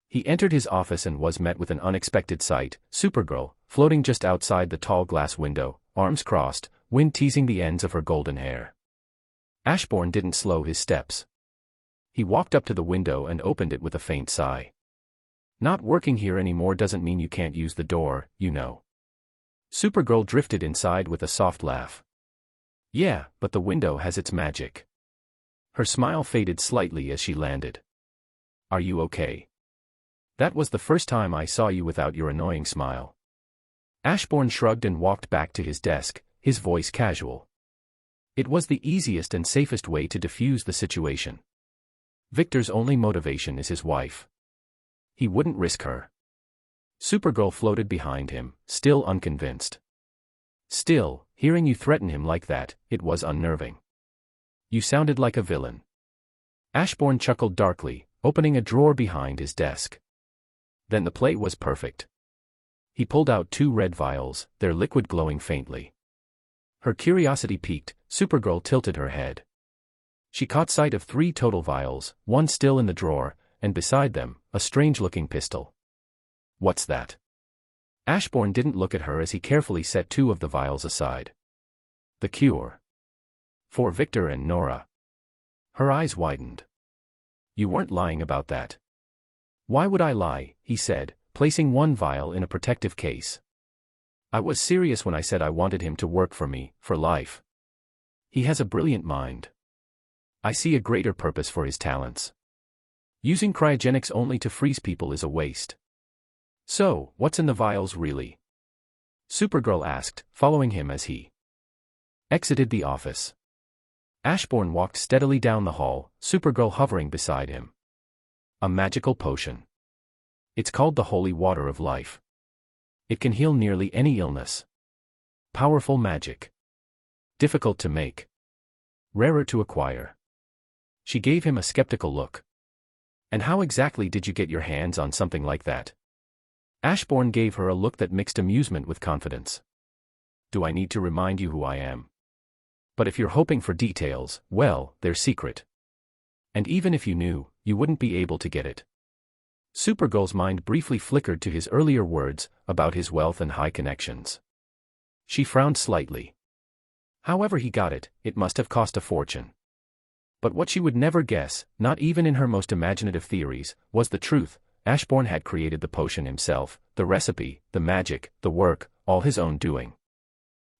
Speaker 1: He entered his office and was met with an unexpected sight, Supergirl, floating just outside the tall glass window, arms crossed, wind teasing the ends of her golden hair. Ashborne didn't slow his steps. He walked up to the window and opened it with a faint sigh. Not working here anymore doesn't mean you can't use the door, you know. Supergirl drifted inside with a soft laugh. Yeah, but the window has its magic. Her smile faded slightly as she landed. Are you okay? That was the first time I saw you without your annoying smile. Ashborne shrugged and walked back to his desk, his voice casual. It was the easiest and safest way to defuse the situation. Victor's only motivation is his wife. He wouldn't risk her. Supergirl floated behind him, still unconvinced. Still, hearing you threaten him like that, it was unnerving. You sounded like a villain. Ashborne chuckled darkly, opening a drawer behind his desk. Then the play was perfect. He pulled out 2 red vials, their liquid glowing faintly. Her curiosity piqued, Supergirl tilted her head. She caught sight of 3 total vials, one still in the drawer, and beside them, a strange-looking pistol. What's that? Ashborne didn't look at her as he carefully set 2 of the vials aside. The cure. For Victor and Nora. Her eyes widened. You weren't lying about that. Why would I lie, he said, placing 1 vial in a protective case. I was serious when I said I wanted him to work for me, for life. He has a brilliant mind. I see a greater purpose for his talents. Using cryogenics only to freeze people is a waste. So, what's in the vials really? Supergirl asked, following him as he exited the office. Ashborne walked steadily down the hall, Supergirl hovering beside him. A magical potion. It's called the Holy Water of Life. It can heal nearly any illness. Powerful magic. Difficult to make. Rarer to acquire. She gave him a skeptical look. And how exactly did you get your hands on something like that? Ashborne gave her a look that mixed amusement with confidence. Do I need to remind you who I am? But if you're hoping for details, well, they're secret. And even if you knew, you wouldn't be able to get it. Supergirl's mind briefly flickered to his earlier words about his wealth and high connections. She frowned slightly. However he got it, it must have cost a fortune. But what she would never guess, not even in her most imaginative theories, was the truth. Ashborne had created the potion himself, the recipe, the magic, the work, all his own doing.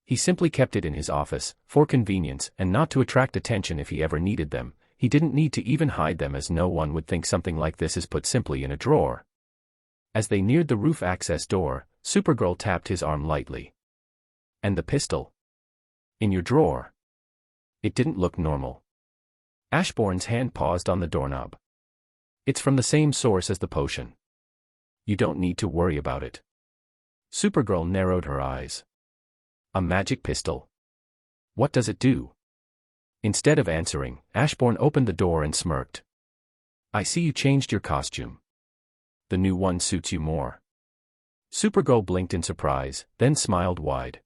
Speaker 1: He simply kept it in his office, for convenience and not to attract attention if he ever needed them. He didn't need to even hide them, as no one would think something like this is put simply in a drawer. As they neared the roof access door, Supergirl tapped his arm lightly. And the pistol? In your drawer. It didn't look normal. Ashbourne's hand paused on the doorknob. It's from the same source as the potion. You don't need to worry about it. Supergirl narrowed her eyes. A magic pistol? What does it do? Instead of answering, Ashborne opened the door and smirked. I see you changed your costume. The new one suits you more. Supergirl blinked in surprise, then smiled wide.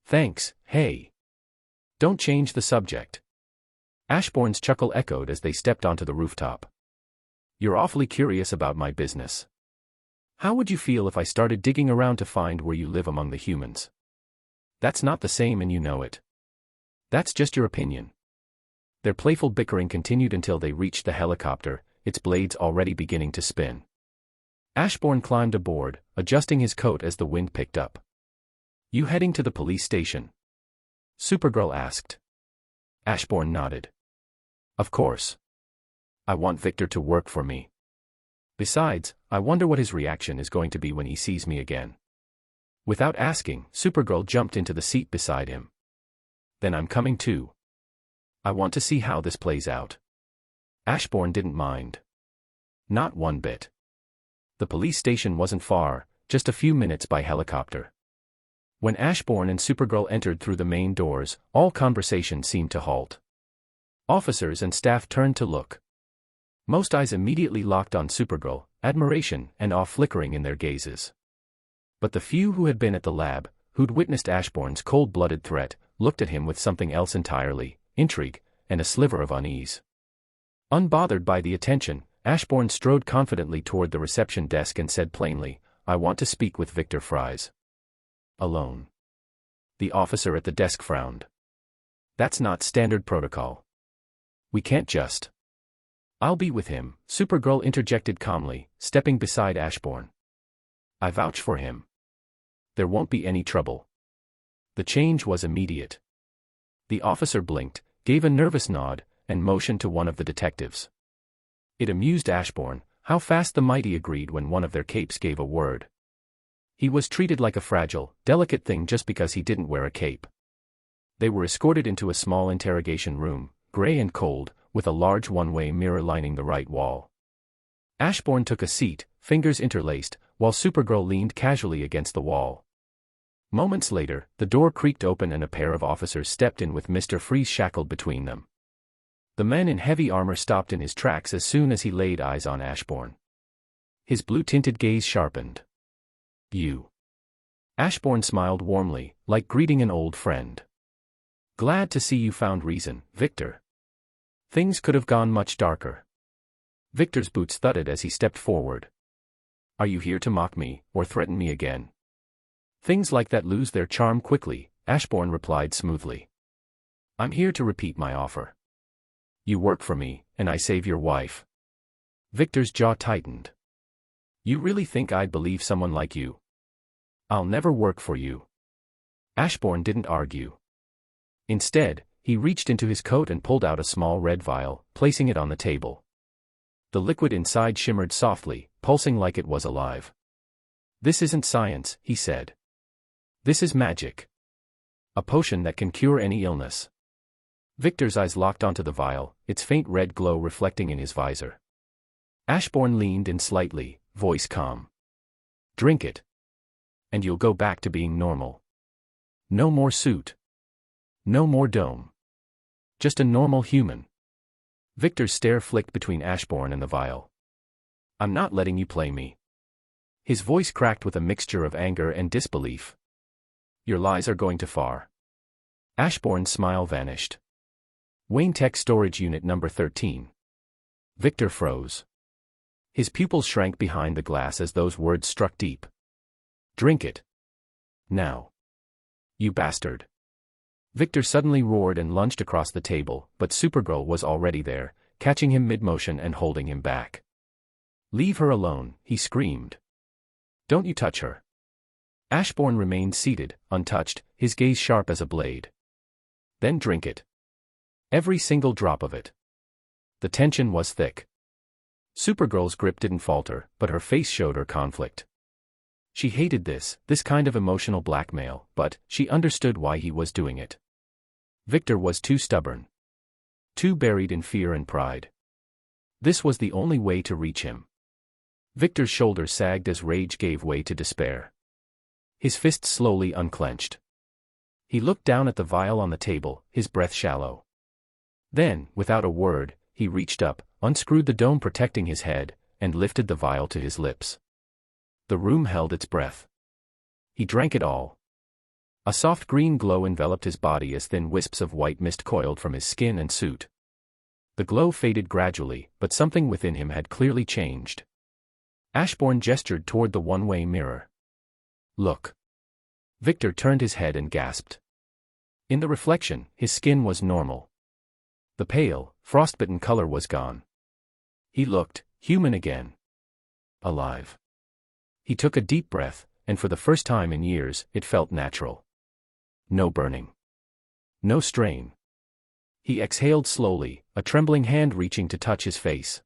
Speaker 1: Thanks, hey. Don't change the subject. Ashbourne's chuckle echoed as they stepped onto the rooftop. You're awfully curious about my business. How would you feel if I started digging around to find where you live among the humans? That's not the same, and you know it. That's just your opinion. Their playful bickering continued until they reached the helicopter, its blades already beginning to spin. Ashborne climbed aboard, adjusting his coat as the wind picked up. You heading to the police station? Supergirl asked. Ashborne nodded. Of course. I want Victor to work for me. Besides, I wonder what his reaction is going to be when he sees me again. Without asking, Supergirl jumped into the seat beside him. Then I'm coming too. I want to see how this plays out. Ashborne didn't mind. Not one bit. The police station wasn't far, just a few minutes by helicopter. When Ashborne and Supergirl entered through the main doors, all conversation seemed to halt. Officers and staff turned to look. Most eyes immediately locked on Supergirl, admiration and awe flickering in their gazes. But the few who had been at the lab, who'd witnessed Ashbourne's cold-blooded threat, looked at him with something else entirely, intrigue, and a sliver of unease. Unbothered by the attention, Ashborne strode confidently toward the reception desk and said plainly, I want to speak with Victor Fries. Alone. The officer at the desk frowned. That's not standard protocol. We can't just. I'll be with him, Supergirl interjected calmly, stepping beside Ashborne. I vouch for him. There won't be any trouble. The change was immediate. The officer blinked, gave a nervous nod, and motioned to one of the detectives. It amused Ashborne how fast the mighty agreed when one of their capes gave a word. He was treated like a fragile, delicate thing just because he didn't wear a cape. They were escorted into a small interrogation room, gray and cold, with a large one-way mirror lining the right wall. Ashborne took a seat, fingers interlaced, while Supergirl leaned casually against the wall. Moments later, the door creaked open and a pair of officers stepped in with Mr. Freeze shackled between them. The man in heavy armor stopped in his tracks as soon as he laid eyes on Ashborne. His blue-tinted gaze sharpened. You. Ashborne smiled warmly, like greeting an old friend. Glad to see you found reason, Victor. Things could have gone much darker. Victor's boots thudded as he stepped forward. Are you here to mock me, or threaten me again? Things like that lose their charm quickly, Ashborne replied smoothly. I'm here to repeat my offer. You work for me, and I save your wife. Victor's jaw tightened. You really think I'd believe someone like you? I'll never work for you. Ashborne didn't argue. Instead, he reached into his coat and pulled out a small red vial, placing it on the table. The liquid inside shimmered softly, pulsing like it was alive. This isn't science, he said. This is magic. A potion that can cure any illness. Victor's eyes locked onto the vial, its faint red glow reflecting in his visor. Ashborne leaned in slightly, voice calm. Drink it. And you'll go back to being normal. No more suit. No more dome. Just a normal human. Victor's stare flicked between Ashborne and the vial. I'm not letting you play me. His voice cracked with a mixture of anger and disbelief. Your lies are going too far. Ashborne's smile vanished. Wayne Tech Storage Unit number 13. Victor froze. His pupils shrank behind the glass as those words struck deep. Drink it. Now. You bastard. Victor suddenly roared and lunged across the table, but Supergirl was already there, catching him mid-motion and holding him back. Leave her alone, he screamed. Don't you touch her. Ashborne remained seated, untouched, his gaze sharp as a blade. Then drink it. Every single drop of it. The tension was thick. Supergirl's grip didn't falter, but her face showed her conflict. She hated this kind of emotional blackmail, but she understood why he was doing it. Victor was too stubborn. Too buried in fear and pride. This was the only way to reach him. Victor's shoulders sagged as rage gave way to despair. His fists slowly unclenched. He looked down at the vial on the table, his breath shallow. Then, without a word, he reached up, unscrewed the dome protecting his head, and lifted the vial to his lips. The room held its breath. He drank it all. A soft green glow enveloped his body as thin wisps of white mist coiled from his skin and suit. The glow faded gradually, but something within him had clearly changed. Ashborne gestured toward the one-way mirror. Look. Victor turned his head and gasped. In the reflection, his skin was normal. The pale, frostbitten color was gone. He looked human again. Alive. He took a deep breath, and for the first time in years, it felt natural. No burning. No strain. He exhaled slowly, a trembling hand reaching to touch his face.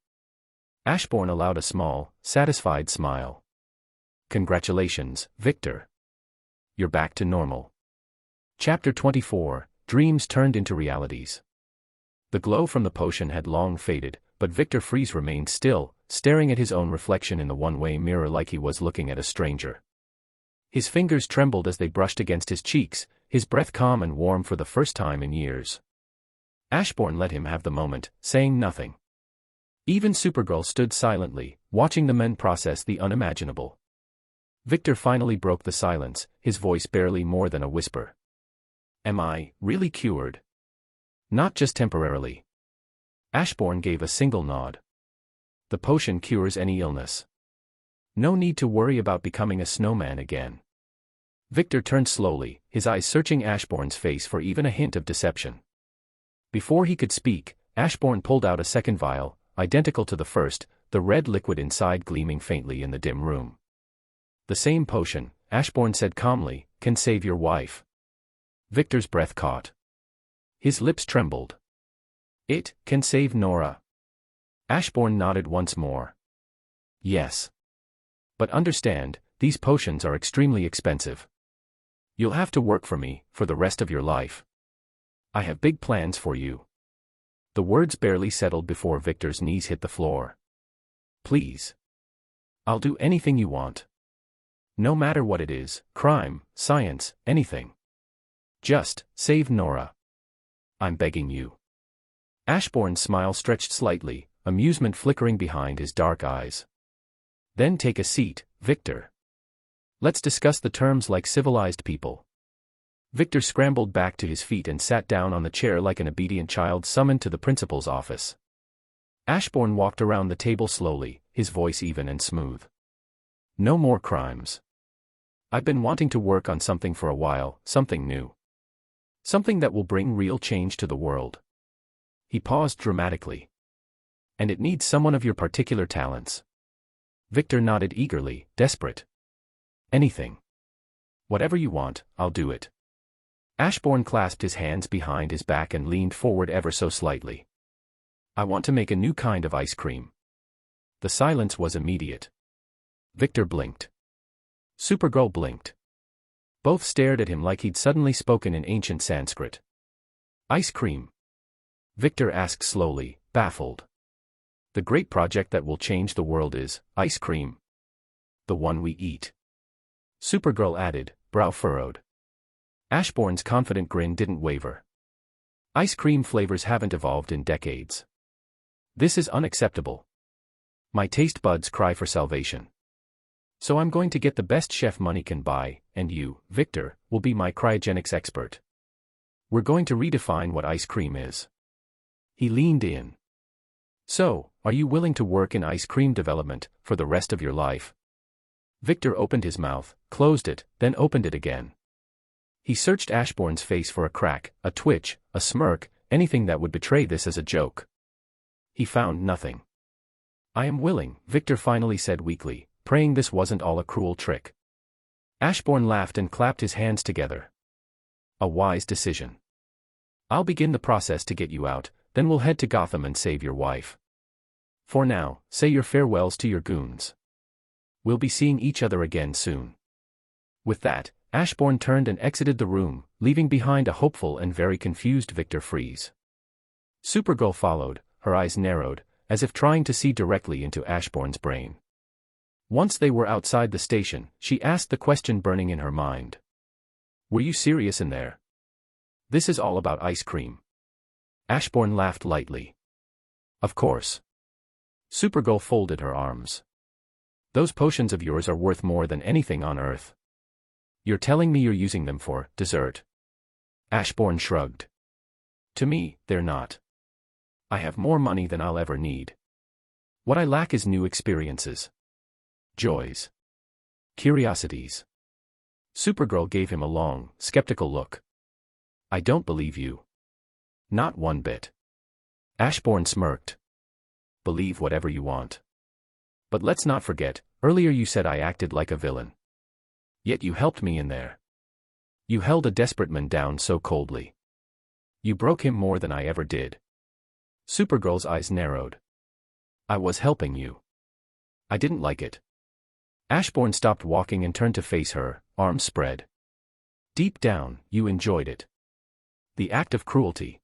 Speaker 1: Ashborne allowed a small, satisfied smile. Congratulations, Victor. You're back to normal. Chapter 24, Dreams Turned into Realities. The glow from the potion had long faded, but Victor Fries remained still, staring at his own reflection in the one-way mirror like he was looking at a stranger. His fingers trembled as they brushed against his cheeks, his breath calm and warm for the first time in years. Ashborne let him have the moment, saying nothing. Even Supergirl stood silently, watching the men process the unimaginable. Victor finally broke the silence, his voice barely more than a whisper. Am I really cured? Not just temporarily. Ashborne gave a single nod. The potion cures any illness. No need to worry about becoming a snowman again. Victor turned slowly, his eyes searching Ashborne's face for even a hint of deception. Before he could speak, Ashborne pulled out a second vial, identical to the first, the red liquid inside gleaming faintly in the dim room. The same potion, Ashborne said calmly, can save your wife. Victor's breath caught. His lips trembled. It can save Nora. Ashborne nodded once more. Yes. But understand, these potions are extremely expensive. You'll have to work for me, for the rest of your life. I have big plans for you. The words barely settled before Victor's knees hit the floor. Please. I'll do anything you want. No matter what it is, crime, science, anything. Just save Nora. I'm begging you. Ashborne's smile stretched slightly, amusement flickering behind his dark eyes. Then take a seat, Victor. Let's discuss the terms like civilized people. Victor scrambled back to his feet and sat down on the chair like an obedient child summoned to the principal's office. Ashborne walked around the table slowly, his voice even and smooth. No more crimes. I've been wanting to work on something for a while, something new. Something that will bring real change to the world. He paused dramatically. And it needs someone of your particular talents. Victor nodded eagerly, desperate. Anything. Whatever you want, I'll do it. Ashborne clasped his hands behind his back and leaned forward ever so slightly. I want to make a new kind of ice cream. The silence was immediate. Victor blinked. Supergirl blinked. Both stared at him like he'd suddenly spoken in ancient Sanskrit. Ice cream? Victor asked slowly, baffled. The great project that will change the world is ice cream. The one we eat. Supergirl added, brow furrowed. Ashborne's confident grin didn't waver. Ice cream flavors haven't evolved in decades. This is unacceptable. My taste buds cry for salvation. So I'm going to get the best chef money can buy, and you, Victor, will be my cryogenics expert. We're going to redefine what ice cream is. He leaned in. So, are you willing to work in ice cream development for the rest of your life? Victor opened his mouth, closed it, then opened it again. He searched Ashbourne's face for a crack, a twitch, a smirk, anything that would betray this as a joke. He found nothing. I am willing, Victor finally said weakly, praying this wasn't all a cruel trick. Ashborne laughed and clapped his hands together. A wise decision. I'll begin the process to get you out, then we'll head to Gotham and save your wife. For now, say your farewells to your goons. We'll be seeing each other again soon. With that, Ashborne turned and exited the room, leaving behind a hopeful and very confused Victor Freeze. Supergirl followed, her eyes narrowed, as if trying to see directly into Ashbourne's brain. Once they were outside the station, she asked the question burning in her mind. Were you serious in there? This is all about ice cream. Ashborne laughed lightly. Of course. Supergirl folded her arms. Those potions of yours are worth more than anything on Earth. You're telling me you're using them for dessert? Ashborne shrugged. To me, they're not. I have more money than I'll ever need. What I lack is new experiences. Joys. Curiosities. Supergirl gave him a long, skeptical look. I don't believe you. Not one bit. Ashborne smirked. Believe whatever you want. But let's not forget, earlier you said I acted like a villain. Yet you helped me in there. You held a desperate man down so coldly. You broke him more than I ever did. Supergirl's eyes narrowed. I was helping you. I didn't like it. Ashborne stopped walking and turned to face her, arms spread. Deep down, you enjoyed it. The act of cruelty.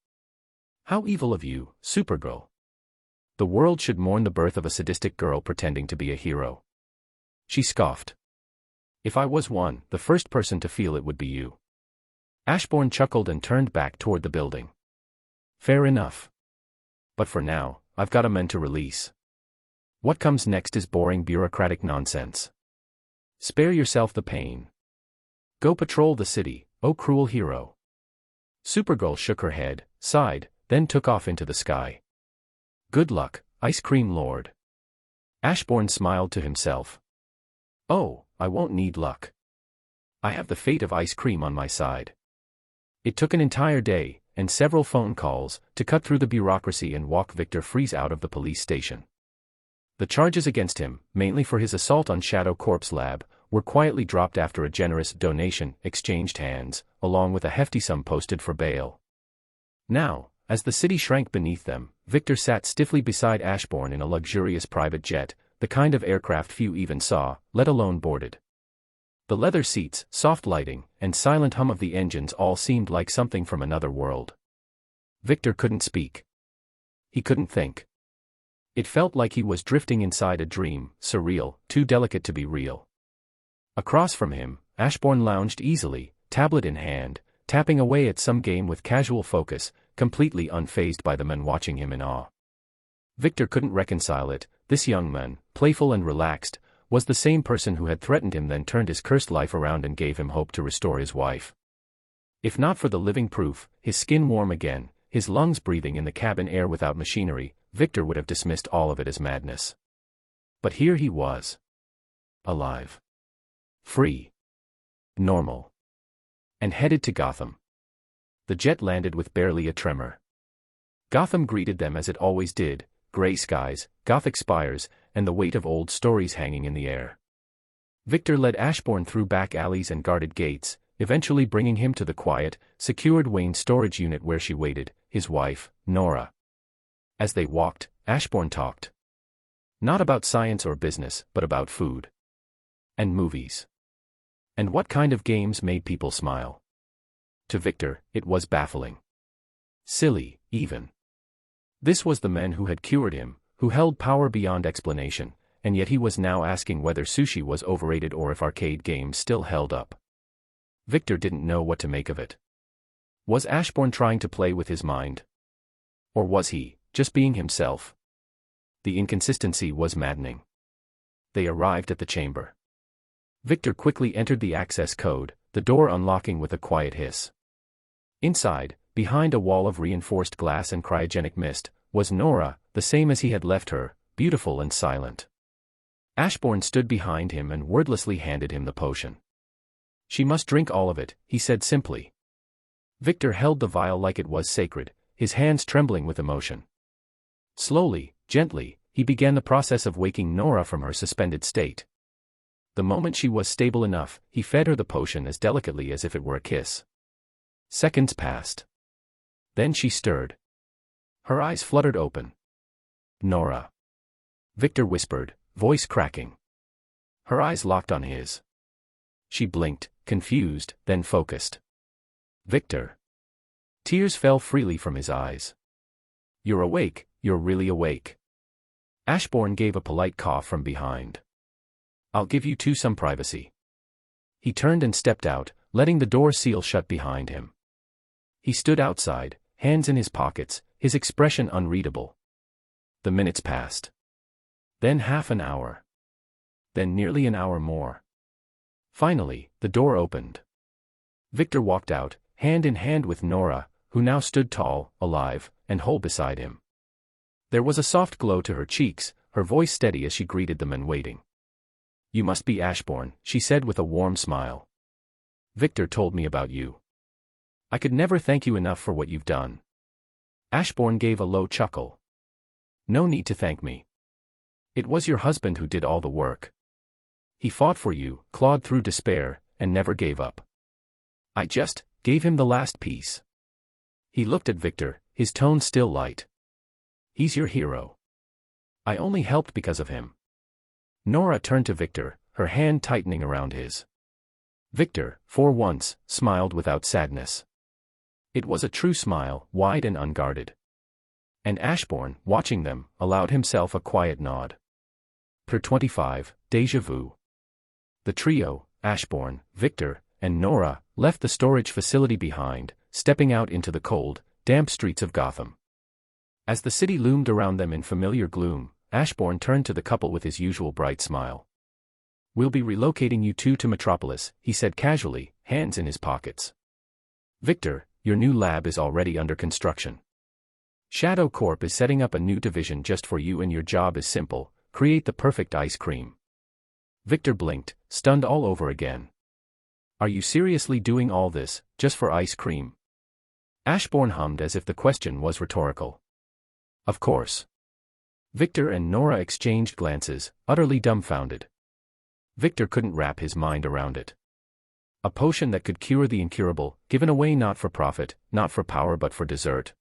Speaker 1: How evil of you, Supergirl. The world should mourn the birth of a sadistic girl pretending to be a hero. She scoffed. If I was one, the first person to feel it would be you. Ashborne chuckled and turned back toward the building. Fair enough. But for now, I've got a man to release. What comes next is boring bureaucratic nonsense. Spare yourself the pain. Go patrol the city, oh cruel hero. Supergirl shook her head, sighed, then took off into the sky. Good luck, Ice Cream Lord. Ashborne smiled to himself. Oh, I won't need luck. I have the fate of ice cream on my side. It took an entire day, and several phone calls, to cut through the bureaucracy and walk Victor Freeze out of the police station. The charges against him, mainly for his assault on Shadow Corp's lab, were quietly dropped after a generous donation exchanged hands, along with a hefty sum posted for bail. Now, as the city shrank beneath them, Victor sat stiffly beside Ashborne in a luxurious private jet, the kind of aircraft few even saw, let alone boarded. The leather seats, soft lighting, and silent hum of the engines all seemed like something from another world. Victor couldn't speak. He couldn't think. It felt like he was drifting inside a dream, surreal, too delicate to be real. Across from him, Ashborne lounged easily, tablet in hand, tapping away at some game with casual focus, completely unfazed by the men watching him in awe. Victor couldn't reconcile it. This young man, playful and relaxed, was the same person who had threatened him then turned his cursed life around and gave him hope to restore his wife. If not for the living proof, his skin warm again, his lungs breathing in the cabin air without machinery, Victor would have dismissed all of it as madness. But here he was. Alive. Free. Normal. And headed to Gotham. The jet landed with barely a tremor. Gotham greeted them as it always did, gray skies, Gothic spires, and the weight of old stories hanging in the air. Victor led Ashborne through back alleys and guarded gates, eventually bringing him to the quiet, secured Wayne storage unit where she waited, his wife, Nora. As they walked, Ashborne talked. Not about science or business, but about food. And movies. And what kind of games made people smile. To Victor, it was baffling. Silly, even. This was the man who had cured him, who held power beyond explanation, and yet he was now asking whether sushi was overrated or if arcade games still held up. Victor didn't know what to make of it. Was Ashborne trying to play with his mind? Or was he, just being himself? The inconsistency was maddening. They arrived at the chamber. Victor quickly entered the access code, the door unlocking with a quiet hiss. Inside, behind a wall of reinforced glass and cryogenic mist, was Nora, the same as he had left her, beautiful and silent. Ashborne stood behind him and wordlessly handed him the potion. "She must drink all of it," he said simply. Victor held the vial like it was sacred, his hands trembling with emotion. Slowly, gently, he began the process of waking Nora from her suspended state. The moment she was stable enough, he fed her the potion as delicately as if it were a kiss. Seconds passed. Then she stirred. Her eyes fluttered open. "Nora," Victor whispered, voice cracking. Her eyes locked on his. She blinked, confused, then focused. "Victor." Tears fell freely from his eyes. "You're awake, you're really awake." Ashborne gave a polite cough from behind. "I'll give you two some privacy." He turned and stepped out, letting the door seal shut behind him. He stood outside, hands in his pockets, his expression unreadable. The minutes passed. Then half an hour. Then nearly an hour more. Finally, the door opened. Victor walked out, hand in hand with Nora, who now stood tall, alive, and whole beside him. There was a soft glow to her cheeks, her voice steady as she greeted the men waiting. "You must be Ashborne," she said with a warm smile. "Victor told me about you. I could never thank you enough for what you've done." Ashborne gave a low chuckle. "No need to thank me. It was your husband who did all the work. He fought for you, clawed through despair, and never gave up. I just gave him the last piece." He looked at Victor, his tone still light. "He's your hero. I only helped because of him." Nora turned to Victor, her hand tightening around his. Victor, for once, smiled without sadness. It was a true smile, wide and unguarded. And Ashborne, watching them, allowed himself a quiet nod. Per 25, Déjà Vu. The trio, Ashborne, Victor, and Nora, left the storage facility behind, stepping out into the cold, damp streets of Gotham. As the city loomed around them in familiar gloom, Ashborne turned to the couple with his usual bright smile. "We'll be relocating you two to Metropolis," he said casually, hands in his pockets. "Victor, your new lab is already under construction. Shadow Corp is setting up a new division just for you, and your job is simple: create the perfect ice cream." Victor blinked, stunned all over again. "Are you seriously doing all this, just for ice cream?" Ashborne hummed as if the question was rhetorical. "Of course." Victor and Nora exchanged glances, utterly dumbfounded. Victor couldn't wrap his mind around it. A potion that could cure the incurable, given away not for profit, not for power but for dessert.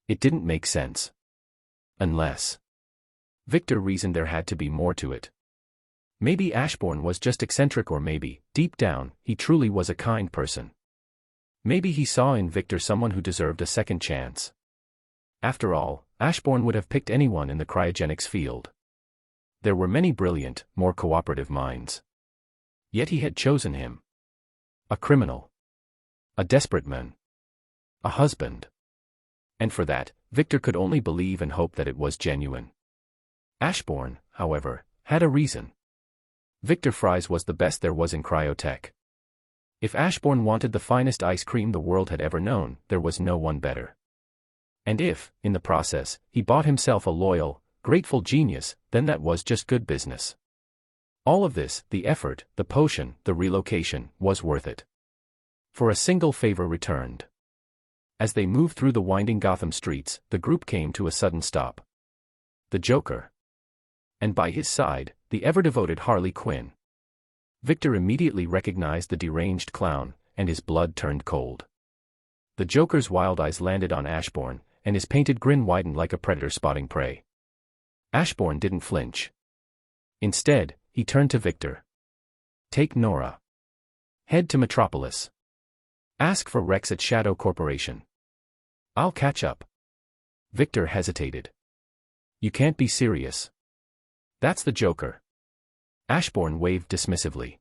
Speaker 1: It didn't make sense. Unless... Victor reasoned there had to be more to it. Maybe Ashborne was just eccentric, or maybe, deep down, he truly was a kind person. Maybe he saw in Victor someone who deserved a second chance. After all, Ashborne would have picked anyone in the cryogenics field. There were many brilliant, more cooperative minds. Yet he had chosen him. A criminal. A desperate man. A husband. And for that, Victor could only believe and hope that it was genuine. Ashborne, however, had a reason. Victor Fries was the best there was in cryotech. If Ashborne wanted the finest ice cream the world had ever known, there was no one better. And if, in the process, he bought himself a loyal, grateful genius, then that was just good business. All of this, the effort, the potion, the relocation, was worth it. For a single favor returned. As they moved through the winding Gotham streets, the group came to a sudden stop. The Joker. And by his side, the ever-devoted Harley Quinn. Victor immediately recognized the deranged clown, and his blood turned cold. The Joker's wild eyes landed on Ashborne, and his painted grin widened like a predator spotting prey. Ashborne didn't flinch. Instead, he turned to Victor. "Take Nora. Head to Metropolis. Ask for Rex at Shadow Corporation. I'll catch up." Victor hesitated. "You can't be serious. That's the Joker." Ashborne waved dismissively.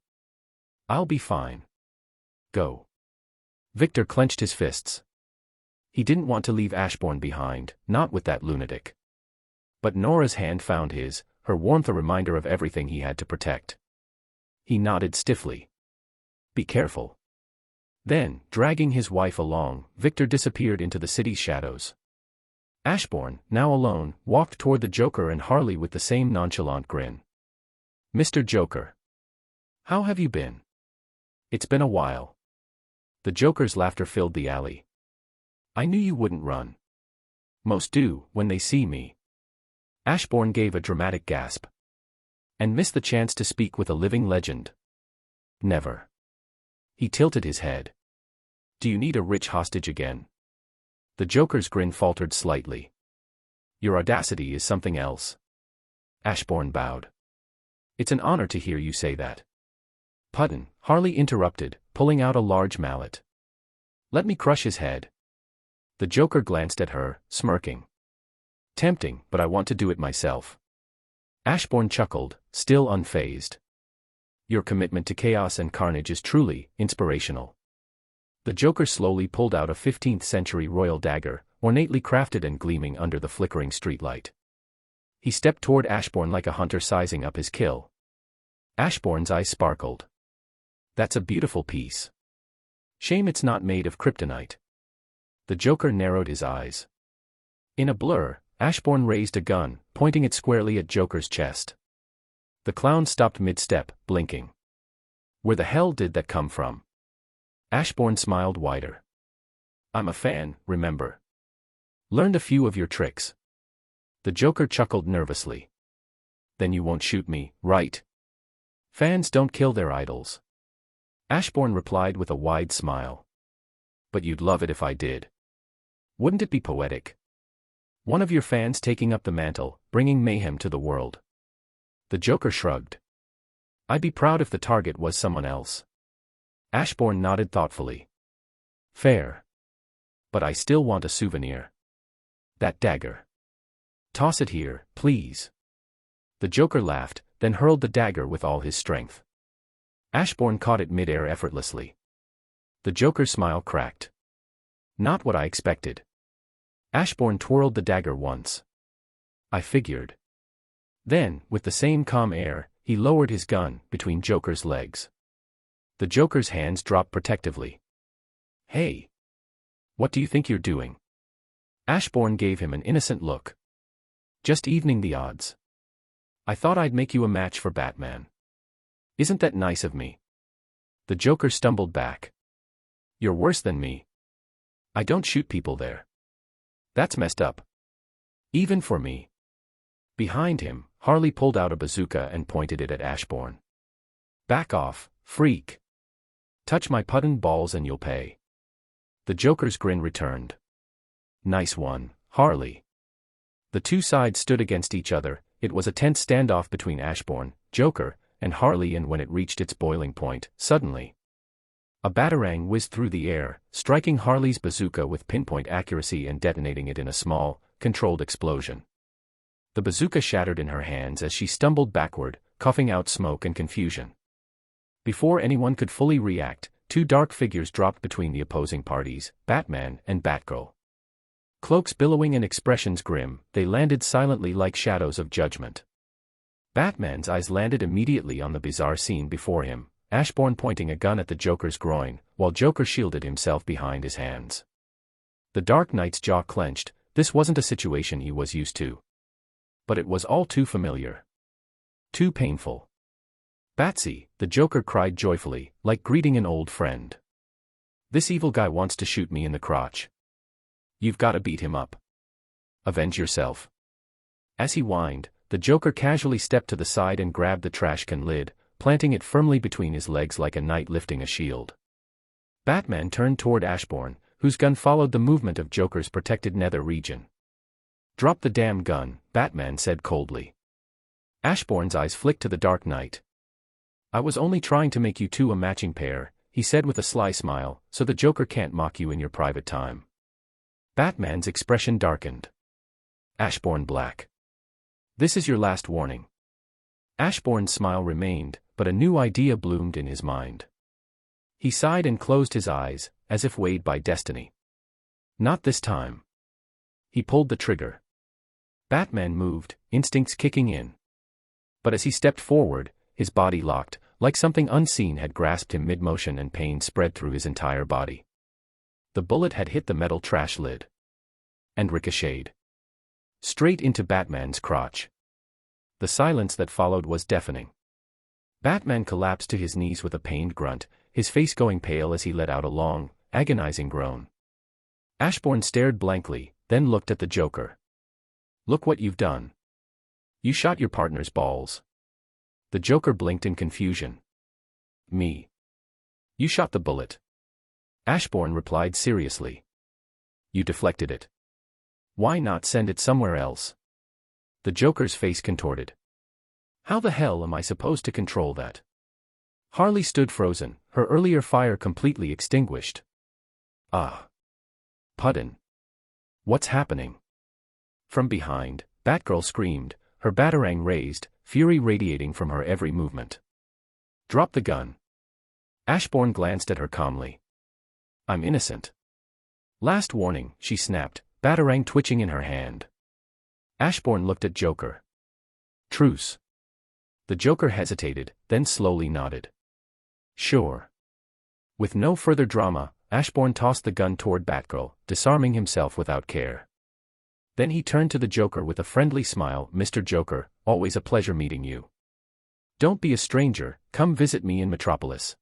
Speaker 1: "I'll be fine. Go." Victor clenched his fists. He didn't want to leave Ashborne behind, not with that lunatic. But Nora's hand found his, her warmth a reminder of everything he had to protect. He nodded stiffly. Be careful. Then, dragging his wife along, Victor disappeared into the city's shadows. Ashborne, now alone, walked toward the Joker and Harley with the same nonchalant grin. Mr. Joker. How have you been? It's been a while. The Joker's laughter filled the alley. I knew you wouldn't run. Most do, when they see me. Ashborne gave a dramatic gasp. And missed the chance to speak with a living legend. Never. He tilted his head. Do you need a rich hostage again? The Joker's grin faltered slightly. Your audacity is something else. Ashborne bowed. It's an honor to hear you say that. Puttin, Harley interrupted, pulling out a large mallet. Let me crush his head. The Joker glanced at her, smirking. Tempting, but I want to do it myself. Ashborne chuckled, still unfazed. Your commitment to chaos and carnage is truly inspirational. The Joker slowly pulled out a 15th-century royal dagger, ornately crafted and gleaming under the flickering streetlight. He stepped toward Ashborne like a hunter sizing up his kill. Ashborne's eyes sparkled. That's a beautiful piece. Shame it's not made of kryptonite. The Joker narrowed his eyes. In a blur, Ashborne raised a gun, pointing it squarely at Joker's chest. The clown stopped mid-step, blinking. Where the hell did that come from? Ashborne smiled wider. I'm a fan, remember. Learned a few of your tricks. The Joker chuckled nervously. Then you won't shoot me, right? Fans don't kill their idols. Ashborne replied with a wide smile. But you'd love it if I did. Wouldn't it be poetic? One of your fans taking up the mantle, bringing mayhem to the world. The Joker shrugged. I'd be proud if the target was someone else. Ashborne nodded thoughtfully. Fair. But I still want a souvenir. That dagger. Toss it here, please. The Joker laughed, then hurled the dagger with all his strength. Ashborne caught it mid-air effortlessly. The Joker's smile cracked. Not what I expected. Ashborne twirled the dagger once. I figured. Then, with the same calm air, he lowered his gun between Joker's legs. The Joker's hands dropped protectively. Hey! What do you think you're doing? Ashborne gave him an innocent look. Just evening the odds. I thought I'd make you a match for Batman. Isn't that nice of me? The Joker stumbled back. You're worse than me. I don't shoot people there. That's messed up. Even for me. Behind him, Harley pulled out a bazooka and pointed it at Ashborne. Back off, freak. Touch my puttin' balls and you'll pay. The Joker's grin returned. Nice one, Harley. The two sides stood against each other. It was a tense standoff between Ashborne, Joker, and Harley, and when it reached its boiling point, suddenly, a batarang whizzed through the air, striking Harley's bazooka with pinpoint accuracy and detonating it in a small, controlled explosion. The bazooka shattered in her hands as she stumbled backward, coughing out smoke and confusion. Before anyone could fully react, two dark figures dropped between the opposing parties, Batman and Batgirl. Cloaks billowing and expressions grim, they landed silently like shadows of judgment. Batman's eyes landed immediately on the bizarre scene before him, Ashborne pointing a gun at the Joker's groin, while Joker shielded himself behind his hands. The Dark Knight's jaw clenched. This wasn't a situation he was used to. But it was all too familiar. Too painful. Batsy, the Joker cried joyfully, like greeting an old friend. This evil guy wants to shoot me in the crotch. You've got to beat him up. Avenge yourself. As he whined, the Joker casually stepped to the side and grabbed the trash can lid, planting it firmly between his legs like a knight lifting a shield. Batman turned toward Ashborne, whose gun followed the movement of Joker's protected nether region. Drop the damn gun, Batman said coldly. Ashborne's eyes flicked to the Dark Knight. I was only trying to make you two a matching pair, he said with a sly smile, so the Joker can't mock you in your private time. Batman's expression darkened. Ashborne Black. This is your last warning. Ashborne's smile remained, but a new idea bloomed in his mind. He sighed and closed his eyes, as if weighed by destiny. Not this time. He pulled the trigger. Batman moved, instincts kicking in. But as he stepped forward, his body locked, like something unseen had grasped him mid-motion and pain spread through his entire body. The bullet had hit the metal trash lid. And ricocheted. Straight into Batman's crotch. The silence that followed was deafening. Batman collapsed to his knees with a pained grunt, his face going pale as he let out a long, agonizing groan. Ashborne stared blankly, then looked at the Joker. "Look what you've done. You shot your partner's balls." The Joker blinked in confusion. "Me? You shot the bullet." Ashborne replied seriously. "You deflected it. Why not send it somewhere else?" The Joker's face contorted. "How the hell am I supposed to control that?" Harley stood frozen, her earlier fire completely extinguished. "Ah. Puddin'. What's happening?" From behind, Batgirl screamed, her batarang raised, fury radiating from her every movement. "Drop the gun." Ashborne glanced at her calmly. "I'm innocent." "Last warning," she snapped, batarang twitching in her hand. Ashborne looked at Joker. "Truce." The Joker hesitated, then slowly nodded. "Sure." With no further drama, Ashborne tossed the gun toward Batgirl, disarming himself without care. Then he turned to the Joker with a friendly smile. "Mr. Joker, always a pleasure meeting you. Don't be a stranger, come visit me in Metropolis."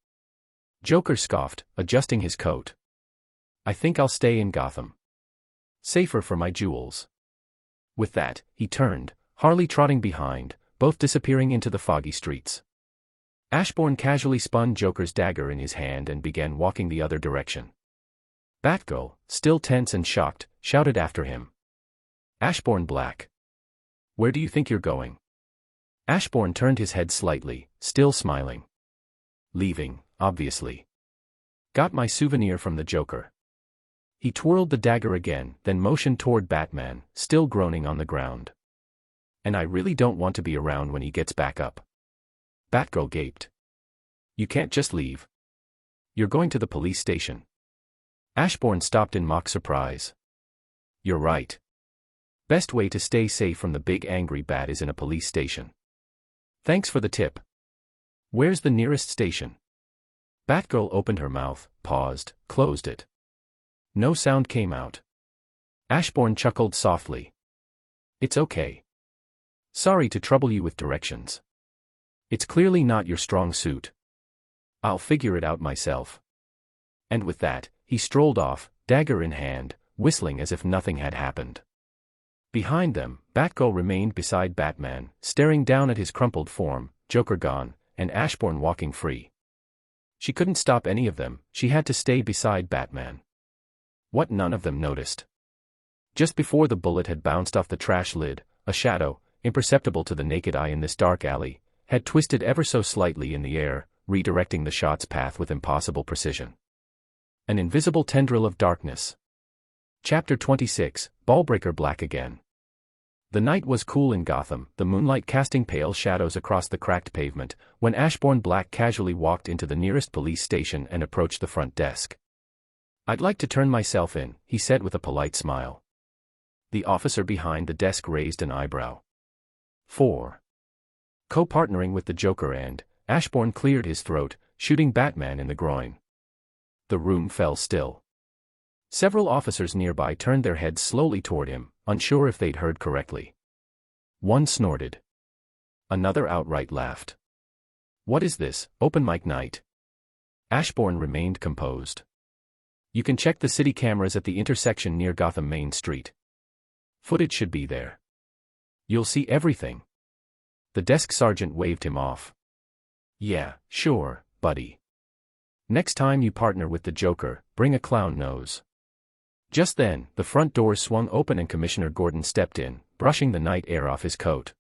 Speaker 1: Joker scoffed, adjusting his coat. "I think I'll stay in Gotham. Safer for my jewels." With that, he turned, Harley trotting behind, both disappearing into the foggy streets. Ashborne casually spun Joker's dagger in his hand and began walking the other direction. Batgirl, still tense and shocked, shouted after him. "Ashborne Black. Where do you think you're going?" Ashborne turned his head slightly, still smiling. "Leaving, obviously. Got my souvenir from the Joker." He twirled the dagger again, then motioned toward Batman, still groaning on the ground. "And I really don't want to be around when he gets back up." Batgirl gaped. "You can't just leave. You're going to the police station." Ashborne stopped in mock surprise. "You're right. Best way to stay safe from the big angry bat is in a police station. Thanks for the tip. Where's the nearest station?" Batgirl opened her mouth, paused, closed it. No sound came out. Ashborne chuckled softly. "It's okay. Sorry to trouble you with directions. It's clearly not your strong suit. I'll figure it out myself." And with that, he strolled off, dagger in hand, whistling as if nothing had happened. Behind them, Batgirl remained beside Batman, staring down at his crumpled form, Joker gone, and Ashborne walking free. She couldn't stop any of them, she had to stay beside Batman. What none of them noticed. Just before the bullet had bounced off the trash lid, a shadow, imperceptible to the naked eye in this dark alley, had twisted ever so slightly in the air, redirecting the shot's path with impossible precision. An invisible tendril of darkness. Chapter 26, Ballbreaker Black again. The night was cool in Gotham, the moonlight casting pale shadows across the cracked pavement, when Ashborne Black casually walked into the nearest police station and approached the front desk. "I'd like to turn myself in," he said with a polite smile. The officer behind the desk raised an eyebrow. "4. Co-partnering with the Joker and, Ashborne cleared his throat, shooting Batman in the groin. The room fell still. Several officers nearby turned their heads slowly toward him, unsure if they'd heard correctly. One snorted. Another outright laughed. "What is this, open mic night?" Ashborne remained composed. "You can check the city cameras at the intersection near Gotham Main Street. Footage should be there. You'll see everything." The desk sergeant waved him off. "Yeah, sure, buddy. Next time you partner with the Joker, bring a clown nose." Just then, the front doors swung open and Commissioner Gordon stepped in, brushing the night air off his coat.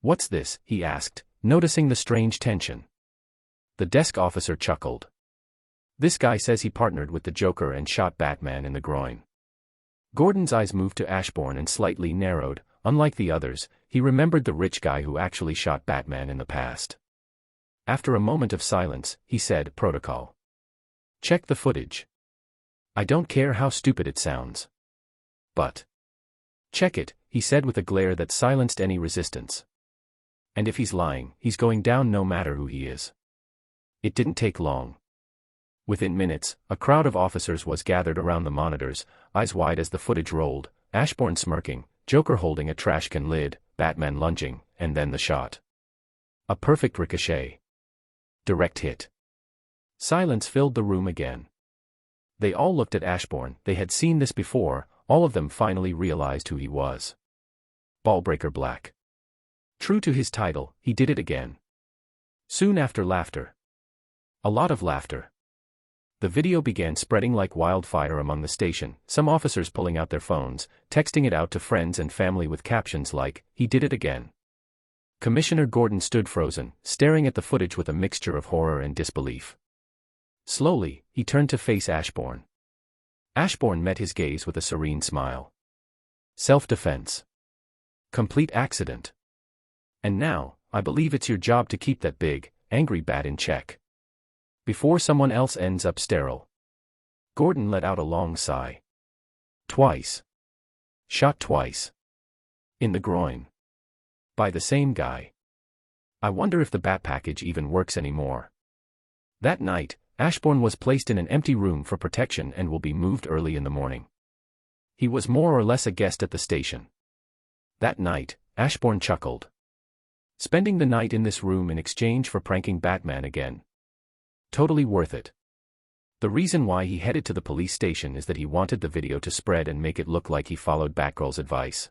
Speaker 1: "What's this?" he asked, noticing the strange tension. The desk officer chuckled. "This guy says he partnered with the Joker and shot Batman in the groin." Gordon's eyes moved to Ashborne and slightly narrowed. Unlike the others, he remembered the rich guy who actually shot Batman in the past. After a moment of silence, he said, "Protocol. Check the footage. I don't care how stupid it sounds. But check it," he said with a glare that silenced any resistance. "And if he's lying, he's going down no matter who he is." It didn't take long. Within minutes, a crowd of officers was gathered around the monitors, eyes wide as the footage rolled, Ashborne smirking, Joker holding a trash can lid, Batman lunging, and then the shot. A perfect ricochet. Direct hit. Silence filled the room again. They all looked at Ashborne. They had seen this before. All of them finally realized who he was. Ballbreaker Black. True to his title, he did it again. Soon after, laughter. A lot of laughter. The video began spreading like wildfire among the station, some officers pulling out their phones, texting it out to friends and family with captions like, "He did it again." Commissioner Gordon stood frozen, staring at the footage with a mixture of horror and disbelief. Slowly, he turned to face Ashborne. Ashborne met his gaze with a serene smile. Self-defense. Complete accident. And now, I believe it's your job to keep that big, angry bat in check. Before someone else ends up sterile. Gordon let out a long sigh. Twice. Shot twice. In the groin. By the same guy. I wonder if the bat package even works anymore. That night, Ashborne was placed in an empty room for protection and will be moved early in the morning. He was more or less a guest at the station. That night, Ashborne chuckled. Spending the night in this room in exchange for pranking Batman again. Totally worth it. The reason why he headed to the police station is that he wanted the video to spread and make it look like he followed Batgirl's advice.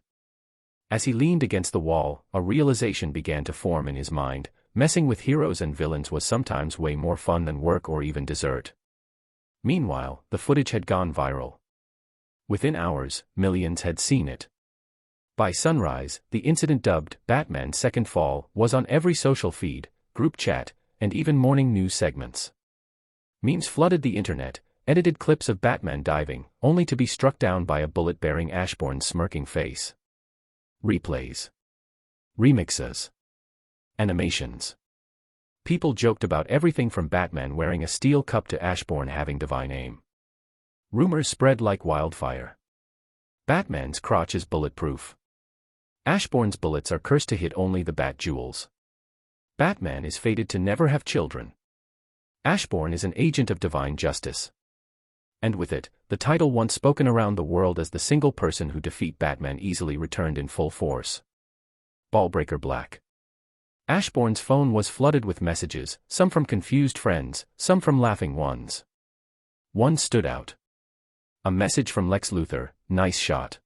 Speaker 1: As he leaned against the wall, a realization began to form in his mind. Messing with heroes and villains was sometimes way more fun than work or even dessert. Meanwhile, the footage had gone viral. Within hours, millions had seen it. By sunrise, the incident dubbed Batman's Second Fall was on every social feed, group chat, and even morning news segments. Memes flooded the internet, edited clips of Batman diving, only to be struck down by a bullet bearing Ashborne's smirking face. Replays. Remixes. Animations. People joked about everything from Batman wearing a steel cup to Ashborne having divine aim. Rumors spread like wildfire. Batman's crotch is bulletproof. Ashborne's bullets are cursed to hit only the bat jewels. Batman is fated to never have children. Ashborne is an agent of divine justice. And with it, the title once spoken around the world as the single person who defeat Batman easily returned in full force. Ballbreaker Black. Ashborne's phone was flooded with messages, some from confused friends, some from laughing ones. One stood out. A message from Lex Luthor, "Nice shot."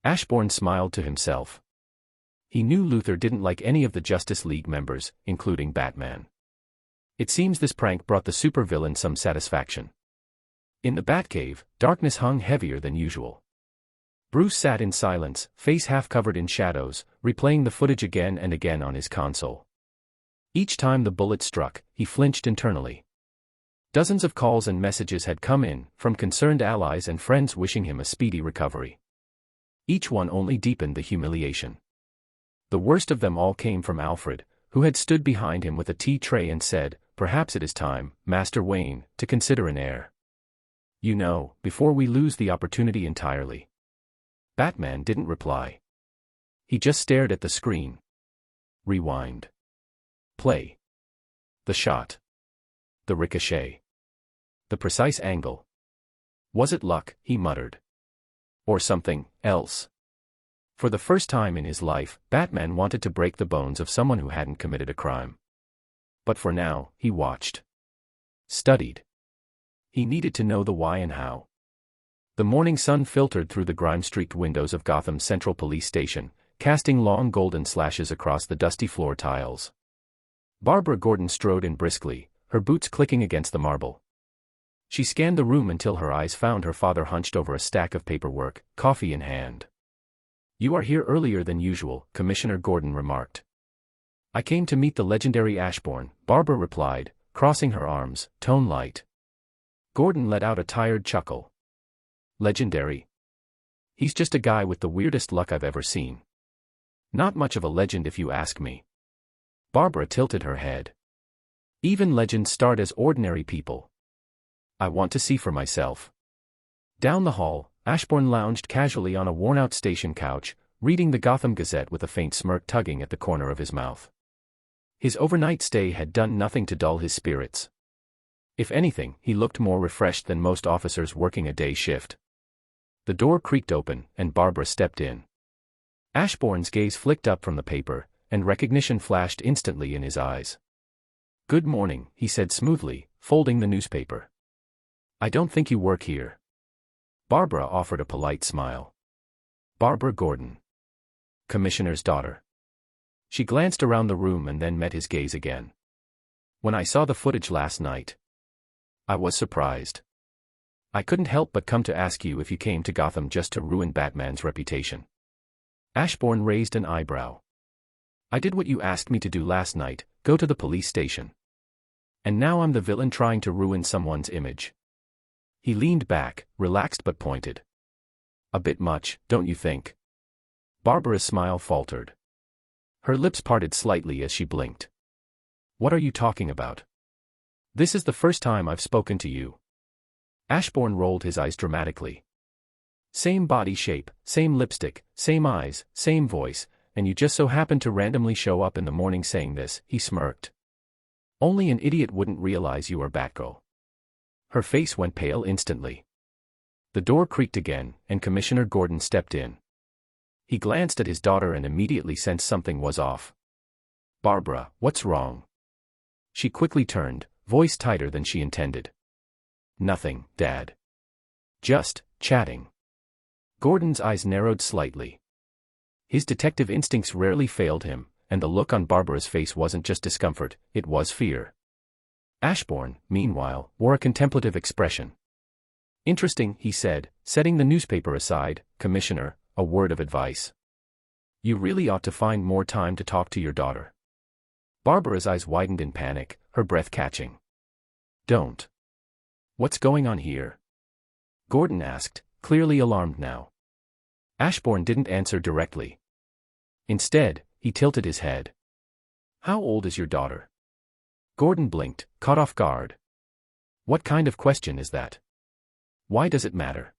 Speaker 1: Ashborne smiled to himself. He knew Luthor didn't like any of the Justice League members, including Batman. It seems this prank brought the supervillain some satisfaction. In the Batcave, darkness hung heavier than usual. Bruce sat in silence, face half covered in shadows, replaying the footage again and again on his console. Each time the bullet struck, he flinched internally. Dozens of calls and messages had come in, from concerned allies and friends wishing him a speedy recovery. Each one only deepened the humiliation. The worst of them all came from Alfred, who had stood behind him with a tea tray and said, "Perhaps it is time, Master Wayne, to consider an heir. You know, before we lose the opportunity entirely." Batman didn't reply. He just stared at the screen. Rewind. Play. The shot. The ricochet. The precise angle. Was it luck, he muttered. Or something else? For the first time in his life, Batman wanted to break the bones of someone who hadn't committed a crime. But for now, he watched. Studied. He needed to know the why and how. The morning sun filtered through the grime-streaked windows of Gotham's Central Police Station, casting long golden slashes across the dusty floor tiles. Barbara Gordon strode in briskly, her boots clicking against the marble. She scanned the room until her eyes found her father hunched over a stack of paperwork, coffee in hand. "You are here earlier than usual," Commissioner Gordon remarked. "I came to meet the legendary Ashborne," Barbara replied, crossing her arms, tone light. Gordon let out a tired chuckle. "Legendary? He's just a guy with the weirdest luck I've ever seen. Not much of a legend if you ask me." Barbara tilted her head. "Even legends start as ordinary people. I want to see for myself." Down the hall, Ashborne lounged casually on a worn-out station couch, reading the Gotham Gazette with a faint smirk tugging at the corner of his mouth. His overnight stay had done nothing to dull his spirits. If anything, he looked more refreshed than most officers working a day shift. The door creaked open, and Barbara stepped in. Ashbourne's gaze flicked up from the paper, and recognition flashed instantly in his eyes. "Good morning," he said smoothly, folding the newspaper. "I don't think you work here." Barbara offered a polite smile. "Barbara Gordon. Commissioner's daughter." She glanced around the room and then met his gaze again. "When I saw the footage last night, I was surprised. I couldn't help but come to ask you if you came to Gotham just to ruin Batman's reputation." Ashbourne raised an eyebrow. "I did what you asked me to do last night, go to the police station. And now I'm the villain trying to ruin someone's image." He leaned back, relaxed but pointed. "A bit much, don't you think?" Barbara's smile faltered. Her lips parted slightly as she blinked. "What are you talking about? This is the first time I've spoken to you." Ashbourne rolled his eyes dramatically. "Same body shape, same lipstick, same eyes, same voice, and you just so happened to randomly show up in the morning saying this," he smirked. "Only an idiot wouldn't realize you are Batgirl." Her face went pale instantly. The door creaked again, and Commissioner Gordon stepped in. He glanced at his daughter and immediately sensed something was off. "Barbara, what's wrong?" She quickly turned, voice tighter than she intended. "Nothing, Dad. Just chatting." Gordon's eyes narrowed slightly. His detective instincts rarely failed him, and the look on Barbara's face wasn't just discomfort, it was fear. Ashbourne, meanwhile, wore a contemplative expression. "Interesting," he said, setting the newspaper aside. "Commissioner, a word of advice. You really ought to find more time to talk to your daughter." Barbara's eyes widened in panic, her breath catching. "Don't. What's going on here?" Gordon asked, clearly alarmed now. Ashbourne didn't answer directly. Instead, he tilted his head. "How old is your daughter?" Gordon blinked, caught off guard. "What kind of question is that? Why does it matter?"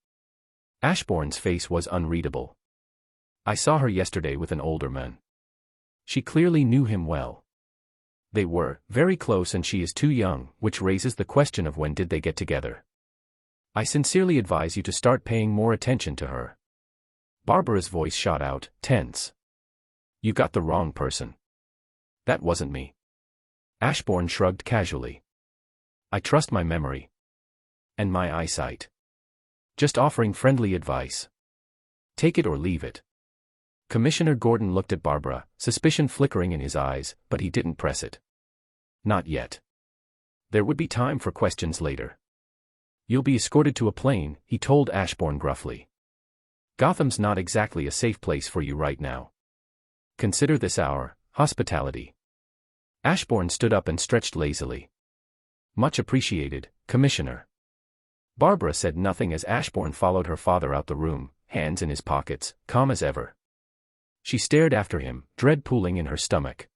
Speaker 1: Ashbourne's face was unreadable. "I saw her yesterday with an older man. She clearly knew him well. They were very close and she is too young, which raises the question of when did they get together. I sincerely advise you to start paying more attention to her." Barbara's voice shot out, tense. "You got the wrong person. That wasn't me." Ashbourne shrugged casually. "I trust my memory. And my eyesight. Just offering friendly advice. Take it or leave it." Commissioner Gordon looked at Barbara, suspicion flickering in his eyes, but he didn't press it. "Not yet. There would be time for questions later. You'll be escorted to a plane," he told Ashbourne gruffly. "Gotham's not exactly a safe place for you right now. Consider this our hospitality." Ashbourne stood up and stretched lazily. "Much appreciated, Commissioner." Barbara said nothing as Ashbourne followed her father out the room, hands in his pockets, calm as ever. She stared after him, dread pooling in her stomach.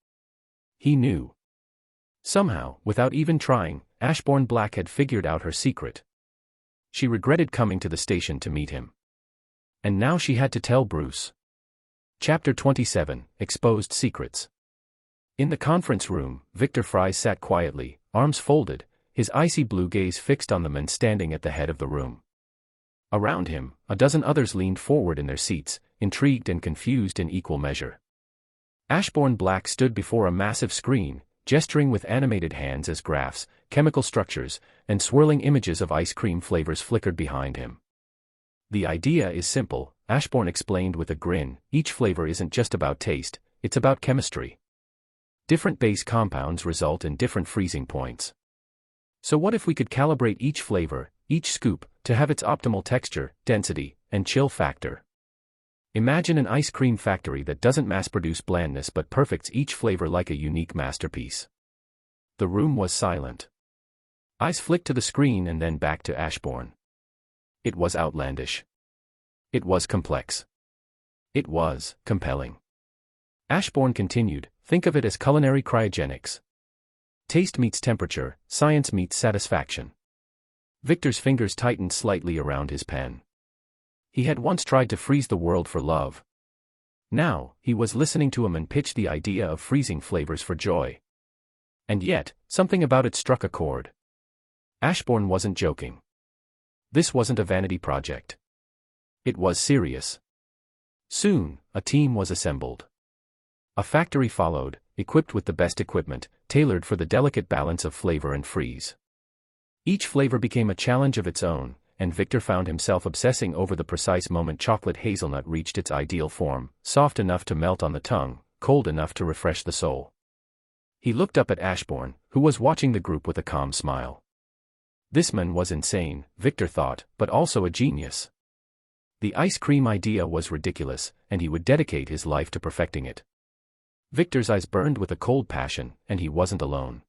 Speaker 1: He knew. Somehow, without even trying, Ashborne Black had figured out her secret. She regretted coming to the station to meet him. And now she had to tell Bruce. Chapter 27, Exposed Secrets. In the conference room, Victor Fries sat quietly, arms folded, his icy blue gaze fixed on the man standing at the head of the room. Around him, a dozen others leaned forward in their seats, intrigued and confused in equal measure. Ashborne Black stood before a massive screen, gesturing with animated hands as graphs, chemical structures, and swirling images of ice cream flavors flickered behind him. "The idea is simple," Ashborne explained with a grin. "Each flavor isn't just about taste, it's about chemistry. Different base compounds result in different freezing points. So what if we could calibrate each flavor, each scoop, to have its optimal texture, density, and chill factor? Imagine an ice cream factory that doesn't mass-produce blandness but perfects each flavor like a unique masterpiece." The room was silent. Eyes flicked to the screen and then back to Ashborne. It was outlandish. It was complex. It was compelling. Ashborne continued, "Think of it as culinary cryogenics. Taste meets temperature, science meets satisfaction." Victor's fingers tightened slightly around his pen. He had once tried to freeze the world for love. Now, he was listening to a man pitch the idea of freezing flavors for joy. And yet, something about it struck a chord. Ashborne wasn't joking. This wasn't a vanity project. It was serious. Soon, a team was assembled. A factory followed, equipped with the best equipment, tailored for the delicate balance of flavor and freeze. Each flavor became a challenge of its own, and Victor found himself obsessing over the precise moment chocolate hazelnut reached its ideal form, soft enough to melt on the tongue, cold enough to refresh the soul. He looked up at Ashborne, who was watching the group with a calm smile. This man was insane, Victor thought, but also a genius. The ice cream idea was ridiculous, and he would dedicate his life to perfecting it. Victor's eyes burned with a cold passion, and he wasn't alone.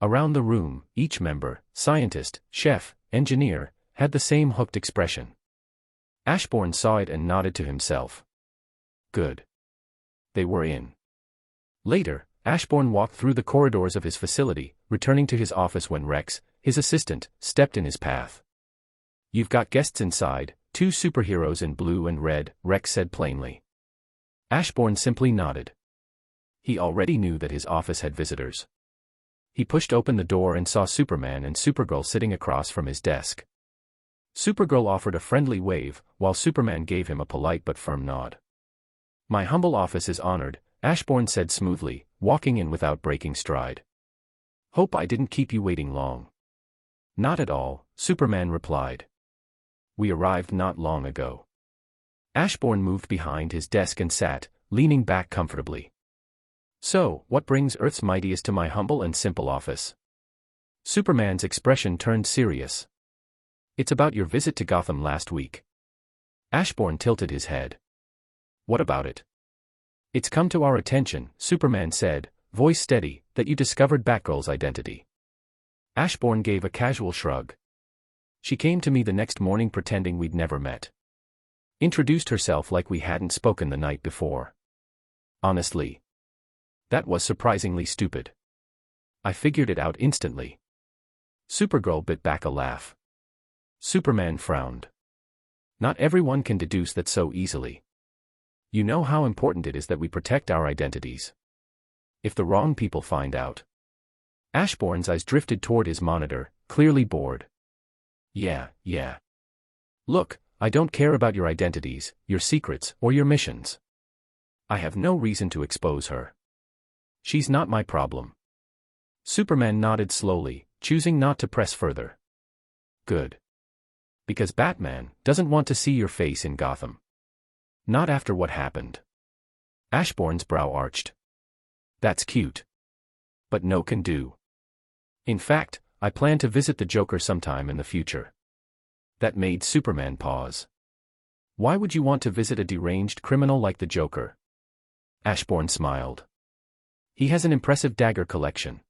Speaker 1: Around the room, each member, scientist, chef, engineer, had the same hooked expression. Ashborne saw it and nodded to himself. Good. They were in. Later, Ashborne walked through the corridors of his facility, returning to his office when Rex, his assistant, stepped in his path. "You've got guests inside, 2 superheroes in blue and red," Rex said plainly. Ashborne simply nodded. He already knew that his office had visitors. He pushed open the door and saw Superman and Supergirl sitting across from his desk. Supergirl offered a friendly wave, while Superman gave him a polite but firm nod. "My humble office is honored," Ashborne said smoothly, walking in without breaking stride. "Hope I didn't keep you waiting long." "Not at all," Superman replied. "We arrived not long ago." Ashborne moved behind his desk and sat, leaning back comfortably. "So, what brings Earth's mightiest to my humble and simple office?" Superman's expression turned serious. "It's about your visit to Gotham last week." Ashborne tilted his head. "What about it?" "It's come to our attention," Superman said, voice steady, "that you discovered Batgirl's identity." Ashborne gave a casual shrug. "She came to me the next morning pretending we'd never met. Introduced herself like we hadn't spoken the night before. Honestly, that was surprisingly stupid. I figured it out instantly." Supergirl bit back a laugh. Superman frowned. "Not everyone can deduce that so easily. You know how important it is that we protect our identities. If the wrong people find out." Ashborne's eyes drifted toward his monitor, clearly bored. Yeah. Look, I don't care about your identities, your secrets, or your missions. I have no reason to expose her. She's not my problem." Superman nodded slowly, choosing not to press further. "Good. Because Batman doesn't want to see your face in Gotham. Not after what happened." Ashborne's brow arched. "That's cute. But no can do. In fact, I plan to visit the Joker sometime in the future." That made Superman pause. "Why would you want to visit a deranged criminal like the Joker?" Ashborne smiled. "He has an impressive dagger collection.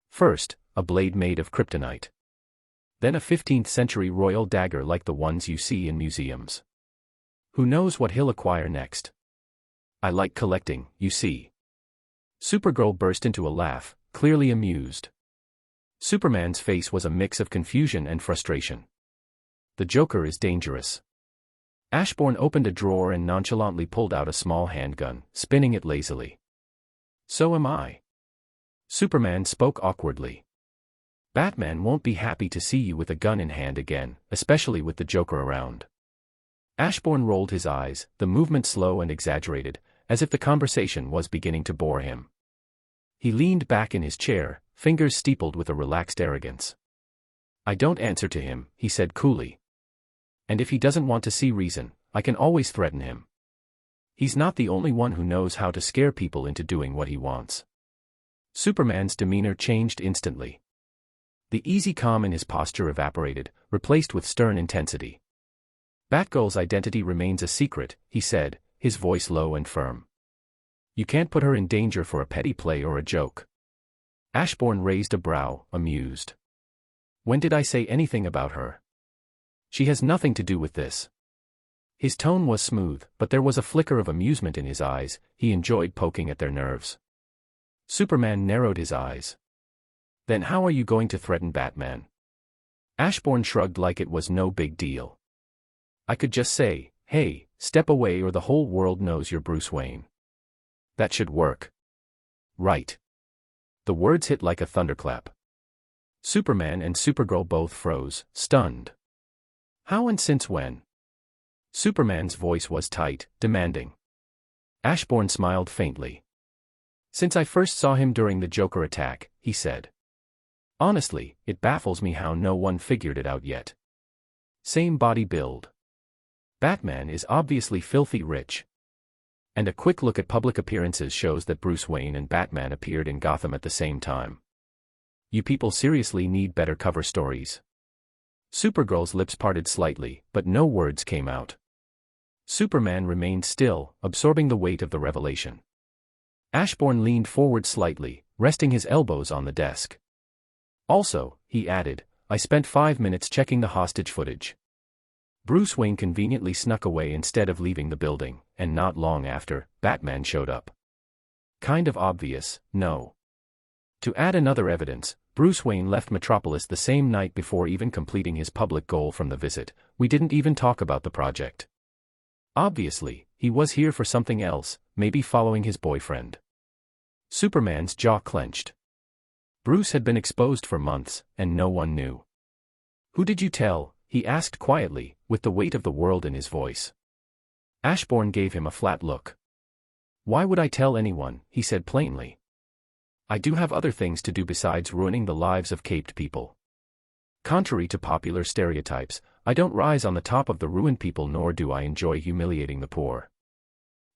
Speaker 1: First, a blade made of kryptonite. Then a 15th century royal dagger like the ones you see in museums. Who knows what he'll acquire next? I like collecting, you see." Supergirl burst into a laugh, clearly amused. Superman's face was a mix of confusion and frustration. "The Joker is dangerous." Ashborne opened a drawer and nonchalantly pulled out a small handgun, spinning it lazily. "So am I." Superman spoke awkwardly. "Batman won't be happy to see you with a gun in hand again, especially with the Joker around." Ashborne rolled his eyes, the movement slow and exaggerated, as if the conversation was beginning to bore him. He leaned back in his chair, fingers steepled with a relaxed arrogance. "I don't answer to him," he said coolly. "And if he doesn't want to see reason, I can always threaten him. He's not the only one who knows how to scare people into doing what he wants." Superman's demeanor changed instantly. The easy calm in his posture evaporated, replaced with stern intensity. "Batgirl's identity remains a secret," he said, his voice low and firm. "You can't put her in danger for a petty play or a joke." Ashborne raised a brow, amused. "When did I say anything about her? She has nothing to do with this." His tone was smooth, but there was a flicker of amusement in his eyes. He enjoyed poking at their nerves. Superman narrowed his eyes. "Then how are you going to threaten Batman?" Ashborne shrugged like it was no big deal. "I could just say, 'Hey, step away or the whole world knows you're Bruce Wayne.' That should work." "Right. The words hit like a thunderclap. Superman and Supergirl both froze, stunned. How and since when? Superman's voice was tight, demanding. Ashborne smiled faintly. Since I first saw him during the Joker attack, he said. Honestly, it baffles me how no one figured it out yet. Same body build. Batman is obviously filthy rich. And a quick look at public appearances shows that Bruce Wayne and Batman appeared in Gotham at the same time. You people seriously need better cover stories. Supergirl's lips parted slightly, but no words came out. Superman remained still, absorbing the weight of the revelation. Ashborne leaned forward slightly, resting his elbows on the desk. Also, he added, I spent 5 minutes checking the hostage footage. Bruce Wayne conveniently snuck away instead of leaving the building, and not long after, Batman showed up. Kind of obvious, no? To add another evidence, Bruce Wayne left Metropolis the same night before even completing his public goal from the visit. We didn't even talk about the project. Obviously, he was here for something else, maybe following his boyfriend. Superman's jaw clenched. Bruce had been exposed for months, and no one knew. Who did you tell? He asked quietly, with the weight of the world in his voice. Ashborne gave him a flat look. Why would I tell anyone? He said plainly. I do have other things to do besides ruining the lives of caped people. Contrary to popular stereotypes, I don't rise on the top of the ruined people, nor do I enjoy humiliating the poor.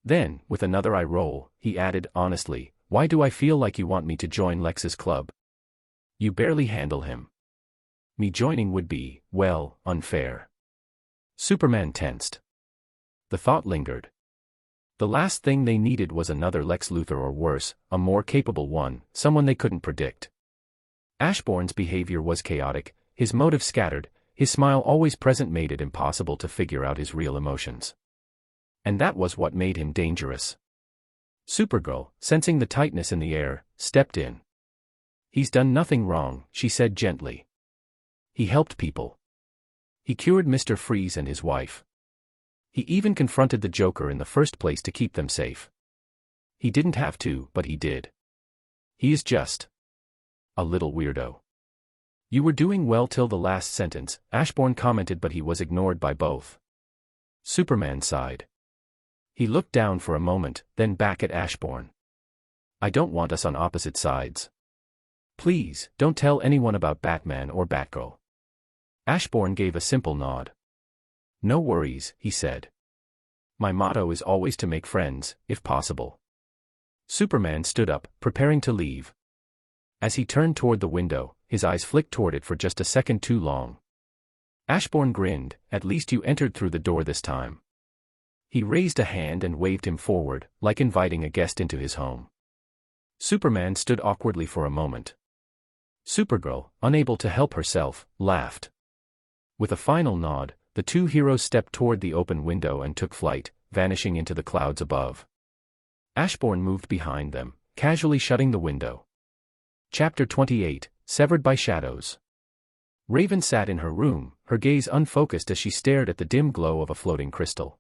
Speaker 1: Then, with another eye roll, he added, honestly, why do I feel like you want me to join Lex's club? You barely handle him. Me joining would be, well, unfair. Superman tensed. The thought lingered. The last thing they needed was another Lex Luthor, or worse, a more capable one, someone they couldn't predict. Ashborne's behavior was chaotic, his motives scattered, his smile always present made it impossible to figure out his real emotions. And that was what made him dangerous. Supergirl, sensing the tightness in the air, stepped in. He's done nothing wrong, she said gently. He helped people. He cured Mr. Freeze and his wife. He even confronted the Joker in the first place to keep them safe. He didn't have to, but he did. He is just a little weirdo. You were doing well till the last sentence, Ashborne commented, but he was ignored by both. Superman sighed. He looked down for a moment, then back at Ashborne. I don't want us on opposite sides. Please, don't tell anyone about Batman or Batgirl. Ashborne gave a simple nod. No worries, he said. My motto is always to make friends, if possible. Superman stood up, preparing to leave. As he turned toward the window, his eyes flicked toward it for just a second too long. Ashborne grinned, at least you entered through the door this time. He raised a hand and waved him forward, like inviting a guest into his home. Superman stood awkwardly for a moment. Supergirl, unable to help herself, laughed. With a final nod, the two heroes stepped toward the open window and took flight, vanishing into the clouds above. Ashborne moved behind them, casually shutting the window. Chapter 28, Severed by Shadows. Raven sat in her room, her gaze unfocused as she stared at the dim glow of a floating crystal.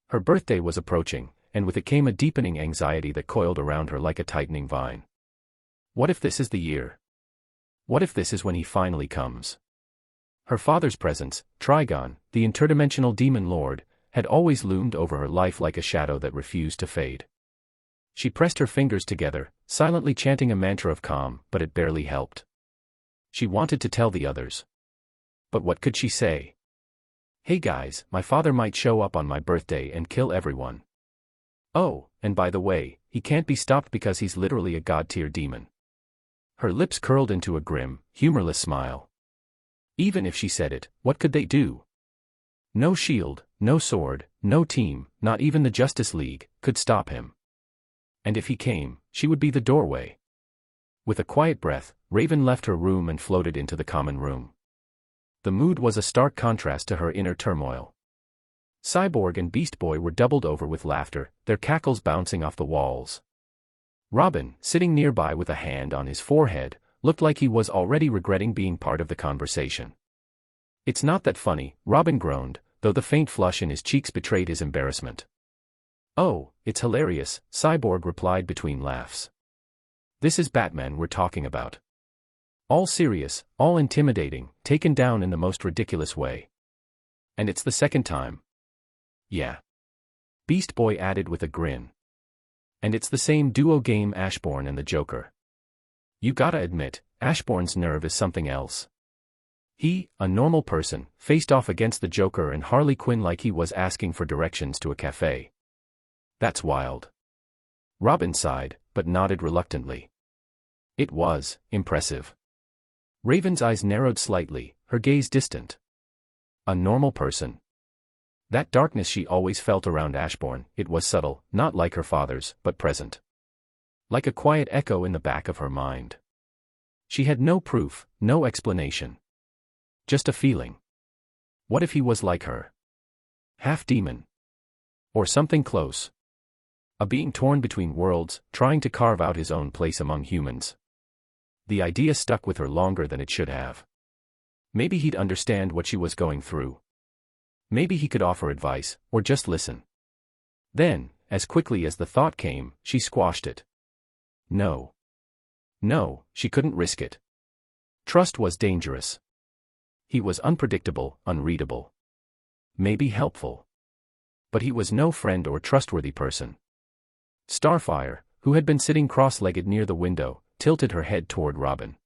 Speaker 1: Her birthday was approaching, and with it came a deepening anxiety that coiled around her like a tightening vine. What if this is the year? What if this is when he finally comes? Her father's presence, Trigon, the interdimensional demon lord, had always loomed over her life like a shadow that refused to fade. She pressed her fingers together, silently chanting a mantra of calm, but it barely helped. She wanted to tell the others. But what could she say? Hey guys, my father might show up on my birthday and kill everyone. Oh, and by the way, he can't be stopped because he's literally a god-tier demon. Her lips curled into a grim, humorless smile. Even if she said it, what could they do? No shield, no sword, no team, not even the Justice League, could stop him. And if he came, she would be the doorway. With a quiet breath, Raven left her room and floated into the common room. The mood was a stark contrast to her inner turmoil. Cyborg and Beast Boy were doubled over with laughter, their cackles bouncing off the walls. Robin, sitting nearby with a hand on his forehead, looked like he was already regretting being part of the conversation. It's not that funny, Robin groaned, though the faint flush in his cheeks betrayed his embarrassment. Oh, it's hilarious, Cyborg replied between laughs. This is Batman we're talking about. All serious, all intimidating, taken down in the most ridiculous way. And it's the second time. Yeah. Beast Boy added with a grin. And it's the same duo game Ashborne and the Joker. You gotta admit, Ashborne's nerve is something else. He, a normal person, faced off against the Joker and Harley Quinn like he was asking for directions to a cafe. That's wild. Robin sighed, but nodded reluctantly. It was impressive. Raven's eyes narrowed slightly, her gaze distant. A normal person. That darkness she always felt around Ashborne, it was subtle, not like her father's, but present. Like a quiet echo in the back of her mind. She had no proof, no explanation. Just a feeling. What if he was like her? Half demon. Or something close. A being torn between worlds, trying to carve out his own place among humans. The idea stuck with her longer than it should have. Maybe he'd understand what she was going through. Maybe he could offer advice, or just listen. Then, as quickly as the thought came, she squashed it. No. No, she couldn't risk it. Trust was dangerous. He was unpredictable, unreadable. Maybe helpful. But he was no friend or trustworthy person. Starfire, who had been sitting cross-legged near the window, tilted her head toward Robin.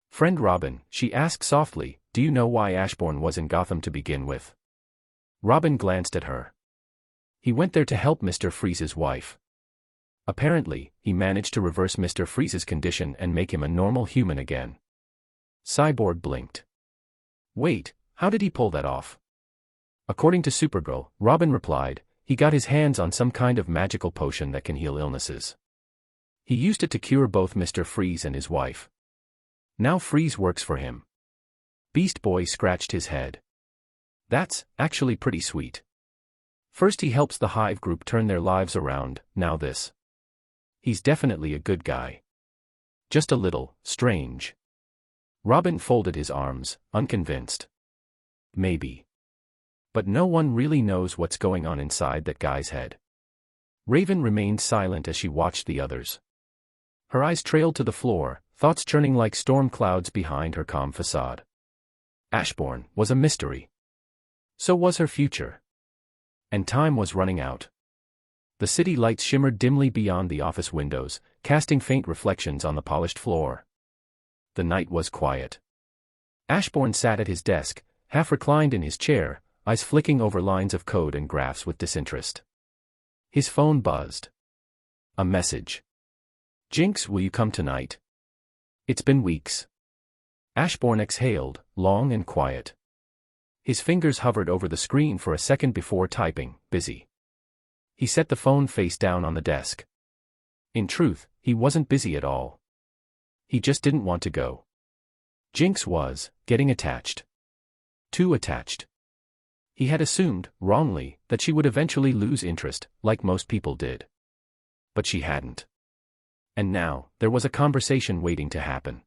Speaker 1: "Friend Robin," she asked softly, "do you know why Ashborne was in Gotham to begin with?" Robin glanced at her. He went there to help Mr. Freeze's wife. Apparently, he managed to reverse Mr. Freeze's condition and make him a normal human again. Cyborg blinked. Wait, how did he pull that off? According to Supergirl, Robin replied, he got his hands on some kind of magical potion that can heal illnesses. He used it to cure both Mr. Freeze and his wife. Now Freeze works for him. Beast Boy scratched his head. That's actually pretty sweet. First he helps the Hive group turn their lives around, now this. He's definitely a good guy. Just a little strange. Robin folded his arms, unconvinced. Maybe. But no one really knows what's going on inside that guy's head. Raven remained silent as she watched the others. Her eyes trailed to the floor, thoughts churning like storm clouds behind her calm facade. Ashborne was a mystery. So was her future. And time was running out. The city lights shimmered dimly beyond the office windows, casting faint reflections on the polished floor. The night was quiet. Ashborne sat at his desk, half reclined in his chair, eyes flicking over lines of code and graphs with disinterest. His phone buzzed. A message. "Jinx, will you come tonight? It's been weeks." Ashborne exhaled, long and quiet. His fingers hovered over the screen for a second before typing, busy. He set the phone face down on the desk. In truth, he wasn't busy at all. He just didn't want to go. Jinx was getting attached. Too attached. He had assumed, wrongly, that she would eventually lose interest, like most people did. But she hadn't. And now, there was a conversation waiting to happen.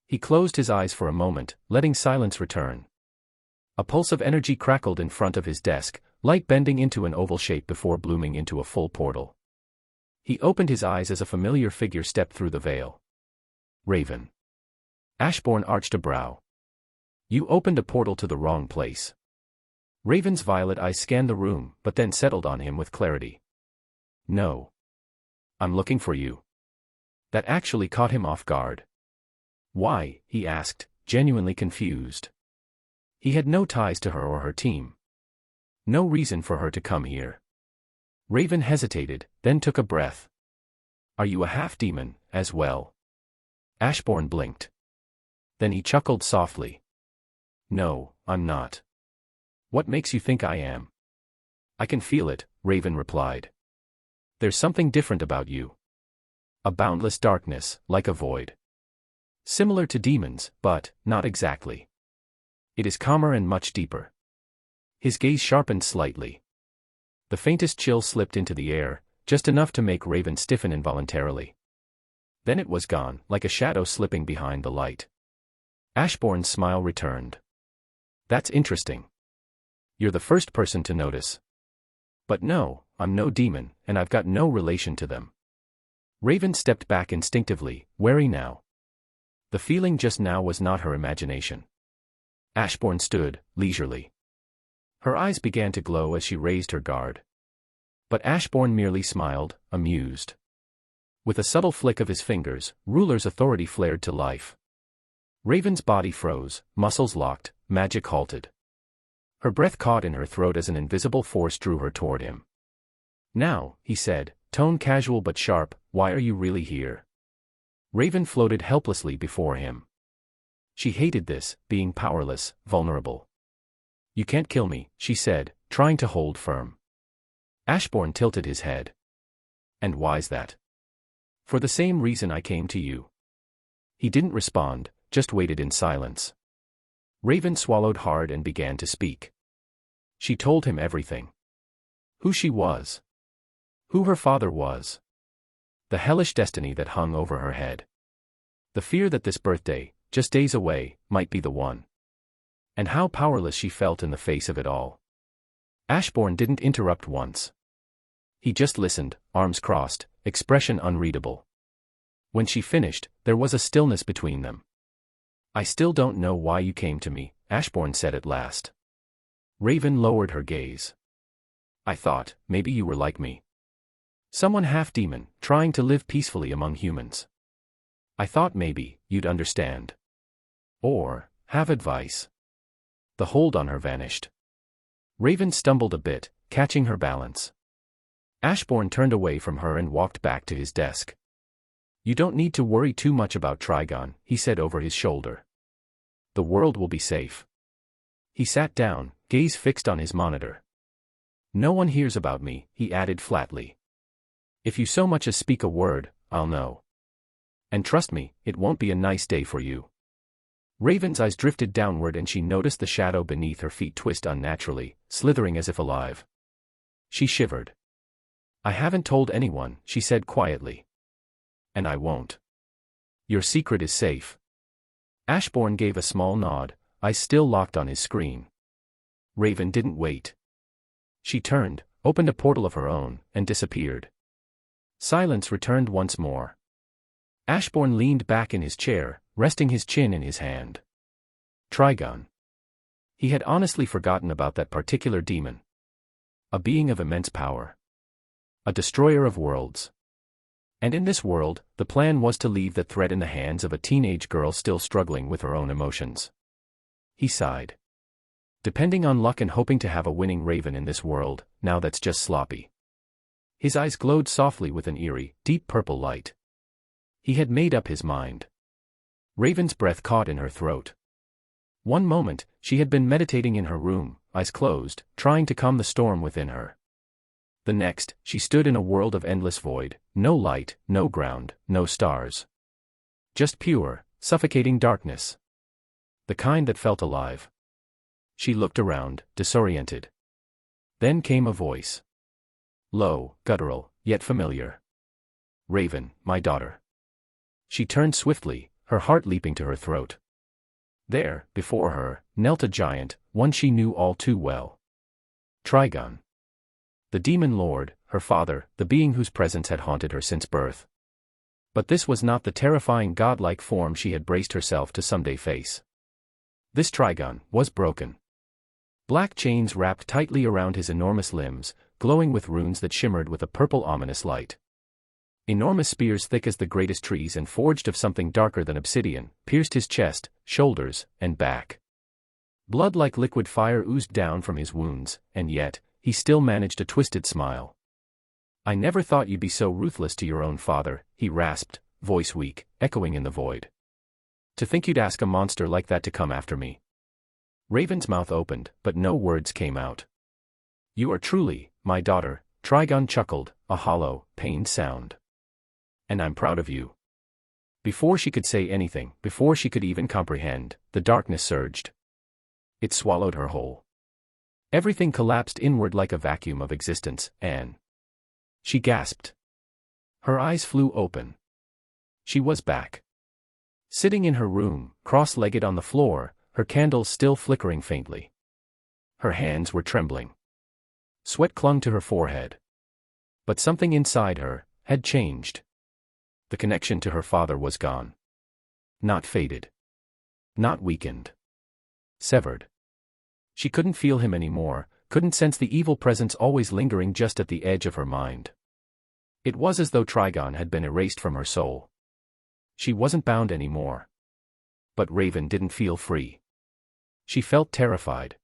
Speaker 1: He closed his eyes for a moment, letting silence return. A pulse of energy crackled in front of his desk, light bending into an oval shape before blooming into a full portal. He opened his eyes as a familiar figure stepped through the veil. Raven. Ashborne arched a brow. "You opened a portal to the wrong place." Raven's violet eyes scanned the room, but then settled on him with clarity. "No. I'm looking for you." That actually caught him off guard. "Why?" he asked, genuinely confused. He had no ties to her or her team. No reason for her to come here. Raven hesitated, then took a breath. "Are you a half-demon, as well?" Ashborne blinked. Then he chuckled softly. "No, I'm not." "What makes you think I am?" "I can feel it," Raven replied. "There's something different about you. A boundless darkness, like a void. Similar to demons, but not exactly. It is calmer and much deeper." His gaze sharpened slightly. The faintest chill slipped into the air, just enough to make Raven stiffen involuntarily. Then it was gone, like a shadow slipping behind the light. Ashborne's smile returned. "That's interesting. You're the first person to notice. But no, I'm no demon, and I've got no relation to them." Raven stepped back instinctively, wary now. The feeling just now was not her imagination. Ashborne stood, leisurely. Her eyes began to glow as she raised her guard. But Ashborne merely smiled, amused. With a subtle flick of his fingers, Ruler's authority flared to life. Raven's body froze, muscles locked, magic halted. Her breath caught in her throat as an invisible force drew her toward him. "Now," he said, tone casual but sharp, "why are you really here?" Raven floated helplessly before him. She hated this, being powerless, vulnerable. "You can't kill me," she said, trying to hold firm. Ashborne tilted his head. "And why's that?" "For the same reason I came to you." He didn't respond, just waited in silence. Raven swallowed hard and began to speak. She told him everything. Who she was. Who her father was. The hellish destiny that hung over her head. The fear that this birthday, just days away, might be the one. And how powerless she felt in the face of it all. Ashborne didn't interrupt once. He just listened, arms crossed, expression unreadable. When she finished, there was a stillness between them. "I still don't know why you came to me," Ashborne said at last. Raven lowered her gaze. "I thought, maybe you were like me. Someone half-demon, trying to live peacefully among humans. I thought maybe, you'd understand. Or, have advice." The hold on her vanished. Raven stumbled a bit, catching her balance. Ashborne turned away from her and walked back to his desk. "You don't need to worry too much about Trigon," he said over his shoulder. "The world will be safe." He sat down, gaze fixed on his monitor. "No one hears about me," he added flatly. "If you so much as speak a word, I'll know. And trust me, it won't be a nice day for you." Raven's eyes drifted downward and she noticed the shadow beneath her feet twist unnaturally, slithering as if alive. She shivered. "I haven't told anyone," she said quietly. "And I won't. Your secret is safe." Ashborne gave a small nod, eyes still locked on his screen. Raven didn't wait. She turned, opened a portal of her own, and disappeared. Silence returned once more. Ashborne leaned back in his chair, resting his chin in his hand. Trigon. He had honestly forgotten about that particular demon. A being of immense power. A destroyer of worlds. And in this world, the plan was to leave the threat in the hands of a teenage girl still struggling with her own emotions. He sighed. Depending on luck and hoping to have a winning Raven in this world, now that's just sloppy. His eyes glowed softly with an eerie, deep purple light. He had made up his mind. Raven's breath caught in her throat. One moment, she had been meditating in her room, eyes closed, trying to calm the storm within her. The next, she stood in a world of endless void, no light, no ground, no stars. Just pure, suffocating darkness. The kind that felt alive. She looked around, disoriented. Then came a voice. Low, guttural, yet familiar. "Raven, my daughter." She turned swiftly, her heart leaping to her throat. There, before her, knelt a giant, one she knew all too well. Trigon. The demon lord, her father, the being whose presence had haunted her since birth. But this was not the terrifying godlike form she had braced herself to someday face. This Trigon was broken. Black chains wrapped tightly around his enormous limbs, glowing with runes that shimmered with a purple ominous light. Enormous spears thick as the greatest trees and forged of something darker than obsidian, pierced his chest, shoulders, and back. Blood like liquid fire oozed down from his wounds, and yet, he still managed a twisted smile. "I never thought you'd be so ruthless to your own father," he rasped, voice weak, echoing in the void. "To think you'd ask a monster like that to come after me." Raven's mouth opened, but no words came out. "You are truly, my daughter," Trigon chuckled, a hollow, pained sound. "And I'm proud of you." Before she could say anything, before she could even comprehend, the darkness surged. It swallowed her whole. Everything collapsed inward like a vacuum of existence, and she gasped. Her eyes flew open. She was back. Sitting in her room, cross-legged on the floor, her candles still flickering faintly. Her hands were trembling. Sweat clung to her forehead. But something inside her had changed. The connection to her father was gone. Not faded. Not weakened. Severed. She couldn't feel him anymore, couldn't sense the evil presence always lingering just at the edge of her mind. It was as though Trigon had been erased from her soul. She wasn't bound anymore. But Raven didn't feel free. She felt terrified.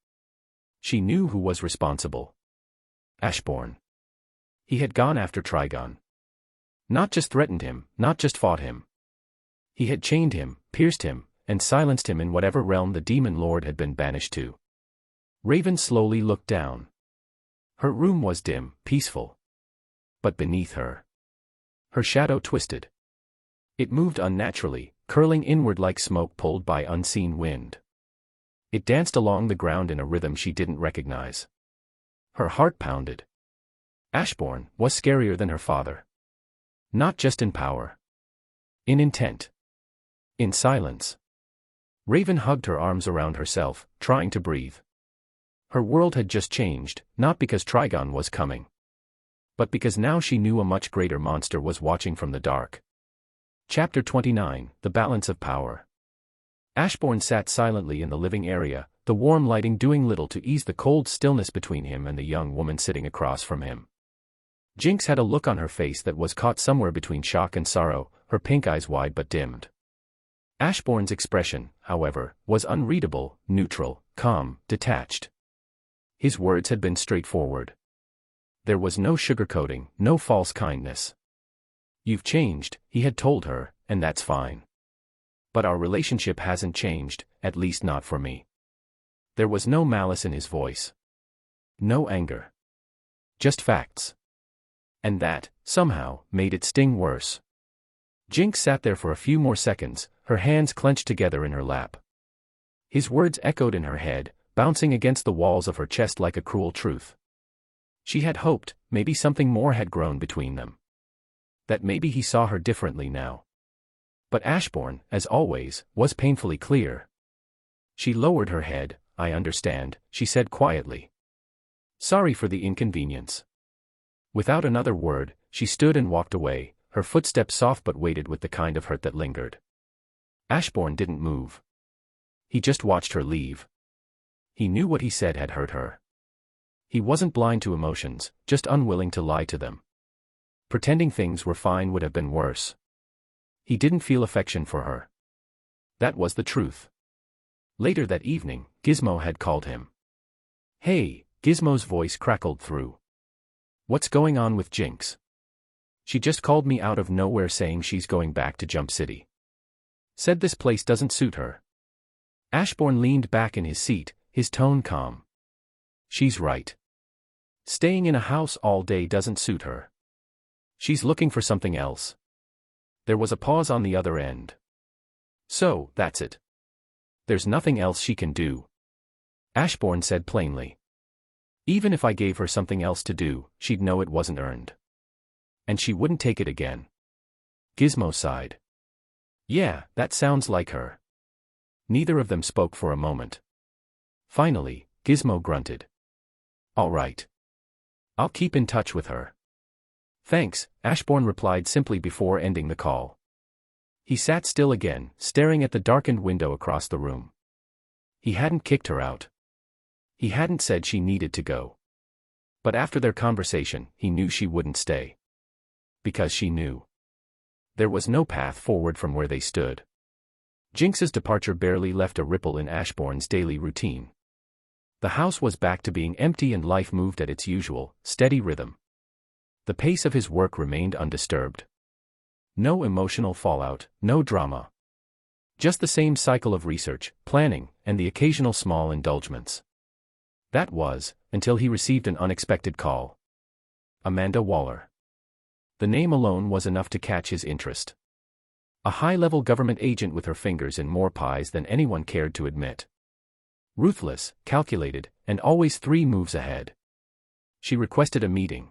Speaker 1: She knew who was responsible. Ashborne. He had gone after Trigon. Not just threatened him, not just fought him. He had chained him, pierced him, and silenced him in whatever realm the demon lord had been banished to. Raven slowly looked down. Her room was dim, peaceful. But beneath her shadow twisted. It moved unnaturally, curling inward like smoke pulled by unseen wind. It danced along the ground in a rhythm she didn't recognize. Her heart pounded. Ashborne was scarier than her father. Not just in power. In intent. In silence. Raven hugged her arms around herself, trying to breathe. Her world had just changed, not because Trigon was coming, but because now she knew a much greater monster was watching from the dark. Chapter 29, The Balance of Power. Ashborne sat silently in the living area, the warm lighting doing little to ease the cold stillness between him and the young woman sitting across from him. Jinx had a look on her face that was caught somewhere between shock and sorrow, her pink eyes wide but dimmed. Ashborne's expression, however, was unreadable, neutral, calm, detached. His words had been straightforward. There was no sugarcoating, no false kindness. You've changed, he had told her, and that's fine. But our relationship hasn't changed, at least not for me. There was no malice in his voice. No anger. Just facts. And that, somehow, made it sting worse. Jinx sat there for a few more seconds, her hands clenched together in her lap. His words echoed in her head, bouncing against the walls of her chest like a cruel truth. She had hoped, maybe something more had grown between them. That maybe he saw her differently now. But Ashborne, as always, was painfully clear. She lowered her head. I understand, she said quietly. Sorry for the inconvenience. Without another word, she stood and walked away, her footsteps soft but weighted with the kind of hurt that lingered. Ashborne didn't move. He just watched her leave. He knew what he said had hurt her. He wasn't blind to emotions, just unwilling to lie to them. Pretending things were fine would have been worse. He didn't feel affection for her. That was the truth. Later that evening, Gizmo had called him. Hey, Gizmo's voice crackled through. What's going on with Jinx? She just called me out of nowhere saying she's going back to Jump City. Said this place doesn't suit her. Ashborne leaned back in his seat, his tone calm. She's right. Staying in a house all day doesn't suit her. She's looking for something else. There was a pause on the other end. So, that's it. There's nothing else she can do. Ashborne said plainly. Even if I gave her something else to do, she'd know it wasn't earned. And she wouldn't take it again. Gizmo sighed. Yeah, that sounds like her. Neither of them spoke for a moment. Finally, Gizmo grunted. All right. I'll keep in touch with her. Thanks, Ashborne replied simply before ending the call. He sat still again, staring at the darkened window across the room. He hadn't kicked her out. He hadn't said she needed to go. But after their conversation, he knew she wouldn't stay. Because she knew. There was no path forward from where they stood. Jinx's departure barely left a ripple in Ashborne's daily routine. The house was back to being empty and life moved at its usual, steady rhythm. The pace of his work remained undisturbed. No emotional fallout, no drama. Just the same cycle of research, planning, and the occasional small indulgements. That was, until he received an unexpected call. Amanda Waller. The name alone was enough to catch his interest. A high-level government agent with her fingers in more pies than anyone cared to admit. Ruthless, calculated, and always 3 moves ahead. She requested a meeting.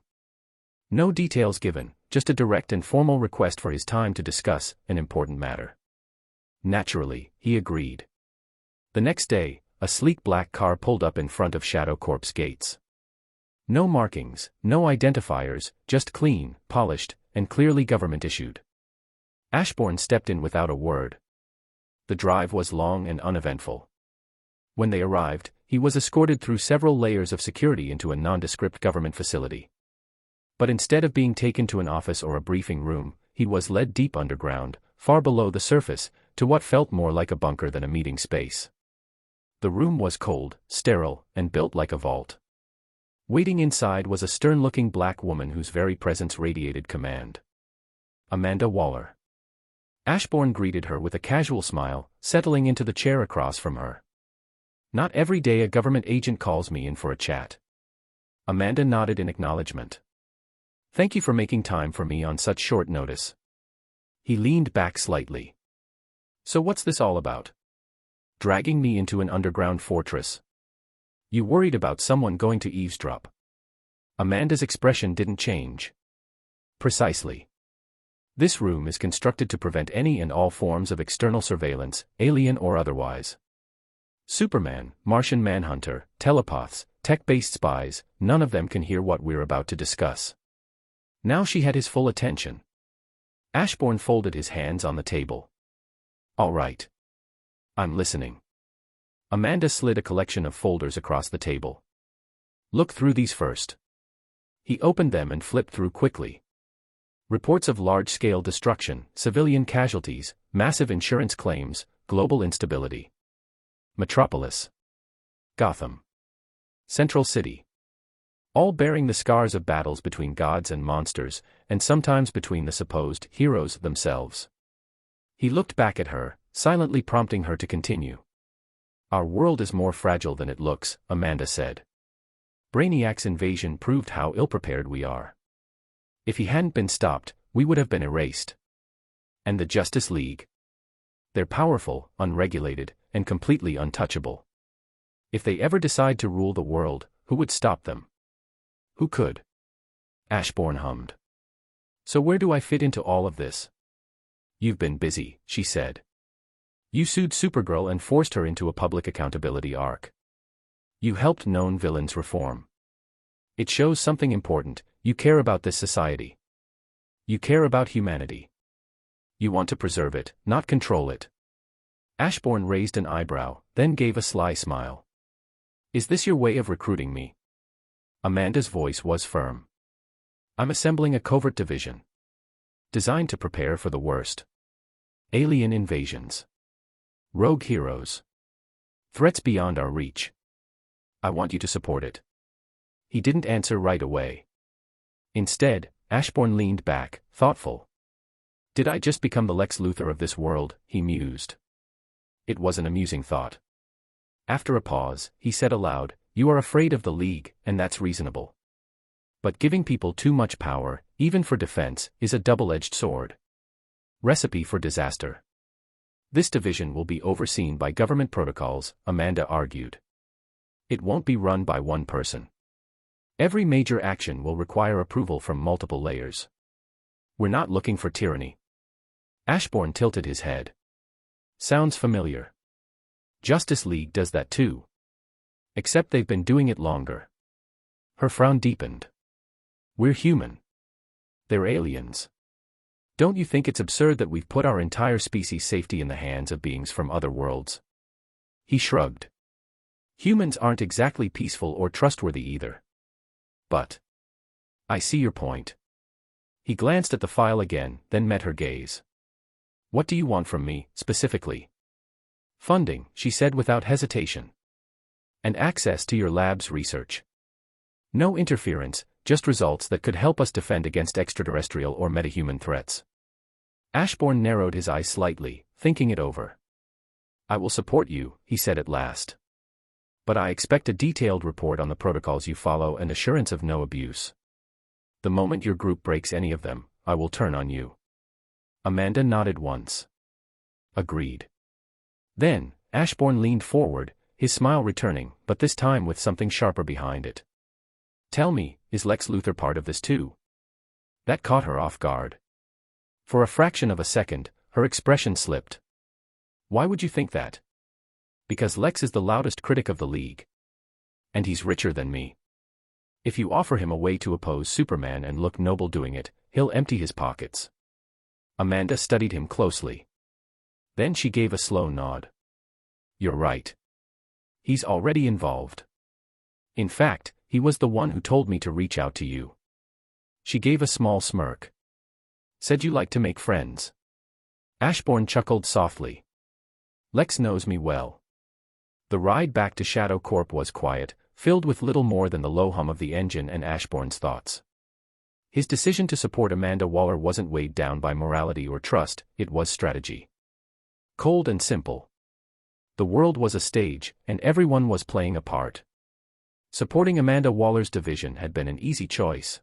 Speaker 1: No details given, just a direct and formal request for his time to discuss an important matter. Naturally, he agreed. The next day, a sleek black car pulled up in front of Shadow Corp's gates. No markings, no identifiers, just clean, polished, and clearly government-issued. Ashborne stepped in without a word. The drive was long and uneventful. When they arrived, he was escorted through several layers of security into a nondescript government facility. But instead of being taken to an office or a briefing room, he was led deep underground, far below the surface, to what felt more like a bunker than a meeting space. The room was cold, sterile, and built like a vault. Waiting inside was a stern-looking black woman whose very presence radiated command. Amanda Waller. Ashborne greeted her with a casual smile, settling into the chair across from her. Not every day a government agent calls me in for a chat. Amanda nodded in acknowledgement. Thank you for making time for me on such short notice. He leaned back slightly. So what's this all about? Dragging me into an underground fortress? You worried about someone going to eavesdrop? Amanda's expression didn't change. Precisely. This room is constructed to prevent any and all forms of external surveillance, alien or otherwise. Superman, Martian Manhunter, telepaths, tech-based spies, none of them can hear what we're about to discuss. Now she had his full attention. Ashborne folded his hands on the table. All right. I'm listening. Amanda slid a collection of folders across the table. Look through these first. He opened them and flipped through quickly. Reports of large-scale destruction, civilian casualties, massive insurance claims, global instability. Metropolis. Gotham. Central City. All bearing the scars of battles between gods and monsters, and sometimes between the supposed heroes themselves. He looked back at her, silently prompting her to continue. Our world is more fragile than it looks, Amanda said. Brainiac's invasion proved how ill-prepared we are. If he hadn't been stopped, we would have been erased. And the Justice League? They're powerful, unregulated, and completely untouchable. If they ever decide to rule the world, who would stop them? Who could? Ashborne hummed. So where do I fit into all of this? You've been busy, she said. You sued Supergirl and forced her into a public accountability arc. You helped known villains reform. It shows something important. You care about this society. You care about humanity. You want to preserve it, not control it. Ashborne raised an eyebrow, then gave a sly smile. Is this your way of recruiting me? Amanda's voice was firm. I'm assembling a covert division. Designed to prepare for the worst. Alien invasions. Rogue heroes. Threats beyond our reach. I want you to support it. He didn't answer right away. Instead, Ashborne leaned back, thoughtful. Did I just become the Lex Luthor of this world? He mused. It was an amusing thought. After a pause, he said aloud, You are afraid of the League, and that's reasonable. But giving people too much power, even for defense, is a double-edged sword. Recipe for disaster. This division will be overseen by government protocols, Amanda argued. It won't be run by one person. Every major action will require approval from multiple layers. We're not looking for tyranny. Ashborne tilted his head. Sounds familiar. Justice League does that too. Except they've been doing it longer. Her frown deepened. We're human. They're aliens. Don't you think it's absurd that we've put our entire species' safety in the hands of beings from other worlds? He shrugged. Humans aren't exactly peaceful or trustworthy either. But I see your point. He glanced at the file again, then met her gaze. What do you want from me, specifically? Funding, she said without hesitation. And access to your lab's research. No interference, just results that could help us defend against extraterrestrial or metahuman threats. Ashborne narrowed his eyes slightly, thinking it over. I will support you, he said at last. But I expect a detailed report on the protocols you follow and assurance of no abuse. The moment your group breaks any of them, I will turn on you. Amanda nodded once. Agreed. Then, Ashborne leaned forward, his smile returning, but this time with something sharper behind it. Tell me, is Lex Luthor part of this too? That caught her off guard. For a fraction of a second, her expression slipped. Why would you think that? Because Lex is the loudest critic of the League. And he's richer than me. If you offer him a way to oppose Superman and look noble doing it, he'll empty his pockets. Amanda studied him closely. Then she gave a slow nod. You're right. He's already involved. In fact, he was the one who told me to reach out to you. She gave a small smirk. Said you like to make friends. Ashborne chuckled softly. Lex knows me well. The ride back to Shadow Corp was quiet, filled with little more than the low hum of the engine and Ashborne's thoughts. His decision to support Amanda Waller wasn't weighed down by morality or trust, it was strategy. Cold and simple. The world was a stage, and everyone was playing a part. Supporting Amanda Waller's division had been an easy choice.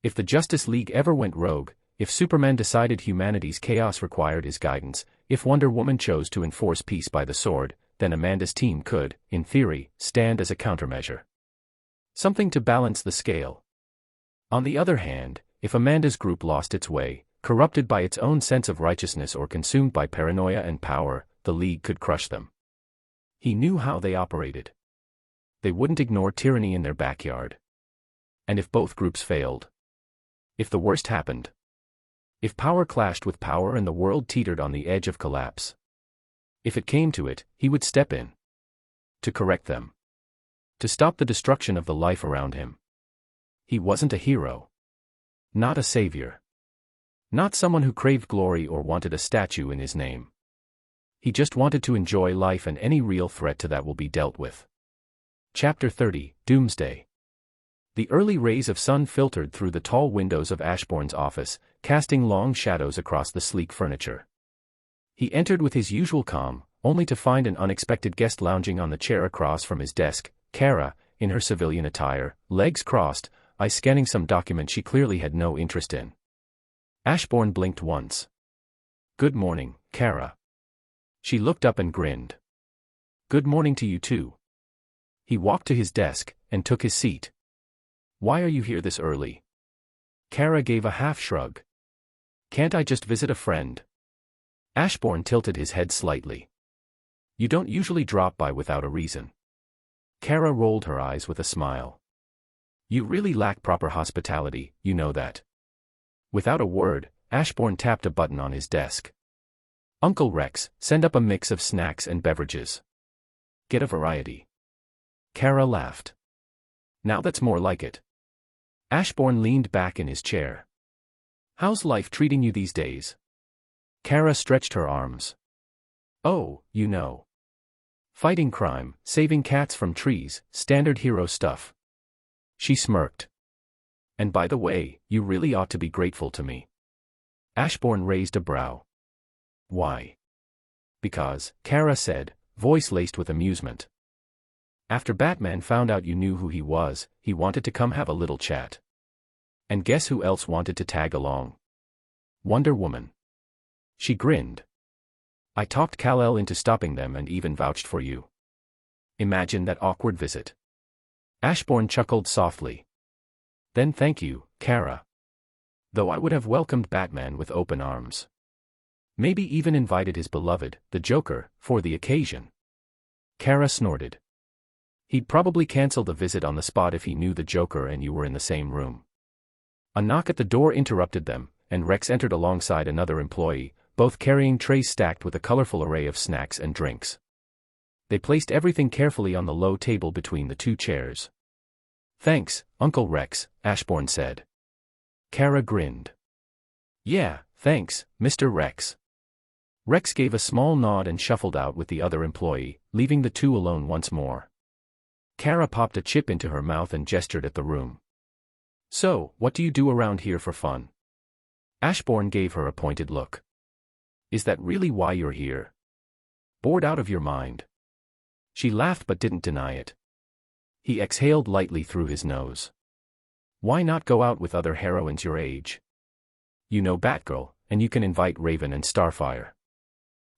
Speaker 1: If the Justice League ever went rogue, if Superman decided humanity's chaos required his guidance, if Wonder Woman chose to enforce peace by the sword, then Amanda's team could, in theory, stand as a countermeasure. Something to balance the scale. On the other hand, if Amanda's group lost its way, corrupted by its own sense of righteousness or consumed by paranoia and power, the League could crush them. He knew how they operated. They wouldn't ignore tyranny in their backyard. And if both groups failed? If the worst happened? If power clashed with power and the world teetered on the edge of collapse? If it came to it, he would step in. To correct them. To stop the destruction of the life around him. He wasn't a hero. Not a savior. Not someone who craved glory or wanted a statue in his name. He just wanted to enjoy life, and any real threat to that will be dealt with. Chapter 30, Doomsday. The early rays of sun filtered through the tall windows of Ashbourne's office, casting long shadows across the sleek furniture. He entered with his usual calm, only to find an unexpected guest lounging on the chair across from his desk, Kara, in her civilian attire, legs crossed, eyes scanning some document she clearly had no interest in. Ashborne blinked once. Good morning, Kara. She looked up and grinned. Good morning to you too. He walked to his desk, and took his seat. Why are you here this early? Kara gave a half shrug. Can't I just visit a friend? Ashborne tilted his head slightly. You don't usually drop by without a reason. Kara rolled her eyes with a smile. You really lack proper hospitality, you know that. Without a word, Ashborne tapped a button on his desk. Uncle Rex, send up a mix of snacks and beverages. Get a variety. Kara laughed. Now that's more like it. Ashborne leaned back in his chair. How's life treating you these days? Kara stretched her arms. Oh, you know. Fighting crime, saving cats from trees, standard hero stuff. She smirked. And by the way, you really ought to be grateful to me. Ashborne raised a brow. Why? Because, Kara said, voice laced with amusement. After Batman found out you knew who he was, he wanted to come have a little chat. And guess who else wanted to tag along? Wonder Woman. She grinned. I talked Kal-El into stopping them and even vouched for you. Imagine that awkward visit. Ashborne chuckled softly. Then thank you, Kara. Though I would have welcomed Batman with open arms. Maybe even invited his beloved, the Joker, for the occasion. Kara snorted. He'd probably cancel the visit on the spot if he knew the Joker and you were in the same room. A knock at the door interrupted them, and Rex entered alongside another employee, both carrying trays stacked with a colorful array of snacks and drinks. They placed everything carefully on the low table between the two chairs. Thanks, Uncle Rex, Ashborne said. Kara grinned. Yeah, thanks, Mr. Rex. Rex gave a small nod and shuffled out with the other employee, leaving the two alone once more. Kara popped a chip into her mouth and gestured at the room. So, what do you do around here for fun? Ashborne gave her a pointed look. Is that really why you're here? Bored out of your mind? She laughed but didn't deny it. He exhaled lightly through his nose. Why not go out with other heroines your age? You know Batgirl, and you can invite Raven and Starfire.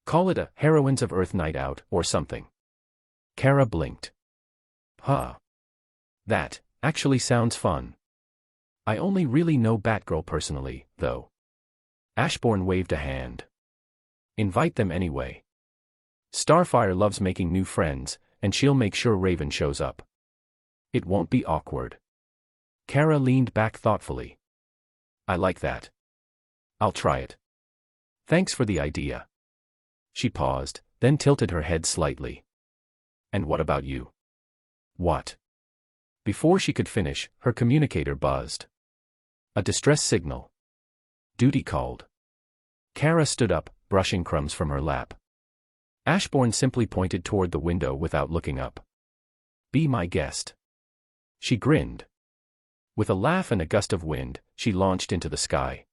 Speaker 1: Call it a Heroines of Earth night out, or something. Kara blinked. Huh. That, actually sounds fun. I only really know Batgirl personally, though. Ashborne waved a hand. Invite them anyway. Starfire loves making new friends, and she'll make sure Raven shows up. It won't be awkward. Kara leaned back thoughtfully. I like that. I'll try it. Thanks for the idea. She paused, then tilted her head slightly. And what about you? What? Before she could finish, her communicator buzzed. A distress signal. Duty called. Kara stood up, brushing crumbs from her lap. Ashborne simply pointed toward the window without looking up. Be my guest. She grinned. With a laugh and a gust of wind, she launched into the sky.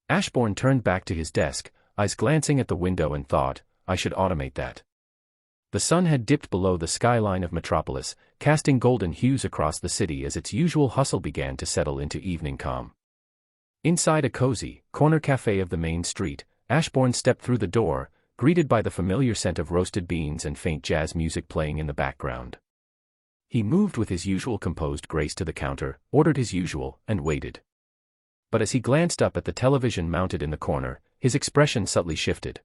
Speaker 1: Ashborne turned back to his desk, eyes glancing at the window, and thought, I should automate that. The sun had dipped below the skyline of Metropolis, casting golden hues across the city as its usual hustle began to settle into evening calm. Inside a cozy, corner cafe of the main street, Ashborne stepped through the door, greeted by the familiar scent of roasted beans and faint jazz music playing in the background. He moved with his usual composed grace to the counter, ordered his usual, and waited. But as he glanced up at the television mounted in the corner, his expression subtly shifted.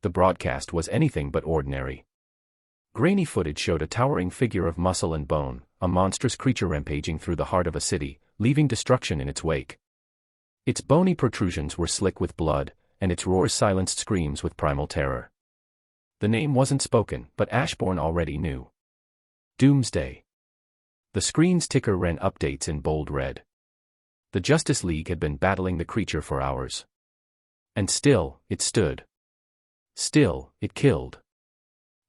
Speaker 1: The broadcast was anything but ordinary. Grainy footage showed a towering figure of muscle and bone, a monstrous creature rampaging through the heart of a city, leaving destruction in its wake. Its bony protrusions were slick with blood, and its roars silenced screams with primal terror. The name wasn't spoken, but Ashborne already knew. Doomsday. The screen's ticker ran updates in bold red. The Justice League had been battling the creature for hours. And still, it stood. Still, it killed.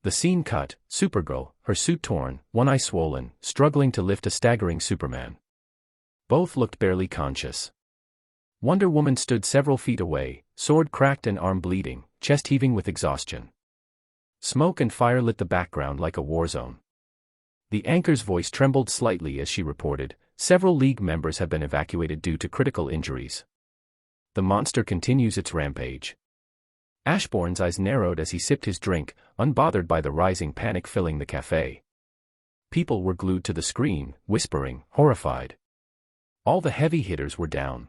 Speaker 1: The scene cut, Supergirl, her suit torn, one eye swollen, struggling to lift a staggering Superman. Both looked barely conscious. Wonder Woman stood several feet away, sword cracked and arm bleeding, chest heaving with exhaustion. Smoke and fire lit the background like a war zone. The anchor's voice trembled slightly as she reported, several League members have been evacuated due to critical injuries. The monster continues its rampage. Ashbourne's eyes narrowed as he sipped his drink, unbothered by the rising panic filling the cafe. People were glued to the screen, whispering, horrified. All the heavy hitters were down.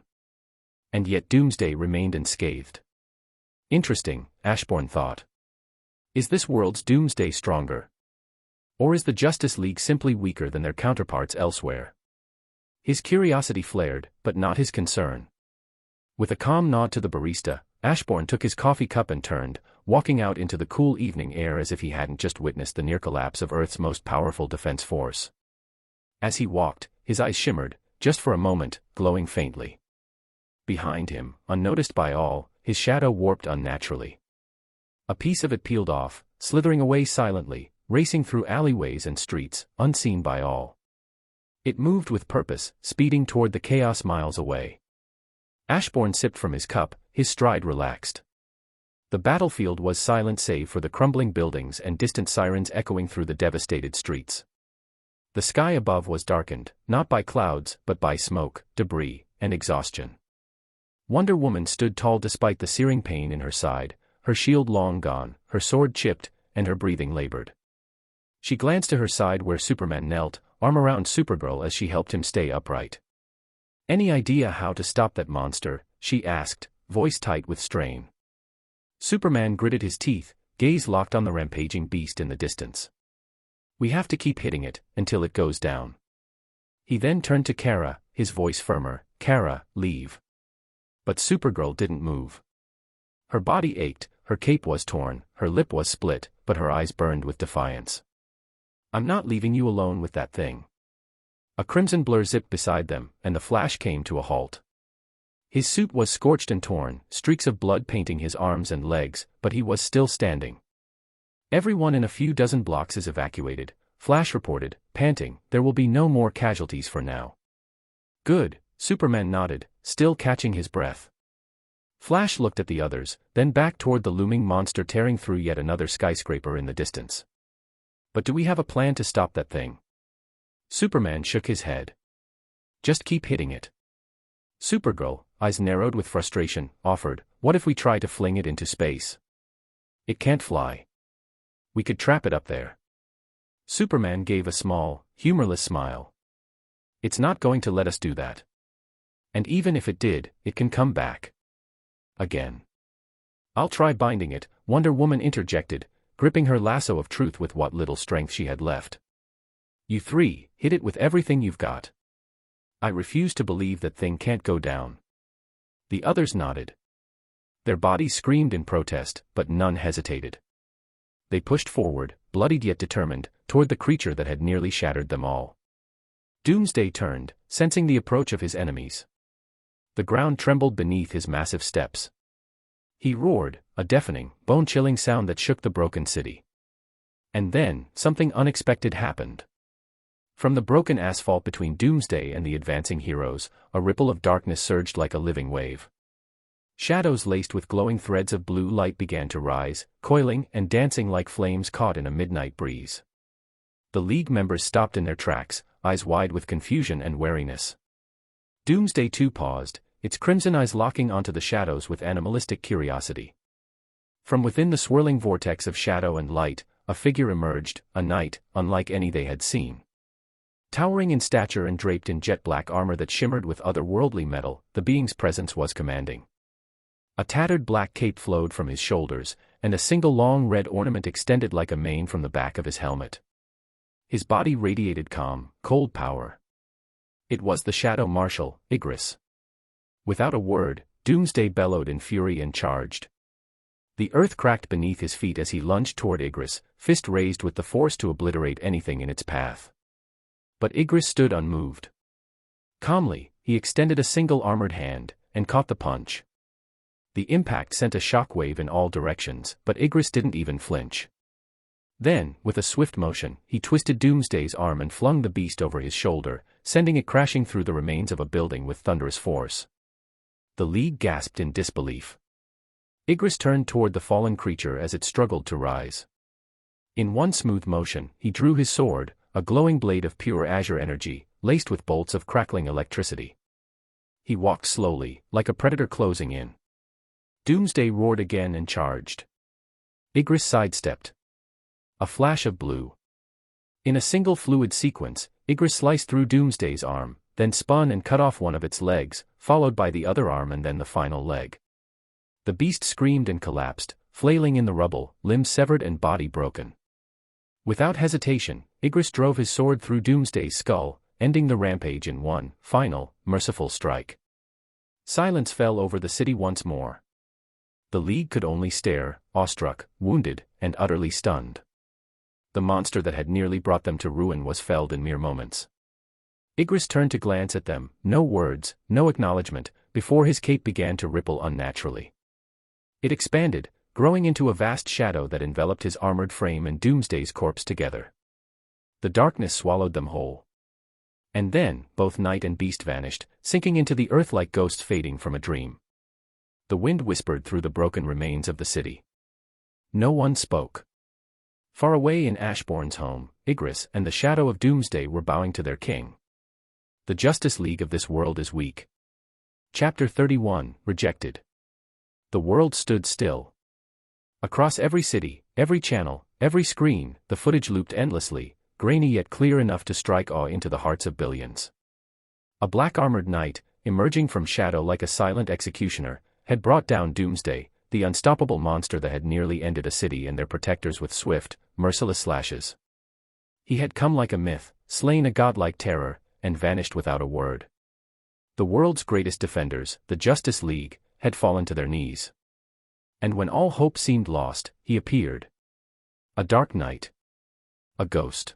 Speaker 1: And yet Doomsday remained unscathed. Interesting, Ashborne thought. Is this world's Doomsday stronger? Or is the Justice League simply weaker than their counterparts elsewhere? His curiosity flared, but not his concern. With a calm nod to the barista, Ashborne took his coffee cup and turned, walking out into the cool evening air as if he hadn't just witnessed the near collapse of Earth's most powerful defense force. As he walked, his eyes shimmered, just for a moment, glowing faintly. Behind him, unnoticed by all, his shadow warped unnaturally. A piece of it peeled off, slithering away silently, racing through alleyways and streets, unseen by all. It moved with purpose, speeding toward the chaos miles away. Ashborne sipped from his cup, his stride relaxed. The battlefield was silent save for the crumbling buildings and distant sirens echoing through the devastated streets. The sky above was darkened, not by clouds, but by smoke, debris, and exhaustion. Wonder Woman stood tall despite the searing pain in her side, her shield long gone, her sword chipped, and her breathing labored. She glanced to her side where Superman knelt, arm around Supergirl as she helped him stay upright. Any idea how to stop that monster? She asked, voice tight with strain. Superman gritted his teeth, gaze locked on the rampaging beast in the distance. We have to keep hitting it, until it goes down. He then turned to Kara, his voice firmer, Kara, leave. But Supergirl didn't move. Her body ached, her cape was torn, her lip was split, but her eyes burned with defiance. I'm not leaving you alone with that thing. A crimson blur zipped beside them, and the Flash came to a halt. His suit was scorched and torn, streaks of blood painting his arms and legs, but he was still standing. Everyone in a few dozen blocks is evacuated, Flash reported, panting, there will be no more casualties for now. Good, Superman nodded, still catching his breath. Flash looked at the others, then back toward the looming monster tearing through yet another skyscraper in the distance. But do we have a plan to stop that thing? Superman shook his head. Just keep hitting it. Supergirl, eyes narrowed with frustration, offered, what if we try to fling it into space? It can't fly. We could trap it up there. Superman gave a small, humorless smile. It's not going to let us do that. And even if it did, it can come back. Again. I'll try binding it, Wonder Woman interjected, gripping her lasso of truth with what little strength she had left. You three, hit it with everything you've got. I refuse to believe that thing can't go down. The others nodded. Their bodies screamed in protest, but none hesitated. They pushed forward, bloodied yet determined, toward the creature that had nearly shattered them all. Doomsday turned, sensing the approach of his enemies. The ground trembled beneath his massive steps. He roared, a deafening, bone-chilling sound that shook the broken city. And then, something unexpected happened. From the broken asphalt between Doomsday and the advancing heroes, a ripple of darkness surged like a living wave. Shadows laced with glowing threads of blue light began to rise, coiling and dancing like flames caught in a midnight breeze. The League members stopped in their tracks, eyes wide with confusion and wariness. Doomsday too paused, its crimson eyes locking onto the shadows with animalistic curiosity. From within the swirling vortex of shadow and light, a figure emerged, a knight, unlike any they had seen. Towering in stature and draped in jet-black armor that shimmered with otherworldly metal, the being's presence was commanding. A tattered black cape flowed from his shoulders, and a single long red ornament extended like a mane from the back of his helmet. His body radiated calm, cold power. It was the Shadow Marshal, Igris. Without a word, Doomsday bellowed in fury and charged. The earth cracked beneath his feet as he lunged toward Igris, fist raised with the force to obliterate anything in its path. But Igris stood unmoved. Calmly, he extended a single armored hand, and caught the punch. The impact sent a shockwave in all directions, but Igris didn't even flinch. Then, with a swift motion, he twisted Doomsday's arm and flung the beast over his shoulder, sending it crashing through the remains of a building with thunderous force. The League gasped in disbelief. Igris turned toward the fallen creature as it struggled to rise. In one smooth motion, he drew his sword, a glowing blade of pure azure energy, laced with bolts of crackling electricity. He walked slowly, like a predator closing in. Doomsday roared again and charged. Igris sidestepped. A flash of blue. In a single fluid sequence, Igris sliced through Doomsday's arm, then spun and cut off one of its legs, followed by the other arm and then the final leg. The beast screamed and collapsed, flailing in the rubble, limbs severed and body broken. Without hesitation, Igris drove his sword through Doomsday's skull, ending the rampage in one, final, merciful strike. Silence fell over the city once more. The League could only stare, awestruck, wounded, and utterly stunned. The monster that had nearly brought them to ruin was felled in mere moments. Igris turned to glance at them, no words, no acknowledgement, before his cape began to ripple unnaturally. It expanded, growing into a vast shadow that enveloped his armored frame and Doomsday's corpse together. The darkness swallowed them whole. And then, both knight and beast vanished, sinking into the earth like ghosts fading from a dream. The wind whispered through the broken remains of the city. No one spoke. Far away in Ashbourne's home, Igris and the shadow of Doomsday were bowing to their king. The Justice League of this world is weak. Chapter 31, Rejected. The world stood still. Across every city, every channel, every screen, the footage looped endlessly, grainy yet clear enough to strike awe into the hearts of billions. A black-armored knight, emerging from shadow like a silent executioner, had brought down Doomsday, the unstoppable monster that had nearly ended a city and their protectors with swift, merciless slashes. He had come like a myth, slain a godlike terror, and vanished without a word. The world's greatest defenders, the Justice League, had fallen to their knees. And when all hope seemed lost, he appeared. A dark knight. A ghost.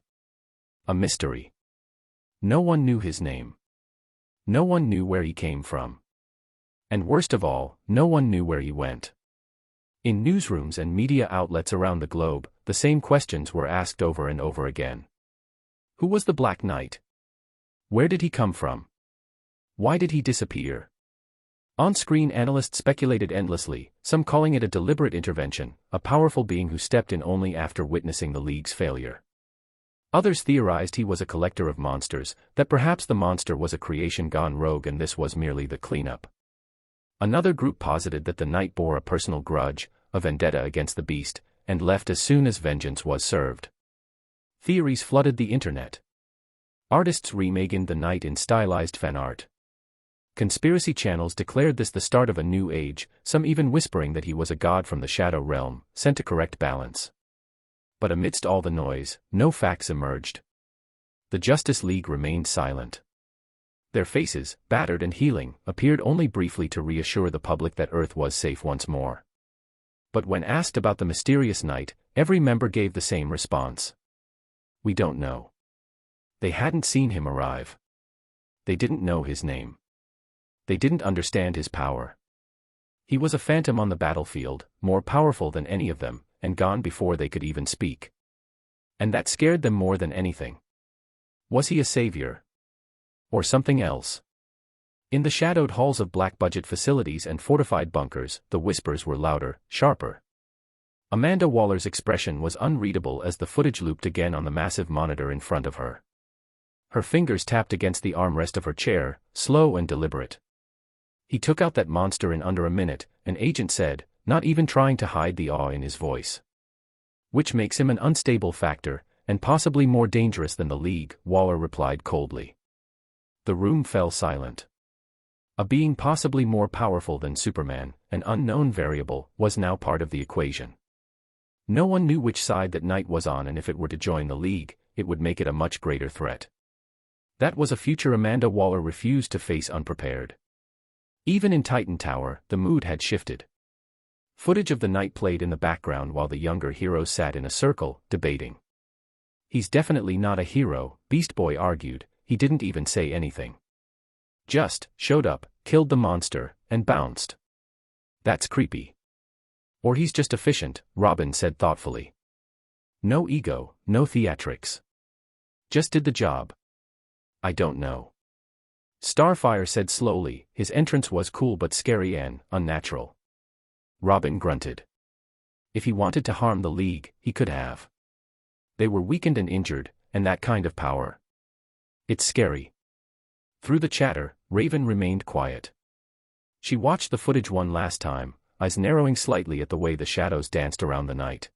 Speaker 1: A mystery. No one knew his name. No one knew where he came from. And worst of all, no one knew where he went. In newsrooms and media outlets around the globe, the same questions were asked over and over again. Who was the Black Knight? Where did he come from? Why did he disappear? On-screen analysts speculated endlessly, some calling it a deliberate intervention, a powerful being who stepped in only after witnessing the League's failure. Others theorized he was a collector of monsters, that perhaps the monster was a creation gone rogue and this was merely the cleanup. Another group posited that the knight bore a personal grudge, a vendetta against the beast, and left as soon as vengeance was served. Theories flooded the internet. Artists reimagined the knight in stylized fan art. Conspiracy channels declared this the start of a new age, some even whispering that he was a god from the shadow realm, sent to correct balance. But amidst all the noise, no facts emerged. The Justice League remained silent. Their faces, battered and healing, appeared only briefly to reassure the public that Earth was safe once more. But when asked about the mysterious night, every member gave the same response. We don't know. They hadn't seen him arrive. They didn't know his name. They didn't understand his power. He was a phantom on the battlefield, more powerful than any of them, and gone before they could even speak. And that scared them more than anything. Was he a savior? Or something else? In the shadowed halls of black-budget facilities and fortified bunkers, the whispers were louder, sharper. Amanda Waller's expression was unreadable as the footage looped again on the massive monitor in front of her. Her fingers tapped against the armrest of her chair, slow and deliberate. He took out that monster in under a minute, an agent said, not even trying to hide the awe in his voice. Which makes him an unstable factor, and possibly more dangerous than the League, Waller replied coldly. The room fell silent. A being possibly more powerful than Superman, an unknown variable, was now part of the equation. No one knew which side that Knight was on, and if it were to join the League, it would make it a much greater threat. That was a future Amanda Waller refused to face unprepared. Even in Titan Tower, the mood had shifted. Footage of the night played in the background while the younger heroes sat in a circle, debating. He's definitely not a hero, Beast Boy argued. He didn't even say anything. Just showed up, killed the monster, and bounced. That's creepy. Or he's just efficient, Robin said thoughtfully. No ego, no theatrics. Just did the job. I don't know. Starfire said slowly, his entrance was cool but scary and unnatural. Robin grunted. If he wanted to harm the League, he could have. They were weakened and injured, and that kind of power. It's scary. Through the chatter, Raven remained quiet. She watched the footage one last time, eyes narrowing slightly at the way the shadows danced around the night.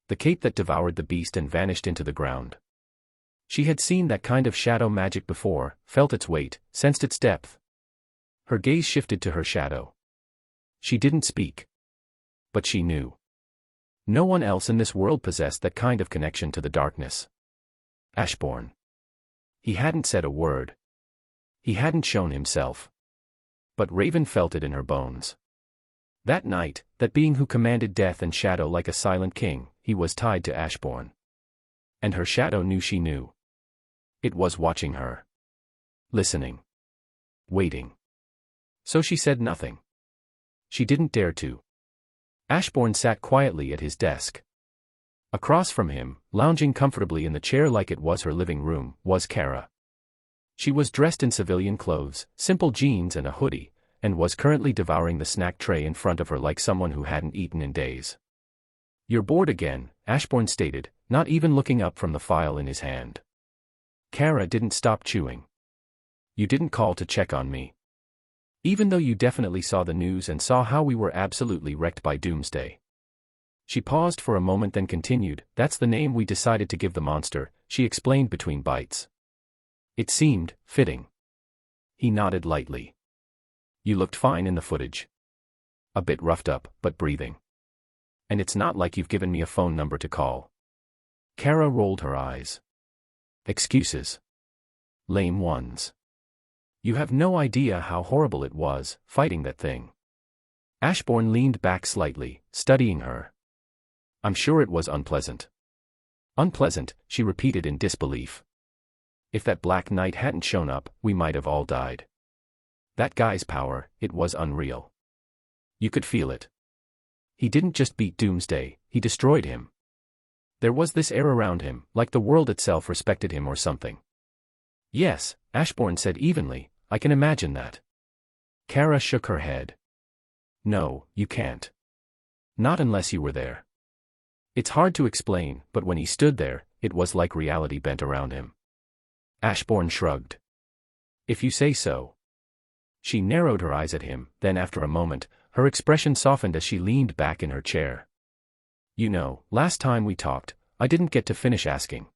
Speaker 1: The cape that devoured the beast and vanished into the ground. She had seen that kind of shadow magic before, felt its weight, sensed its depth. Her gaze shifted to her shadow. She didn't speak. But she knew. No one else in this world possessed that kind of connection to the darkness. Ashborne. He hadn't said a word. He hadn't shown himself. But Raven felt it in her bones. That night, that being who commanded death and shadow like a silent king, he was tied to Ashborne. And her shadow knew she knew. It was watching her. Listening. Waiting. So she said nothing. She didn't dare to. Ashborne sat quietly at his desk. Across from him, lounging comfortably in the chair like it was her living room, was Kara. She was dressed in civilian clothes, simple jeans and a hoodie, and was currently devouring the snack tray in front of her like someone who hadn't eaten in days. You're bored again, Ashborne stated, not even looking up from the file in his hand. Kara didn't stop chewing. You didn't call to check on me. Even though you definitely saw the news and saw how we were absolutely wrecked by Doomsday. She paused for a moment then continued, that's the name we decided to give the monster, she explained between bites. It seemed fitting. He nodded lightly. You looked fine in the footage. A bit roughed up, but breathing. And it's not like you've given me a phone number to call. Kara rolled her eyes. Excuses. Lame ones. You have no idea how horrible it was, fighting that thing. Ashborne leaned back slightly, studying her. I'm sure it was unpleasant. Unpleasant, she repeated in disbelief. If that Black Knight hadn't shown up, we might have all died. That guy's power, it was unreal. You could feel it. He didn't just beat Doomsday, he destroyed him. There was this air around him, like the world itself respected him or something. Yes, Ashborne said evenly, I can imagine that. Kara shook her head. No, you can't. Not unless you were there. It's hard to explain, but when he stood there, it was like reality bent around him. Ashborne shrugged. If you say so. She narrowed her eyes at him, then after a moment, her expression softened as she leaned back in her chair. You know, last time we talked, I didn't get to finish asking.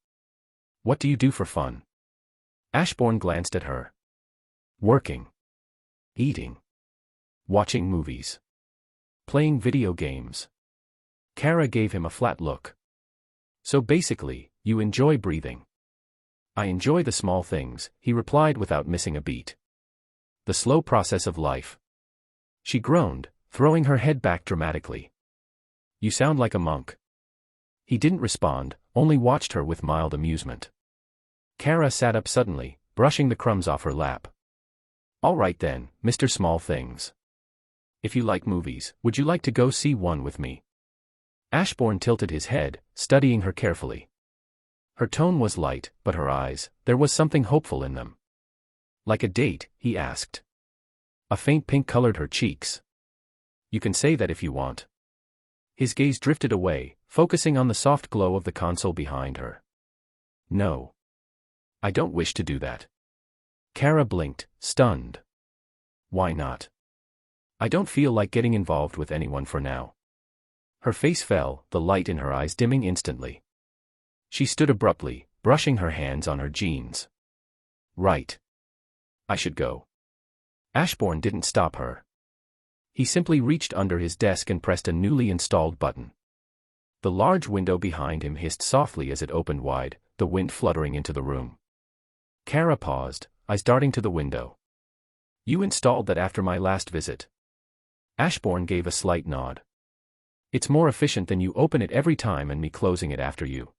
Speaker 1: What do you do for fun? Ashborne glanced at her. Working. Eating. Watching movies. Playing video games. Kara gave him a flat look. So basically, you enjoy breathing. I enjoy the small things, he replied without missing a beat. The slow process of life. She groaned, throwing her head back dramatically. You sound like a monk. He didn't respond, only watched her with mild amusement. Kara sat up suddenly, brushing the crumbs off her lap. All right then, Mr. Small Things. If you like movies, would you like to go see one with me? Ashborne tilted his head, studying her carefully. Her tone was light, but her eyes, there was something hopeful in them. Like a date, he asked. A faint pink colored her cheeks. You can say that if you want. His gaze drifted away, focusing on the soft glow of the console behind her. No. I don't wish to do that. Kara blinked, stunned. Why not? I don't feel like getting involved with anyone for now. Her face fell, the light in her eyes dimming instantly. She stood abruptly, brushing her hands on her jeans. Right. I should go. Ashborne didn't stop her. He simply reached under his desk and pressed a newly installed button. The large window behind him hissed softly as it opened wide, the wind fluttering into the room. Kara paused, eyes darting to the window. You installed that after my last visit. Ashborne gave a slight nod. It's more efficient than you open it every time and me closing it after you.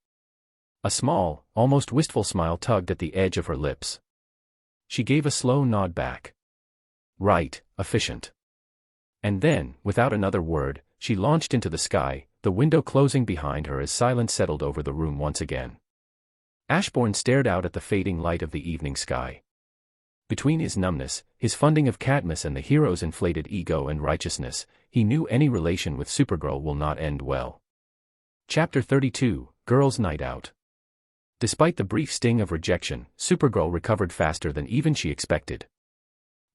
Speaker 1: A small, almost wistful smile tugged at the edge of her lips. She gave a slow nod back. Right, efficient. And then, without another word, she launched into the sky, the window closing behind her as silence settled over the room once again. Ashborne stared out at the fading light of the evening sky. Between his numbness, his funding of Cadmus and the hero's inflated ego and righteousness, he knew any relation with Supergirl will not end well. Chapter 32, Girls' Night Out. Despite the brief sting of rejection, Supergirl recovered faster than even she expected.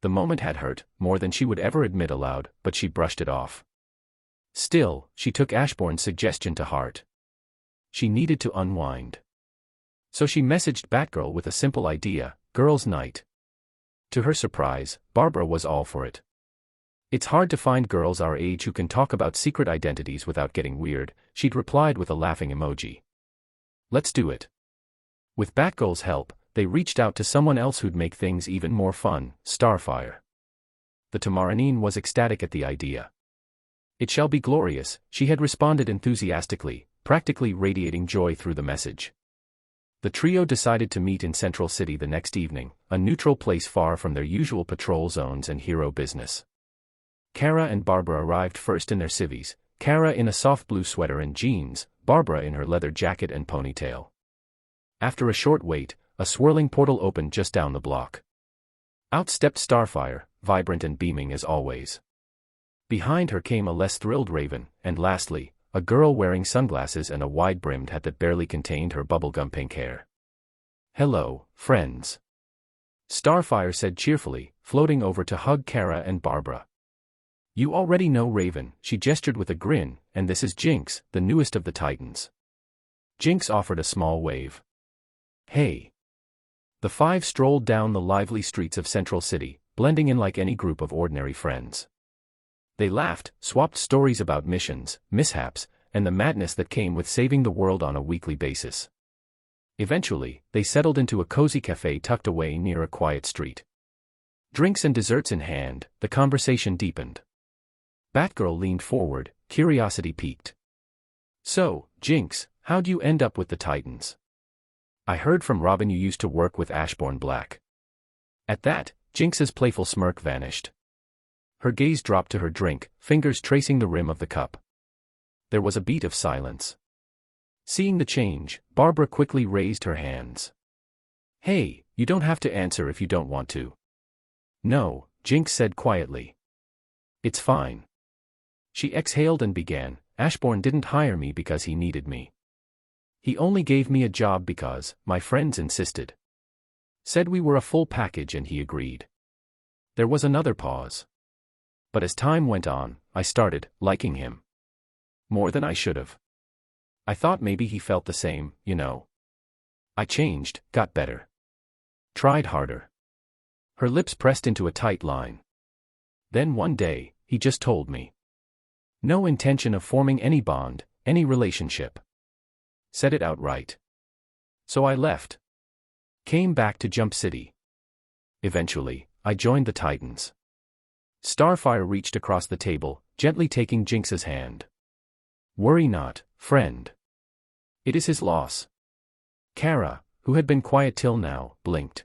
Speaker 1: The moment had hurt, more than she would ever admit aloud, but she brushed it off. Still, she took Ashborne's suggestion to heart. She needed to unwind. So she messaged Batgirl with a simple idea, girls' night. To her surprise, Barbara was all for it. It's hard to find girls our age who can talk about secret identities without getting weird, she'd replied with a laughing emoji. Let's do it. With Batgirl's help, they reached out to someone else who'd make things even more fun, Starfire. The Tamaranine was ecstatic at the idea. It shall be glorious, she had responded enthusiastically, practically radiating joy through the message. The trio decided to meet in Central City the next evening, a neutral place far from their usual patrol zones and hero business. Kara and Barbara arrived first in their civvies, Kara in a soft blue sweater and jeans, Barbara in her leather jacket and ponytail. After a short wait, a swirling portal opened just down the block. Out stepped Starfire, vibrant and beaming as always. Behind her came a less thrilled Raven, and lastly, a girl wearing sunglasses and a wide-brimmed hat that barely contained her bubblegum pink hair. Hello, friends. Starfire said cheerfully, floating over to hug Kara and Barbara. You already know Raven, she gestured with a grin, and this is Jinx, the newest of the Titans. Jinx offered a small wave. Hey. The five strolled down the lively streets of Central City, blending in like any group of ordinary friends. They laughed, swapped stories about missions, mishaps, and the madness that came with saving the world on a weekly basis. Eventually, they settled into a cozy cafe tucked away near a quiet street. Drinks and desserts in hand, the conversation deepened. Batgirl leaned forward, curiosity piqued. So, Jinx, how'd you end up with the Titans? I heard from Robin you used to work with Ashborne Black. At that, Jinx's playful smirk vanished. Her gaze dropped to her drink, fingers tracing the rim of the cup. There was a beat of silence. Seeing the change, Barbara quickly raised her hands. Hey, you don't have to answer if you don't want to. No, Jinx said quietly. It's fine. She exhaled and began, Ashborne didn't hire me because he needed me. He only gave me a job because my friends insisted. Said we were a full package and he agreed. There was another pause. But as time went on, I started liking him. More than I should have. I thought maybe he felt the same, you know. I changed, got better. Tried harder. Her lips pressed into a tight line. Then one day, he just told me. No intention of forming any bond, any relationship. Said it outright. So I left. Came back to Jump City. Eventually, I joined the Titans. Starfire reached across the table, gently taking Jinx's hand. Worry not, friend. It is his loss. Kara, who had been quiet till now, blinked.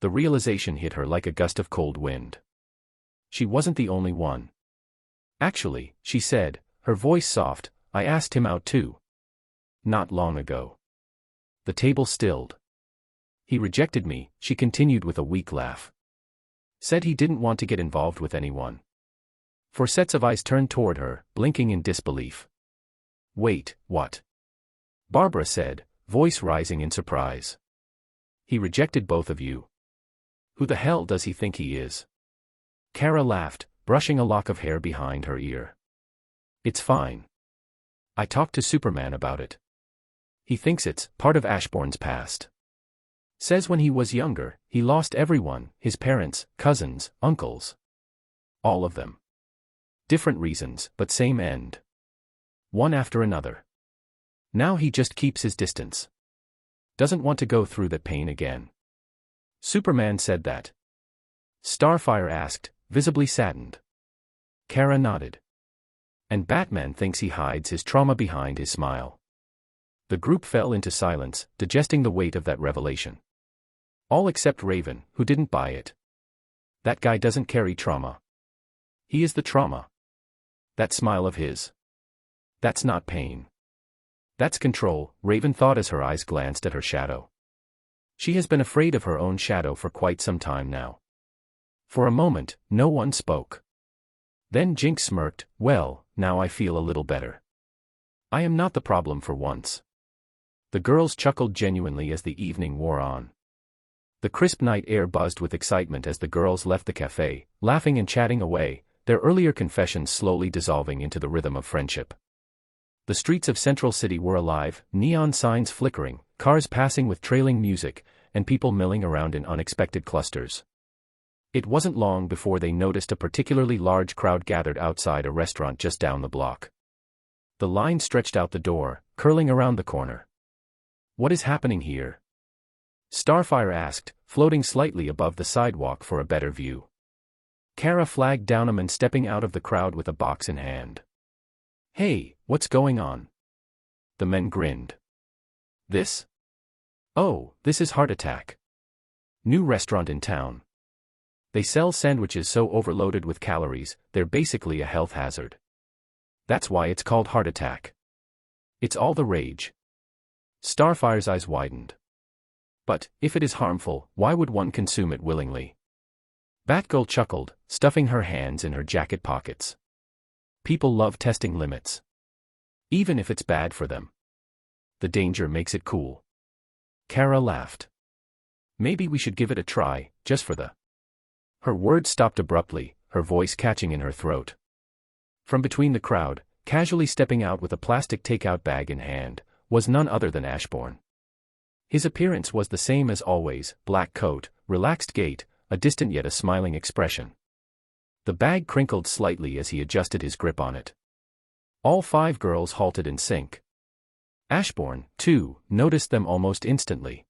Speaker 1: The realization hit her like a gust of cold wind. She wasn't the only one. Actually, she said, her voice soft, I asked him out too. Not long ago. The table stilled. He rejected me, she continued with a weak laugh. Said he didn't want to get involved with anyone. Four sets of eyes turned toward her, blinking in disbelief. Wait, what? Barbara said, voice rising in surprise. He rejected both of you. Who the hell does he think he is? Kara laughed, brushing a lock of hair behind her ear. It's fine. I talked to Superman about it. He thinks it's part of Ashbourne's past. Says when he was younger, he lost everyone, his parents, cousins, uncles. All of them. Different reasons, but same end. One after another. Now he just keeps his distance. Doesn't want to go through that pain again. Superman said that. Starfire asked, visibly saddened. Kara nodded. And Batman thinks he hides his trauma behind his smile. The group fell into silence, digesting the weight of that revelation. All except Raven, who didn't buy it. That guy doesn't carry trauma. He is the trauma. That smile of his. That's not pain. That's control, Raven thought as her eyes glanced at her shadow. She has been afraid of her own shadow for quite some time now. For a moment, no one spoke. Then Jinx smirked, well, now I feel a little better. I am not the problem for once. The girls chuckled genuinely as the evening wore on. The crisp night air buzzed with excitement as the girls left the cafe, laughing and chatting away, their earlier confessions slowly dissolving into the rhythm of friendship. The streets of Central City were alive, neon signs flickering, cars passing with trailing music, and people milling around in unexpected clusters. It wasn't long before they noticed a particularly large crowd gathered outside a restaurant just down the block. The line stretched out the door, curling around the corner. What is happening here? Starfire asked, floating slightly above the sidewalk for a better view. Kara flagged down a man stepping out of the crowd with a box in hand. Hey, what's going on? The men grinned. This? Oh, this is Heart Attack. New restaurant in town. They sell sandwiches so overloaded with calories, they're basically a health hazard. That's why it's called Heart Attack. It's all the rage. Starfire's eyes widened. But, if it is harmful, why would one consume it willingly? Batgirl chuckled, stuffing her hands in her jacket pockets. People love testing limits. Even if it's bad for them. The danger makes it cool. Kara laughed. Maybe we should give it a try, just for the... Her words stopped abruptly, her voice catching in her throat. From between the crowd, casually stepping out with a plastic takeout bag in hand, was none other than Ashborne. His appearance was the same as always, black coat, relaxed gait, a distant yet a smiling expression. The bag crinkled slightly as he adjusted his grip on it. All 5 girls halted in sync. Ashborne, too, noticed them almost instantly.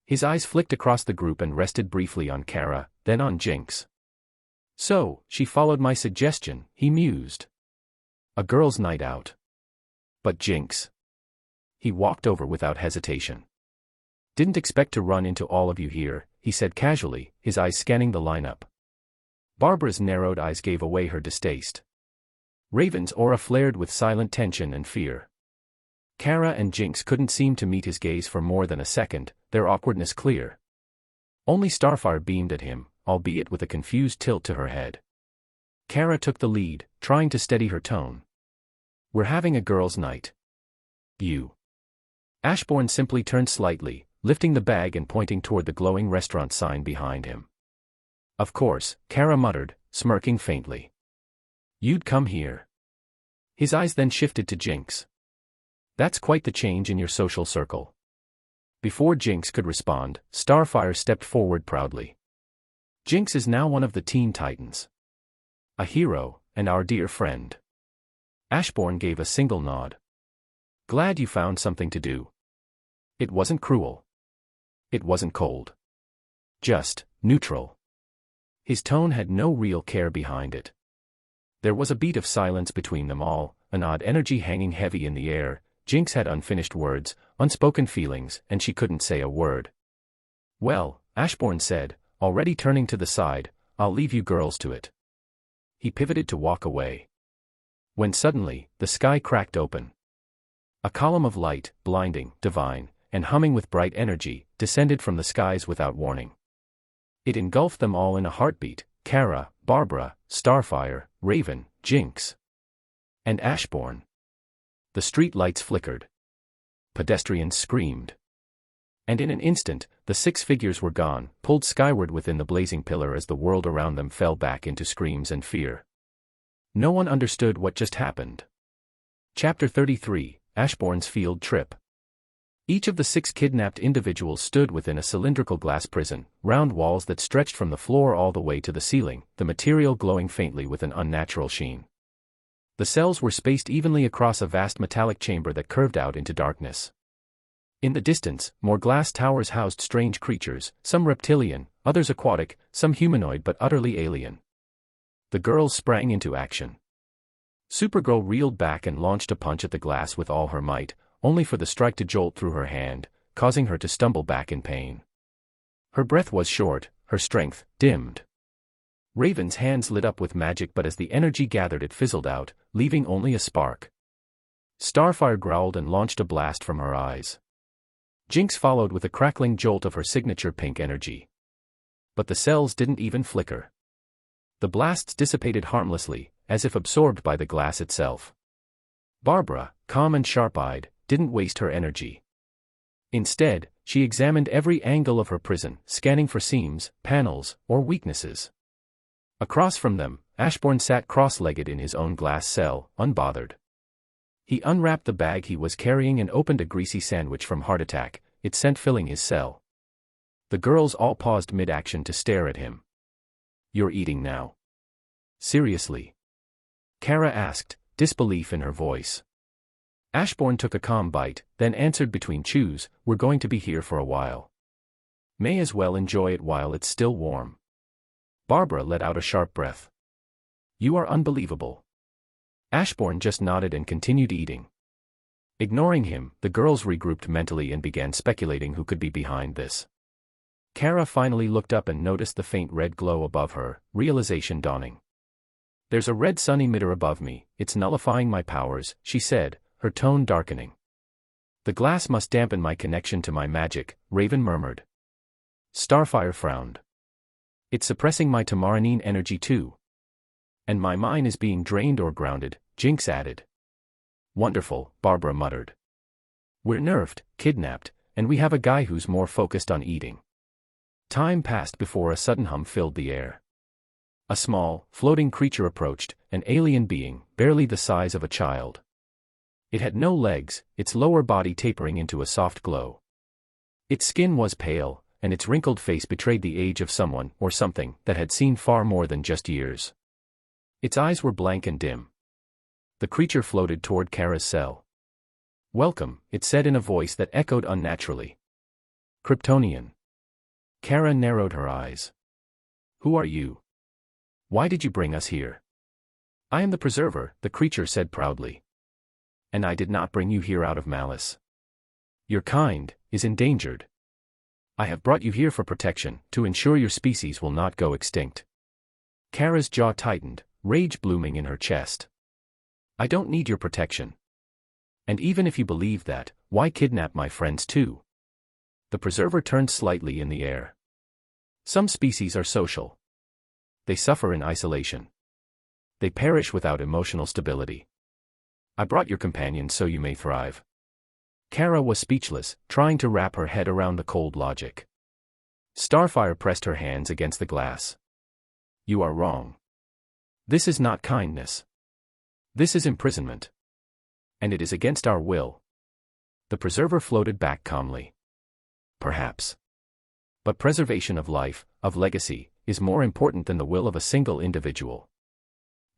Speaker 1: His eyes flicked across the group and rested briefly on Kara, then on Jinx. So, she followed my suggestion, he mused. A girls' night out. But Jinx. He walked over without hesitation. Didn't expect to run into all of you here, he said casually, his eyes scanning the lineup. Barbara's narrowed eyes gave away her distaste. Raven's aura flared with silent tension and fear. Kara and Jinx couldn't seem to meet his gaze for more than a second, their awkwardness clear. Only Starfire beamed at him, albeit with a confused tilt to her head. Kara took the lead, trying to steady her tone. We're having a girls' night. You. Ashborne simply turned slightly, lifting the bag and pointing toward the glowing restaurant sign behind him. Of course, Kara muttered, smirking faintly. You'd come here. His eyes then shifted to Jinx. That's quite the change in your social circle. Before Jinx could respond, Starfire stepped forward proudly. Jinx is now one of the Teen Titans. A hero, and our dear friend. Ashborne gave a single nod. Glad you found something to do. It wasn't cruel. It wasn't cold. Just neutral. His tone had no real care behind it. There was a beat of silence between them all, an odd energy hanging heavy in the air. Jinx had unfinished words, unspoken feelings, and she couldn't say a word. "Well," Ashborne said, already turning to the side, "I'll leave you girls to it." He pivoted to walk away. When suddenly, the sky cracked open. A column of light, blinding, divine, and humming with bright energy, descended from the skies without warning. It engulfed them all in a heartbeat: Kara, Barbara, Starfire, Raven, Jinx, and Ashborne. The street lights flickered. Pedestrians screamed. And in an instant, the 6 figures were gone, pulled skyward within the blazing pillar as the world around them fell back into screams and fear. No one understood what just happened. Chapter 33, Ashborne's Field Trip. Each of the 6 kidnapped individuals stood within a cylindrical glass prison, round walls that stretched from the floor all the way to the ceiling, the material glowing faintly with an unnatural sheen. The cells were spaced evenly across a vast metallic chamber that curved out into darkness. In the distance, more glass towers housed strange creatures, some reptilian, others aquatic, some humanoid but utterly alien. The girls sprang into action. Supergirl reeled back and launched a punch at the glass with all her might, only for the strike to jolt through her hand, causing her to stumble back in pain. Her breath was short, her strength dimmed. Raven's hands lit up with magic, but as the energy gathered it fizzled out, leaving only a spark. Starfire growled and launched a blast from her eyes. Jinx followed with a crackling jolt of her signature pink energy. But the cells didn't even flicker. The blasts dissipated harmlessly, as if absorbed by the glass itself. Barbara, calm and sharp-eyed, didn't waste her energy. Instead, she examined every angle of her prison, scanning for seams, panels, or weaknesses. Across from them, Ashborne sat cross-legged in his own glass cell, unbothered. He unwrapped the bag he was carrying and opened a greasy sandwich from Heart Attack, its scent filling his cell. The girls all paused mid-action to stare at him. "You're eating now?" "Seriously?" Kara asked, disbelief in her voice. Ashborne took a calm bite, then answered between chews, "We're going to be here for a while. May as well enjoy it while it's still warm." Barbara let out a sharp breath. "You are unbelievable." Ashborne just nodded and continued eating. Ignoring him, the girls regrouped mentally and began speculating who could be behind this. Kara finally looked up and noticed the faint red glow above her, realization dawning. "There's a red sun emitter above me, it's nullifying my powers," she said, her tone darkening. "The glass must dampen my connection to my magic," Raven murmured. Starfire frowned. "It's suppressing my Tamarinine energy too. And my mind is being drained or grounded," Jinx added. "Wonderful," Barbara muttered. "We're nerfed, kidnapped, and we have a guy who's more focused on eating." Time passed before a sudden hum filled the air. A small, floating creature approached, an alien being, barely the size of a child. It had no legs, its lower body tapering into a soft glow. Its skin was pale, and its wrinkled face betrayed the age of someone or something that had seen far more than just years. Its eyes were blank and dim. The creature floated toward Kara's cell. "Welcome," it said in a voice that echoed unnaturally. "Kryptonian." Kara narrowed her eyes. "Who are you? Why did you bring us here?" "I am the Preserver," the creature said proudly. "And I did not bring you here out of malice. Your kind is endangered. I have brought you here for protection, to ensure your species will not go extinct." Kara's jaw tightened, rage blooming in her chest. "I don't need your protection. And even if you believe that, why kidnap my friends too?" The Preserver turned slightly in the air. "Some species are social. They suffer in isolation. They perish without emotional stability. I brought your companions so you may thrive." Kara was speechless, trying to wrap her head around the cold logic. Starfire pressed her hands against the glass. "You are wrong. This is not kindness. This is imprisonment. And it is against our will." The Preserver floated back calmly. "Perhaps. But preservation of life, of legacy, is more important than the will of a single individual.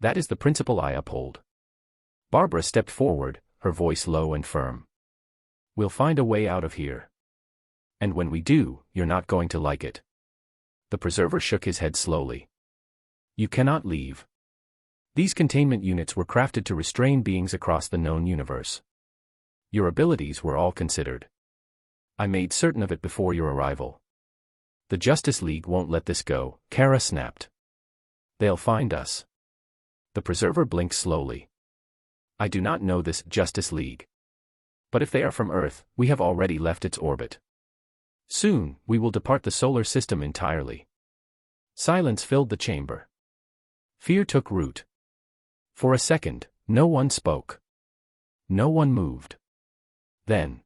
Speaker 1: That is the principle I uphold." Barbara stepped forward, her voice low and firm. "We'll find a way out of here. And when we do, you're not going to like it. The preserver shook his head slowly. You cannot leave. These containment units were crafted to restrain beings across the known universe. Your abilities were all considered. I made certain of it before your arrival. The Justice League won't let this go, Kara snapped. They'll find us. The preserver blinked slowly. I do not know this Justice League. But if they are from Earth, we have already left its orbit. Soon, we will depart the solar system entirely. Silence filled the chamber. Fear took root. For a second, no one spoke. No one moved. Then,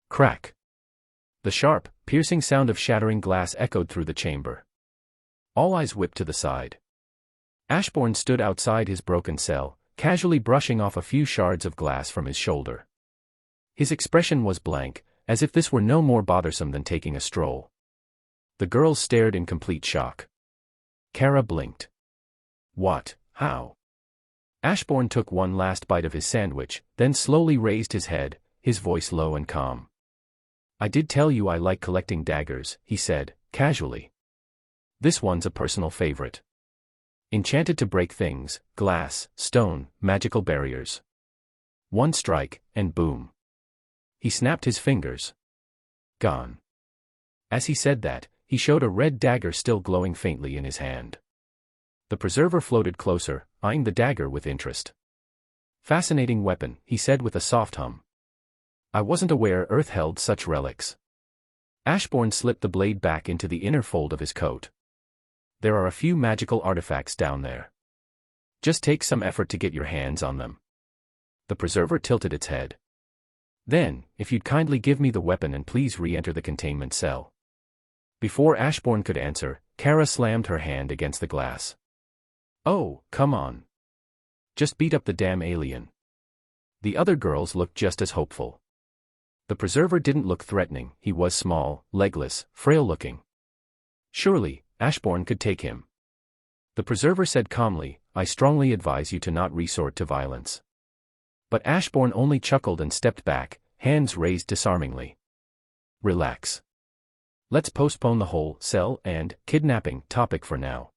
Speaker 1: crack. The sharp, piercing sound of shattering glass echoed through the chamber. All eyes whipped to the side. Ashborne stood outside his broken cell, casually brushing off a few shards of glass from his shoulder. His expression was blank, as if this were no more bothersome than taking a stroll. The girls stared in complete shock. Kara blinked. What? How? Ashborne took one last bite of his sandwich, then slowly raised his head, his voice low and calm. I did tell you I like collecting daggers, he said, casually. This one's a personal favorite. Enchanted to break things, glass, stone, magical barriers. One strike, and boom. He snapped his fingers. Gone. As he said that, he showed a red dagger still glowing faintly in his hand. The preserver floated closer, eyeing the dagger with interest. Fascinating weapon, he said with a soft hum. I wasn't aware Earth held such relics. Ashborne slipped the blade back into the inner fold of his coat. There are a few magical artifacts down there. Just take some effort to get your hands on them. The preserver tilted its head. Then, if you'd kindly give me the weapon and please re-enter the containment cell. Before Ashborne could answer, Kara slammed her hand against the glass. Oh, come on. Just beat up the damn alien. The other girls looked just as hopeful. The preserver didn't look threatening, he was small, legless, frail-looking. Surely, Ashborne could take him. The preserver said calmly, I strongly advise you to not resort to violence. But Ashborne only chuckled and stepped back, hands raised disarmingly. Relax. Let's postpone the whole cell and kidnapping topic for now.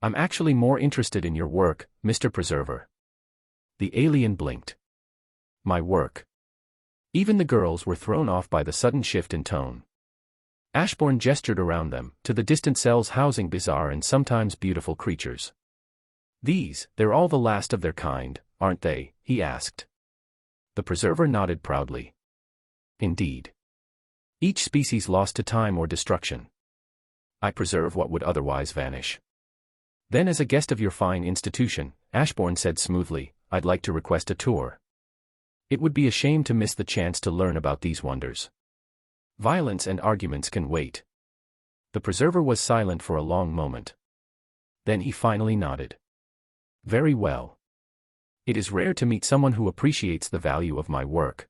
Speaker 1: I'm actually more interested in your work, Mr. Preserver. The alien blinked. My work. Even the girls were thrown off by the sudden shift in tone. Ashborne gestured around them, to the distant cells housing bizarre and sometimes beautiful creatures. They're all the last of their kind, aren't they? He asked. The preserver nodded proudly. Indeed. Each species lost to time or destruction. I preserve what would otherwise vanish. Then as a guest of your fine institution, Ashborne said smoothly, I'd like to request a tour. It would be a shame to miss the chance to learn about these wonders. Violence and arguments can wait. The preserver was silent for a long moment. Then he finally nodded. Very well. It is rare to meet someone who appreciates the value of my work.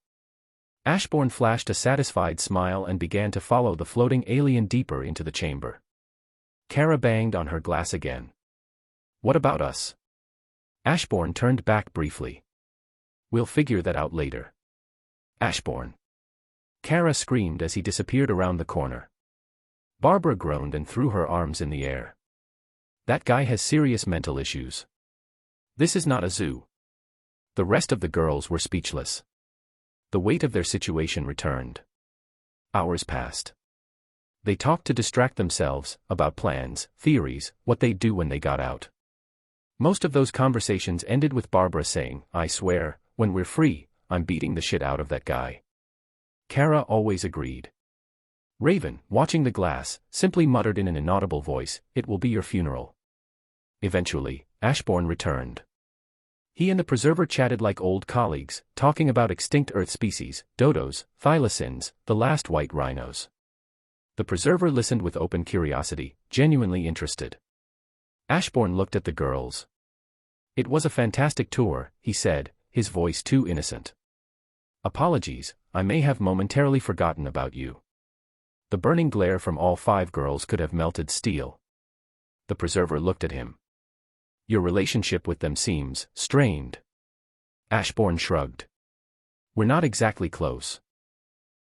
Speaker 1: Ashborne flashed a satisfied smile and began to follow the floating alien deeper into the chamber. Kara banged on her glass again. What about us? Ashborne turned back briefly. We'll figure that out later. Ashborne. Kara screamed as he disappeared around the corner. Barbara groaned and threw her arms in the air. That guy has serious mental issues. This is not a zoo. The rest of the girls were speechless. The weight of their situation returned. Hours passed. They talked to distract themselves, about plans, theories, what they'd do when they got out. Most of those conversations ended with Barbara saying, I swear, when we're free, I'm beating the shit out of that guy. Kara always agreed. Raven, watching the glass, simply muttered in an inaudible voice, it will be your funeral. Eventually, Ashborne returned. He and the preserver chatted like old colleagues, talking about extinct Earth species, dodos, thylacines, the last white rhinos. The preserver listened with open curiosity, genuinely interested. Ashborne looked at the girls. It was a fantastic tour, he said, his voice too innocent. Apologies, I may have momentarily forgotten about you. The burning glare from all 5 girls could have melted steel. The preserver looked at him. Your relationship with them seems strained. Ashborne shrugged. We're not exactly close.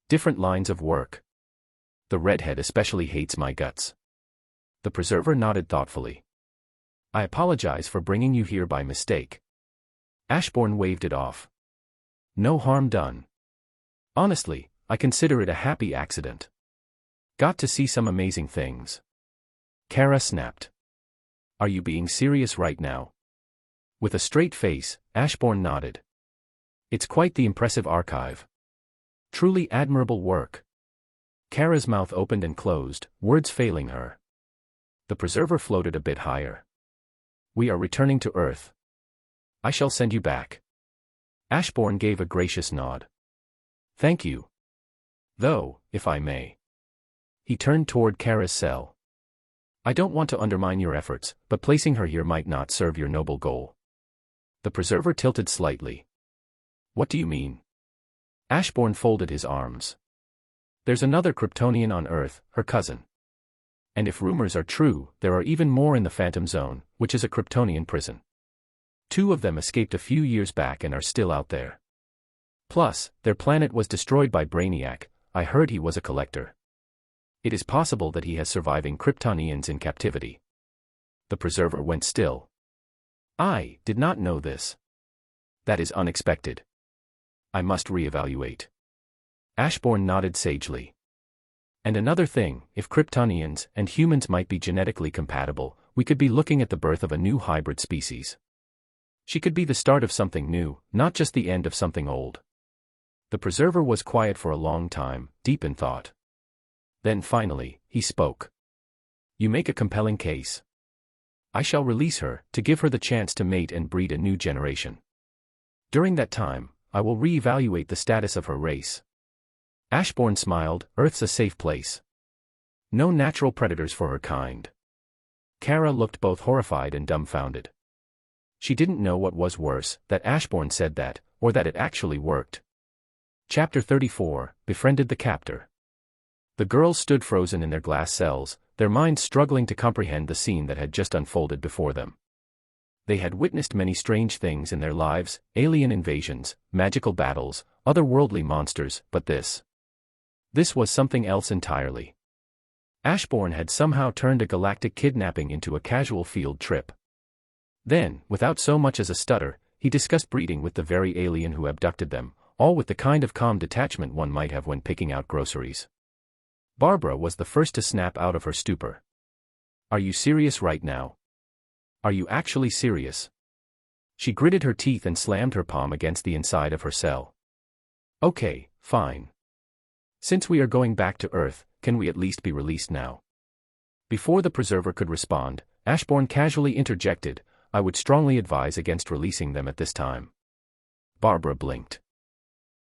Speaker 1: Different lines of work. The redhead especially hates my guts. The preserver nodded thoughtfully. I apologize for bringing you here by mistake. Ashborne waved it off. No harm done. Honestly, I consider it a happy accident. Got to see some amazing things. Kara snapped. Are you being serious right now? With a straight face, Ashborne nodded. It's quite the impressive archive. Truly admirable work. Kara's mouth opened and closed, words failing her. The preserver floated a bit higher. We are returning to Earth. I shall send you back. Ashborne gave a gracious nod. Thank you. Though, if I may. He turned toward Kara's cell. I don't want to undermine your efforts, but placing her here might not serve your noble goal. The preserver tilted slightly. What do you mean? Ashborne folded his arms. There's another Kryptonian on Earth, her cousin. And if rumors are true, there are even more in the Phantom Zone, which is a Kryptonian prison. 2 of them escaped a few years back and are still out there. Plus, their planet was destroyed by Brainiac. I heard he was a collector. It is possible that he has surviving Kryptonians in captivity. The preserver went still. I did not know this. That is unexpected. I must reevaluate. Ashborne nodded sagely. And another thing, if Kryptonians and humans might be genetically compatible, we could be looking at the birth of a new hybrid species. She could be the start of something new, not just the end of something old. The preserver was quiet for a long time, deep in thought. Then finally, he spoke. You make a compelling case. I shall release her, to give her the chance to mate and breed a new generation. During that time, I will reevaluate the status of her race. Ashborne smiled. Earth's a safe place. No natural predators for her kind. Kara looked both horrified and dumbfounded. She didn't know what was worse, that Ashborne said that, or that it actually worked. Chapter 34, Befriended the Captor. The girls stood frozen in their glass cells, their minds struggling to comprehend the scene that had just unfolded before them. They had witnessed many strange things in their lives, alien invasions, magical battles, otherworldly monsters, but this was something else entirely. Ashborne had somehow turned a galactic kidnapping into a casual field trip. Then, without so much as a stutter, he discussed breeding with the very alien who abducted them, all with the kind of calm detachment one might have when picking out groceries. Barbara was the first to snap out of her stupor. Are you serious right now? Are you actually serious? She gritted her teeth and slammed her palm against the inside of her cell. Okay, fine. Since we are going back to Earth, can we at least be released now? Before the preserver could respond, Ashborne casually interjected, I would strongly advise against releasing them at this time. Barbara blinked.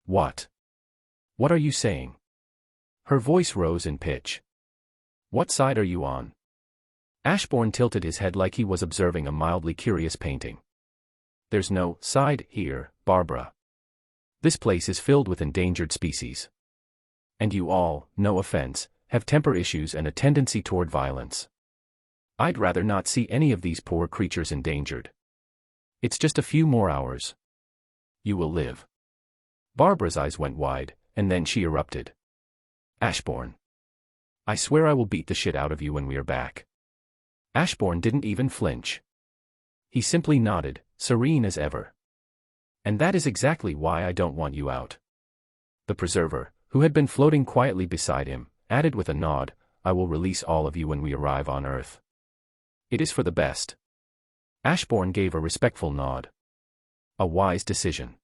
Speaker 1: What? What are you saying? Her voice rose in pitch. What side are you on? Ashborne tilted his head like he was observing a mildly curious painting. There's no side here, Barbara. This place is filled with endangered species. And you all, no offense, have temper issues and a tendency toward violence. I'd rather not see any of these poor creatures endangered. It's just a few more hours. You will live. Barbara's eyes went wide, and then she erupted. Ashborne. I swear I will beat the shit out of you when we are back. Ashborne didn't even flinch. He simply nodded, serene as ever. And that is exactly why I don't want you out. The preserver, who had been floating quietly beside him, added with a nod, I will release all of you when we arrive on Earth. It is for the best. Ashborne gave a respectful nod. A wise decision.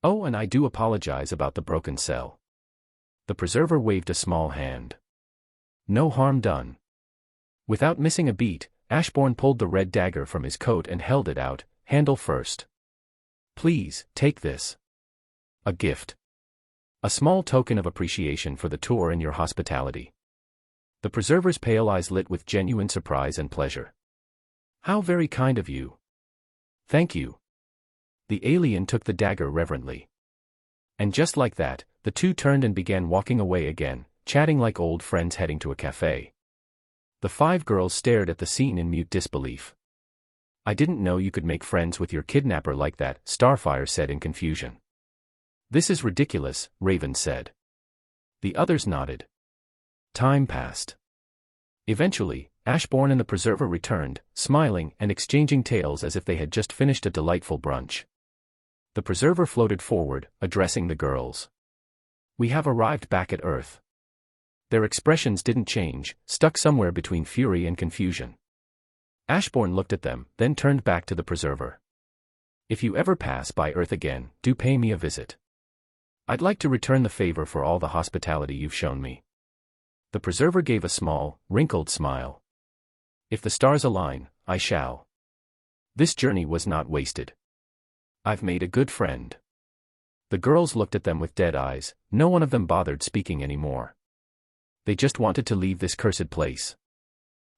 Speaker 1: Oh, and I do apologize about the broken cell. The preserver waved a small hand. No harm done. Without missing a beat, Ashborne pulled the red dagger from his coat and held it out, handle first. Please, take this. A gift. A small token of appreciation for the tour and your hospitality. The preserver's pale eyes lit with genuine surprise and pleasure. How very kind of you. Thank you. The alien took the dagger reverently. And just like that, the two turned and began walking away again, chatting like old friends heading to a cafe. The 5 girls stared at the scene in mute disbelief. I didn't know you could make friends with your kidnapper like that, Starfire said in confusion. This is ridiculous, Raven said. The others nodded. Time passed. Eventually, Ashborne and the Preserver returned, smiling and exchanging tales as if they had just finished a delightful brunch. The Preserver floated forward, addressing the girls. "We have arrived back at Earth." Their expressions didn't change, stuck somewhere between fury and confusion. Ashborne looked at them, then turned back to the Preserver. "If you ever pass by Earth again, do pay me a visit. I'd like to return the favor for all the hospitality you've shown me." The Preserver gave a small, wrinkled smile. "If the stars align, I shall. This journey was not wasted. I've made a good friend." The girls looked at them with dead eyes, no one of them bothered speaking anymore. They just wanted to leave this cursed place.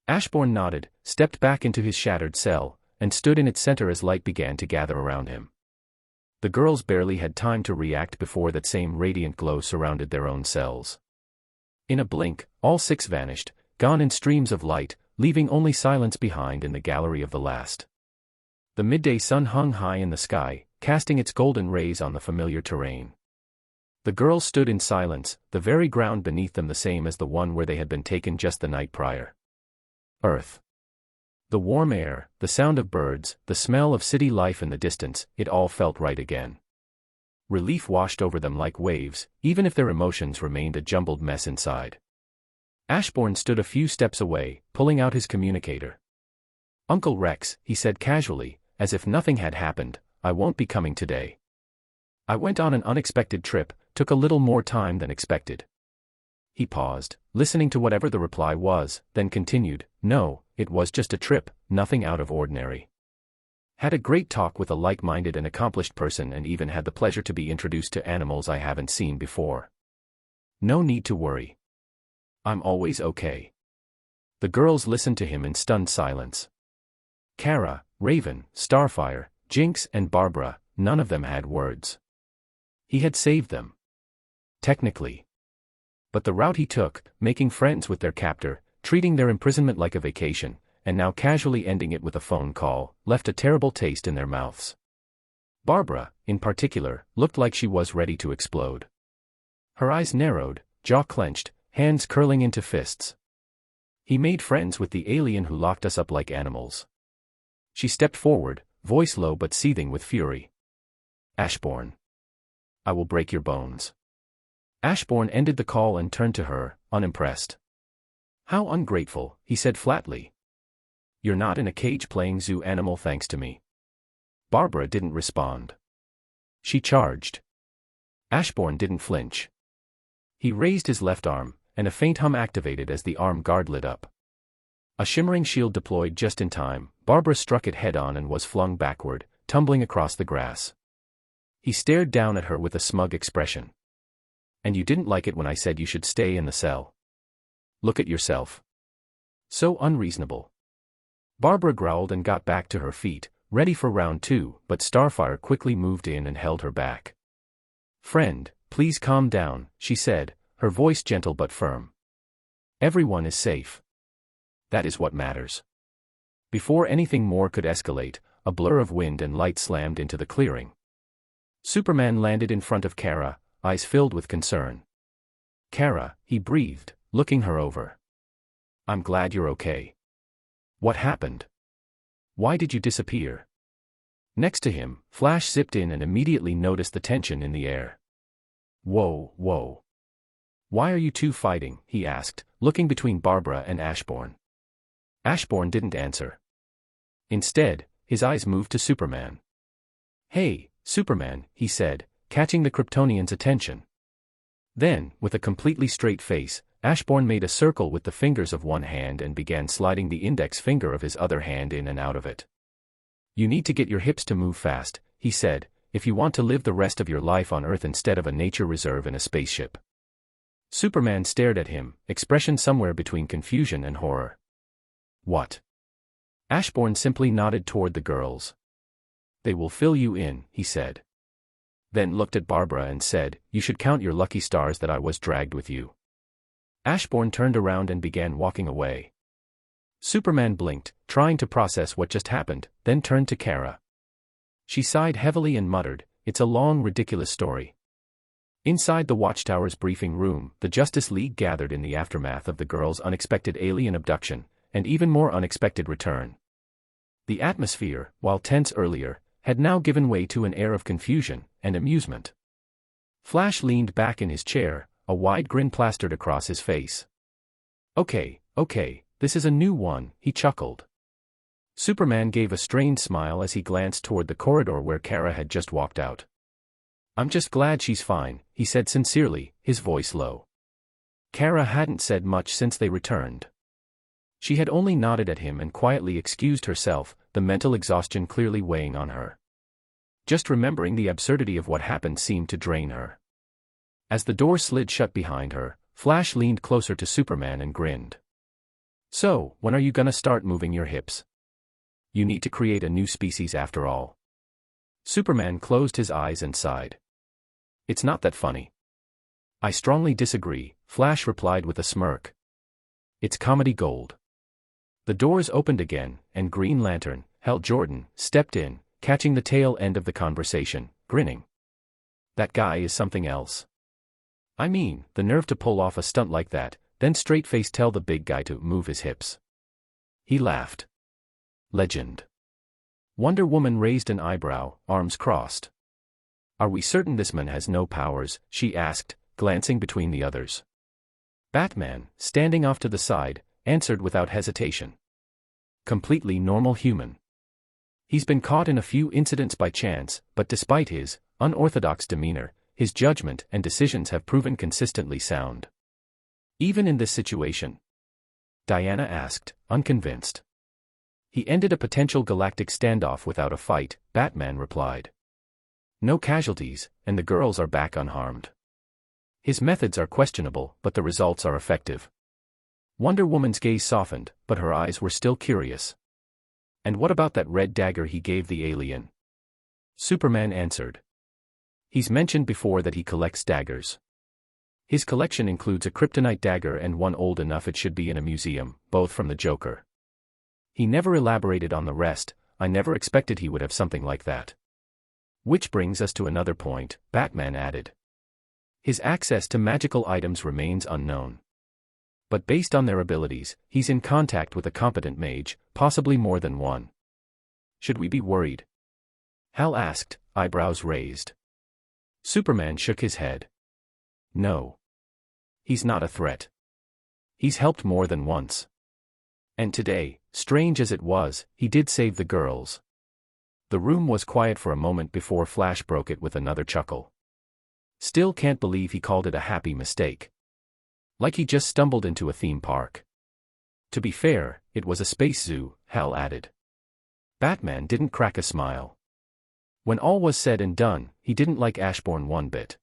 Speaker 1: Ashborne nodded, stepped back into his shattered cell, and stood in its center as light began to gather around him. The girls barely had time to react before that same radiant glow surrounded their own cells. In a blink, all six vanished, gone in streams of light, leaving only silence behind in the gallery of the last. The midday sun hung high in the sky, casting its golden rays on the familiar terrain. The girls stood in silence, the very ground beneath them the same as the one where they had been taken just the night prior. Earth. The warm air, the sound of birds, the smell of city life in the distance, it all felt right again. Relief washed over them like waves, even if their emotions remained a jumbled mess inside. Ashborne stood a few steps away, pulling out his communicator. "Uncle Rex," he said casually, as if nothing had happened, "I won't be coming today. I went on an unexpected trip, took a little more time than expected." He paused, listening to whatever the reply was, then continued, "No, it was just a trip, nothing out of ordinary. Had a great talk with a like-minded and accomplished person and even had the pleasure to be introduced to animals I haven't seen before. No need to worry. I'm always okay." The girls listened to him in stunned silence. Kara, Raven, Starfire, Jinx and Barbara, none of them had words. He had saved them. Technically. But the route he took, making friends with their captor, treating their imprisonment like a vacation, and now casually ending it with a phone call, left a terrible taste in their mouths. Barbara, in particular, looked like she was ready to explode. Her eyes narrowed, jaw clenched, hands curling into fists. "He made friends with the alien who locked us up like animals." She stepped forward, voice low but seething with fury. "Ashborne. I will break your bones." Ashborne ended the call and turned to her, unimpressed. "How ungrateful," he said flatly. "You're not in a cage playing zoo animal thanks to me." Barbara didn't respond. She charged. Ashborne didn't flinch. He raised his left arm, and a faint hum activated as the arm guard lit up. A shimmering shield deployed just in time. Barbara struck it head-on and was flung backward, tumbling across the grass. He stared down at her with a smug expression. "And you didn't like it when I said you should stay in the cell? Look at yourself. So unreasonable." Barbara growled and got back to her feet, ready for round two, but Starfire quickly moved in and held her back. "Friend, please calm down," she said, her voice gentle but firm. "Everyone is safe. That is what matters." Before anything more could escalate, a blur of wind and light slammed into the clearing. Superman landed in front of Kara, eyes filled with concern. "Kara," he breathed, looking her over. "I'm glad you're okay. What happened? Why did you disappear?" Next to him, Flash zipped in and immediately noticed the tension in the air. "Whoa, whoa. Why are you two fighting?" he asked, looking between Barbara and Ashborne. Ashborne didn't answer. Instead, his eyes moved to Superman. "Hey, Superman," he said, catching the Kryptonian's attention. Then, with a completely straight face, Ashborne made a circle with the fingers of one hand and began sliding the index finger of his other hand in and out of it. "You need to get your hips to move fast," he said, "if you want to live the rest of your life on Earth instead of a nature reserve in a spaceship." Superman stared at him, expression somewhere between confusion and horror. "What?" Ashborne simply nodded toward the girls. "They will fill you in," he said. Then looked at Barbara and said, "You should count your lucky stars that I was dragged with you." Ashborne turned around and began walking away. Superman blinked, trying to process what just happened, then turned to Kara. She sighed heavily and muttered, "It's a long, ridiculous story." Inside the Watchtower's briefing room, the Justice League gathered in the aftermath of the girls' unexpected alien abduction, and even more unexpected return. The atmosphere, while tense earlier, had now given way to an air of confusion and amusement. Flash leaned back in his chair, a wide grin plastered across his face. Okay, this is a new one, he chuckled. Superman gave a strained smile as he glanced toward the corridor where Kara had just walked out. I'm just glad she's fine, he said sincerely, his voice low. Kara hadn't said much since they returned. She had only nodded at him and quietly excused herself, the mental exhaustion clearly weighing on her. Just remembering the absurdity of what happened seemed to drain her. As the door slid shut behind her, Flash leaned closer to Superman and grinned. So, when are you gonna start moving your hips? You need to create a new species after all. Superman closed his eyes and sighed. It's not that funny. I strongly disagree, Flash replied with a smirk. It's comedy gold. The doors opened again, and Green Lantern, Hal Jordan, stepped in, catching the tail end of the conversation, grinning. That guy is something else. I mean, the nerve to pull off a stunt like that, then straight-faced tell the big guy to move his hips. He laughed. Legend. Wonder Woman raised an eyebrow, arms crossed. Are we certain this man has no powers? She asked, glancing between the others. Batman, standing off to the side, answered without hesitation. Completely normal human. He's been caught in a few incidents by chance, but despite his unorthodox demeanor, his judgment and decisions have proven consistently sound. Even in this situation? Diana asked, unconvinced. He ended a potential galactic standoff without a fight, Batman replied. No casualties, and the girls are back unharmed. His methods are questionable, but the results are effective. Wonder Woman's gaze softened, but her eyes were still curious. And what about that red dagger he gave the alien? Superman answered. He's mentioned before that he collects daggers. His collection includes a kryptonite dagger and one old enough it should be in a museum, both from the Joker. He never elaborated on the rest. I never expected he would have something like that. Which brings us to another point, Batman added. His access to magical items remains unknown. But based on their abilities, he's in contact with a competent mage, possibly more than one. Should we be worried? Hal asked, eyebrows raised. Superman shook his head. No. He's not a threat. He's helped more than once. And today, strange as it was, he did save the girls. The room was quiet for a moment before Flash broke it with another chuckle. Still can't believe he called it a happy mistake. Like he just stumbled into a theme park. To be fair, it was a space zoo, Hal added. Batman didn't crack a smile. When all was said and done, he didn't like Ashborne one bit.